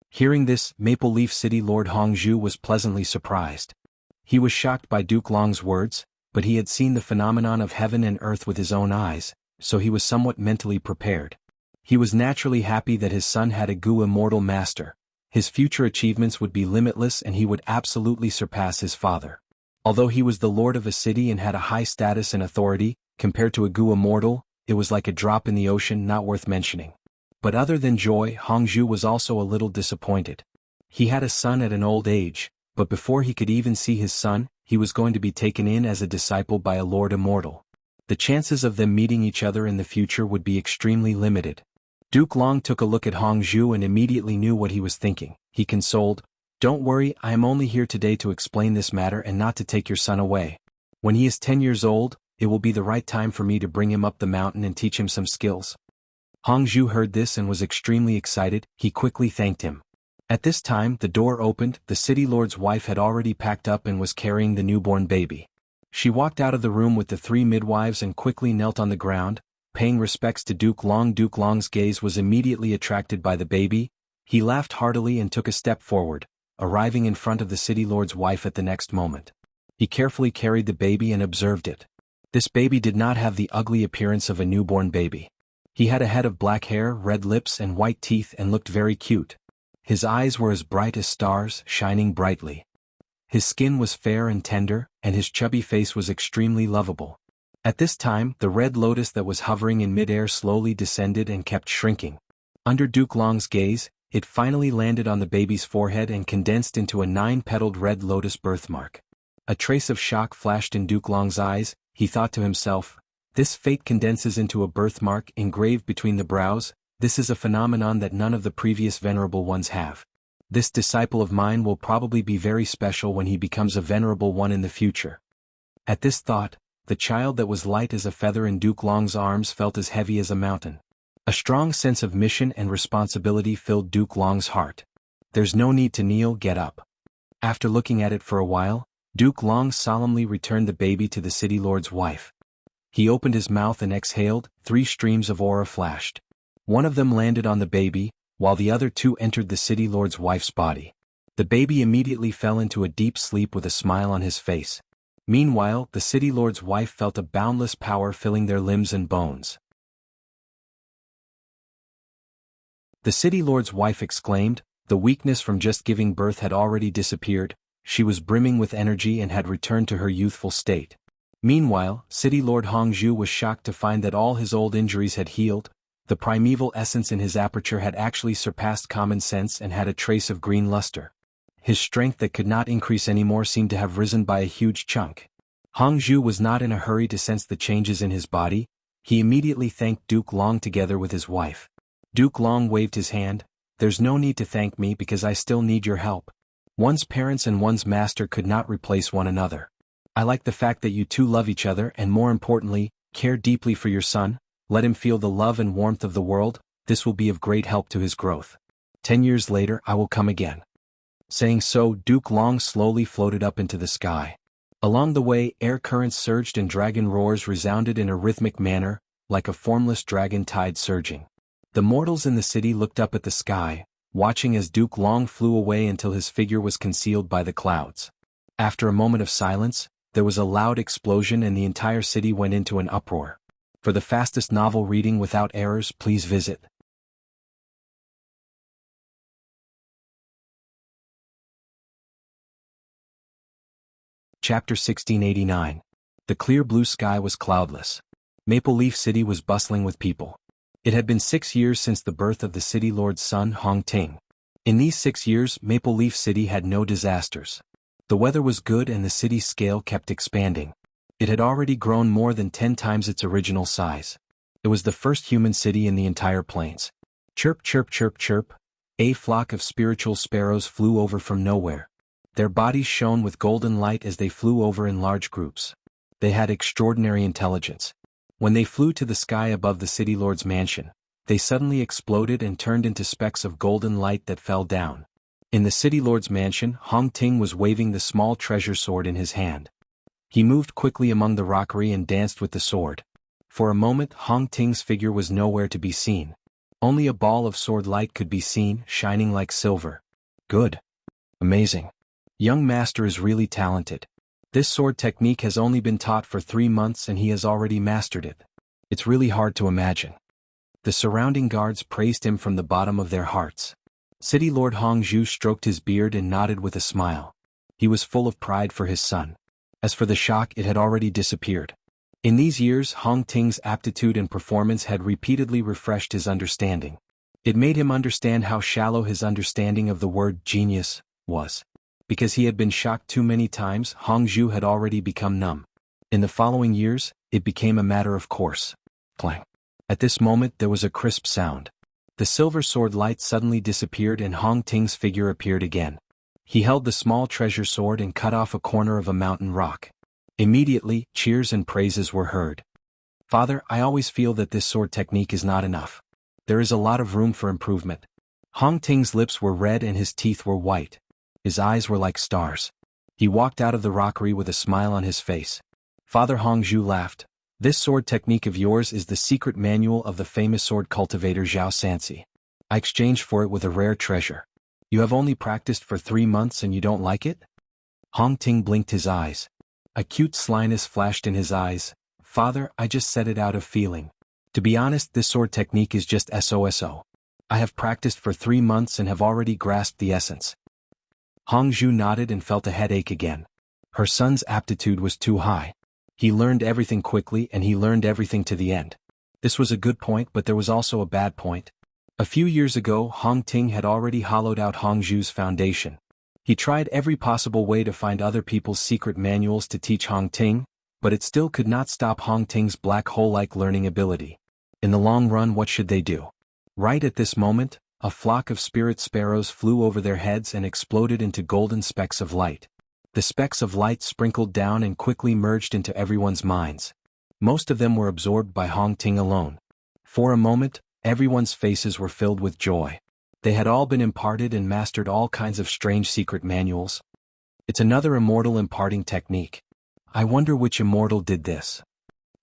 Hearing this, Maple Leaf City Lord Hong Zhu was pleasantly surprised. He was shocked by Duke Long's words, but he had seen the phenomenon of heaven and earth with his own eyes, so he was somewhat mentally prepared. He was naturally happy that his son had a Gua immortal master. His future achievements would be limitless and he would absolutely surpass his father. Although he was the lord of a city and had a high status and authority, compared to a Gua mortal, it was like a drop in the ocean not worth mentioning. But other than joy, Hong Zhu was also a little disappointed. He had a son at an old age, but before he could even see his son, he was going to be taken in as a disciple by a Lord Immortal. The chances of them meeting each other in the future would be extremely limited. Duke Long took a look at Hong Zhu and immediately knew what he was thinking. He consoled, "Don't worry, I am only here today to explain this matter and not to take your son away. When he is 10 years old, it will be the right time for me to bring him up the mountain and teach him some skills." Hong Zhu heard this and was extremely excited. He quickly thanked him. At this time, the door opened. The city lord's wife had already packed up and was carrying the newborn baby. She walked out of the room with the 3 midwives and quickly knelt on the ground, paying respects to Duke Long. Duke Long's gaze was immediately attracted by the baby. He laughed heartily and took a step forward, arriving in front of the city lord's wife at the next moment. He carefully carried the baby and observed it. This baby did not have the ugly appearance of a newborn baby. He had a head of black hair, red lips and white teeth and looked very cute. His eyes were as bright as stars, shining brightly. His skin was fair and tender, and his chubby face was extremely lovable. At this time, the red lotus that was hovering in midair slowly descended and kept shrinking. Under Duke Long's gaze, it finally landed on the baby's forehead and condensed into a 9-petaled red lotus birthmark. A trace of shock flashed in Duke Long's eyes. He thought to himself, "This fate condenses into a birthmark engraved between the brows. This is a phenomenon that none of the previous venerable ones have. This disciple of mine will probably be very special when he becomes a venerable one in the future." At this thought, the child that was light as a feather in Duke Long's arms felt as heavy as a mountain. A strong sense of mission and responsibility filled Duke Long's heart. "There's no need to kneel, get up." After looking at it for a while, Duke Long solemnly returned the baby to the city lord's wife. He opened his mouth and exhaled. 3 streams of aura flashed. One of them landed on the baby, while the other 2 entered the city lord's wife's body. The baby immediately fell into a deep sleep with a smile on his face. Meanwhile, the city lord's wife felt a boundless power filling their limbs and bones. The city lord's wife exclaimed. The weakness from just giving birth had already disappeared. She was brimming with energy and had returned to her youthful state. Meanwhile, City Lord Hong Zhu was shocked to find that all his old injuries had healed. The primeval essence in his aperture had actually surpassed common sense and had a trace of green luster. His strength that could not increase anymore seemed to have risen by a huge chunk. Hong Zhu was not in a hurry to sense the changes in his body. He immediately thanked Duke Long together with his wife. Duke Long waved his hand. "There's no need to thank me because I still need your help. One's parents and one's master could not replace one another. I like the fact that you two love each other and more importantly, care deeply for your son. Let him feel the love and warmth of the world. This will be of great help to his growth. 10 years later I will come again." Saying so, Duke Long slowly floated up into the sky. Along the way, air currents surged and dragon roars resounded in a rhythmic manner, like a formless dragon tide surging. The mortals in the city looked up at the sky, watching as Duke Long flew away until his figure was concealed by the clouds. After a moment of silence, there was a loud explosion and the entire city went into an uproar. For the fastest novel reading without errors, please visit Chapter 1689. The clear blue sky was cloudless. Maple Leaf City was bustling with people. It had been 6 years since the birth of the city lord's son Hong Ting. In these 6 years Maple Leaf City had no disasters. The weather was good and the city's scale kept expanding. It had already grown more than 10 times its original size. It was the first human city in the entire plains. Chirp chirp chirp chirp. A flock of spiritual sparrows flew over from nowhere. Their bodies shone with golden light as they flew over in large groups. They had extraordinary intelligence. When they flew to the sky above the city lord's mansion, they suddenly exploded and turned into specks of golden light that fell down. In the city lord's mansion, Hong Ting was waving the small treasure sword in his hand. He moved quickly among the rockery and danced with the sword. For a moment Hong Ting's figure was nowhere to be seen. Only a ball of sword light could be seen, shining like silver. Good. Amazing. Young master is really talented. This sword technique has only been taught for 3 months and he has already mastered it. It's really hard to imagine. The surrounding guards praised him from the bottom of their hearts. City Lord Hong Zhu stroked his beard and nodded with a smile. He was full of pride for his son. As for the shock, it had already disappeared. In these years Hong Ting's aptitude and performance had repeatedly refreshed his understanding. It made him understand how shallow his understanding of the word genius was. Because he had been shocked too many times, Hong Zhu had already become numb. In the following years, it became a matter of course. Clang. At this moment there was a crisp sound. The silver sword light suddenly disappeared and Hong Ting's figure appeared again. He held the small treasure sword and cut off a corner of a mountain rock. Immediately, cheers and praises were heard. Father, I always feel that this sword technique is not enough. There is a lot of room for improvement. Hong Ting's lips were red and his teeth were white. His eyes were like stars. He walked out of the rockery with a smile on his face. Father Hong Zhu laughed. This sword technique of yours is the secret manual of the famous sword cultivator Zhao Sansi. I exchanged for it with a rare treasure. You have only practiced for 3 months and you don't like it? Hong Ting blinked his eyes. A cute slyness flashed in his eyes. Father, I just said it out of feeling. To be honest, this sword technique is just SOSO. I have practiced for 3 months and have already grasped the essence. Hong Zhu nodded and felt a headache again. Her son's aptitude was too high. He learned everything quickly and he learned everything to the end. This was a good point, but there was also a bad point. A few years ago Hong Ting had already hollowed out Hong Zhu's foundation. He tried every possible way to find other people's secret manuals to teach Hong Ting, but it still could not stop Hong Ting's black hole-like learning ability. In the long run, what should they do? Right at this moment, a flock of spirit sparrows flew over their heads and exploded into golden specks of light. The specks of light sprinkled down and quickly merged into everyone's minds. Most of them were absorbed by Hong Ting alone. For a moment, everyone's faces were filled with joy. They had all been imparted and mastered all kinds of strange secret manuals. It's another immortal imparting technique. I wonder which immortal did this.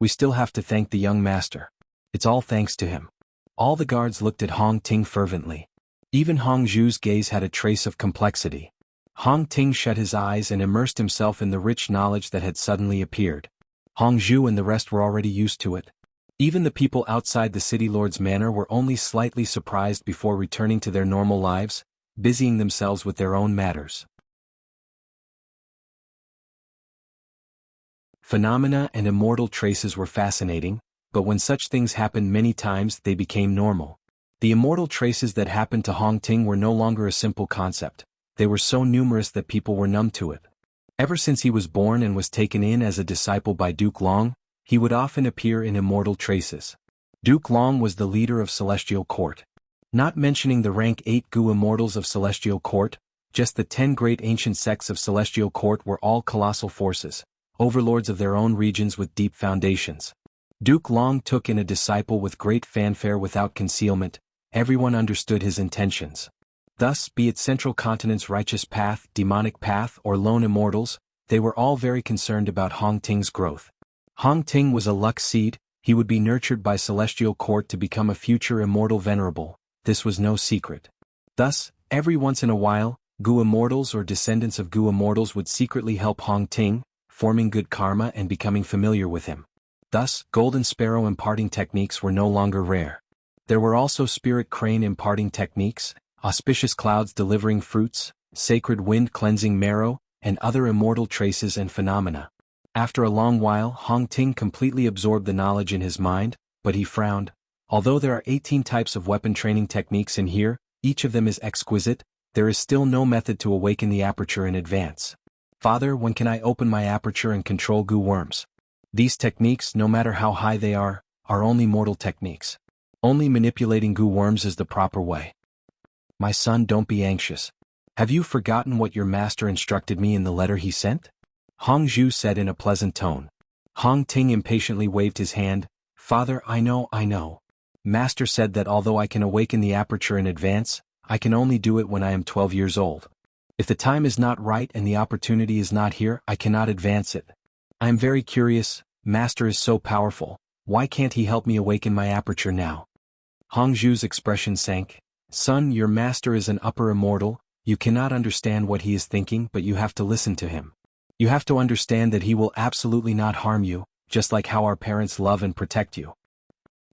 We still have to thank the young master. It's all thanks to him. All the guards looked at Hong Ting fervently. Even Hong Zhu's gaze had a trace of complexity. Hong Ting shut his eyes and immersed himself in the rich knowledge that had suddenly appeared. Hong Zhu and the rest were already used to it. Even the people outside the city lord's manor were only slightly surprised before returning to their normal lives, busying themselves with their own matters. Phenomena and immortal traces were fascinating, but when such things happened many times they became normal. The immortal traces that happened to Hong Ting were no longer a simple concept. They were so numerous that people were numb to it. Ever since he was born and was taken in as a disciple by Duke Long, he would often appear in immortal traces. Duke Long was the leader of Celestial Court. Not mentioning the rank 8 Gu immortals of Celestial Court, just the 10 great ancient sects of Celestial Court were all colossal forces, overlords of their own regions with deep foundations. Duke Long took in a disciple with great fanfare without concealment. Everyone understood his intentions. Thus, be it Central Continent's righteous path, demonic path, or lone immortals, they were all very concerned about Hong Ting's growth. Hong Ting was a luck seed, He would be nurtured by celestial court to become a future immortal venerable. This was no secret. Thus, every once in a while, Gu immortals or descendants of Gu immortals would secretly help Hong Ting, forming good karma and becoming familiar with him. Thus, golden sparrow imparting techniques were no longer rare. There were also spirit crane imparting techniques, auspicious clouds delivering fruits, sacred wind cleansing marrow, and other immortal traces and phenomena. After a long while, Hong Ting completely absorbed the knowledge in his mind, but he frowned. Although there are 18 types of weapon training techniques in here, each of them is exquisite, there is still no method to awaken the aperture in advance. Father, when can I open my aperture and control Gu worms? These techniques, no matter how high they are only mortal techniques. Only manipulating Gu worms is the proper way. My son, don't be anxious. Have you forgotten what your master instructed me in the letter he sent? Hong Zhu said in a pleasant tone. Hong Ting impatiently waved his hand. Father, I know. Master said that although I can awaken the aperture in advance, I can only do it when I am 12 years old. If the time is not right and the opportunity is not here, I cannot advance it. I am very curious, Master is so powerful, why can't he help me awaken my aperture now? Hong Zhu's expression sank. Son, your master is an upper immortal, you cannot understand what he is thinking, but you have to listen to him. You have to understand that he will absolutely not harm you, just like how our parents love and protect you.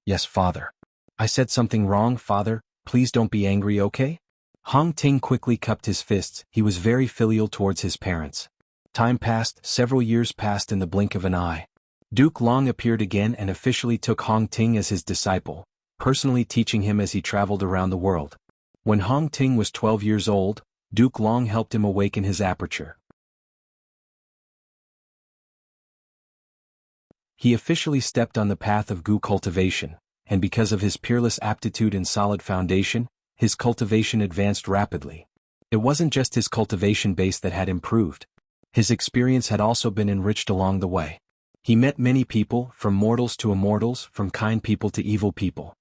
Yes, Father. I said something wrong, Father, please don't be angry, okay? Hong Ting quickly cupped his fists, he was very filial towards his parents. Time passed, several years passed in the blink of an eye. Duke Long appeared again and officially took Hong Ting as his disciple, personally teaching him as he traveled around the world. When Hong Ting was 12 years old, Duke Long helped him awaken his aperture. He officially stepped on the path of Gu cultivation, and because of his peerless aptitude and solid foundation, his cultivation advanced rapidly. It wasn't just his cultivation base that had improved. His experience had also been enriched along the way. He met many people, from mortals to immortals, from kind people to evil people.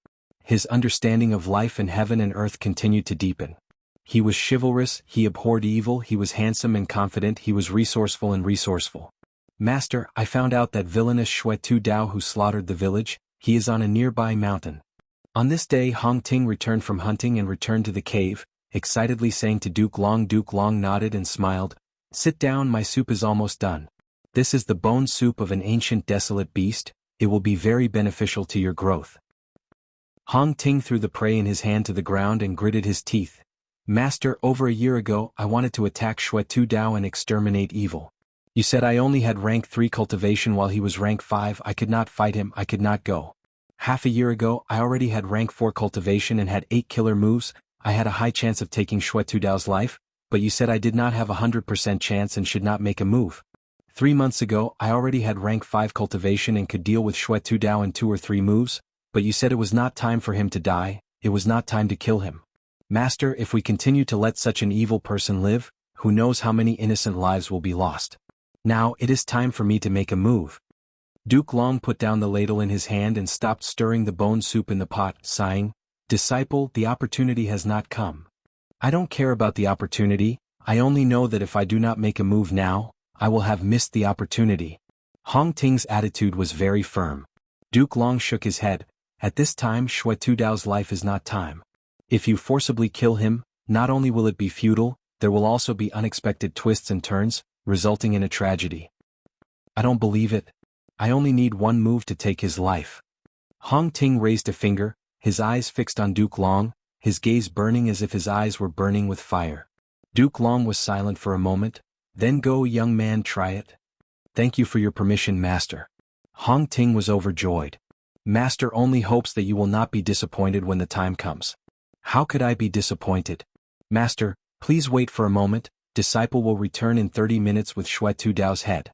His understanding of life in heaven and earth continued to deepen. He was chivalrous, he abhorred evil, he was handsome and confident, he was resourceful and resourceful. Master, I found out that villainous Xue Tu Dao who slaughtered the village, he is on a nearby mountain. On this day Hong Ting returned from hunting and returned to the cave, excitedly saying to Duke Long. Duke Long nodded and smiled. Sit down, my soup is almost done. This is the bone soup of an ancient desolate beast, it will be very beneficial to your growth. Hong Ting threw the prey in his hand to the ground and gritted his teeth. Master, over a year ago I wanted to attack Xue Tu Dao and exterminate evil. You said I only had rank 3 cultivation while he was rank 5, I could not fight him, I could not go. Half a year ago I already had rank 4 cultivation and had 8 killer moves, I had a high chance of taking Xue Tu Dao's life, but you said I did not have 100% chance and should not make a move. 3 months ago I already had rank 5 cultivation and could deal with Xue Tu Dao in 2 or 3 moves, but you said it was not time for him to die, it was not time to kill him. Master, if we continue to let such an evil person live, who knows how many innocent lives will be lost. Now it is time for me to make a move. Duke Long put down the ladle in his hand and stopped stirring the bone soup in the pot, sighing, Disciple, the opportunity has not come. I don't care about the opportunity, I only know that if I do not make a move now, I will have missed the opportunity. Hong Ting's attitude was very firm. Duke Long shook his head. At this time Xue Tu Dao's life is not time. If you forcibly kill him, not only will it be futile, there will also be unexpected twists and turns, resulting in a tragedy. I don't believe it. I only need one move to take his life. Hong Ting raised a finger, his eyes fixed on Duke Long, his gaze burning as if his eyes were burning with fire. Duke Long was silent for a moment, then go, young man, try it. Thank you for your permission, Master. Hong Ting was overjoyed. Master only hopes that you will not be disappointed when the time comes. How could I be disappointed? Master, please wait for a moment, disciple will return in 30 minutes with Xue Tu Dao's head.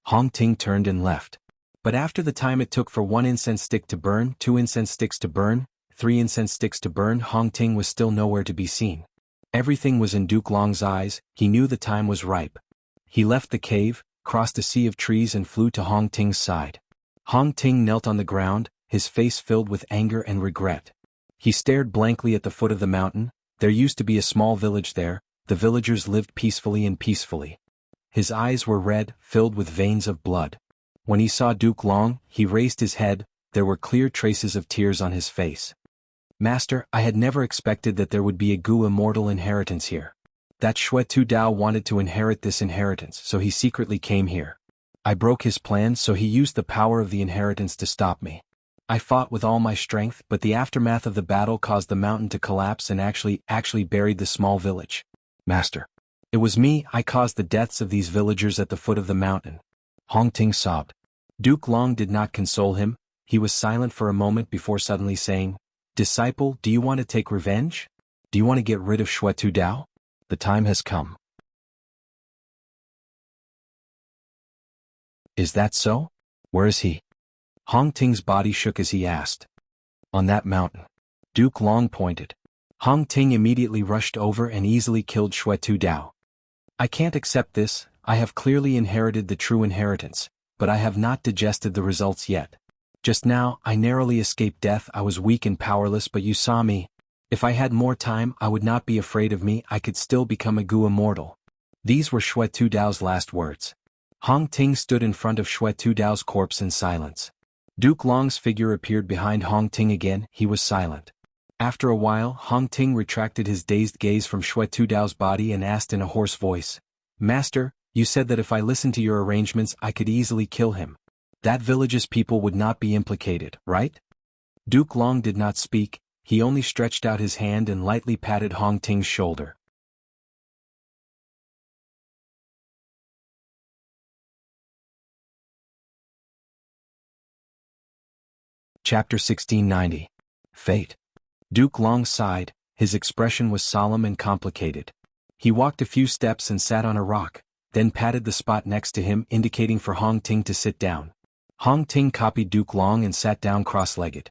Hong Ting turned and left. But after the time it took for 1 incense stick to burn, 2 incense sticks to burn, 3 incense sticks to burn, Hong Ting was still nowhere to be seen. Everything was in Duke Long's eyes, he knew the time was ripe. He left the cave, crossed a sea of trees and flew to Hong Ting's side. Hong Ting knelt on the ground, his face filled with anger and regret. He stared blankly at the foot of the mountain. There used to be a small village there, the villagers lived peacefully and peacefully. His eyes were red, filled with veins of blood. When he saw Duke Long, he raised his head, There were clear traces of tears on his face. Master, I had never expected that there would be a Gu immortal inheritance here. That Xue Tu Dao wanted to inherit this inheritance, so he secretly came here. I broke his plans, so he used the power of the inheritance to stop me. I fought with all my strength, but the aftermath of the battle caused the mountain to collapse and actually buried the small village. Master. It was me, I caused the deaths of these villagers at the foot of the mountain. Hong Ting sobbed. Duke Long did not console him. He was silent for a moment before suddenly saying, Disciple, do you want to take revenge? Do you want to get rid of Xue Tu Dao? The time has come. Is that so? Where is he? Hong Ting's body shook as he asked. On that mountain. Duke Long pointed. Hong Ting immediately rushed over and easily killed Xue Tu Dao. I can't accept this. I have clearly inherited the true inheritance, but I have not digested the results yet. Just now, I narrowly escaped death. I was weak and powerless, but you saw me. If I had more time, I would not be afraid of me. I could still become a Gu immortal. These were Xue Tu Dao's last words. Hong Ting stood in front of Xue Tu Dao's corpse in silence. Duke Long's figure appeared behind Hong Ting again. He was silent. After a while, Hong Ting retracted his dazed gaze from Xue Tu Dao's body and asked in a hoarse voice, Master, you said that if I listened to your arrangements I could easily kill him. That village's people would not be implicated, right? Duke Long did not speak. He only stretched out his hand and lightly patted Hong Ting's shoulder. Chapter 1690. Fate. Duke Long sighed. His expression was solemn and complicated. He walked a few steps and sat on a rock, then patted the spot next to him, indicating for Hong Ting to sit down. Hong Ting copied Duke Long and sat down cross-legged.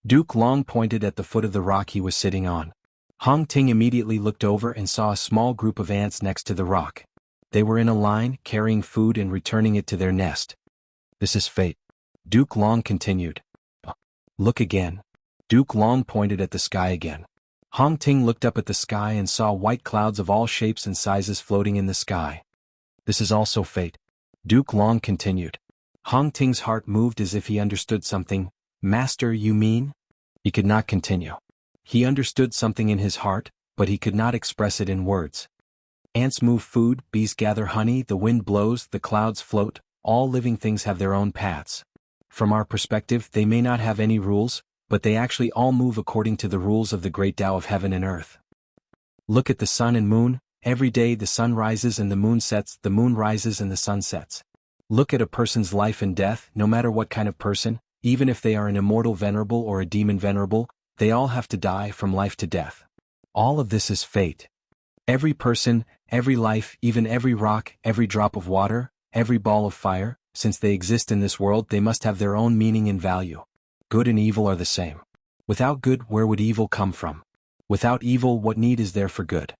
Duke Long pointed at the foot of the rock he was sitting on. Hong Ting immediately looked over and saw a small group of ants next to the rock. They were in a line, carrying food and returning it to their nest. This is fate. Duke Long continued. Look again. Duke Long pointed at the sky again. Hong Ting looked up at the sky and saw white clouds of all shapes and sizes floating in the sky. This is also fate. Duke Long continued. Hong Ting's heart moved as if he understood something. Master, you mean? He could not continue. He understood something in his heart, but he could not express it in words. Ants move food, bees gather honey, the wind blows, the clouds float, all living things have their own paths. From our perspective, they may not have any rules, but they actually all move according to the rules of the great Tao of heaven and earth. Look at the sun and moon. Every day the sun rises and the moon sets, the moon rises and the sun sets. Look at a person's life and death, no matter what kind of person, even if they are an immortal venerable or a demon venerable, they all have to die from life to death. All of this is fate. Every person, every life, even every rock, every drop of water, every ball of fire, since they exist in this world, they must have their own meaning and value. Good and evil are the same. Without good, where would evil come from? Without evil, what need is there for good?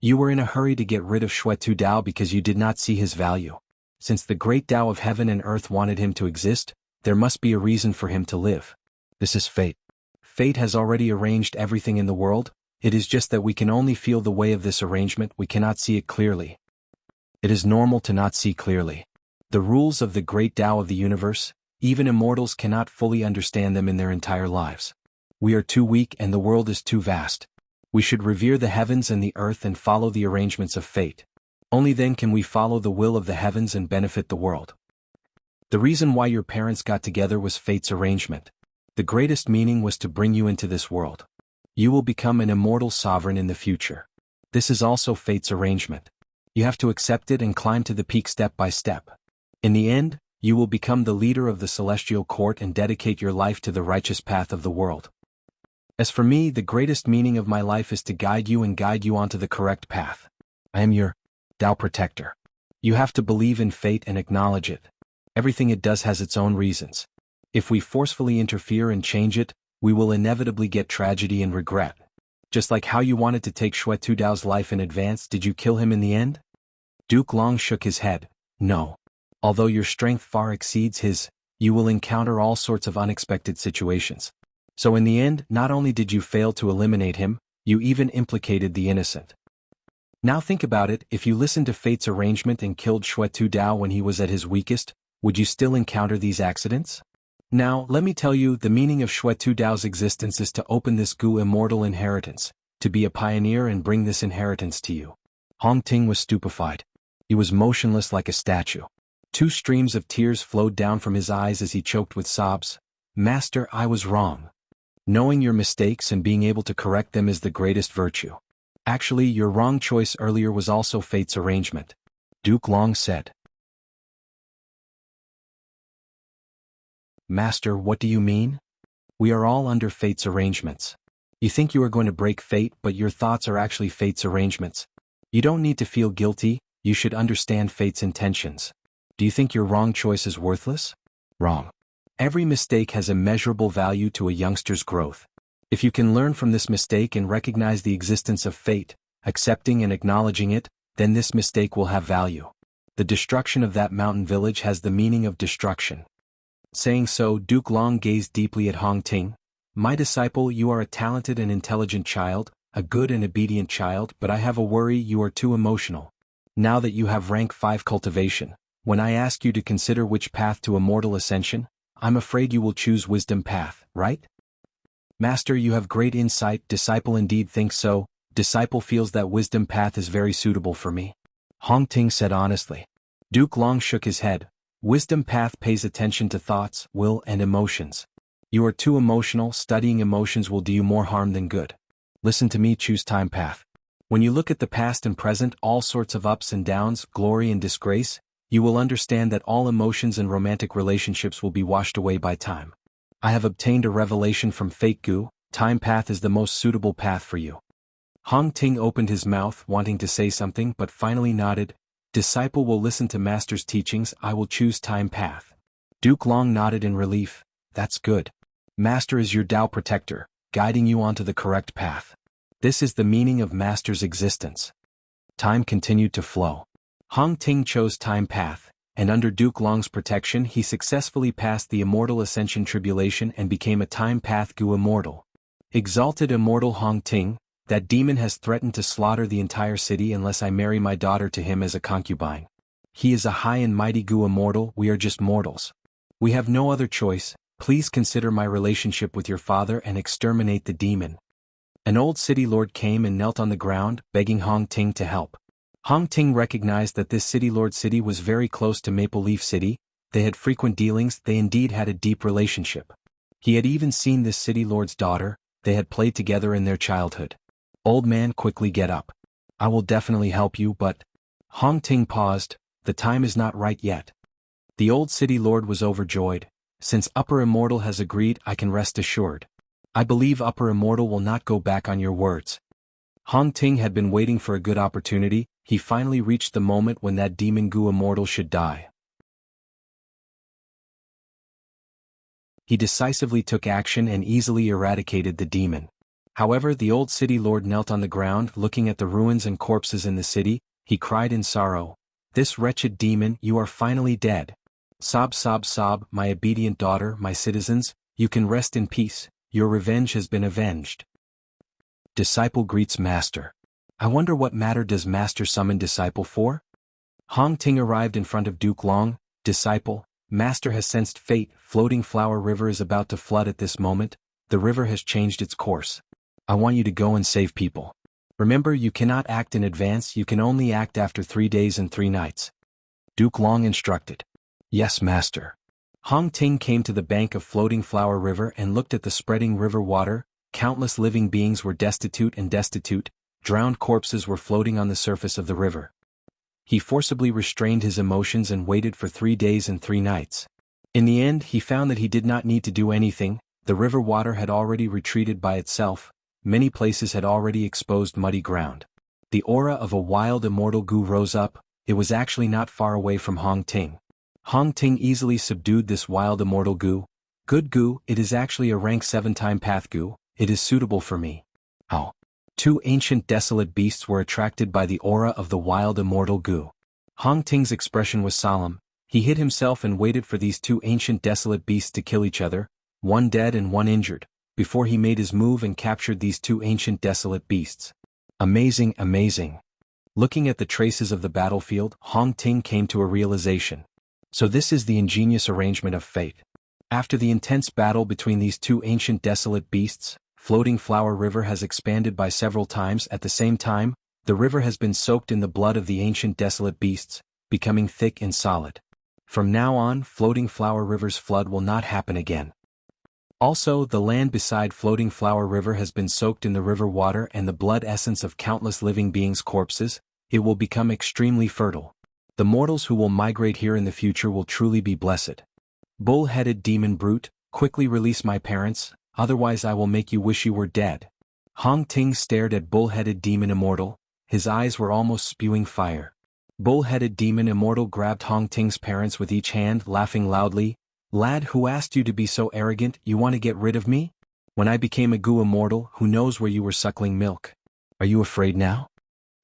You were in a hurry to get rid of Xue Tu Dao because you did not see his value. Since the great Tao of heaven and earth wanted him to exist, there must be a reason for him to live. This is fate. Fate has already arranged everything in the world. It is just that we can only feel the way of this arrangement, we cannot see it clearly. It is normal to not see clearly. The rules of the great Tao of the universe, even immortals cannot fully understand them in their entire lives. We are too weak and the world is too vast. We should revere the heavens and the earth and follow the arrangements of fate. Only then can we follow the will of the heavens and benefit the world. The reason why your parents got together was fate's arrangement. The greatest meaning was to bring you into this world. You will become an immortal sovereign in the future. This is also fate's arrangement. You have to accept it and climb to the peak step by step. In the end, you will become the leader of the celestial court and dedicate your life to the righteous path of the world. As for me, the greatest meaning of my life is to guide you and guide you onto the correct path. I am your Tao protector. You have to believe in fate and acknowledge it. Everything it does has its own reasons. If we forcefully interfere and change it, we will inevitably get tragedy and regret. Just like how you wanted to take Xue Tu Dao's life in advance, did you kill him in the end? Duke Long shook his head. No. Although your strength far exceeds his, you will encounter all sorts of unexpected situations. So in the end, not only did you fail to eliminate him, you even implicated the innocent. Now think about it, if you listened to fate's arrangement and killed Xue Tu Dao when he was at his weakest, would you still encounter these accidents? Now, let me tell you, the meaning of Shui Tu Dao's existence is to open this Gu immortal inheritance, to be a pioneer and bring this inheritance to you. Hong Ting was stupefied. He was motionless like a statue. 2 streams of tears flowed down from his eyes as he choked with sobs. Master, I was wrong. Knowing your mistakes and being able to correct them is the greatest virtue. Actually, your wrong choice earlier was also fate's arrangement. Duke Long said. Master, what do you mean? We are all under fate's arrangements. You think you are going to break fate, but your thoughts are actually fate's arrangements. You don't need to feel guilty, you should understand fate's intentions. Do you think your wrong choice is worthless? Wrong. Every mistake has immeasurable value to a youngster's growth. If you can learn from this mistake and recognize the existence of fate, accepting and acknowledging it, then this mistake will have value. The destruction of that mountain village has the meaning of destruction. Saying so, Duke Long gazed deeply at Hong Ting. My disciple, you are a talented and intelligent child, a good and obedient child, but I have a worry, you are too emotional. Now that you have rank 5 cultivation, when I ask you to consider which path to immortal ascension, I'm afraid you will choose wisdom path, right? Master, you have great insight, disciple indeed thinks so, disciple feels that wisdom path is very suitable for me. Hong Ting said honestly. Duke Long shook his head. Wisdom path pays attention to thoughts, will, and emotions. You are too emotional, studying emotions will do you more harm than good. Listen to me, choose time path. When you look at the past and present, all sorts of ups and downs, glory and disgrace, you will understand that all emotions and romantic relationships will be washed away by time. I have obtained a revelation from Fate Gu, time path is the most suitable path for you. Hong Ting opened his mouth, wanting to say something, but finally nodded. Disciple will listen to Master's teachings, I will choose time path. Duke Long nodded in relief. That's good. Master is your Tao protector, guiding you onto the correct path. This is the meaning of Master's existence. Time continued to flow. Hong Ting chose time path, and under Duke Long's protection he successfully passed the immortal ascension tribulation and became a time path Gu immortal. Exalted immortal Hong Ting, that demon has threatened to slaughter the entire city unless I marry my daughter to him as a concubine. He is a high and mighty Gu immortal, we are just mortals. We have no other choice, please consider my relationship with your father and exterminate the demon. An old city lord came and knelt on the ground, begging Hong Ting to help. Hong Ting recognized that this city lord city was very close to Maple Leaf City, they had frequent dealings, they indeed had a deep relationship. He had even seen this city lord's daughter, they had played together in their childhood. Old man, quickly get up. I will definitely help you, but... Hong Ting paused, the time is not right yet. The old city lord was overjoyed. Since Upper Immortal has agreed, I can rest assured. I believe Upper Immortal will not go back on your words. Hong Ting had been waiting for a good opportunity, he finally reached the moment when that demon Gu immortal should die. He decisively took action and easily eradicated the demon. However, the old city lord knelt on the ground, looking at the ruins and corpses in the city, he cried in sorrow. This wretched demon, you are finally dead. Sob, sob, sob, my obedient daughter, my citizens, you can rest in peace, your revenge has been avenged. Disciple greets Master. I wonder what matter does Master summon disciple for? Hong Ting arrived in front of Duke Long. Disciple, Master has sensed fate, floating flower river is about to flood at this moment, the river has changed its course. I want you to go and save people. Remember, you cannot act in advance, you can only act after 3 days and 3 nights. Duke Long instructed. Yes, Master. Hong Ting came to the bank of floating flower river and looked at the spreading river water, countless living beings were destitute, drowned corpses were floating on the surface of the river. He forcibly restrained his emotions and waited for 3 days and 3 nights. In the end, he found that he did not need to do anything, the river water had already retreated by itself, many places had already exposed muddy ground. The aura of a wild immortal Gu rose up, it was actually not far away from Hong Ting. Hong Ting easily subdued this wild immortal Gu. Good Gu, it is actually a rank 7 time path Gu, it is suitable for me. How? 2 ancient desolate beasts were attracted by the aura of the wild immortal Gu. Hong Ting's expression was solemn, he hid himself and waited for these 2 ancient desolate beasts to kill each other, one dead and one injured, before he made his move and captured these 2 ancient desolate beasts. Amazing, amazing. Looking at the traces of the battlefield, Hong Ting came to a realization. So this is the ingenious arrangement of fate. After the intense battle between these two ancient desolate beasts, Floating Flower River has expanded by several times. At the same time, the river has been soaked in the blood of the ancient desolate beasts, becoming thick and solid. From now on, Floating Flower River's flood will not happen again. Also, the land beside Floating Flower River has been soaked in the river water and the blood essence of countless living beings' corpses. It will become extremely fertile. The mortals who will migrate here in the future will truly be blessed. Bull-headed demon brute, quickly release my parents, otherwise I will make you wish you were dead. Hong Ting stared at bull-headed demon immortal, his eyes were almost spewing fire. Bull-headed demon immortal grabbed Hong Ting's parents with each hand, laughing loudly. Lad, who asked you to be so arrogant? You want to get rid of me? When I became a goo immortal, who knows where you were suckling milk? Are you afraid now?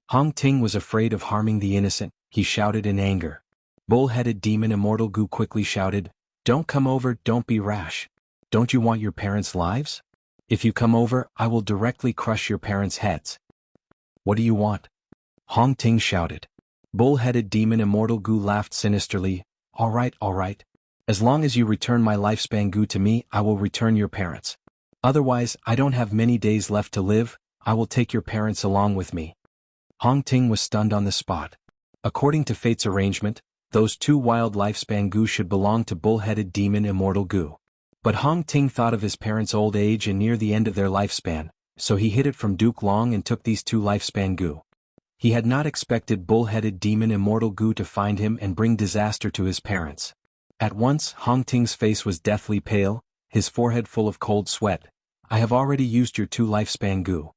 Hong Ting was afraid of harming the innocent, he shouted in anger. Bull-headed demon immortal goo quickly shouted, don't come over, don't be rash. Don't you want your parents' lives? If you come over, I will directly crush your parents' heads. What do you want? Hong Ting shouted. Bull-headed demon immortal goo laughed sinisterly. All right. As long as you return my lifespan goo to me, I will return your parents. Otherwise, I don't have many days left to live, I will take your parents along with me. Hong Ting was stunned on the spot. According to fate's arrangement, those two wild lifespan goo should belong to bull-headed demon immortal goo. But Hong Ting thought of his parents' old age and near the end of their lifespan, so he hid it from Duke Long and took these two lifespan goo. He had not expected bull-headed demon immortal goo to find him and bring disaster to his parents. At once, Hong Ting's face was deathly pale, his forehead full of cold sweat. I have already used your two lifespan goo.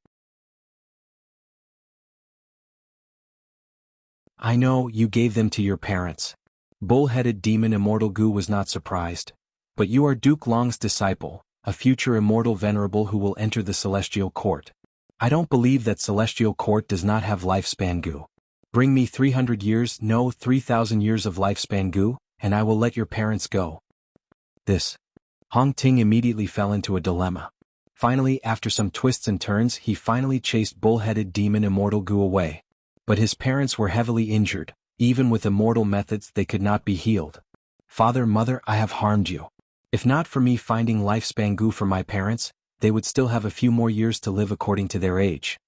I know, you gave them to your parents. Bull-headed demon immortal goo was not surprised. But you are Duke Long's disciple, a future immortal venerable who will enter the celestial court. I don't believe that celestial court does not have lifespan goo. Bring me 300 years, no 3,000 years of lifespan goo, and I will let your parents go. This. Hong Ting immediately fell into a dilemma. Finally, after some twists and turns, he finally chased bull-headed demon immortal goo away. But his parents were heavily injured. Even with immortal methods they could not be healed. Father, mother, I have harmed you. If not for me finding lifespan goo for my parents, they would still have a few more years to live according to their age.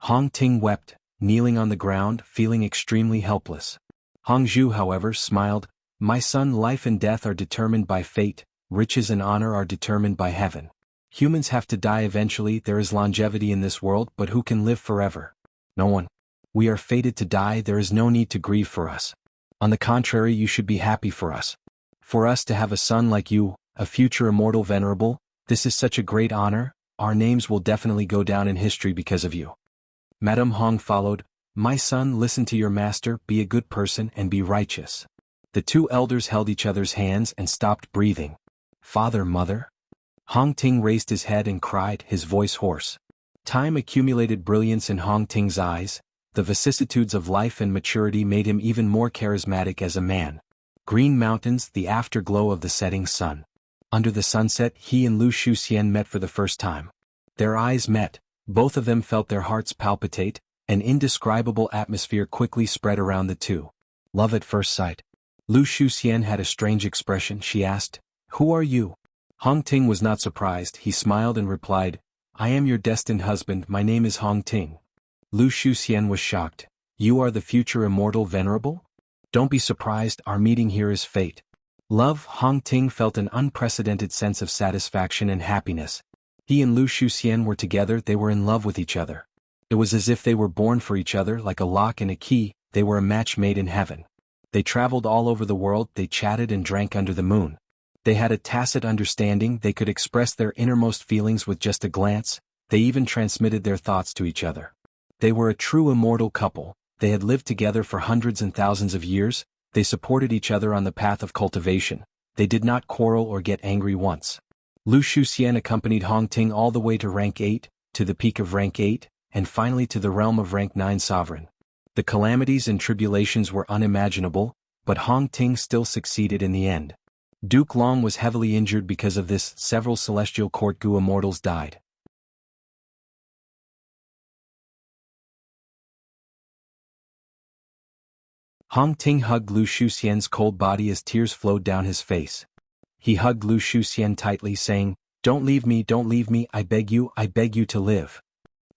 Hong Ting wept, kneeling on the ground, feeling extremely helpless. Hong Zhu, however, smiled. My son, life and death are determined by fate, riches and honor are determined by heaven. Humans have to die eventually, there is longevity in this world, but who can live forever? No one. We are fated to die, there is no need to grieve for us. On the contrary, you should be happy for us. For us to have a son like you, a future immortal venerable, this is such a great honor, our names will definitely go down in history because of you. Madame Hong followed, my son, listen to your master, be a good person and be righteous. The two elders held each other's hands and stopped breathing. Father, mother? Hong Ting raised his head and cried, his voice hoarse. Time accumulated brilliance in Hong Ting's eyes, the vicissitudes of life and maturity made him even more charismatic as a man. Green mountains, the afterglow of the setting sun. Under the sunset, he and Lu Shuxian met for the first time. Their eyes met, both of them felt their hearts palpitate, an indescribable atmosphere quickly spread around the two. Love at first sight. Lu Shuxian had a strange expression, she asked, who are you? Hong Ting was not surprised, he smiled and replied, I am your destined husband, my name is Hong Ting. Lu Shuxian was shocked, you are the future immortal venerable? Don't be surprised, our meeting here is fate. Love, Hong Ting felt an unprecedented sense of satisfaction and happiness. He and Lu Shuxian were together, they were in love with each other. It was as if they were born for each other like a lock and a key, they were a match made in heaven. They traveled all over the world, they chatted and drank under the moon. They had a tacit understanding, they could express their innermost feelings with just a glance, they even transmitted their thoughts to each other. They were a true immortal couple, they had lived together for hundreds and thousands of years, they supported each other on the path of cultivation, they did not quarrel or get angry once. Lu Shuxian accompanied Hong Ting all the way to rank 8, to the peak of rank 8, and finally to the realm of rank 9 sovereign. The calamities and tribulations were unimaginable, but Hong Ting still succeeded in the end. Duke Long was heavily injured because of this, several celestial court goo immortals died. Hong Ting hugged Lu Shuxian's cold body as tears flowed down his face. He hugged Lu Shuxian tightly, saying, don't leave me, I beg you to live.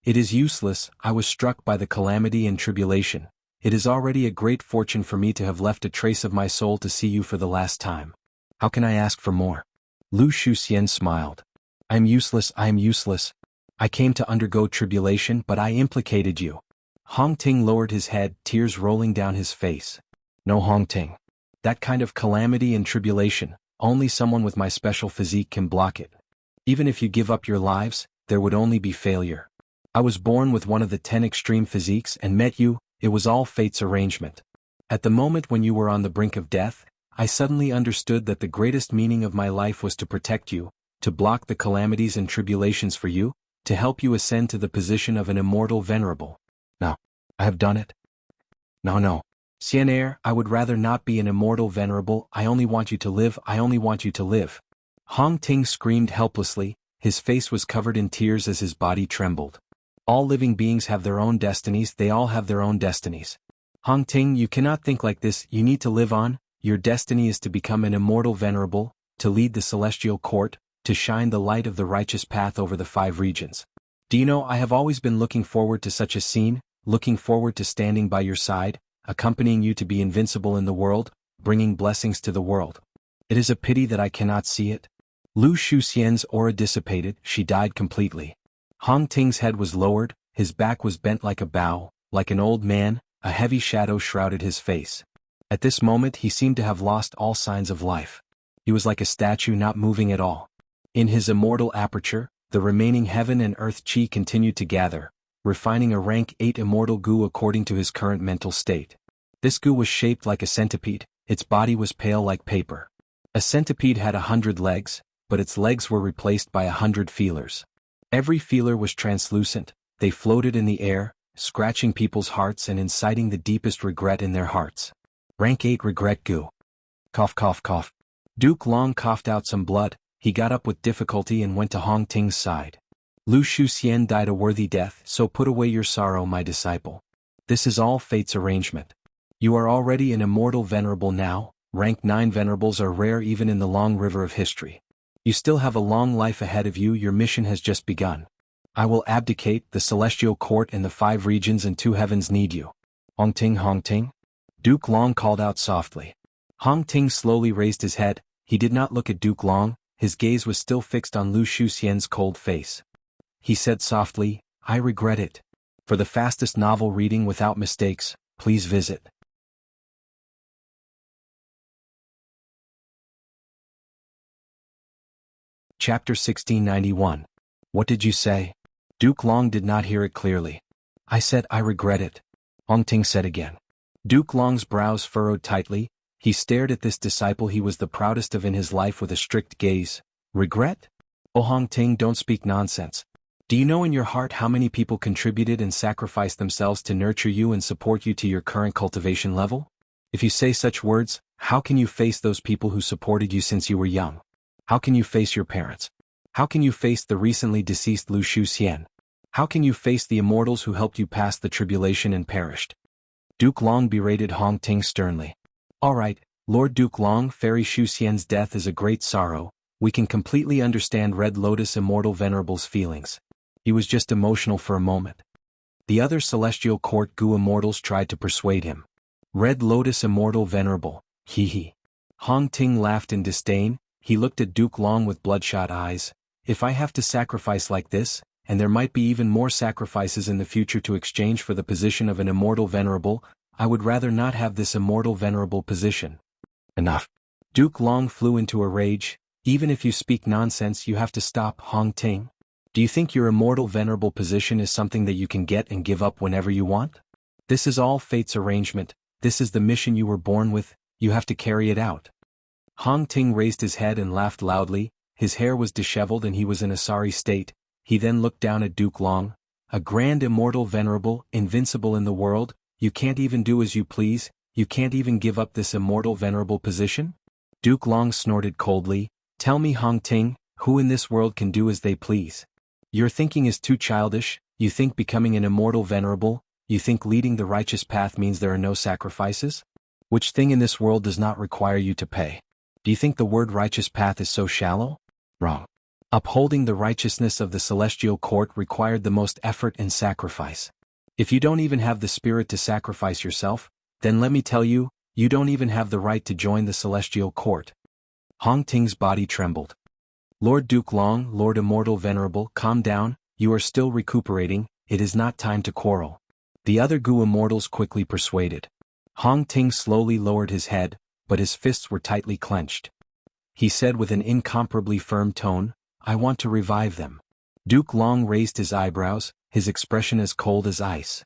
It is useless, I was struck by the calamity and tribulation. It is already a great fortune for me to have left a trace of my soul to see you for the last time. How can I ask for more? Lu Shuxian smiled. I am useless. I came to undergo tribulation, but I implicated you. Hong Ting lowered his head, tears rolling down his face. No, Hong Ting. That kind of calamity and tribulation, only someone with my special physique can block it. Even if you give up your lives, there would only be failure. I was born with one of the 10 extreme physiques and met you, it was all fate's arrangement. At the moment when you were on the brink of death, I suddenly understood that the greatest meaning of my life was to protect you, to block the calamities and tribulations for you, to help you ascend to the position of an immortal venerable. Now, I have done it. No. Xian, I would rather not be an immortal venerable, I only want you to live, Hong Ting screamed helplessly, his face was covered in tears as his body trembled. All living beings have their own destinies, they all have their own destinies. Hong Ting, you cannot think like this, you need to live on, your destiny is to become an immortal venerable, to lead the celestial court, to shine the light of the righteous path over the 5 regions. Do you know, I have always been looking forward to such a scene, looking forward to standing by your side, accompanying you to be invincible in the world, bringing blessings to the world. It is a pity that I cannot see it. Lu Shuxian's aura dissipated, she died completely. Hong Ting's head was lowered, his back was bent like a bow, like an old man, a heavy shadow shrouded his face. At this moment he seemed to have lost all signs of life. He was like a statue not moving at all. In his immortal aperture, the remaining heaven and earth chi continued to gather, refining a rank 8 immortal goo according to his current mental state. This goo was shaped like a centipede, its body was pale like paper. A centipede had 100 legs, but its legs were replaced by 100 feelers. Every feeler was translucent, they floated in the air, scratching people's hearts and inciting the deepest regret in their hearts. Rank 8 regret goo. Cough. Duke Long coughed out some blood, he got up with difficulty and went to Hong Ting's side. Lu Shuxian died a worthy death, so put away your sorrow, my disciple. This is all fate's arrangement. You are already an immortal venerable now, rank 9 venerables are rare even in the long river of history. You still have a long life ahead of you, your mission has just begun. I will abdicate, the celestial court and the 5 regions and 2 heavens need you. Hong Ting? Duke Long called out softly. Hong Ting slowly raised his head, he did not look at Duke Long, his gaze was still fixed on Lu Shuxian's cold face. He said softly, I regret it. For the fastest novel reading without mistakes, please visit Chapter 1691. What did you say? Duke Long did not hear it clearly. I said I regret it. Hong Ting said again. Duke Long's brows furrowed tightly, he stared at this disciple he was the proudest of in his life with a strict gaze. Regret? Oh Hong Ting, don't speak nonsense. Do you know in your heart how many people contributed and sacrificed themselves to nurture you and support you to your current cultivation level? If you say such words, how can you face those people who supported you since you were young? How can you face your parents? How can you face the recently deceased Lu Shuxian? How can you face the immortals who helped you pass the tribulation and perished? Duke Long berated Hong Ting sternly. All right, Lord Duke Long, Fairy Shuxian's death is a great sorrow, we can completely understand Red Lotus Immortal Venerable's feelings. He was just emotional for a moment. The other Celestial Court Gu Immortals tried to persuade him. Red Lotus Immortal Venerable, he. Hong Ting laughed in disdain, he looked at Duke Long with bloodshot eyes. If I have to sacrifice like this, and there might be even more sacrifices in the future to exchange for the position of an Immortal Venerable, I would rather not have this Immortal Venerable position. Enough. Duke Long flew into a rage. Even if you speak nonsense you have to stop, Hong Ting. Do you think your Immortal Venerable position is something that you can get and give up whenever you want? This is all fate's arrangement, this is the mission you were born with, you have to carry it out. Hong Ting raised his head and laughed loudly, his hair was disheveled and he was in a sorry state. He then looked down at Duke Long. A grand immortal venerable, invincible in the world, you can't even do as you please, you can't even give up this immortal venerable position? Duke Long snorted coldly, tell me Hong Ting, who in this world can do as they please? Your thinking is too childish, you think becoming an immortal venerable, you think leading the righteous path means there are no sacrifices? Which thing in this world does not require you to pay? Do you think the word righteous path is so shallow? Wrong. Upholding the righteousness of the celestial court required the most effort and sacrifice. If you don't even have the spirit to sacrifice yourself, then let me tell you, you don't even have the right to join the celestial court. Hong Ting's body trembled. Lord Duke Long, Lord Immortal Venerable, calm down, you are still recuperating, it is not time to quarrel. The other Gu immortals quickly persuaded. Hong Ting slowly lowered his head, but his fists were tightly clenched. He said with an incomparably firm tone, I want to revive them. Duke Long raised his eyebrows, his expression as cold as ice.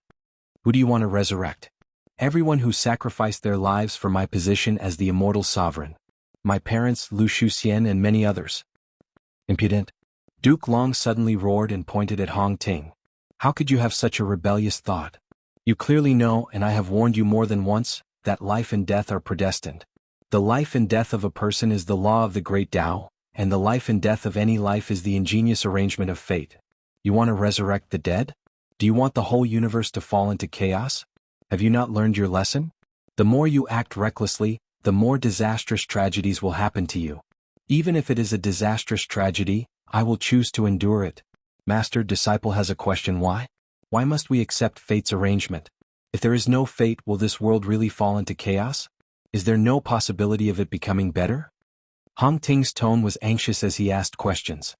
Who do you want to resurrect? Everyone who sacrificed their lives for my position as the immortal sovereign. My parents, Lu Shuxian and many others. Impudent. Duke Long suddenly roared and pointed at Hong Ting. How could you have such a rebellious thought? You clearly know, and I have warned you more than once, that life and death are predestined. The life and death of a person is the law of the great Tao, and the life and death of any life is the ingenious arrangement of fate. You want to resurrect the dead? Do you want the whole universe to fall into chaos? Have you not learned your lesson? The more you act recklessly, the more disastrous tragedies will happen to you. Even if it is a disastrous tragedy, I will choose to endure it. Master Disciple has a question. Why? Why must we accept fate's arrangement? If there is no fate, will this world really fall into chaos? Is there no possibility of it becoming better? Hong Ting's tone was anxious as he asked questions.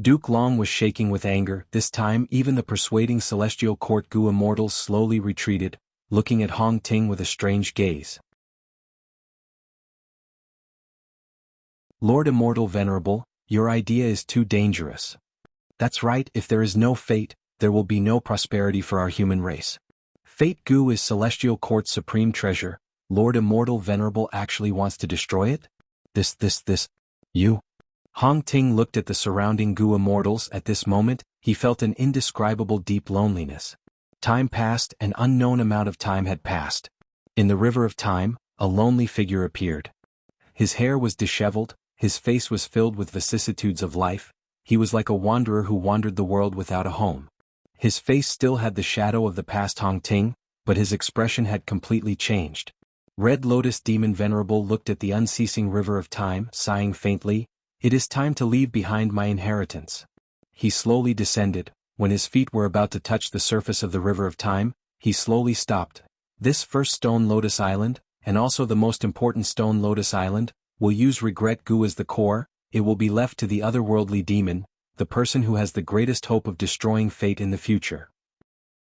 Duke Long was shaking with anger. This time even the persuading celestial court Gu immortals slowly retreated, looking at Hong Ting with a strange gaze. Lord Immortal Venerable, your idea is too dangerous. That's right, if there is no fate, there will be no prosperity for our human race. Fate Gu is celestial court's supreme treasure. Lord Immortal Venerable actually wants to destroy it? You? Hong Ting looked at the surrounding Gu immortals. At this moment, he felt an indescribable deep loneliness. Time passed, an unknown amount of time had passed. In the river of time, a lonely figure appeared. His hair was disheveled, his face was filled with vicissitudes of life, he was like a wanderer who wandered the world without a home. His face still had the shadow of the past Hong Ting, but his expression had completely changed. Red Lotus Demon Venerable looked at the unceasing river of time, sighing faintly, it is time to leave behind my inheritance. He slowly descended. When his feet were about to touch the surface of the river of time, he slowly stopped. This first Stone Lotus Island, and also the most important Stone Lotus Island, will use Regret Gu as the core. It will be left to the otherworldly demon, the person who has the greatest hope of destroying fate in the future.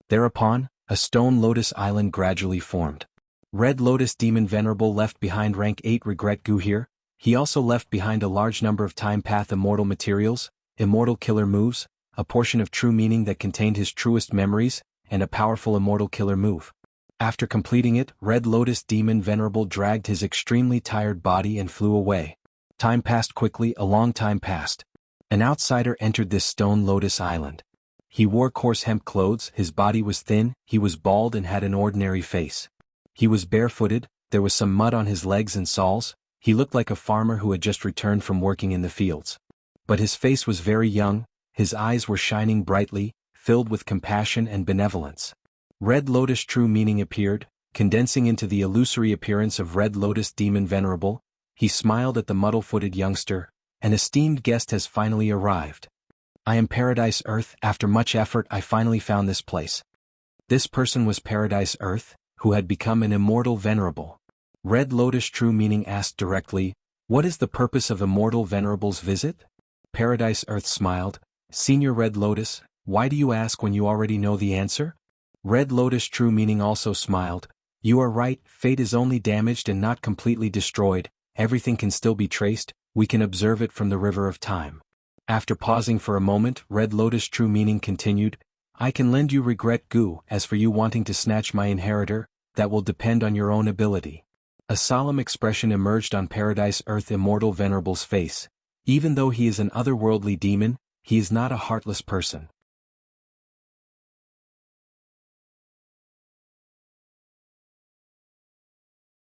Thereupon, a Stone Lotus Island gradually formed. Red Lotus Demon Venerable left behind rank 8 Regret Gu here. He also left behind a large number of Time Path immortal materials, immortal killer moves, a portion of true meaning that contained his truest memories, and a powerful immortal killer move. After completing it, Red Lotus Demon Venerable dragged his extremely tired body and flew away. Time passed quickly, a long time passed. An outsider entered this Stone Lotus Island. He wore coarse hemp clothes, his body was thin, he was bald and had an ordinary face. He was barefooted, there was some mud on his legs and soles, he looked like a farmer who had just returned from working in the fields. But his face was very young, his eyes were shining brightly, filled with compassion and benevolence. Red Lotus True Meaning appeared, condensing into the illusory appearance of Red Lotus Demon Venerable. He smiled at the muddle-footed youngster. An esteemed guest has finally arrived. I am Paradise Earth. After much effort I finally found this place. This person was Paradise Earth, who had become an Immortal Venerable. Red Lotus True Meaning asked directly, what is the purpose of Immortal Venerable's visit? Paradise Earth smiled. Senior Red Lotus, why do you ask when you already know the answer? Red Lotus True Meaning also smiled. You are right, fate is only damaged and not completely destroyed, everything can still be traced, we can observe it from the river of time. After pausing for a moment, Red Lotus True Meaning continued, I can lend you Regret Gu. As for you wanting to snatch my inheritor, that will depend on your own ability. A solemn expression emerged on Paradise Earth Immortal Venerable's face. Even though he is an otherworldly demon, he is not a heartless person.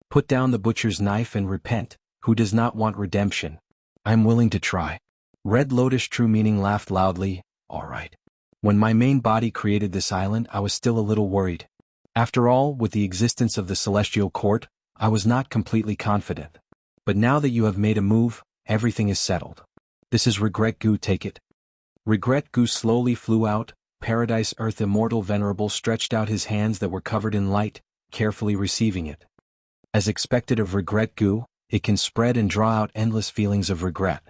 Put down the butcher's knife and repent. Who does not want redemption? I'm willing to try. Red Lotus True Meaning laughed loudly. All right. When my main body created this island, I was still a little worried. After all, with the existence of the Celestial Court, I was not completely confident. But now that you have made a move, everything is settled. This is Regret Gu, take it. Regret Gu slowly flew out. Paradise Earth Immortal Venerable stretched out his hands that were covered in light, carefully receiving it. As expected of Regret Gu, it can spread and draw out endless feelings of regret.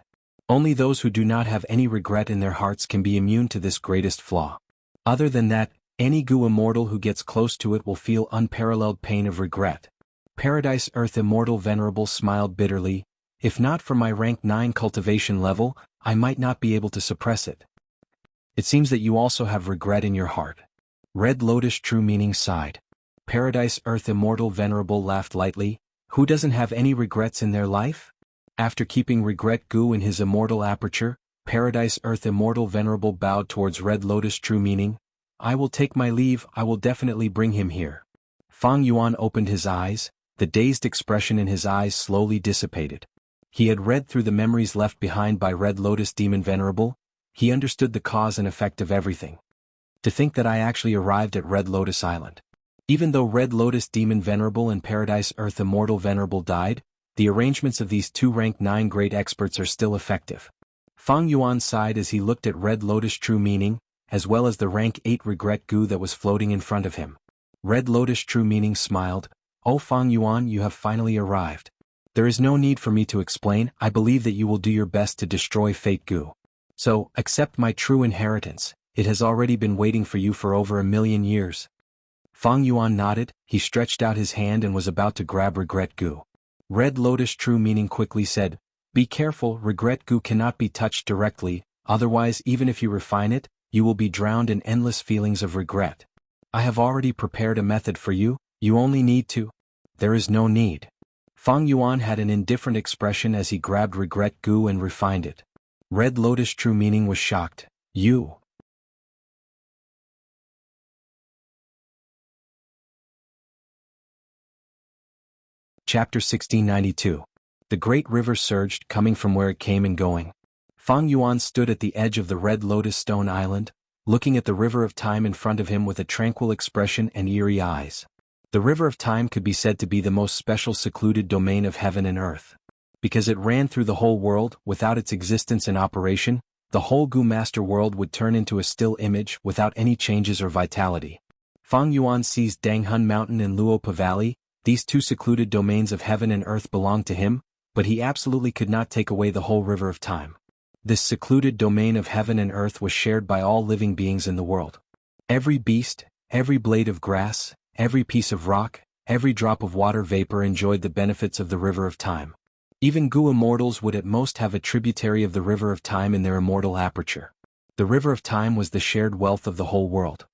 Only those who do not have any regret in their hearts can be immune to this greatest flaw. Other than that, any Gu immortal who gets close to it will feel unparalleled pain of regret. Paradise Earth Immortal Venerable smiled bitterly. If not for my rank 9 cultivation level, I might not be able to suppress it. It seems that you also have regret in your heart. Red Lotus True Meaning sighed. Paradise Earth Immortal Venerable laughed lightly. Who doesn't have any regrets in their life? After keeping Regret Gu in his immortal aperture, Paradise Earth Immortal Venerable bowed towards Red Lotus True Meaning. I will take my leave, I will definitely bring him here. Fang Yuan opened his eyes, the dazed expression in his eyes slowly dissipated. He had read through the memories left behind by Red Lotus Demon Venerable. He understood the cause and effect of everything. To think that I actually arrived at Red Lotus Island. Even though Red Lotus Demon Venerable and Paradise Earth Immortal Venerable died, the arrangements of these two rank 9 great experts are still effective. Fang Yuan sighed as he looked at Red Lotus True Meaning, as well as the rank 8 Regret Gu that was floating in front of him. Red Lotus True Meaning smiled. Oh Fang Yuan, you have finally arrived. There is no need for me to explain, I believe that you will do your best to destroy Fate Gu. So, accept my true inheritance, it has already been waiting for you for over 1,000,000 years. Fang Yuan nodded, he stretched out his hand and was about to grab Regret Gu. Red Lotus True Meaning quickly said, be careful, Regret Gu cannot be touched directly, otherwise even if you refine it, you will be drowned in endless feelings of regret. I have already prepared a method for you, you only need to. There is no need. Fang Yuan had an indifferent expression as he grabbed Regret Gu and refined it. Red Lotus True Meaning was shocked. You. Chapter 1692. The great river surged, coming from where it came and going. Fang Yuan stood at the edge of the Red Lotus Stone Island, looking at the river of time in front of him with a tranquil expression and eerie eyes. The river of time could be said to be the most special secluded domain of heaven and earth. Because it ran through the whole world, without its existence and operation, the whole Gu Master world would turn into a still image without any changes or vitality. Fang Yuan seized Danghun Mountain and Luopa Valley. These two secluded domains of heaven and earth belonged to him, but he absolutely could not take away the whole river of time. This secluded domain of heaven and earth was shared by all living beings in the world. Every beast, every blade of grass, every piece of rock, every drop of water vapor enjoyed the benefits of the river of time. Even Gu immortals would at most have a tributary of the river of time in their immortal aperture. The river of time was the shared wealth of the whole world.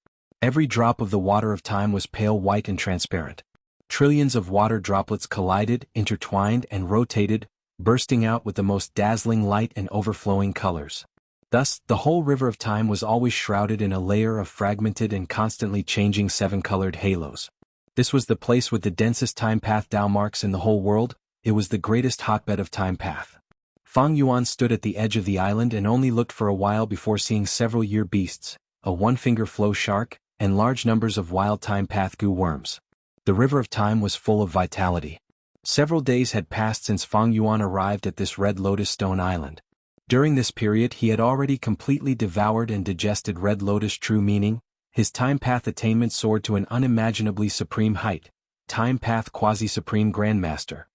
Every drop of the water of time was pale white and transparent. Trillions of water droplets collided, intertwined, and rotated, bursting out with the most dazzling light and overflowing colors. Thus, the whole river of time was always shrouded in a layer of fragmented and constantly changing 7-colored halos. This was the place with the densest time path Tao marks in the whole world. It was the greatest hotbed of time path. Fang Yuan stood at the edge of the island and only looked for a while before seeing several year beasts, a one-finger flow shark, and large numbers of wild time path Gu worms. The river of time was full of vitality. Several days had passed since Fang Yuan arrived at this Red Lotus Stone Island. During this period he had already completely devoured and digested Red Lotus True Meaning. His time path attainment soared to an unimaginably supreme height, time path quasi-supreme grandmaster.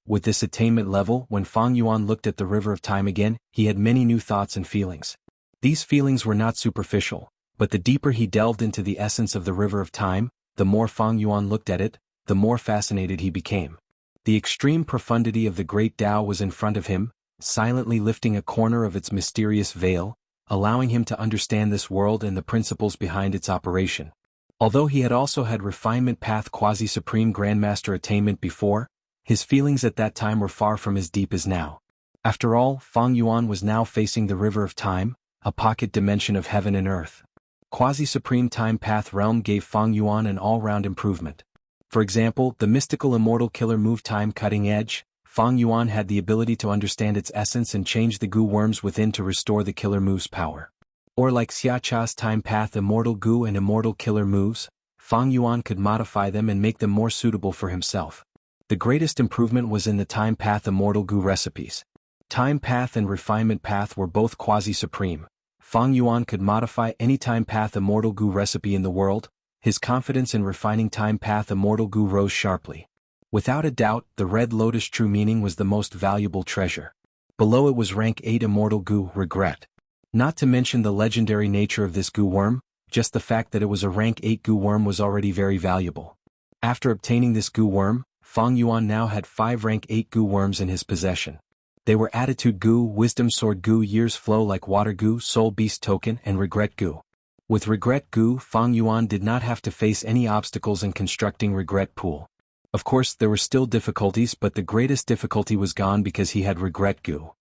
With this attainment level, when Fang Yuan looked at the river of time again, he had many new thoughts and feelings. These feelings were not superficial, but the deeper he delved into the essence of the river of time, the more Fang Yuan looked at it, the more fascinated he became. The extreme profundity of the great Tao was in front of him, silently lifting a corner of its mysterious veil, allowing him to understand this world and the principles behind its operation. Although he had also had refinement path quasi-supreme grandmaster attainment before, his feelings at that time were far from as deep as now. After all, Fang Yuan was now facing the river of time, a pocket dimension of heaven and earth. Quasi-supreme time path realm gave Fang Yuan an all-round improvement. For example, the mystical immortal killer move Time Cutting Edge. Fang Yuan had the ability to understand its essence and change the Gu worms within to restore the killer move's power. Or like Xia Cha's time path immortal Gu and immortal killer moves, Fang Yuan could modify them and make them more suitable for himself. The greatest improvement was in the Time Path Immortal Gu recipes. Time Path and Refinement Path were both quasi-supreme. Fang Yuan could modify any Time Path Immortal Gu recipe in the world. His confidence in refining Time Path Immortal Gu rose sharply. Without a doubt, the Red Lotus True Meaning was the most valuable treasure. Below it was Rank 8 Immortal Gu Regret. Not to mention the legendary nature of this Gu worm, just the fact that it was a Rank 8 Gu worm was already very valuable. After obtaining this Gu worm, Fang Yuan now had 5 Rank 8 Gu worms in his possession. They were Attitude Gu, Wisdom Sword Gu, Years Flow Like Water Gu, Soul Beast Token, and Regret Gu. With Regret Gu, Fang Yuan did not have to face any obstacles in constructing Regret Pool. Of course, there were still difficulties, but the greatest difficulty was gone because he had Regret Gu.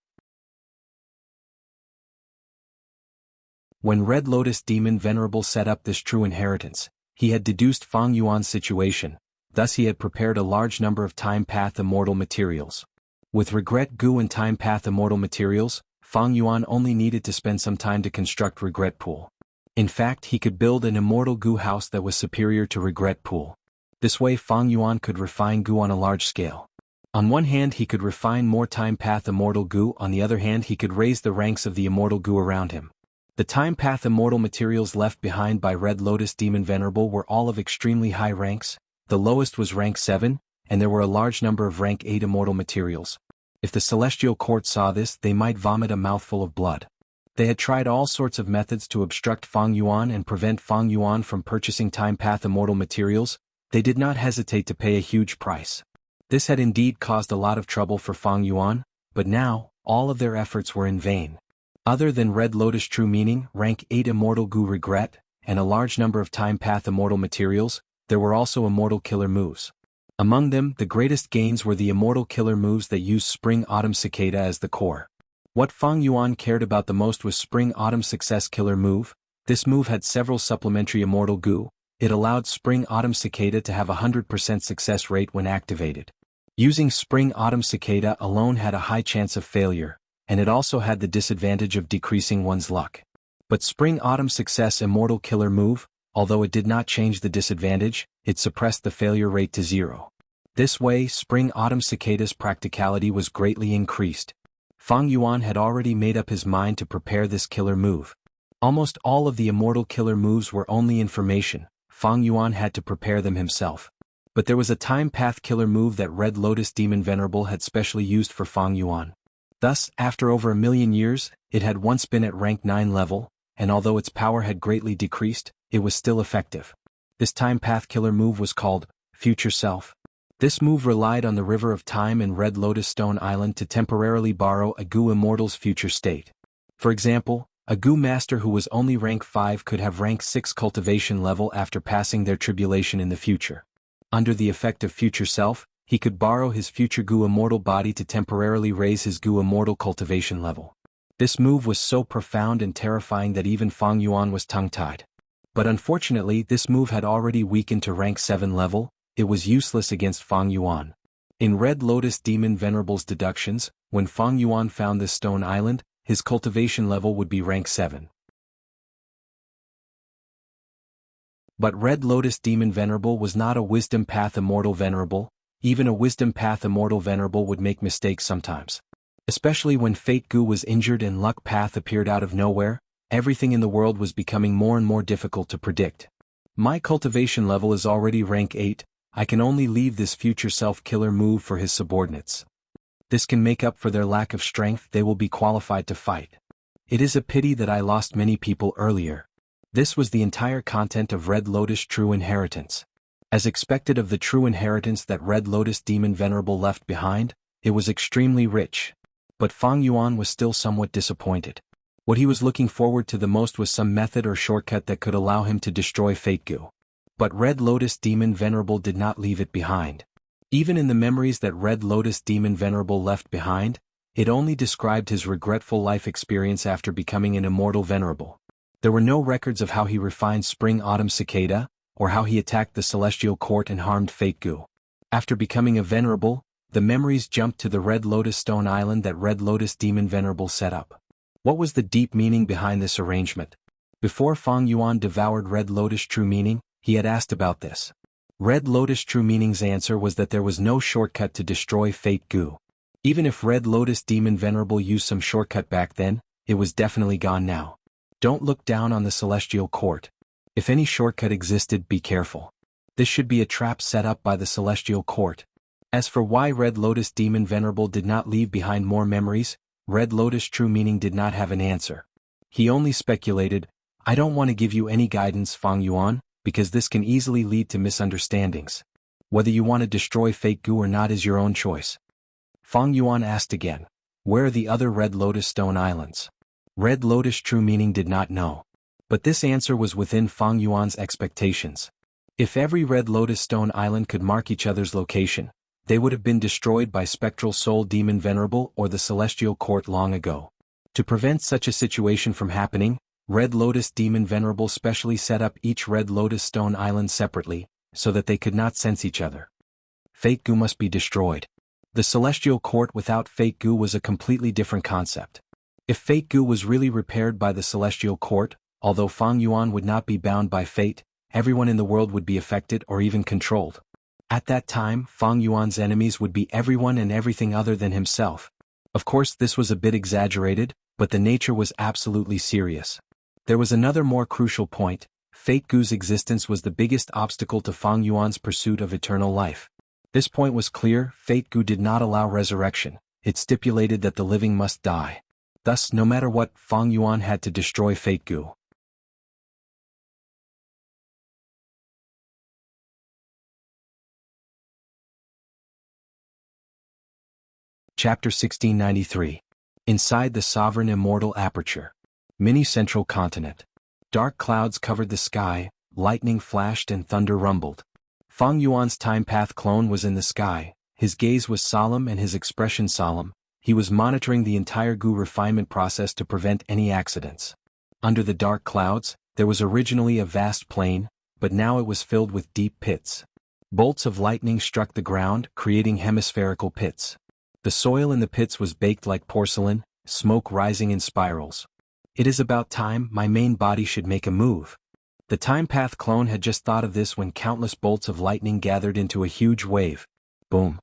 When Red Lotus Demon Venerable set up this true inheritance, he had deduced Fang Yuan's situation, thus he had prepared a large number of Time Path Immortal materials. With Regret Gu and Time Path Immortal materials, Fang Yuan only needed to spend some time to construct Regret Pool. In fact, he could build an Immortal Gu house that was superior to Regret Pool. This way Fang Yuan could refine Gu on a large scale. On one hand he could refine more Time Path Immortal Gu, on the other hand he could raise the ranks of the Immortal Gu around him. The Time Path Immortal materials left behind by Red Lotus Demon Venerable were all of extremely high ranks. The lowest was rank 7, and there were a large number of rank 8 immortal materials. If the Celestial Court saw this, they might vomit a mouthful of blood. They had tried all sorts of methods to obstruct Fang Yuan and prevent Fang Yuan from purchasing Time Path Immortal materials. They did not hesitate to pay a huge price. This had indeed caused a lot of trouble for Fang Yuan, but now, all of their efforts were in vain. Other than Red Lotus True Meaning, Rank 8 Immortal Gu Regret, and a large number of Time Path Immortal materials, there were also Immortal Killer moves. Among them, the greatest gains were the Immortal Killer moves that used Spring Autumn Cicada as the core. What Fang Yuan cared about the most was Spring Autumn Success Killer move. This move had several supplementary Immortal Gu. It allowed Spring Autumn Cicada to have a 100% success rate when activated. Using Spring Autumn Cicada alone had a high chance of failure, and it also had the disadvantage of decreasing one's luck. But Spring Autumn Success Immortal Killer move, although it did not change the disadvantage, it suppressed the failure rate to 0. This way, Spring Autumn Cicada's practicality was greatly increased. Fang Yuan had already made up his mind to prepare this killer move. Almost all of the Immortal Killer moves were only information. Fang Yuan had to prepare them himself. But there was a Time Path Killer move that Red Lotus Demon Venerable had specially used for Fang Yuan. Thus, after over 1,000,000 years, it had once been at rank 9 level, and although its power had greatly decreased, it was still effective. This Time Path Killer move was called Future Self. This move relied on the River of Time and Red Lotus Stone Island to temporarily borrow a Gu Immortal's future state. For example, a Gu Master who was only rank 5 could have rank 6 cultivation level after passing their tribulation in the future. Under the effect of Future Self, he could borrow his future Gu Immortal body to temporarily raise his Gu Immortal cultivation level. This move was so profound and terrifying that even Fang Yuan was tongue-tied. But unfortunately, this move had already weakened to rank 7 level. It was useless against Fang Yuan. In Red Lotus Demon Venerable's deductions, when Fang Yuan found this stone island, his cultivation level would be rank 7. But Red Lotus Demon Venerable was not a Wisdom Path Immortal Venerable. Even a Wisdom Path Immortal Venerable would make mistakes sometimes. Especially when Fate Gu was injured and Luck Path appeared out of nowhere, everything in the world was becoming more and more difficult to predict. My cultivation level is already rank 8, I can only leave this Future Self Killer move for his subordinates. This can make up for their lack of strength, they will be qualified to fight. It is a pity that I lost many people earlier. This was the entire content of Red Lotus True Inheritance. As expected of the true inheritance that Red Lotus Demon Venerable left behind, it was extremely rich. But Fang Yuan was still somewhat disappointed. What he was looking forward to the most was some method or shortcut that could allow him to destroy Fate Gu. But Red Lotus Demon Venerable did not leave it behind. Even in the memories that Red Lotus Demon Venerable left behind, it only described his regretful life experience after becoming an Immortal Venerable. There were no records of how he refined Spring Autumn Cicada, or how he attacked the Celestial Court and harmed Fate Gu. After becoming a Venerable, the memories jumped to the Red Lotus Stone Island that Red Lotus Demon Venerable set up. What was the deep meaning behind this arrangement? Before Fang Yuan devoured Red Lotus True Meaning, he had asked about this. Red Lotus True Meaning's answer was that there was no shortcut to destroy Fate Goo. Even if Red Lotus Demon Venerable used some shortcut back then, it was definitely gone now. Don't look down on the Celestial Court. If any shortcut existed, be careful. This should be a trap set up by the Celestial Court. As for why Red Lotus Demon Venerable did not leave behind more memories, Red Lotus True Meaning did not have an answer. He only speculated, I don't want to give you any guidance, Fang Yuan, because this can easily lead to misunderstandings. Whether you want to destroy Fate Goo or not is your own choice. Fang Yuan asked again, where are the other Red Lotus Stone Islands? Red Lotus True Meaning did not know. But this answer was within Fang Yuan's expectations. If every Red Lotus Stone Island could mark each other's location, they would have been destroyed by Spectral Soul Demon Venerable or the Celestial Court long ago. To prevent such a situation from happening, Red Lotus Demon Venerable specially set up each Red Lotus Stone Island separately, so that they could not sense each other. Fate Goo must be destroyed. The Celestial Court without Fate Goo was a completely different concept. If Fate Goo was really repaired by the Celestial Court, although Fang Yuan would not be bound by fate, everyone in the world would be affected or even controlled. At that time, Fang Yuan's enemies would be everyone and everything other than himself. Of course, this was a bit exaggerated, but the nature was absolutely serious. There was another more crucial point. Fate Goo's existence was the biggest obstacle to Fang Yuan's pursuit of eternal life. This point was clear. Fate Goo did not allow resurrection. It stipulated that the living must die. Thus, no matter what, Fang Yuan had to destroy Fate Goo. Chapter 1693. Inside the Sovereign Immortal Aperture. Mini Central Continent. Dark clouds covered the sky, lightning flashed and thunder rumbled. Fang Yuan's time path clone was in the sky, his gaze was solemn and his expression solemn. He was monitoring the entire Goo refinement process to prevent any accidents. Under the dark clouds, there was originally a vast plain, but now it was filled with deep pits. Bolts of lightning struck the ground, creating hemispherical pits. The soil in the pits was baked like porcelain, smoke rising in spirals. It is about time my main body should make a move. The Time Path clone had just thought of this when countless bolts of lightning gathered into a huge wave. Boom.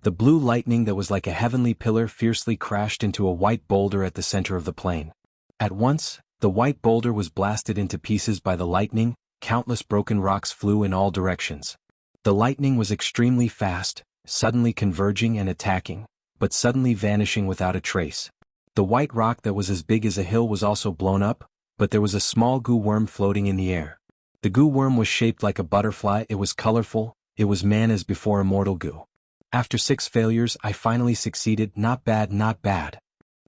The blue lightning that was like a heavenly pillar fiercely crashed into a white boulder at the center of the plain. At once, the white boulder was blasted into pieces by the lightning, countless broken rocks flew in all directions. The lightning was extremely fast, suddenly converging and attacking, but suddenly vanishing without a trace. The white rock that was as big as a hill was also blown up, but there was a small goo worm floating in the air. The goo worm was shaped like a butterfly, it was colorful, it was man as before immortal goo. After 6 failures I finally succeeded, not bad not bad.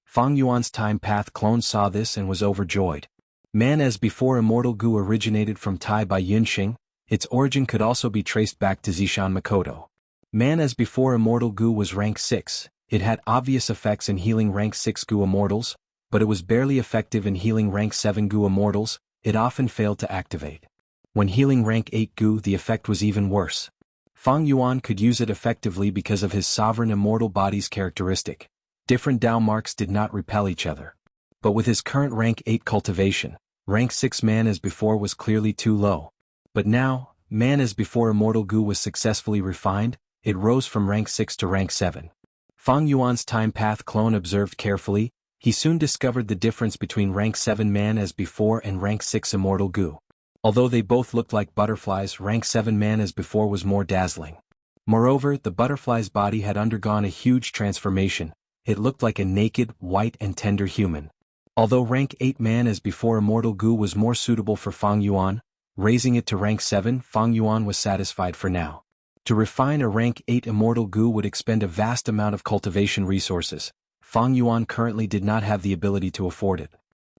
Fang Yuan's time path clone saw this and was overjoyed. Man as before immortal goo originated from Tai by Yunxing, its origin could also be traced back to Zishan Makoto. Man as before immortal goo was rank 6. It had obvious effects in healing rank 6 Goo Immortals, but it was barely effective in healing rank 7 Goo Immortals. It often failed to activate. When healing rank 8 Goo, the effect was even worse. Fang Yuan could use it effectively because of his sovereign immortal body's characteristic. Different Dao marks did not repel each other. But with his current rank 8 cultivation, rank 6 man as before was clearly too low. But now, man as before immortal Goo was successfully refined, it rose from rank 6 to rank 7. Fang Yuan's time path clone observed carefully. He soon discovered the difference between rank 7 man as before and rank 6 immortal Goo. Although they both looked like butterflies, rank 7 man as before was more dazzling. Moreover, the butterfly's body had undergone a huge transformation. It looked like a naked, white and tender human. Although rank 8 man as before immortal Goo was more suitable for Fang Yuan, raising it to rank 7, Fang Yuan was satisfied for now. To refine a rank 8 immortal Goo would expend a vast amount of cultivation resources. Fang Yuan currently did not have the ability to afford it.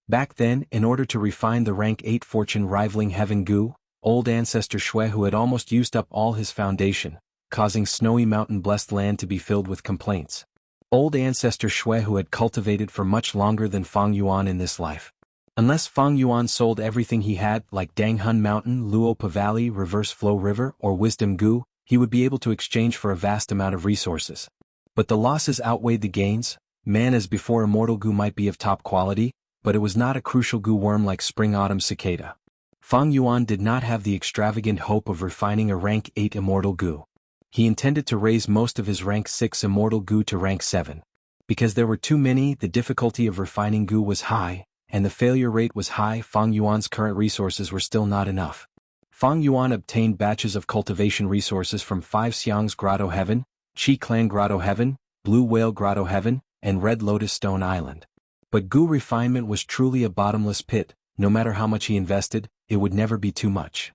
Back then, in order to refine the rank 8 fortune rivaling Heaven Goo, old ancestor Xuehu had almost used up all his foundation, causing snowy mountain blessed land to be filled with complaints. Old ancestor Xuehu had cultivated for much longer than Fang Yuan in this life. Unless Fang Yuan sold everything he had, like Danghun Mountain, Luopa Valley, Reverse Flow River, or Wisdom Goo, he would be able to exchange for a vast amount of resources. But the losses outweighed the gains. Man as before immortal Goo might be of top quality, but it was not a crucial Goo worm like Spring Autumn Cicada. Fang Yuan did not have the extravagant hope of refining a rank 8 immortal goo. He intended to raise most of his rank 6 immortal goo to rank 7. Because there were too many, the difficulty of refining goo was high, and the failure rate was high. Fang Yuan's current resources were still not enough. Fang Yuan obtained batches of cultivation resources from 5 Xiang's Grotto Heaven, Qi Clan Grotto Heaven, Blue Whale Grotto Heaven, and Red Lotus Stone Island. But goo refinement was truly a bottomless pit. No matter how much he invested, it would never be too much.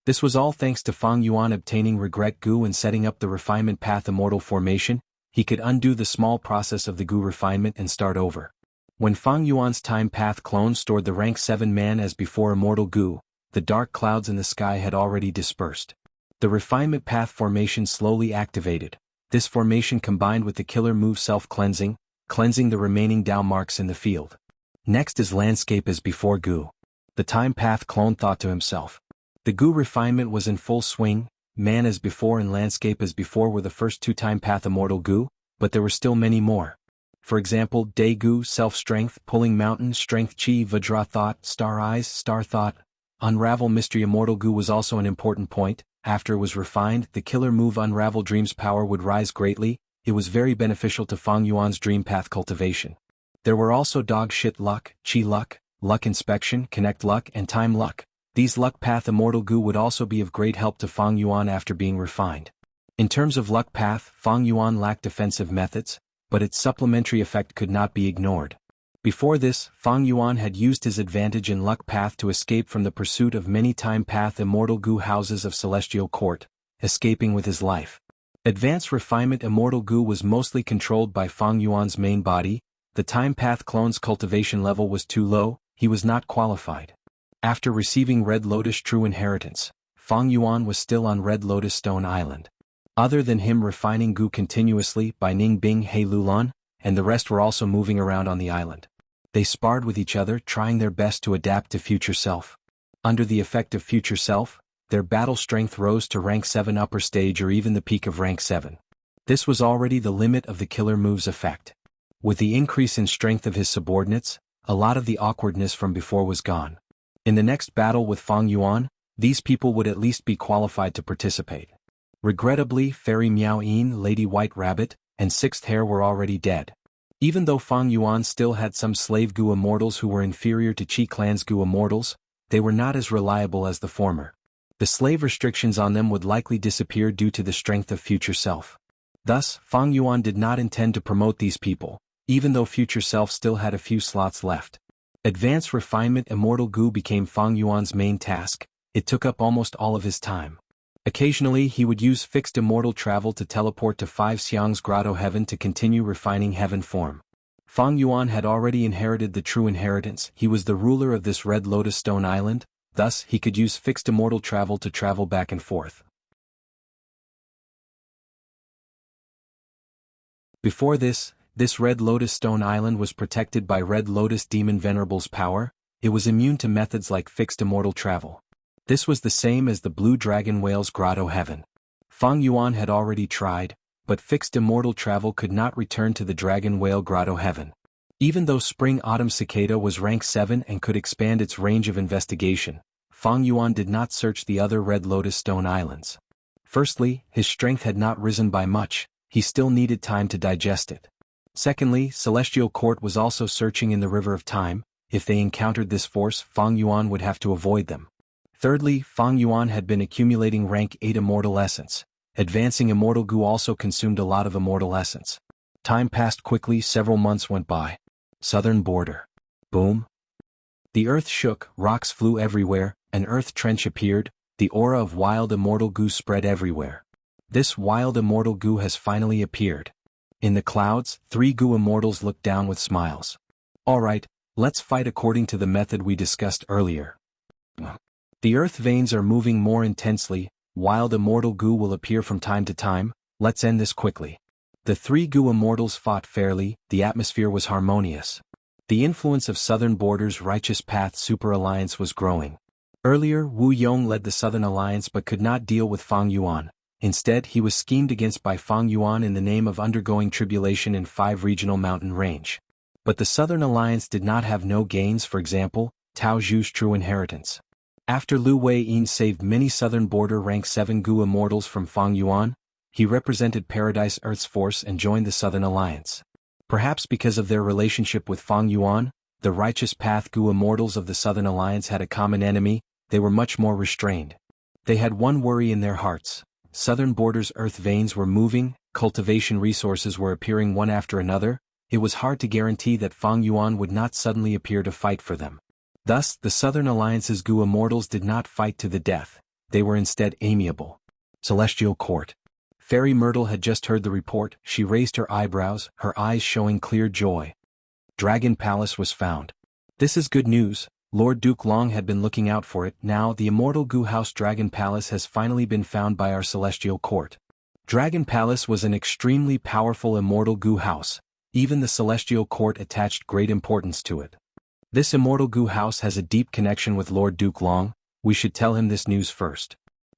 This was all thanks to Fang Yuan obtaining regret goo and setting up the refinement path immortal formation. He could undo the small process of the goo refinement and start over. When Fang Yuan's time path clone stored the rank 7 man as before immortal goo, the dark clouds in the sky had already dispersed. The refinement path formation slowly activated. This formation combined with the killer move self-cleansing, cleansing the remaining Dao marks in the field. Next is landscape as before goo. The time path clone thought to himself. The goo refinement was in full swing. Man as before and landscape as before were the first 2 time path immortal goo, but there were still many more. For example, day goo, self-strength, pulling mountain, strength chi, vajra thought, star eyes, star thought. Unravel mystery immortal goo was also an important point. After it was refined, the killer move Unravel Dream's power would rise greatly. It was very beneficial to Fang Yuan's dream path cultivation. There were also dog shit luck, chi luck, luck inspection, connect luck, and time luck. These luck path immortal goo would also be of great help to Fang Yuan after being refined. In terms of luck path, Fang Yuan lacked defensive methods, but its supplementary effect could not be ignored. Before this, Fang Yuan had used his advantage in luck path to escape from the pursuit of many time path immortal goo houses of Celestial Court, escaping with his life. Advanced refinement immortal goo was mostly controlled by Fang Yuan's main body. The time path clone's cultivation level was too low. He was not qualified. After receiving Red Lotus True Inheritance, Fang Yuan was still on Red Lotus Stone Island. Other than him refining goo continuously by Ning Bing He Lulan, and the rest were also moving around on the island. They sparred with each other, trying their best to adapt to Future Self. Under the effect of Future Self, their battle strength rose to rank 7 upper stage or even the peak of rank 7. This was already the limit of the killer move's effect. With the increase in strength of his subordinates, a lot of the awkwardness from before was gone. In the next battle with Fang Yuan, these people would at least be qualified to participate. Regrettably, Fairy Miao Yin, Lady White Rabbit, and Sixth Hare were already dead. Even though Fang Yuan still had some slave goo immortals who were inferior to Qi Clan's goo immortals, they were not as reliable as the former. The slave restrictions on them would likely disappear due to the strength of Future Self. Thus, Fang Yuan did not intend to promote these people, even though Future Self still had a few slots left. Advanced refinement immortal goo became Fang Yuan's main task. It took up almost all of his time. Occasionally he would use fixed immortal travel to teleport to 5 Xiang's Grotto Heaven to continue refining heaven form. Fang Yuan had already inherited the true inheritance. He was the ruler of this Red Lotus Stone Island, thus he could use fixed immortal travel to travel back and forth. Before this Red Lotus Stone Island was protected by Red Lotus Demon Venerable's power. It was immune to methods like fixed immortal travel. This was the same as the Blue Dragon Whale's Grotto Heaven. Fang Yuan had already tried, but fixed immortal travel could not return to the Dragon Whale Grotto Heaven. Even though Spring Autumn Cicada was rank 7 and could expand its range of investigation, Fang Yuan did not search the other Red Lotus Stone Islands. Firstly, his strength had not risen by much. He still needed time to digest it. Secondly, Celestial Court was also searching in the River of Time. If they encountered this force, Fang Yuan would have to avoid them. Thirdly, Fang Yuan had been accumulating rank 8 immortal essence. Advancing immortal goo also consumed a lot of immortal essence. Time passed quickly. Several months went by. Southern border. Boom. The earth shook, rocks flew everywhere, an earth trench appeared, the aura of wild immortal goo spread everywhere. This wild immortal goo has finally appeared. In the clouds, 3 goo immortals looked down with smiles. Alright, let's fight according to the method we discussed earlier. The earth veins are moving more intensely. Wild immortal goo will appear from time to time. Let's end this quickly. The 3 goo immortals fought fairly. The atmosphere was harmonious. The influence of Southern Border's Righteous Path Super Alliance was growing. Earlier, Wu Yong led the Southern Alliance but could not deal with Fang Yuan. Instead, he was schemed against by Fang Yuan in the name of undergoing tribulation in 5 regional mountain range. But the Southern Alliance did not have no gains, for example, Tao Zhu's true inheritance. After Lu Wei-yin saved many Southern Border Rank 7 Gu immortals from Fang Yuan, he represented Paradise Earth's force and joined the Southern Alliance. Perhaps because of their relationship with Fang Yuan, the Righteous Path Gu immortals of the Southern Alliance had a common enemy. They were much more restrained. They had one worry in their hearts. Southern Border's earth veins were moving, cultivation resources were appearing one after another. It was hard to guarantee that Fang Yuan would not suddenly appear to fight for them. Thus, the Southern Alliance's Gu immortals did not fight to the death. They were instead amiable. Celestial Court. Fairy Myrtle had just heard the report. She raised her eyebrows, her eyes showing clear joy. Dragon Palace was found. This is good news. Lord Duke Long had been looking out for it. Now the immortal Gu House Dragon Palace has finally been found by our Celestial Court. Dragon Palace was an extremely powerful immortal Gu House. Even the Celestial Court attached great importance to it. This immortal Gu House has a deep connection with Lord Duke Long. We should tell him this news first.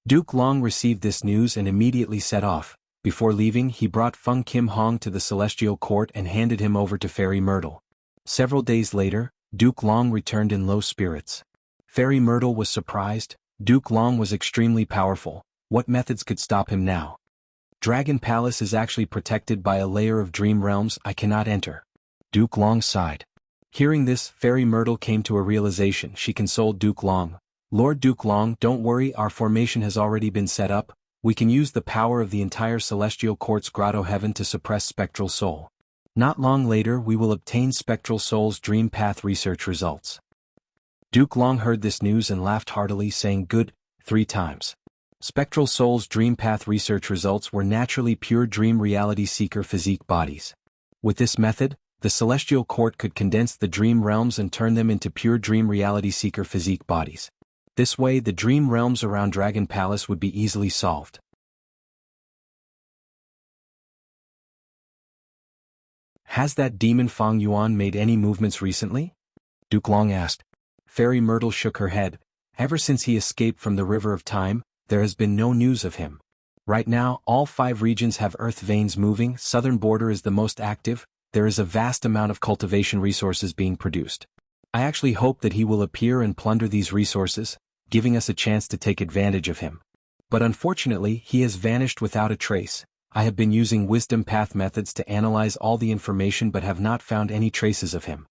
Duke Long received this news and immediately set off. Before leaving, he brought Feng Kim Hong to the Celestial Court and handed him over to Fairy Myrtle. Several days later, Duke Long returned in low spirits. Fairy Myrtle was surprised. Duke Long was extremely powerful. What methods could stop him now? Dragon Palace is actually protected by a layer of dream realms I cannot enter. Duke Long sighed. Hearing this, Fairy Myrtle came to a realization. She consoled Duke Long. Lord Duke Long, don't worry, our formation has already been set up. We can use the power of the entire Celestial Court's Grotto Heaven to suppress Spectral Soul. Not long later we will obtain Spectral Soul's Dream Path research results. Duke Long heard this news and laughed heartily, saying good, 3 times. Spectral Soul's Dream Path research results were naturally pure dream reality seeker physique bodies. With this method, the Celestial Court could condense the dream realms and turn them into pure dream reality seeker physique bodies. This way the dream realms around Dragon Palace would be easily solved. Has that demon Fang Yuan made any movements recently? Duke Long asked. Fairy Myrtle shook her head. Ever since he escaped from the River of Time, there has been no news of him. Right now, all 5 regions have earth veins moving. Southern Border is the most active. There is a vast amount of cultivation resources being produced. I actually hope that he will appear and plunder these resources, giving us a chance to take advantage of him. But unfortunately, he has vanished without a trace. I have been using wisdom path methods to analyze all the information but have not found any traces of him.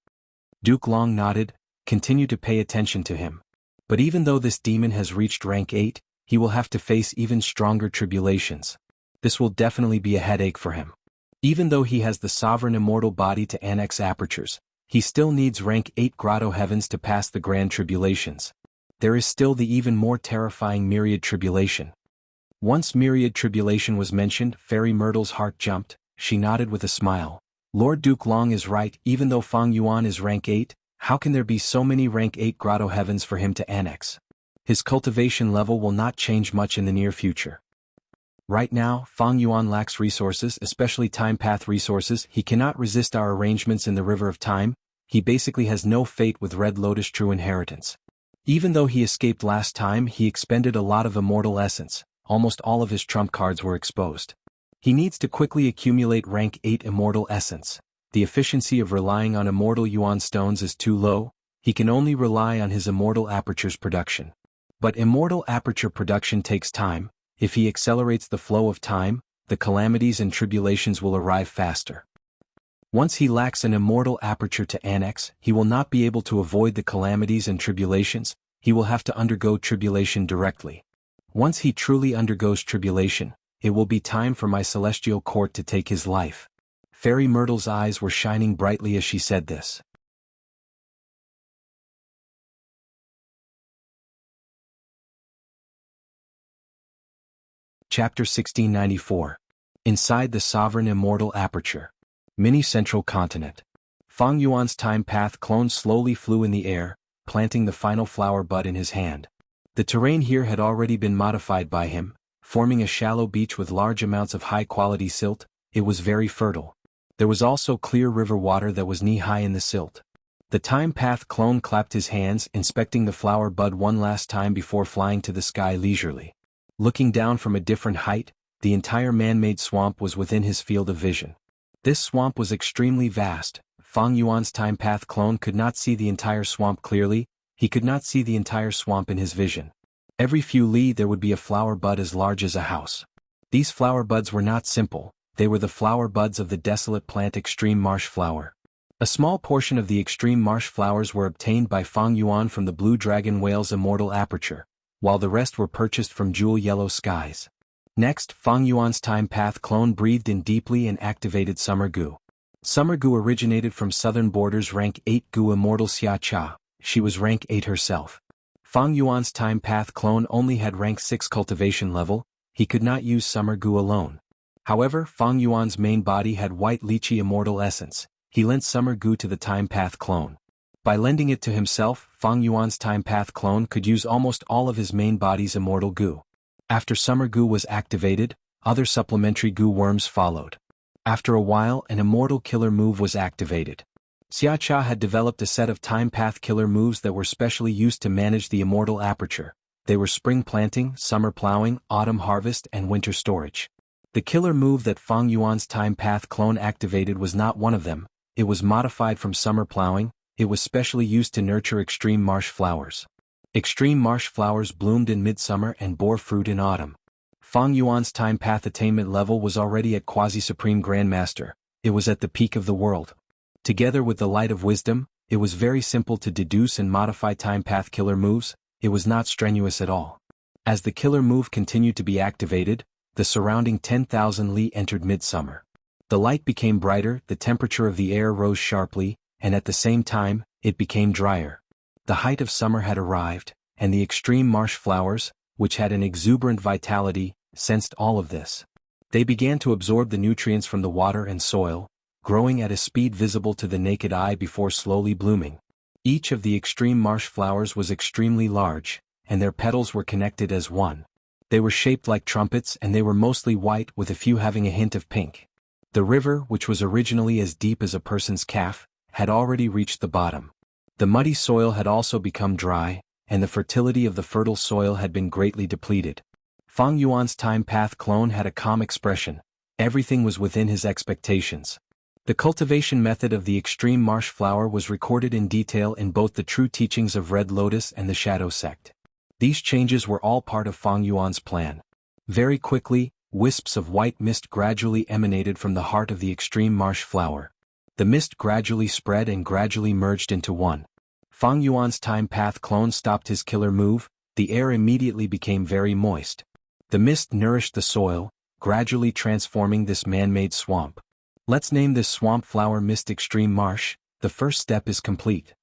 Duke Long nodded. Continue to pay attention to him. But even though this demon has reached rank 8, he will have to face even stronger tribulations. This will definitely be a headache for him. Even though he has the sovereign immortal body to annex apertures, he still needs rank 8 Grotto Heavens to pass the grand tribulations. There is still the even more terrifying Myriad Tribulation. Once Myriad Tribulation was mentioned, Fairy Myrtle's heart jumped. She nodded with a smile. Lord Duke Long is right. Even though Fang Yuan is rank 8, how can there be so many rank 8 Grotto Heavens for him to annex? His cultivation level will not change much in the near future. Right now, Fang Yuan lacks resources, especially time path resources. He cannot resist our arrangements in the River of Time. He basically has no fate with Red Lotus True Inheritance. Even though he escaped last time, he expended a lot of immortal essence. Almost all of his trump cards were exposed. He needs to quickly accumulate rank 8 immortal essence. The efficiency of relying on immortal Yuan stones is too low. He can only rely on his immortal apertures production. But immortal aperture production takes time. If he accelerates the flow of time, the calamities and tribulations will arrive faster. Once he lacks an immortal aperture to annex, he will not be able to avoid the calamities and tribulations. He will have to undergo tribulation directly. Once he truly undergoes tribulation, it will be time for my Celestial Court to take his life. Fairy Myrtle's eyes were shining brightly as she said this. Chapter 1694. Inside the Sovereign Immortal Aperture. Mini Central Continent. Fang Yuan's time path clone slowly flew in the air, planting the final flower bud in his hand. The terrain here had already been modified by him, forming a shallow beach with large amounts of high-quality silt. It was very fertile. There was also clear river water that was knee-high in the silt. The time path clone clapped his hands, inspecting the flower bud one last time before flying to the sky leisurely. Looking down from a different height, the entire man-made swamp was within his field of vision. This swamp was extremely vast, Fang Yuan's time path clone could not see the entire swamp clearly. He could not see the entire swamp in his vision. Every few li there would be a flower bud as large as a house. These flower buds were not simple, they were the flower buds of the desolate plant extreme marsh flower. A small portion of the extreme marsh flowers were obtained by Fang Yuan from the blue dragon whale's immortal aperture, while the rest were purchased from jewel yellow skies. Next, Fang Yuan's time path clone breathed in deeply and activated Summer Gu. Summer Gu originated from southern borders rank 8 Gu immortal Xia Cha. She was rank 8 herself. Fang Yuan's time path clone only had rank 6 cultivation level, he could not use Summer Gu alone. However, Fang Yuan's main body had white lychee immortal essence, he lent Summer Gu to the time path clone. By lending it to himself, Fang Yuan's time path clone could use almost all of his main body's immortal Gu. After Summer Gu was activated, other supplementary Gu worms followed. After a while, an immortal killer move was activated. Xia Cha had developed a set of time path killer moves that were specially used to manage the immortal aperture. They were spring planting, summer plowing, autumn harvest, and winter storage. The killer move that Fang Yuan's time path clone activated was not one of them. It was modified from summer plowing. It was specially used to nurture extreme marsh flowers. Extreme marsh flowers bloomed in midsummer and bore fruit in autumn. Fang Yuan's time path attainment level was already at quasi-supreme grandmaster. It was at the peak of the world. Together with the light of wisdom, it was very simple to deduce and modify time path killer moves. It was not strenuous at all. As the killer move continued to be activated, the surrounding 10,000 li entered midsummer. The light became brighter, the temperature of the air rose sharply, and at the same time, it became drier. The height of summer had arrived, and the extreme marsh flowers, which had an exuberant vitality, sensed all of this. They began to absorb the nutrients from the water and soil, growing at a speed visible to the naked eye before slowly blooming. Each of the extreme marsh flowers was extremely large, and their petals were connected as one. They were shaped like trumpets and they were mostly white with a few having a hint of pink. The river, which was originally as deep as a person's calf, had already reached the bottom. The muddy soil had also become dry, and the fertility of the fertile soil had been greatly depleted. Fang Yuan's time path clone had a calm expression. Everything was within his expectations. The cultivation method of the extreme marsh flower was recorded in detail in both the true teachings of Red Lotus and the Shadow Sect. These changes were all part of Fang Yuan's plan. Very quickly, wisps of white mist gradually emanated from the heart of the extreme marsh flower. The mist gradually spread and gradually merged into one. Fang Yuan's time path clone stopped his killer move. The air immediately became very moist. The mist nourished the soil, gradually transforming this man-made swamp. Let's name this swamp flower Mist Extreme Marsh. The first step is complete.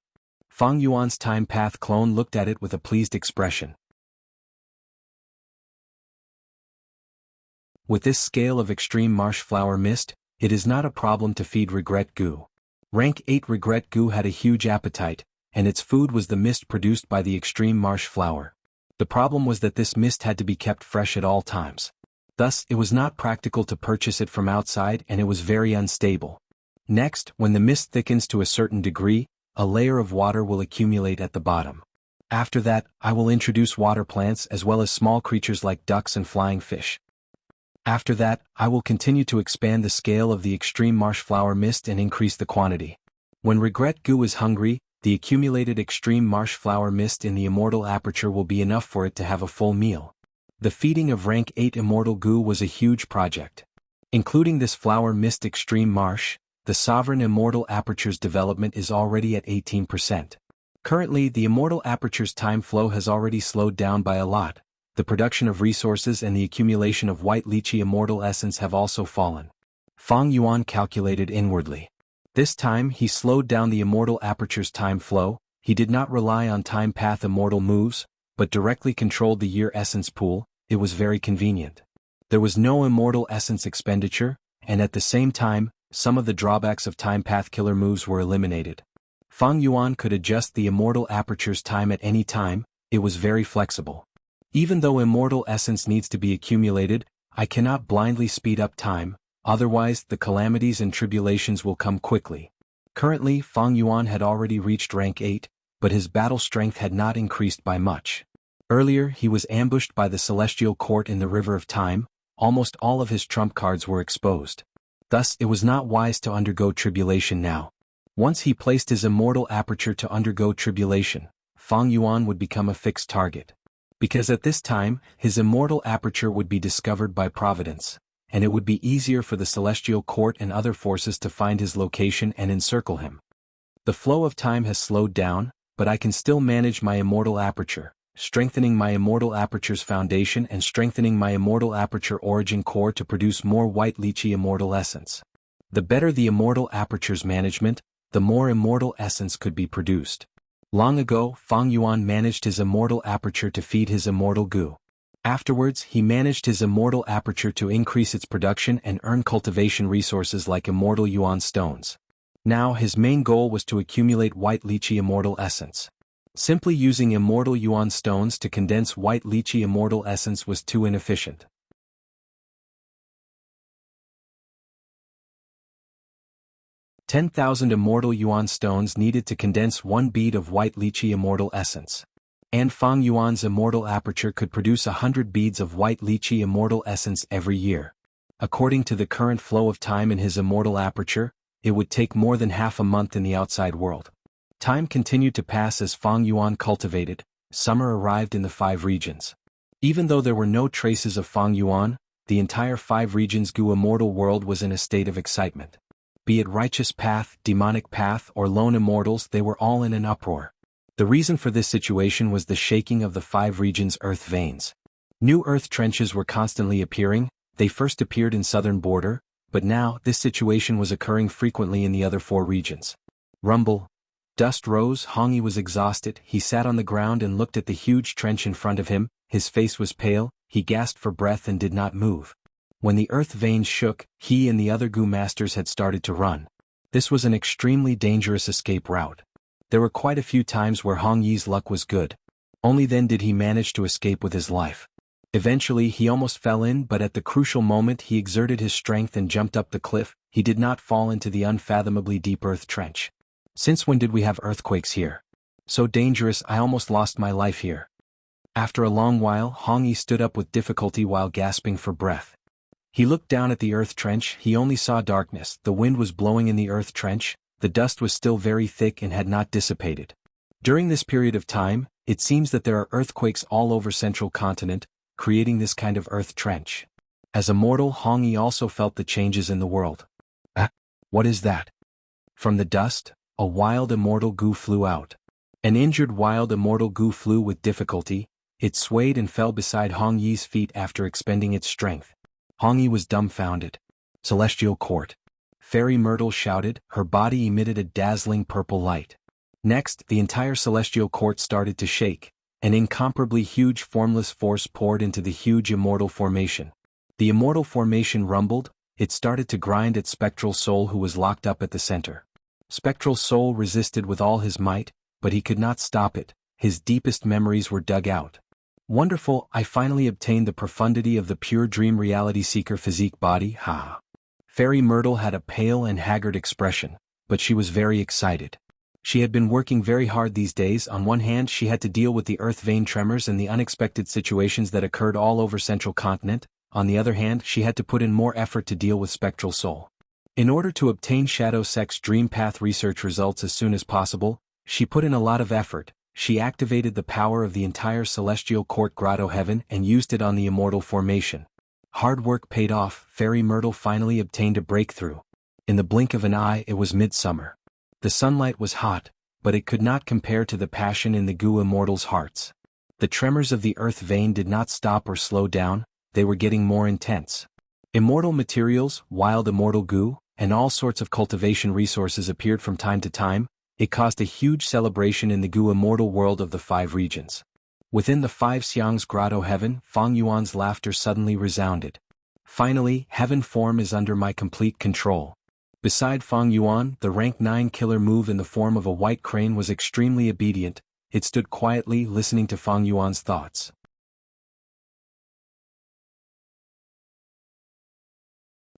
Fang Yuan's time path clone looked at it with a pleased expression. With this scale of extreme marsh flower mist, it is not a problem to feed Regret Gu. Rank 8 Regret Gu had a huge appetite, and its food was the mist produced by the extreme marsh flower. The problem was that this mist had to be kept fresh at all times. Thus, it was not practical to purchase it from outside and it was very unstable. Next, when the mist thickens to a certain degree, a layer of water will accumulate at the bottom. After that, I will introduce water plants as well as small creatures like ducks and flying fish. After that, I will continue to expand the scale of the extreme marsh flower mist and increase the quantity. When Regret Gu is hungry, the accumulated extreme marsh flower mist in the immortal aperture will be enough for it to have a full meal. The feeding of rank 8 immortal Gu was a huge project. Including this flower mist extreme marsh, the sovereign immortal aperture's development is already at 18%. Currently, the immortal aperture's time flow has already slowed down by a lot. The production of resources and the accumulation of white lychee immortal essence have also fallen. Fang Yuan calculated inwardly. This time he slowed down the immortal aperture's time flow. He did not rely on time path immortal moves, but directly controlled the year essence pool. It was very convenient. There was no immortal essence expenditure, and at the same time, some of the drawbacks of time path killer moves were eliminated. Fang Yuan could adjust the immortal aperture's time at any time. It was very flexible. Even though immortal essence needs to be accumulated, I cannot blindly speed up time, otherwise the calamities and tribulations will come quickly. Currently, Fang Yuan had already reached rank 8, but his battle strength had not increased by much. Earlier, he was ambushed by the Celestial Court in the River of Time. Almost all of his trump cards were exposed. Thus, it was not wise to undergo tribulation now. Once he placed his immortal aperture to undergo tribulation, Fang Yuan would become a fixed target. Because at this time, his immortal aperture would be discovered by Providence, and it would be easier for the Celestial Court and other forces to find his location and encircle him. The flow of time has slowed down, but I can still manage my immortal aperture, strengthening my immortal aperture's foundation and strengthening my immortal aperture origin core to produce more white lychee immortal essence. The better the immortal aperture's management, the more immortal essence could be produced. Long ago, Fang Yuan managed his immortal aperture to feed his immortal goo. Afterwards, he managed his immortal aperture to increase its production and earn cultivation resources like immortal yuan stones. Now his main goal was to accumulate white lychee immortal essence. Simply using immortal yuan stones to condense white lychee immortal essence was too inefficient. 10,000 immortal yuan stones needed to condense one bead of white lychee immortal essence. And Fang Yuan's immortal aperture could produce 100 beads of white lychee immortal essence every year. According to the current flow of time in his immortal aperture, it would take more than half a month in the outside world. Time continued to pass as Fang Yuan cultivated. Summer arrived in the 5 regions. Even though there were no traces of Fang Yuan, the entire 5 regions' Gu immortal world was in a state of excitement. Be it righteous path, demonic path, or lone immortals, they were all in an uproar. The reason for this situation was the shaking of the 5 regions' earth veins. New earth trenches were constantly appearing. They first appeared in southern border, but now this situation was occurring frequently in the other 4 regions. Rumble. Dust rose. Hongyi was exhausted. He sat on the ground and looked at the huge trench in front of him. His face was pale. He gasped for breath and did not move. When the earth veins shook, he and the other Gu masters had started to run. This was an extremely dangerous escape route. There were quite a few times where Hong Yi's luck was good. Only then did he manage to escape with his life. Eventually he almost fell in, but at the crucial moment he exerted his strength and jumped up the cliff. He did not fall into the unfathomably deep earth trench. Since when did we have earthquakes here? So dangerous, I almost lost my life here. After a long while, Hong Yi stood up with difficulty while gasping for breath. He looked down at the earth trench. He only saw darkness. The wind was blowing in the earth trench. The dust was still very thick and had not dissipated. During this period of time, it seems that there are earthquakes all over central continent, creating this kind of earth trench. As a mortal, Hong Yi also felt the changes in the world. What is that? From the dust, a wild immortal Gu flew out. An injured wild immortal Gu flew with difficulty. It swayed and fell beside Hong Yi's feet after expending its strength. Hong Yi was dumbfounded. Celestial Court. Fairy Myrtle shouted. Her body emitted a dazzling purple light. Next, the entire Celestial Court started to shake. An incomparably huge formless force poured into the huge immortal formation. The immortal formation rumbled. It started to grind at Spectral Soul, who was locked up at the center. Spectral Soul resisted with all his might, but he could not stop it. His deepest memories were dug out. Wonderful, I finally obtained the profundity of the pure dream reality seeker physique body, ha. Fairy Myrtle had a pale and haggard expression, but she was very excited. She had been working very hard these days. On one hand, she had to deal with the earth vein tremors and the unexpected situations that occurred all over central continent. On the other hand, she had to put in more effort to deal with Spectral Soul. In order to obtain Shadow Sex Dream Path research results as soon as possible, she put in a lot of effort. She activated the power of the entire Celestial Court Grotto Heaven and used it on the immortal formation. Hard work paid off. Fairy Myrtle finally obtained a breakthrough. In the blink of an eye, it was midsummer. The sunlight was hot, but it could not compare to the passion in the Gu immortals' hearts. The tremors of the earth vein did not stop or slow down. They were getting more intense. Immortal materials, wild immortal Gu, and all sorts of cultivation resources appeared from time to time. It caused a huge celebration in the Gu immortal world of the 5 regions. Within the 5 Xiang's Grotto Heaven, Fang Yuan's laughter suddenly resounded. Finally, heaven form is under my complete control. Beside Fang Yuan, the rank 9 killer move in the form of a white crane was extremely obedient. It stood quietly, listening to Fang Yuan's thoughts.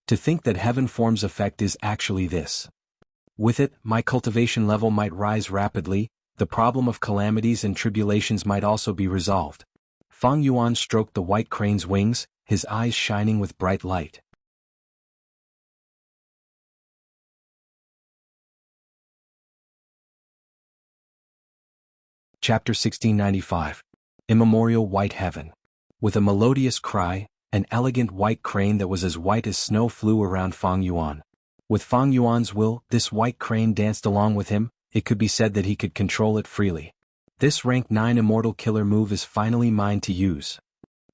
To think that heaven form's effect is actually this. With it, my cultivation level might rise rapidly. The problem of calamities and tribulations might also be resolved. Fang Yuan stroked the white crane's wings, his eyes shining with bright light. Chapter 1695. Immemorial White Heaven. With a melodious cry, an elegant white crane that was as white as snow flew around Fang Yuan. With Fang Yuan's will, this white crane danced along with him. It could be said that he could control it freely. This rank 9 immortal killer move is finally mine to use.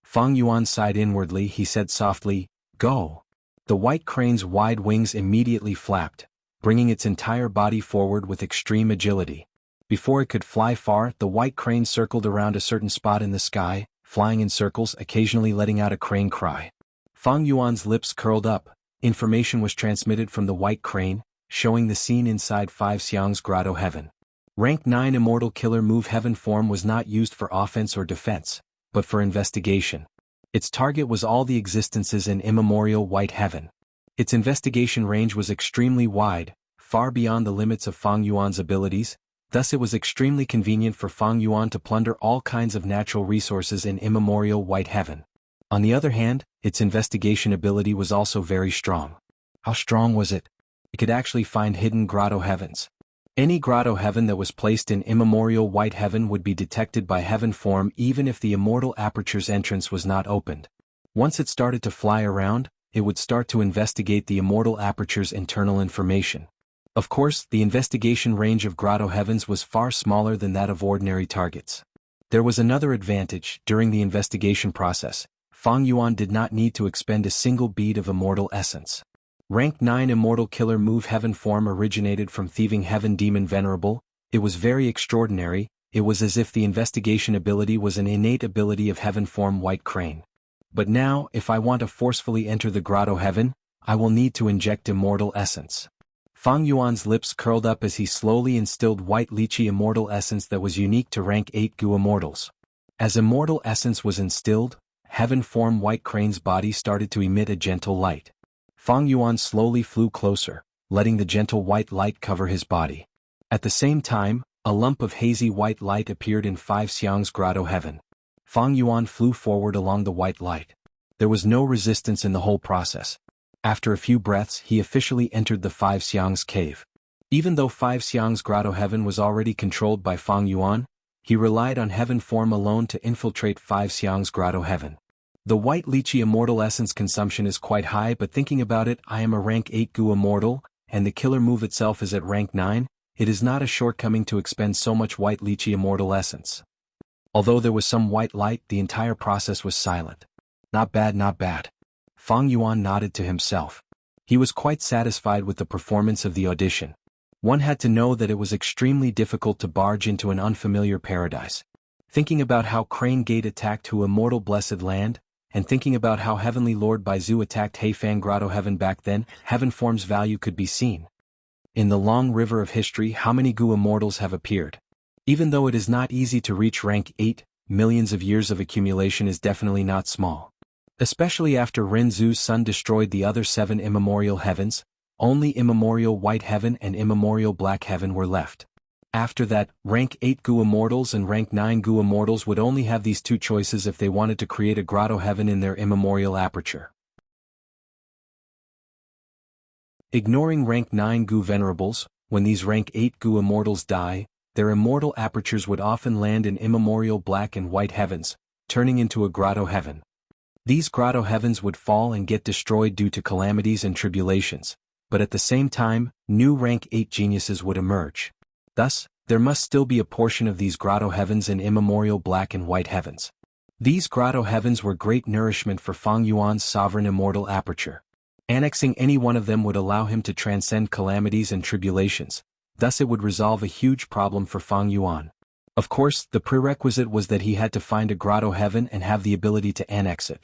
Fang Yuan sighed inwardly. He said softly, "Go." The white crane's wide wings immediately flapped, bringing its entire body forward with extreme agility. Before it could fly far, the white crane circled around a certain spot in the sky, flying in circles, occasionally letting out a crane cry. Fang Yuan's lips curled up. Information was transmitted from the white crane, showing the scene inside Five Xiang's Grotto Heaven. Rank 9 Immortal Killer Move Heaven form was not used for offense or defense, but for investigation. Its target was all the existences in Immemorial White Heaven. Its investigation range was extremely wide, far beyond the limits of Fang Yuan's abilities. Thus it was extremely convenient for Fang Yuan to plunder all kinds of natural resources in Immemorial White Heaven. On the other hand, its investigation ability was also very strong. How strong was it? It could actually find hidden grotto heavens. Any grotto heaven that was placed in Immemorial White Heaven would be detected by heaven form even if the immortal aperture's entrance was not opened. Once it started to fly around, it would start to investigate the immortal aperture's internal information. Of course, the investigation range of grotto heavens was far smaller than that of ordinary targets. There was another advantage. During the investigation process, Fang Yuan did not need to expend a single bead of immortal essence. Rank 9 Immortal Killer Move Heaven form originated from Thieving Heaven Demon Venerable. It was very extraordinary. It was as if the investigation ability was an innate ability of Heaven form White Crane. But now, if I want to forcefully enter the Grotto Heaven, I will need to inject immortal essence. Fang Yuan's lips curled up as he slowly instilled white lychee immortal essence that was unique to rank 8 Gu immortals. As immortal essence was instilled, Heaven form White Crane's body started to emit a gentle light. Fang Yuan slowly flew closer, letting the gentle white light cover his body. At the same time, a lump of hazy white light appeared in Five Xiang's Grotto Heaven. Fang Yuan flew forward along the white light. There was no resistance in the whole process. After a few breaths, he officially entered the Five Xiang's cave. Even though Five Xiang's Grotto Heaven was already controlled by Fang Yuan, he relied on Heaven form alone to infiltrate Five Xiang's Grotto Heaven. The white lychee immortal essence consumption is quite high, but thinking about it, I am a rank 8 Gu immortal, and the killer move itself is at rank 9, it is not a shortcoming to expend so much white lychee immortal essence. Although there was some white light, the entire process was silent. Not bad, not bad. Fang Yuan nodded to himself. He was quite satisfied with the performance of the audition. One had to know that it was extremely difficult to barge into an unfamiliar paradise. Thinking about how Crane Gate attacked Hu Immortal Blessed Land, and thinking about how Heavenly Lord Baizu attacked Heifang Grotto Heaven back then, Heaven form's value could be seen. In the long river of history, how many Gu immortals have appeared? Even though it is not easy to reach rank 8, millions of years of accumulation is definitely not small. Especially after Ren Zhu's son destroyed the other 7 immemorial heavens, only Immemorial White Heaven and Immemorial Black Heaven were left. After that, rank 8 Gu immortals and rank 9 Gu immortals would only have these two choices if they wanted to create a grotto heaven in their immemorial aperture. Ignoring rank 9 Gu venerables, when these rank 8 Gu immortals die, their immortal apertures would often land in immemorial black and white heavens, turning into a grotto heaven. These grotto heavens would fall and get destroyed due to calamities and tribulations, but at the same time, new rank 8 geniuses would emerge. Thus, there must still be a portion of these grotto heavens in immemorial black and white heavens. These grotto heavens were great nourishment for Fang Yuan's sovereign immortal aperture. Annexing any one of them would allow him to transcend calamities and tribulations, thus it would resolve a huge problem for Fang Yuan. Of course, the prerequisite was that he had to find a grotto heaven and have the ability to annex it.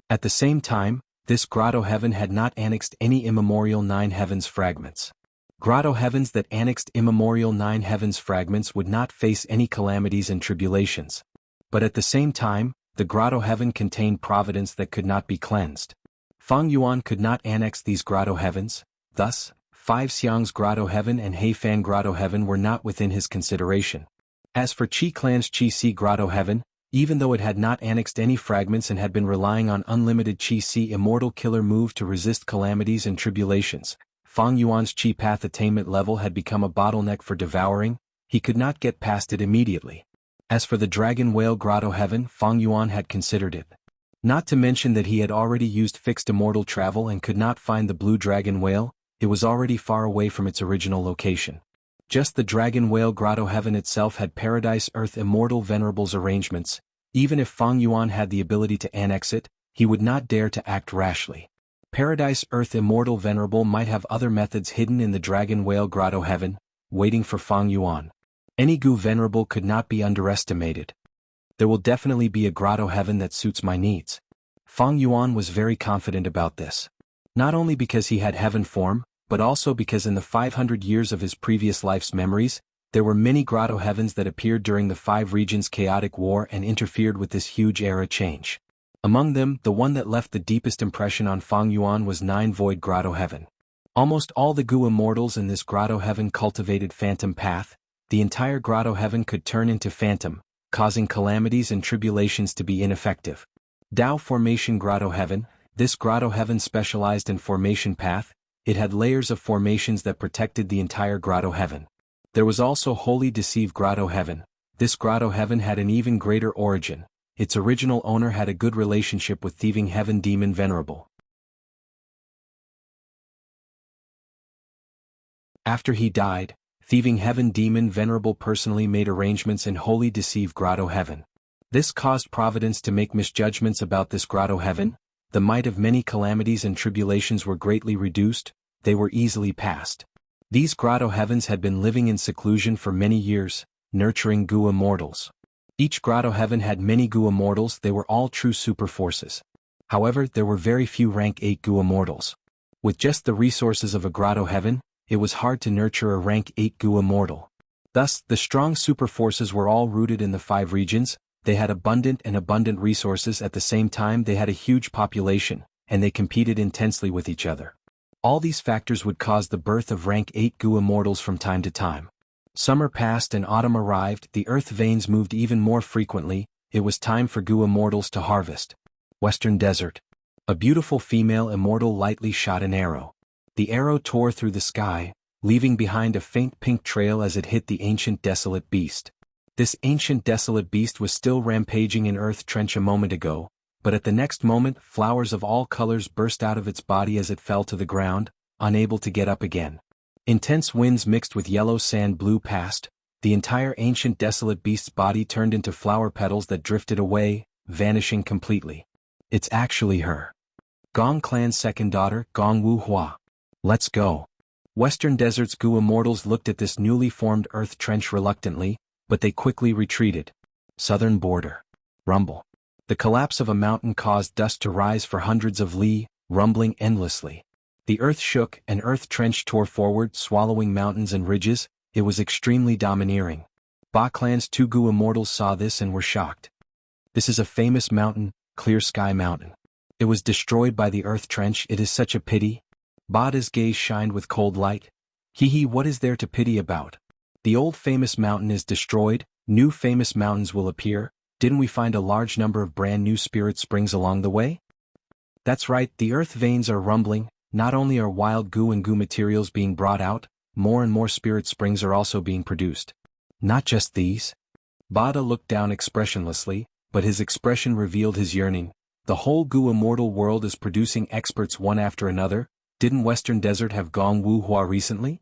At the same time, this grotto heaven had not annexed any immemorial 9 heavens fragments. Grotto heavens that annexed immemorial 9 heavens fragments would not face any calamities and tribulations. But at the same time, the grotto heaven contained providence that could not be cleansed. Fang Yuan could not annex these grotto heavens, thus, Five Xiang's Grotto Heaven and Heifang Grotto Heaven were not within his consideration. As for Qi Clan's Qi Si Grotto Heaven, even though it had not annexed any fragments and had been relying on unlimited Qi Si immortal killer move to resist calamities and tribulations, Fang Yuan's Qi Path attainment level had become a bottleneck for devouring. He could not get past it immediately. As for the Dragon Whale Grotto Heaven, Fang Yuan had considered it. Not to mention that he had already used fixed immortal travel and could not find the blue dragon whale, it was already far away from its original location. Just the Dragon Whale Grotto Heaven itself had Paradise Earth Immortal Venerables arrangements. Even if Fang Yuan had the ability to annex it, he would not dare to act rashly. Paradise Earth Immortal Venerable might have other methods hidden in the Dragon Whale Grotto Heaven, waiting for Fang Yuan. Any Gu Venerable could not be underestimated. There will definitely be a Grotto Heaven that suits my needs. Fang Yuan was very confident about this. Not only because he had heaven form, but also because in the 500 years of his previous life's memories, there were many Grotto Heavens that appeared during the Five Regions' chaotic war and interfered with this huge era change. Among them, the one that left the deepest impression on Fang Yuan was Nine Void Grotto Heaven. Almost all the Gu immortals in this Grotto Heaven cultivated Phantom Path. The entire Grotto Heaven could turn into Phantom, causing calamities and tribulations to be ineffective. Dao Formation Grotto Heaven. This Grotto Heaven specialized in Formation Path. It had layers of formations that protected the entire Grotto Heaven. There was also Holy Deceive Grotto Heaven. This Grotto Heaven had an even greater origin. Its original owner had a good relationship with Thieving Heaven Demon Venerable. After he died, Thieving Heaven Demon Venerable personally made arrangements in Holy Deceive Grotto Heaven. This caused Providence to make misjudgments about this Grotto Heaven. The might of many calamities and tribulations were greatly reduced, they were easily passed. These Grotto Heavens had been living in seclusion for many years, nurturing Gu immortals. Each Grotto Heaven had many Gu immortals, they were all true super forces. However, there were very few rank 8 Gu immortals. With just the resources of a Grotto Heaven, it was hard to nurture a rank 8 Gu immortal. Thus, the strong super forces were all rooted in the 5 regions. They had abundant resources. At the same time they had a huge population, and they competed intensely with each other. All these factors would cause the birth of rank 8 Gu immortals from time to time. Summer passed and autumn arrived, the earth veins moved even more frequently, it was time for Gu immortals to harvest. Western Desert. A beautiful female immortal lightly shot an arrow. The arrow tore through the sky, leaving behind a faint pink trail as it hit the ancient desolate beast. This ancient desolate beast was still rampaging in Earth Trench a moment ago, but at the next moment flowers of all colors burst out of its body as it fell to the ground, unable to get up again. Intense winds mixed with yellow sand blew past, the entire ancient desolate beast's body turned into flower petals that drifted away, vanishing completely. It's actually her. Gong Clan's second daughter, Gong Wu Hua. Let's go. Western Desert's Gu immortals looked at this newly formed Earth Trench reluctantly, but they quickly retreated. Southern border. Rumble. The collapse of a mountain caused dust to rise for hundreds of li, rumbling endlessly. The earth shook and Earth Trench tore forward, swallowing mountains and ridges. It was extremely domineering. Ba Clan's 2 Gu immortals saw this and were shocked. This is a famous mountain, Clear Sky Mountain. It was destroyed by the Earth Trench, it is such a pity. Bada's gaze shined with cold light. Hee, what is there to pity about? The old famous mountain is destroyed, new famous mountains will appear. Didn't we find a large number of brand new spirit springs along the way? That's right, the earth veins are rumbling. Not only are wild Gu and Gu materials being brought out, more and more spirit springs are also being produced. Not just these. Bada looked down expressionlessly, but his expression revealed his yearning. The whole Gu immortal world is producing experts one after another. Didn't Western Desert have Gong Wu Hua recently?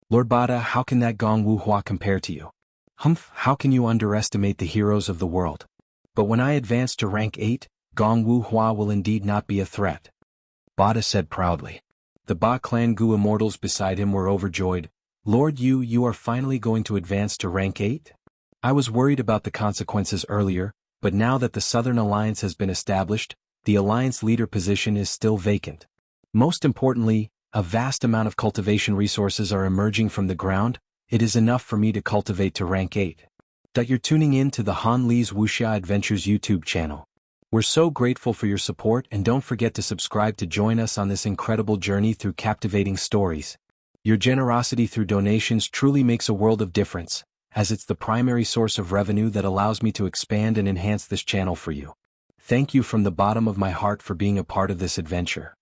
Lord Bada, how can that Gong Wu Hua compare to you? Humph, how can you underestimate the heroes of the world? But when I advance to rank 8, Gong Wu Hua will indeed not be a threat. Bada said proudly. The Ba Clan Gu immortals beside him were overjoyed. Lord you are finally going to advance to rank 8? I was worried about the consequences earlier, but now that the Southern Alliance has been established, the Alliance leader position is still vacant. Most importantly, a vast amount of cultivation resources are emerging from the ground. It is enough for me to cultivate to rank 8. You're tuning in to the Han Li's Wuxia Adventures YouTube channel. We're so grateful for your support, and don't forget to subscribe to join us on this incredible journey through captivating stories. Your generosity through donations truly makes a world of difference, as it's the primary source of revenue that allows me to expand and enhance this channel for you. Thank you from the bottom of my heart for being a part of this adventure.